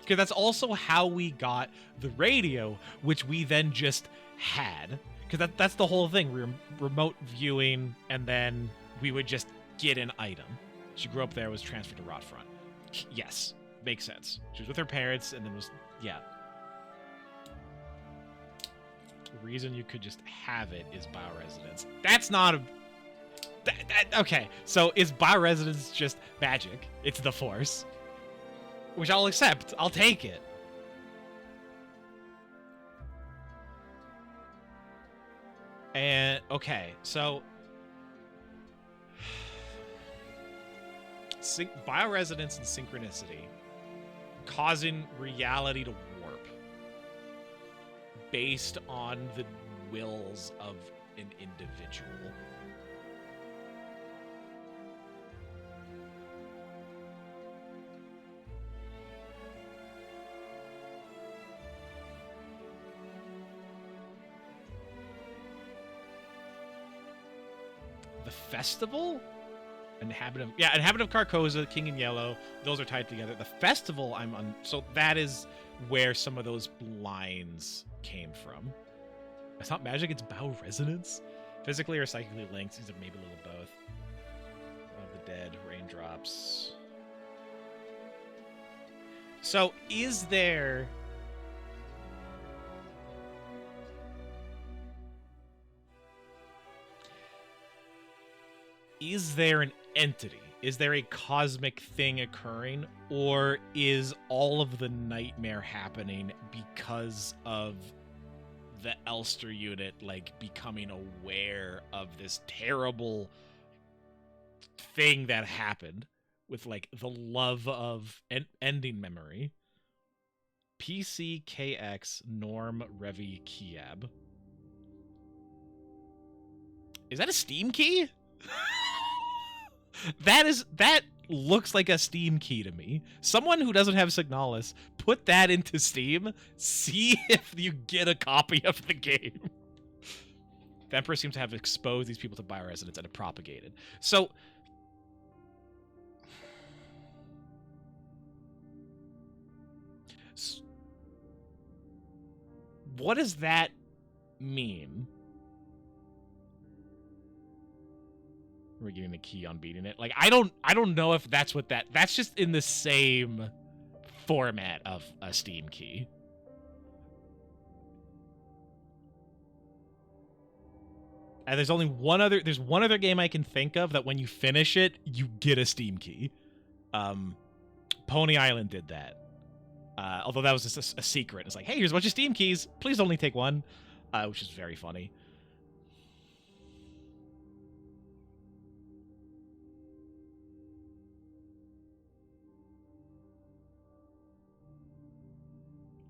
S1: Because that's also how we got the radio, which we then just had. Because that's the whole thing. We were remote viewing, and then we would just get an item. She grew up there, was transferred to Rotfront. Yes, makes sense. She was with her parents, and then was... Yeah. reason you could just have it is bioresonance. That's not a... okay, so is bioresonance just magic? It's the Force. Which I'll accept. I'll take it. And, okay, so... bioresonance and synchronicity causing reality to warp based on the wills of an individual. The festival? Inhabitant of Carcosa, King in Yellow, those are tied together. The festival, so that is where some of those lines came from. It's not magic, it's bioresonance. Physically or psychically linked, these are maybe a little both. Of the dead, raindrops. So, is there... is there an entity? Is there a cosmic thing occurring? Or is all of the nightmare happening because of the Elster unit, like, becoming aware of this terrible thing that happened with, like, the love of ending memory? PCKX Norm Revi Kiab. Is that a Steam key? That looks like a Steam key to me. Someone who doesn't have Signalis, put that into Steam. See if you get a copy of the game. The Emperor seems to have exposed these people to bioresonance and have propagated. So, what does that mean? We're getting a key on beating it. Like, I don't know if that's what that's just in the same format of a Steam key. And there's one other game I can think of that when you finish it, you get a Steam key. Pony Island did that. Although that was just a secret. It's like, hey, here's a bunch of Steam keys. Please only take one. Which is very funny.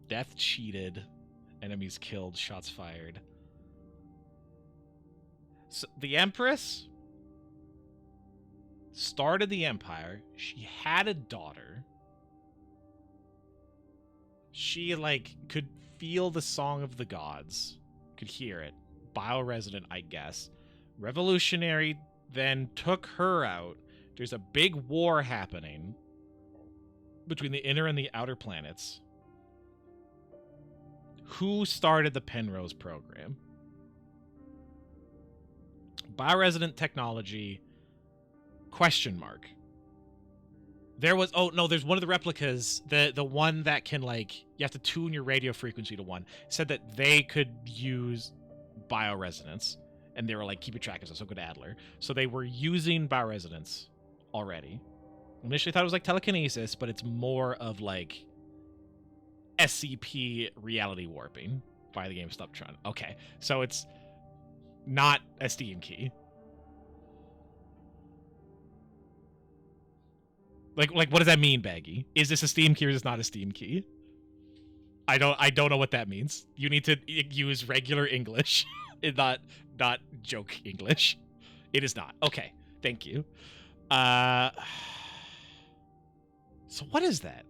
S1: Death cheated. Enemies killed. Shots fired. So the Empress started the Empire. She had a daughter. She, like, could feel the song of the gods. Could hear it. Bioresonant, I guess. Revolutionary then took her out. There's a big war happening between the inner and the outer planets. Who started the Penrose program? Bioresonant technology, question mark. There was, oh no, there's one of the replicas, the one that can, like, you have to tune your radio frequency to one, said that they could use bioresonance, and they were like, keep a track of stuff, so good Adler. So they were using bioresonance already. Initially thought it was like telekinesis, but it's more of like SCP reality warping by the game Stubtron. Okay, so it's not a Steam key. Like what does that mean, Baggy? Is this a Steam key or is this not a Steam key? I don't know what that means. You need to use regular English, not joke English. It is not. Okay, thank you. So what is that?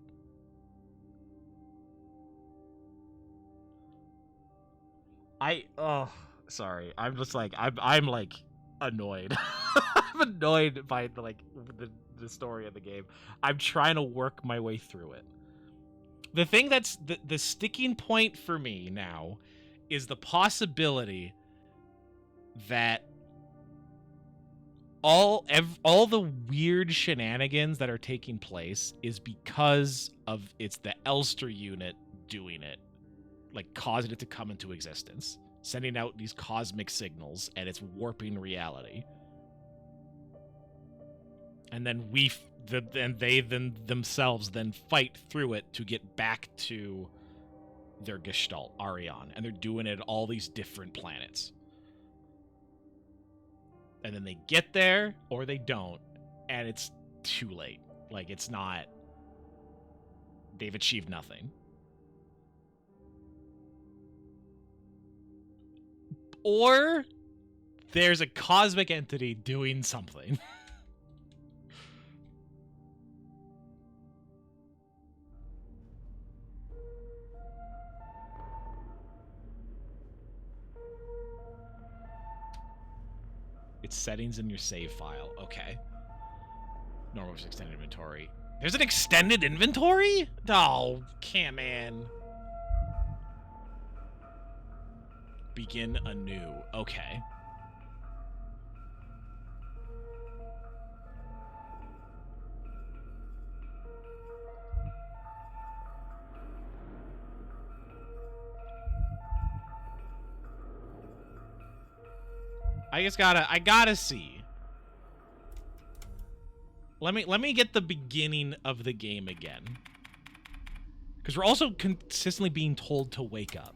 S1: Sorry. I'm just like I'm like annoyed. I'm annoyed by the story of the game. I'm trying to work my way through it. The thing that's the sticking point for me now is the possibility that all the weird shenanigans that are taking place is because of it's the Elster unit doing it, like causing it to come into existence. sending out these cosmic signals, and it's warping reality. And then they themselves fight through it to get back to their Gestalt, Arion, and they're doing it at all these different planets. And then they get there, or they don't, and it's too late. Like, it's not... They've achieved nothing. Or there's a cosmic entity doing something. It's settings in your save file. Okay. Normal versus extended inventory. There's an extended inventory? Oh, can't, man. Begin anew. Okay. I gotta see. Let me get the beginning of the game again. Because we're also consistently being told to wake up.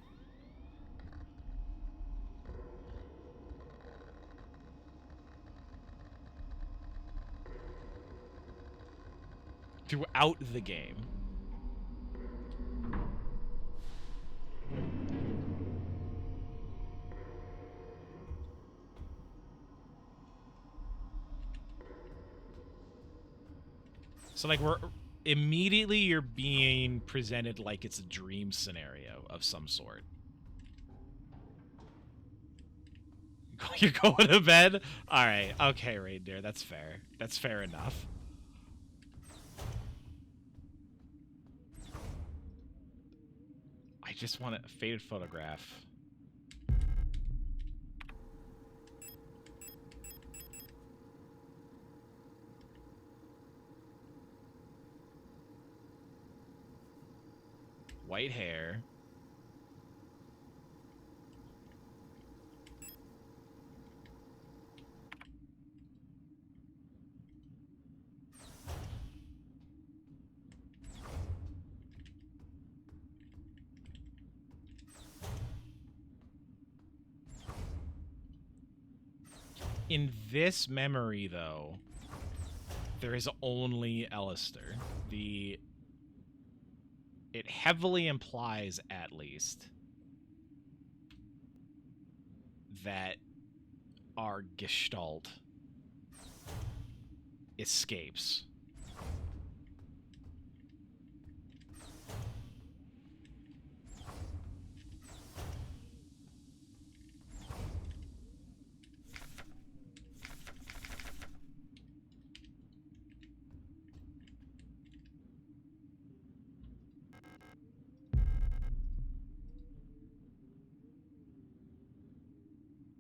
S1: Throughout the game. So, like, immediately you're being presented like it's a dream scenario of some sort. You're going to bed? Alright, okay, Reindeer, that's fair. That's fair enough. I just want a faded photograph. White hair. In this memory, though, there is only Alistair. It heavily implies, at least, that our Gestalt escapes.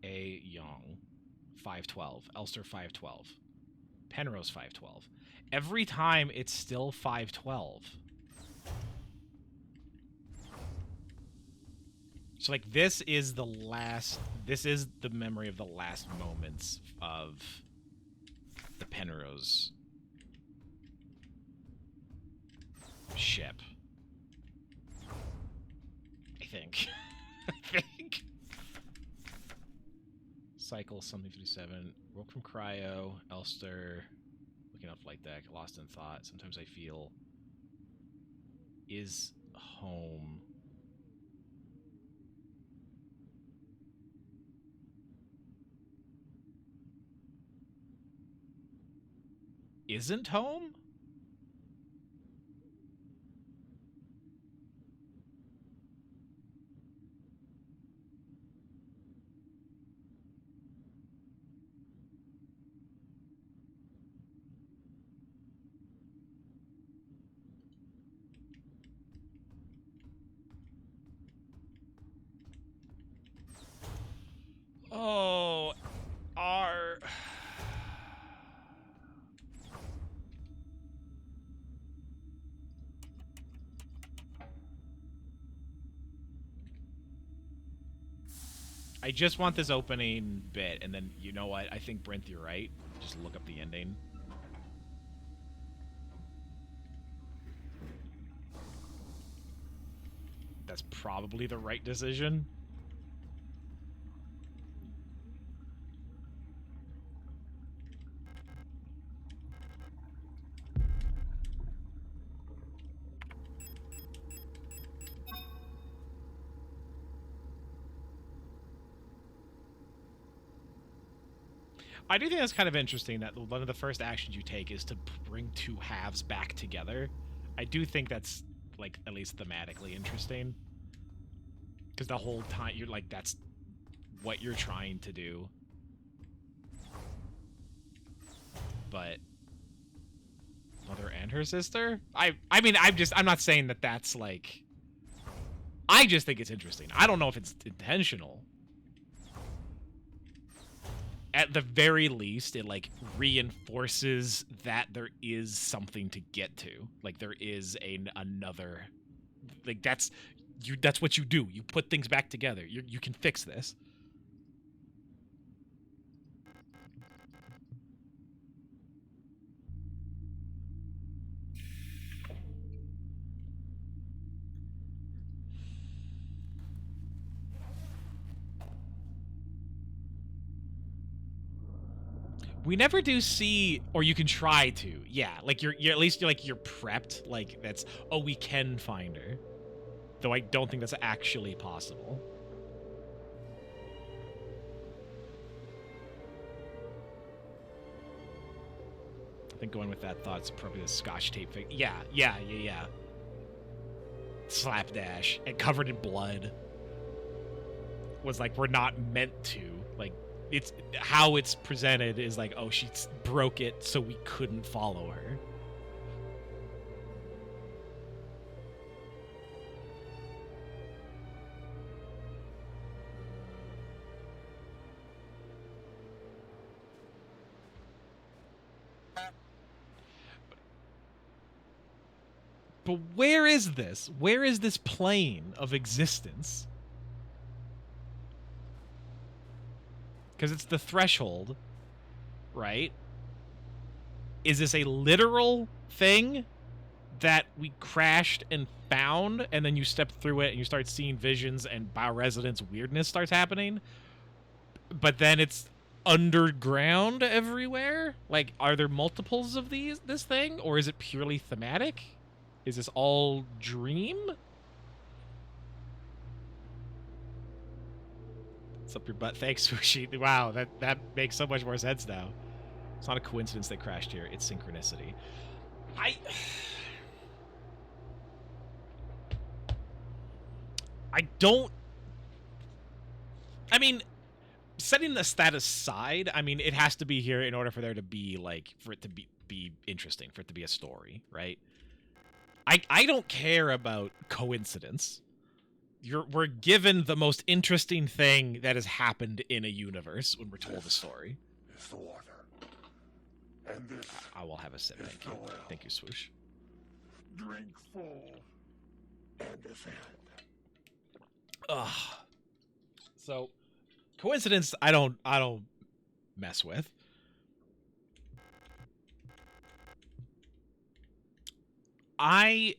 S1: A. Young, 512. Elster, 512. Penrose, 512. Every time, it's still 512. So, like, this is the memory of the last moments of the Penrose ship. I think. I think. Cycle, something 57. Woke from cryo. Elster. Looking up flight deck. Lost in thought. Sometimes I feel. Is home. Isn't home? Oh, our... I just want this opening bit, and then, you know what? I think, Brent, you're right. Just look up the ending. That's probably the right decision. I do think that's kind of interesting that one of the first actions you take is to bring two halves back together. I do think that's, like, at least thematically interesting. Because the whole time, you're like, that's what you're trying to do. But mother and her sister? I mean, I'm not saying that that's, like... I just think it's interesting. I don't know if it's intentional. At the very least, it, like, reinforces that there is something to get to. Like, there is another... Like, that's what you do. You put things back together. You can fix this. We never do see, or you can try to. Yeah, like you're at least you're prepped. Like that's, oh, we can find her. Though I don't think that's actually possible. I think going with that thought's probably the Scotch tape thing. Yeah. Slapdash and covered in blood. Was like, we're not meant to. Like, it's how it's presented is like, oh, she broke it so we couldn't follow her. But where is this? Where is this plane of existence? Because it's the threshold, right? Is this a literal thing that we crashed and found, and then you step through it and you start seeing visions and bioresonance weirdness starts happening? But then it's underground everywhere? Like, are there multiples of this thing? Or is it purely thematic? Is this all dream? It's up your butt. Thanks, Sushi. Wow, that makes so much more sense now. It's not a coincidence they crashed here. It's synchronicity. I don't... I mean, setting the status aside, I mean, it has to be here in order for there to be, like, for it to be interesting, for it to be a story, right? I don't care about coincidence. We're given the most interesting thing that has happened in a universe when we're told a story.
S4: Is the water. And this
S1: I will have a sip, thank you. Thank you, Swoosh.
S4: Drink full and ascend.
S1: Ugh. So, coincidence, I don't mess with. I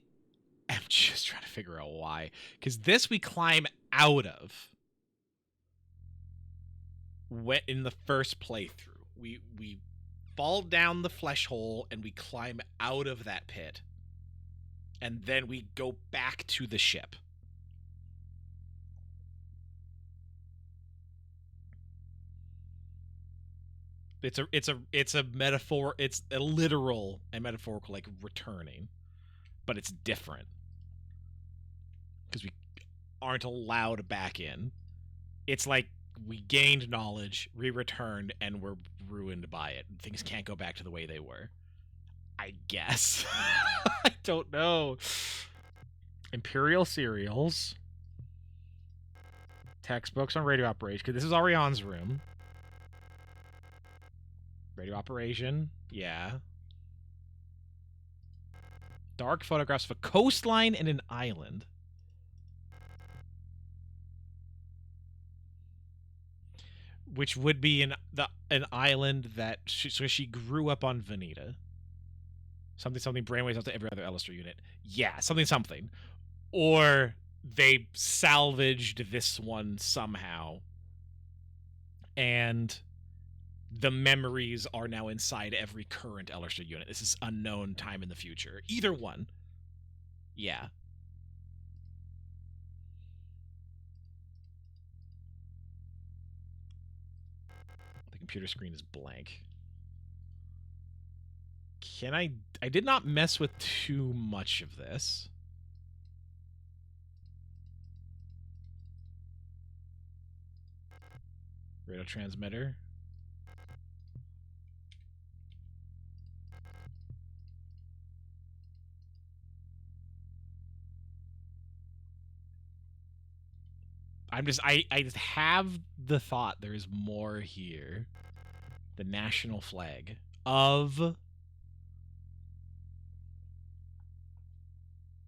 S1: am just trying to figure out why. Because this we climb out of in the first playthrough. We fall down the flesh hole and we climb out of that pit. And then we go back to the ship. It's a metaphor. It's a literal and metaphorical, like, returning. But it's different. Because we aren't allowed back in. It's like we gained knowledge, returned, and we're ruined by it. Things can't go back to the way they were. I guess. I don't know. Imperial cereals. Textbooks on radio operation. Because this is Ariane's room. Radio operation. Yeah. Dark photographs of a coastline and an island. which would be an island that she grew up on Veneta. Something brainwaves out to every other Elster unit. Yeah, something. Or they salvaged this one somehow, and the memories are now inside every current Elster unit. This is unknown time in the future. Either one. Yeah. The computer screen is blank. I did not mess with too much of this. Radio transmitter. I just have the thought there is more here. The national flag of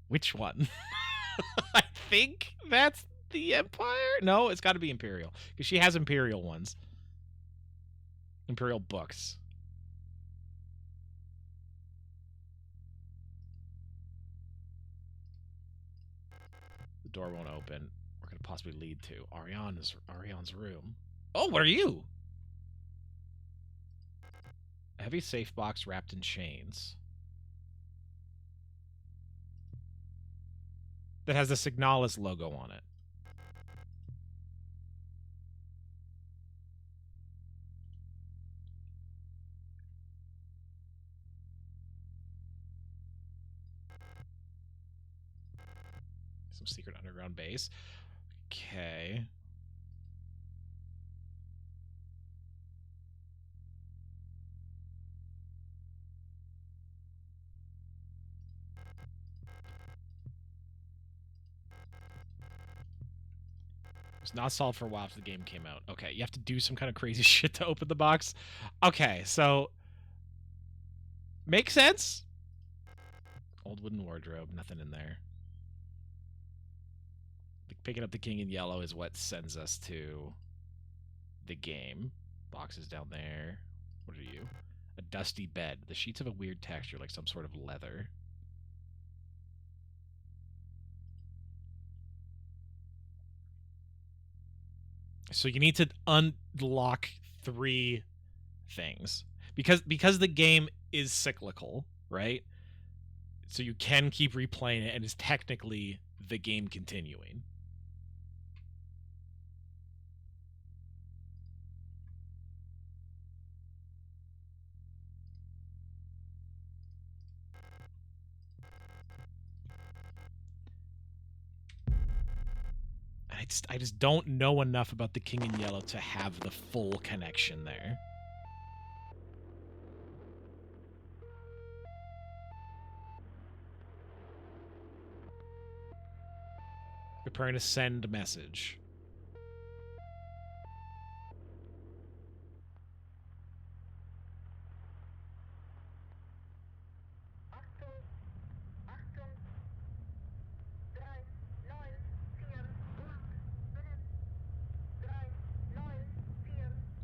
S1: which one? I think that's the Empire? No, it's got to be Imperial because she has Imperial ones. Imperial books. The door won't open. We're going to possibly lead to Arion's room. Oh, what are you? A heavy safe box wrapped in chains. That has the Signalis logo on it. Some secret underground base. Okay. It's not solved for a while after the game came out. Okay, you have to do some kind of crazy shit to open the box. Okay, so makes sense. Old wooden wardrobe, nothing in there. Picking up the king in yellow is what sends us to the game. Boxes down there. What are you? A dusty bed. The sheets have a weird texture, like some sort of leather. So you need to unlock 3 things. Because the game is cyclical, right? So you can keep replaying it, and it's technically the game continuing. I just don't know enough about the King in Yellow to have the full connection there. Preparing to send a message.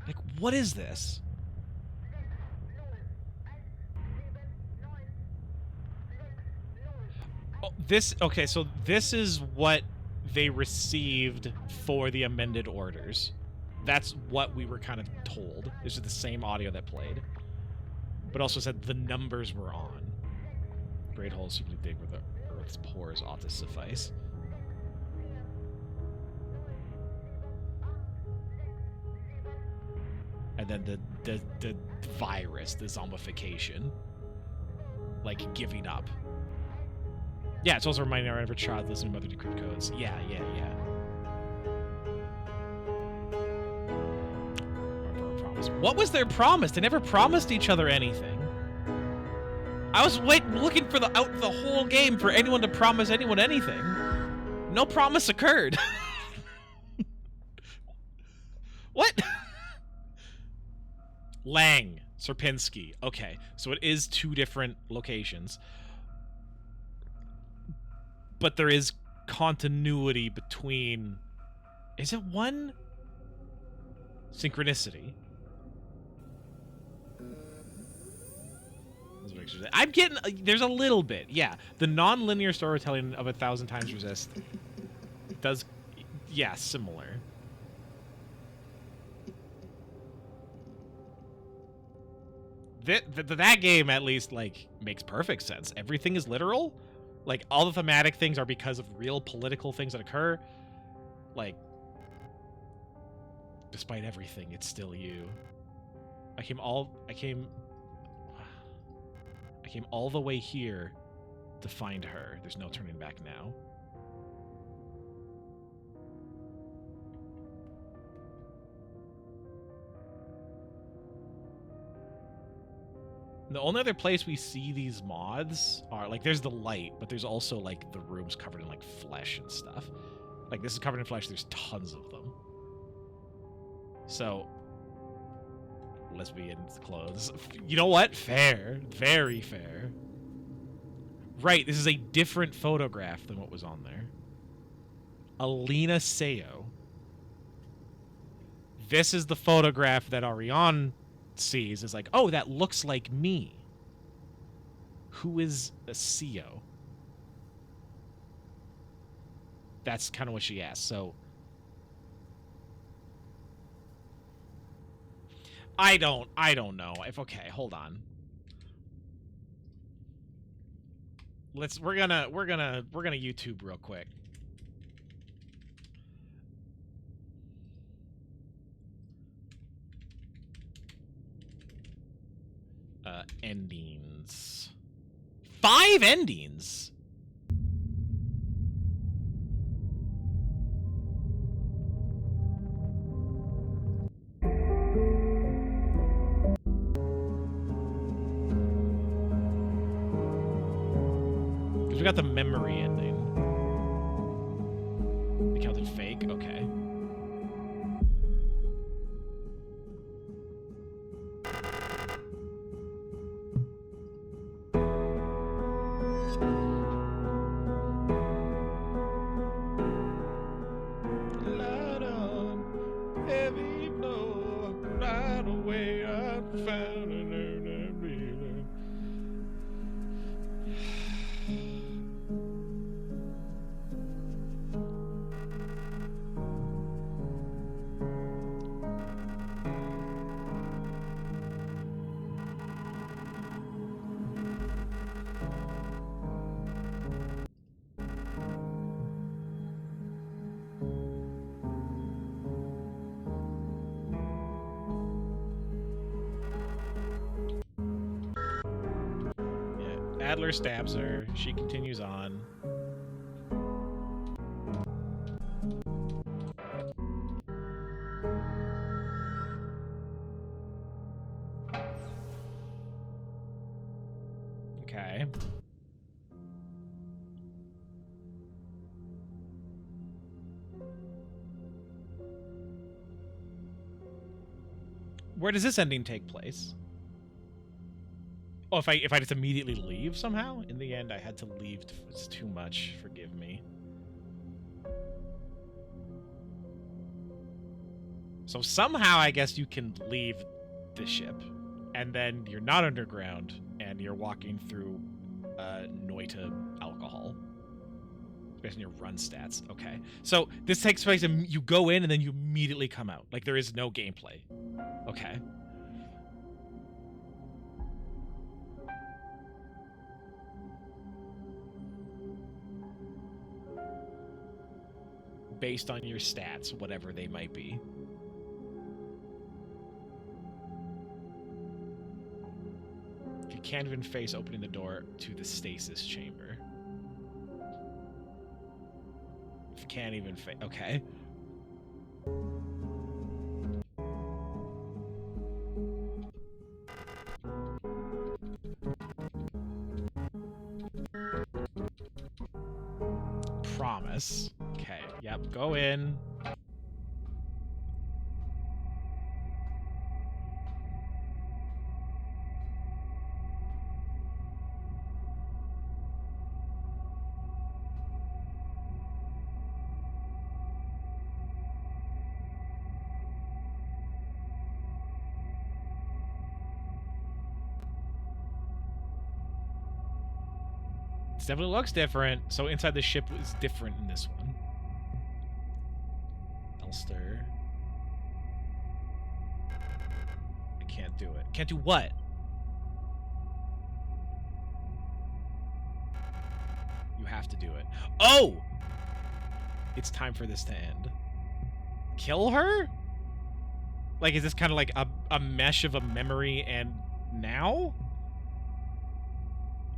S1: Like, what is this? Oh, okay, so this is what they received for the amended orders. That's what we were kind of told. This is the same audio that played. But also said the numbers were on. Great holes you can dig where the earth's pores ought to suffice. And then the virus, the zombification. Like, giving up. Yeah, it's also reminding our every child listening about the decrypt codes. Yeah. What was their promise? They never promised each other anything. I was looking for the whole game for anyone to promise anyone anything. No promise occurred. What? Lang, Sierpinski. Okay, so it is 2 different locations. But there is continuity between... Is it one Synchronicity. I'm getting... There's a little bit, yeah. The non-linear storytelling of 1,000 Times Resist does... Yeah, similar. That game, at least, like, makes perfect sense. Everything is literal. Like, all the thematic things are because of real political things that occur. Like, despite everything, it's still you. I came all the way here to find her. There's no turning back now. The only other place we see these moths are, like, there's the light, but there's also, like, the rooms covered in, like, flesh and stuff. Like, this is covered in flesh. There's tons of them. So, lesbian clothes. You know what? Fair. Very fair. Right, this is a different photograph than what was on there. Alina Seo. This is the photograph that Ariane sees. Is like, oh, that looks like me. Who is a Seo? That's kind of what she asked. So I don't know. If okay, hold on. We're gonna YouTube real quick. Endings. 5 endings. Because we got the memory ending. They counted fake? Okay. Light on, heavy blow, right away I found an feeling. Adler stabs her. She continues on. Okay. Where does this ending take place? Oh, if I just immediately leave somehow? In the end, I had to leave. It's too much. Forgive me. So somehow, I guess you can leave the ship, and then you're not underground, and you're walking through Noita alcohol. Based on your run stats. Okay. So this takes place, and you go in, and then you immediately come out. Like, there is no gameplay. Okay. Based on your stats, whatever they might be. If you can't even face opening the door to the stasis chamber. If you can't even face... Okay. Promise. Okay, yep, go in. This definitely looks different. So inside the ship is different in this one. Elster. I can't do it. Can't do what? You have to do it. Oh! It's time for this to end. Kill her? Like, is this kind of like a mesh of a memory and now?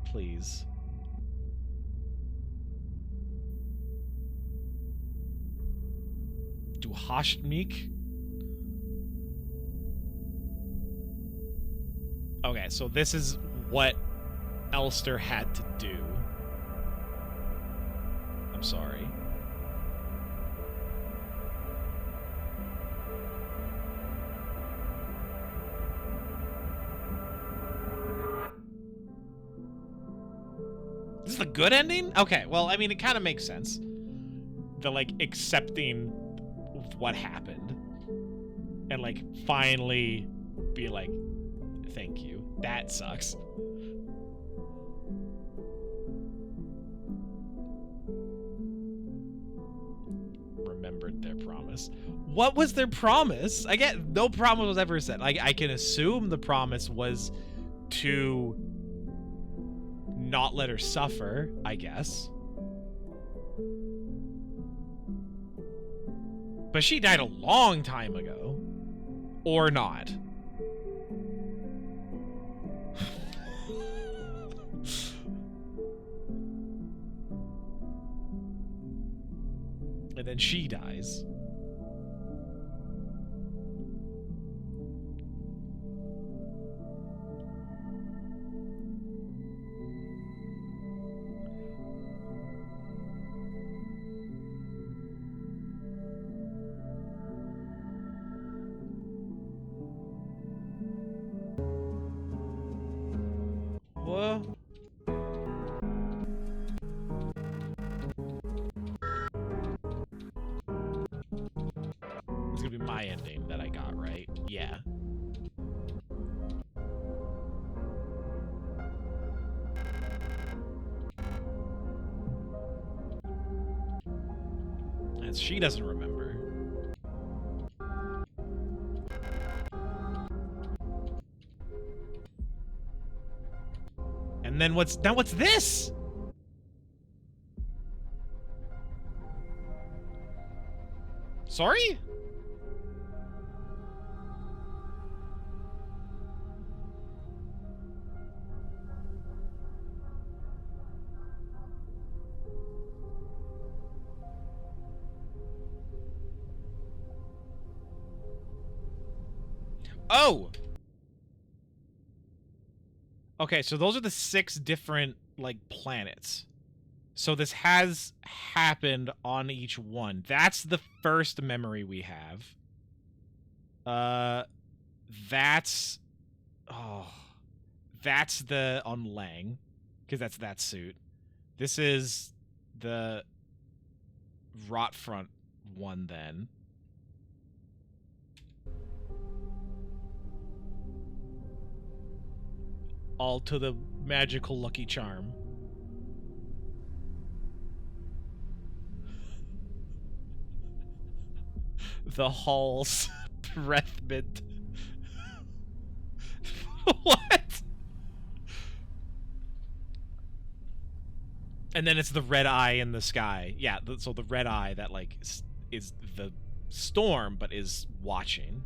S1: Please. Du hast mich? Okay, so this is what Elster had to do. I'm sorry. This is the good ending? Okay, well, I mean, it kind of makes sense. The, like, accepting what happened. And, like, finally be like, thank you. That sucks. Remembered their promise. What was their promise? I get no promise was ever said. Like, I can assume the promise was to not let her suffer, I guess. But she died a long time ago. Or not. And then she dies. What? It's gonna be my ending that I got, right? Yeah. And she doesn't remember. And then what's this? Sorry? Oh! Okay, so those are the 6 different, like, planets. So this has happened on each one. That's the first memory we have. That's... Oh... That's the on Lang, because that's that suit. This is the Rot Front one then. All to the magical Lucky Charm. The Hall's breath mint. What? And then it's the red eye in the sky. Yeah, so the red eye that, like, is the storm, but is watching.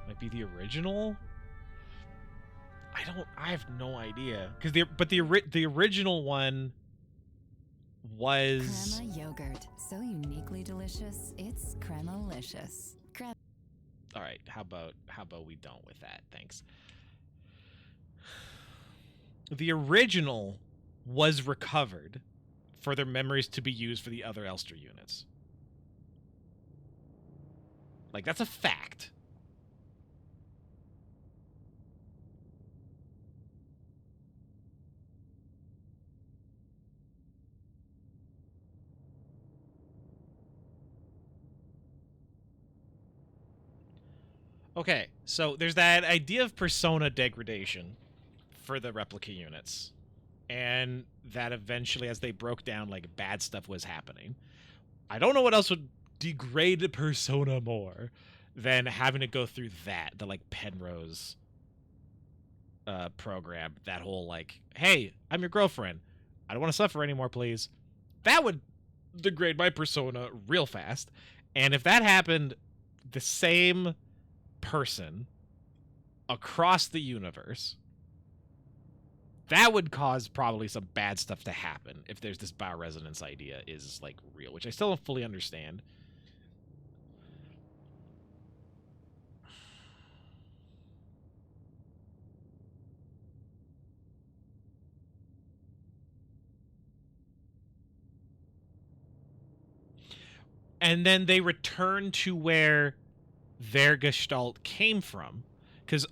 S1: Might be the original? I have no idea. But the original one was
S5: Crema yogurt, so uniquely delicious. It's cremalicious.
S1: all right. How about we don't with that? Thanks. The original was recovered for their memories to be used for the other Elster units. Like, that's a fact. Okay, so there's that idea of persona degradation for the replica units. And that eventually, as they broke down, like, bad stuff was happening. I don't know what else would degrade a persona more than having to go through that, the, like, Penrose program. That whole, like, hey, I'm your girlfriend. I don't want to suffer anymore, please. That would degrade my persona real fast. And if that happened, the same person across the universe, that would cause probably some bad stuff to happen if there's this bioresonance idea is, like, real, which I still don't fully understand. And then they return to where their gestalt came from, because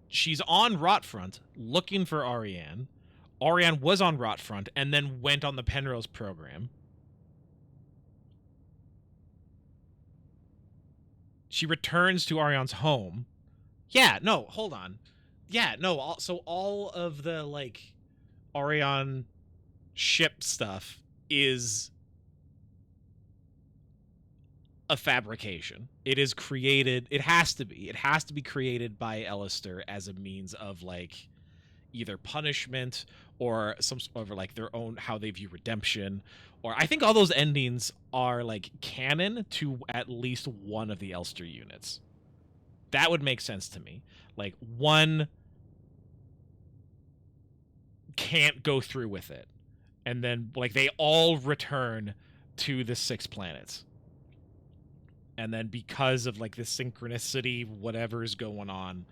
S1: she's on Rotfront looking for Ariane. Ariane was on Rotfront and then went on the Penrose program. She returns to Ariane's home. Yeah, no, hold on. Yeah, no, so all of the, like, Ariane ship stuff is a fabrication. It is created. It has to be. It has to be created by Ellister as a means of, like, either punishment or some sort of, like, their own, how they view redemption. Or I think all those endings are, like, canon to at least one of the Elster units. That would make sense to me. Like, one can't go through with it. And then, like, they all return to the 6 planets. And then because of, like, the synchronicity, whatever is going on,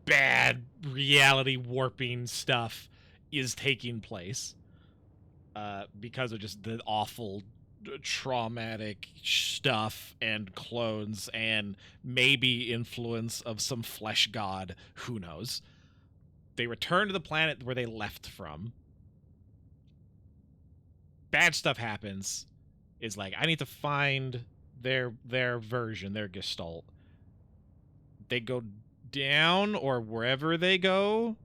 S1: bad reality warping stuff is taking place. Because of just the awful, traumatic stuff and clones and maybe influence of some flesh god. Who knows? They return to the planet where they left from. Bad stuff happens. Is like, I need to find their version, their gestalt. They go down, or wherever they go,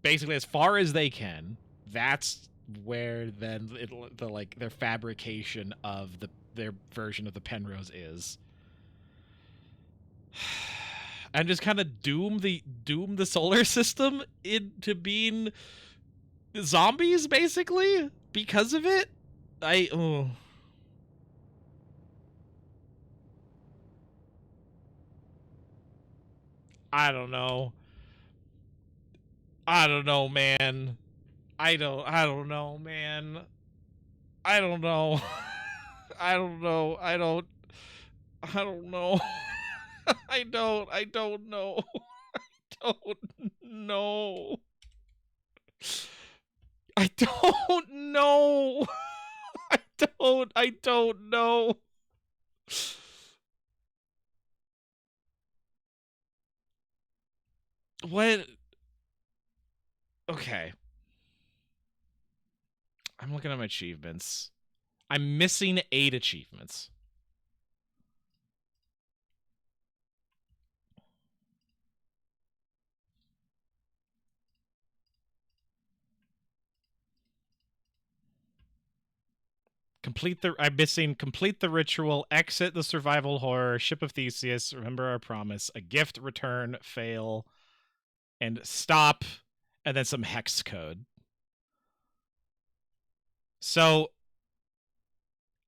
S1: basically as far as they can. That's where then their fabrication of their version of the Penrose is. And just kind of doom the solar system into being zombies, basically, because of it. I don't know. I don't know, man. I don't know, man. I don't know. I don't know. I don't know. I don't know. I don't know. I don't know. I don't know. What? Okay. I'm looking at my achievements. I'm missing 8 achievements. I'm missing complete the ritual, exit the survival horror, ship of Theseus, remember our promise, a gift, return, fail, and stop, and then some hex code. So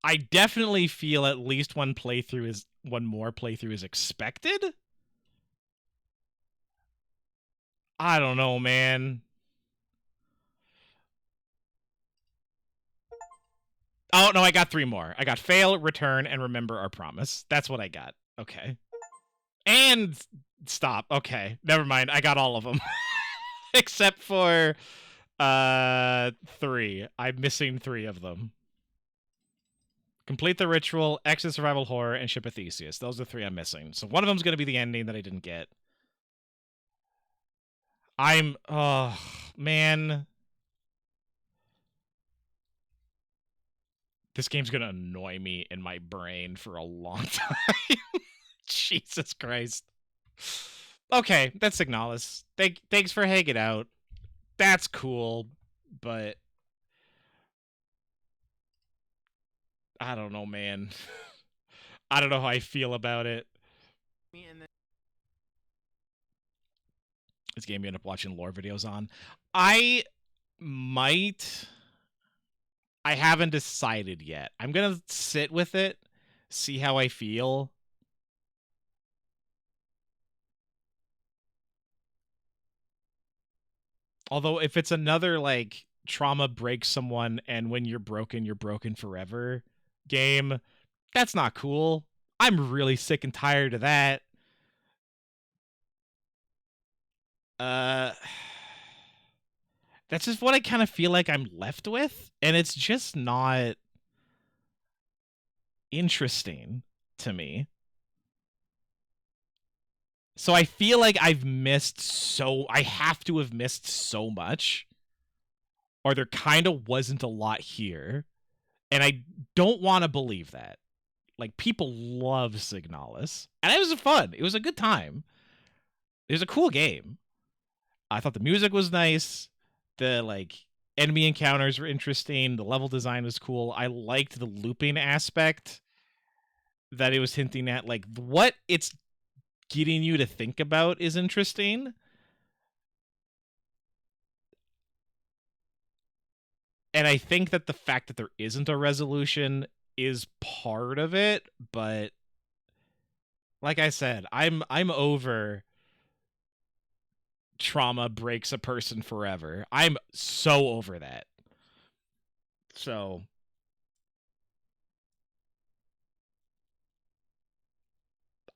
S1: I definitely feel at least one more playthrough is expected. I don't know, man. Oh, no, I got 3 more. I got fail, return, and remember our promise. That's what I got. Okay. And stop. Okay. Never mind. I got all of them. Except for 3. I'm missing 3 of them. Complete the ritual, exit survival horror, and ship of Theseus. Those are 3 I'm missing. So one of them's going to be the ending that I didn't get. Oh, man. This game's gonna annoy me in my brain for a long time. Jesus Christ. Okay, that's Signalis. Thanks for hanging out. That's cool, but I don't know, man. I don't know how I feel about it. This game you end up watching lore videos on. I might. I haven't decided yet. I'm gonna sit with it, see how I feel. Although if it's another like trauma breaks someone and when you're broken forever game, that's not cool. I'm really sick and tired of that. That's just what I kind of feel like I'm left with, and it's just not interesting to me. So I feel like I have to have missed so much, or there kind of wasn't a lot here, and I don't want to believe that. Like, people love Signalis, and it was fun. It was a good time. It was a cool game. I thought the music was nice. The, like, enemy encounters were interesting. The level design was cool. I liked the looping aspect that it was hinting at. Like, what it's getting you to think about is interesting. And I think that the fact that there isn't a resolution is part of it, but like I said, I'm over trauma breaks a person forever. I'm so over that. So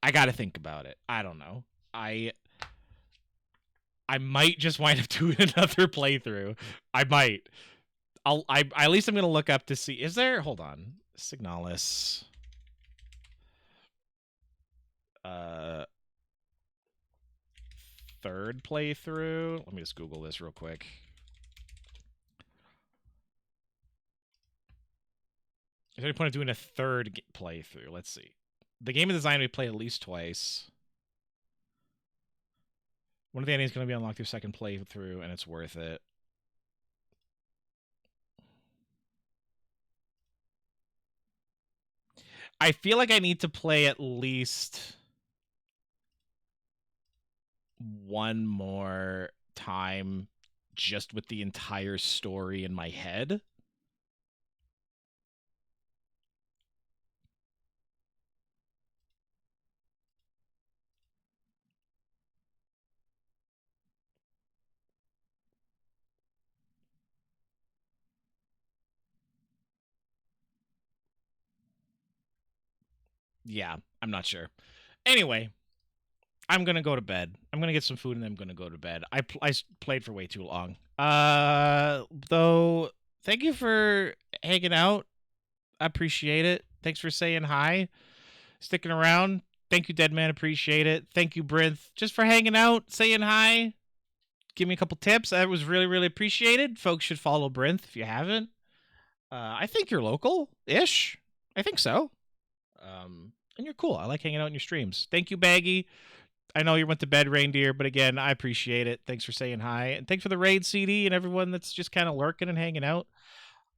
S1: I got to think about it. I don't know. I might just wind up doing another playthrough. I might. At least I'm going to look up to see. Is there, hold on. Signalis. Third playthrough. Let me just Google this real quick. Is there any point of doing a third playthrough? Let's see. The game is designed to be played at least twice. One of the endings is going to be unlocked through second playthrough, and it's worth it. I feel like I need to play at least one more time just with the entire story in my head. Yeah, I'm not sure. Anyway, I'm going to go to bed. I'm going to get some food and then I'm going to go to bed. I played for way too long. Though, thank you for hanging out. I appreciate it. Thanks for saying hi. Sticking around. Thank you, Deadman. Appreciate it. Thank you, Brinth, just for hanging out, saying hi. Give me a couple tips. That was really, really appreciated. Folks should follow Brinth if you haven't. I think you're local-ish. I think so. And you're cool. I like hanging out in your streams. Thank you, Baggy. I know you went to bed, Reindeer, but again, I appreciate it. Thanks for saying hi. And thanks for the raid CD and everyone that's just kind of lurking and hanging out.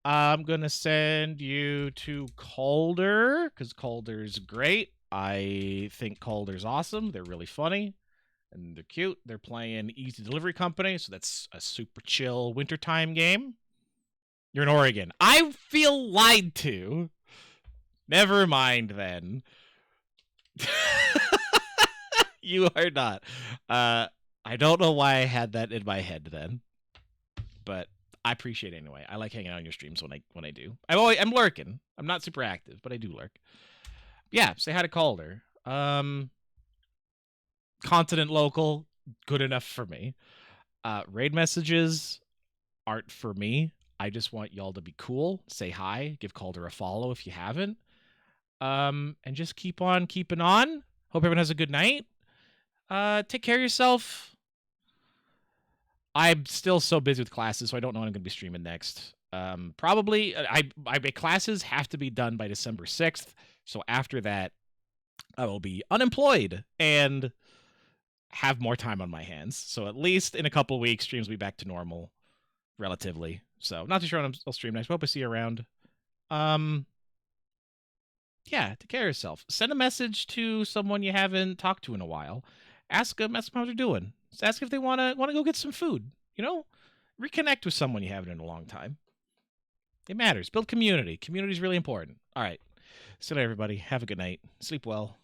S1: I'm going to send you to Calder, because Calder's great. I think Calder's awesome. They're really funny, and they're cute. They're playing Easy Delivery Company, so that's a super chill wintertime game. You're in Oregon. I feel lied to. Never mind, then. You are not. I don't know why I had that in my head then, but I appreciate it anyway. I like hanging out on your streams when I do. I'm lurking. I'm not super active, but I do lurk. Yeah, say hi to Calder. Continent local, good enough for me. Raid messages aren't for me. I just want y'all to be cool. Say hi. Give Calder a follow if you haven't. And just keep on keeping on. Hope everyone has a good night. Take care of yourself. I'm still so busy with classes, so I don't know when I'm going to be streaming next. Probably, my classes have to be done by December 6th. So after that, I will be unemployed and have more time on my hands. So at least in a couple weeks, streams will be back to normal, relatively. So not too sure when I'll stream next. Hope I see you around. Yeah, take care of yourself. Send a message to someone you haven't talked to in a while. Ask them how they're doing. Just ask if they wanna go get some food. You know, reconnect with someone you haven't in a long time. It matters. Build community. Community is really important. All right. So, everybody, have a good night. Sleep well.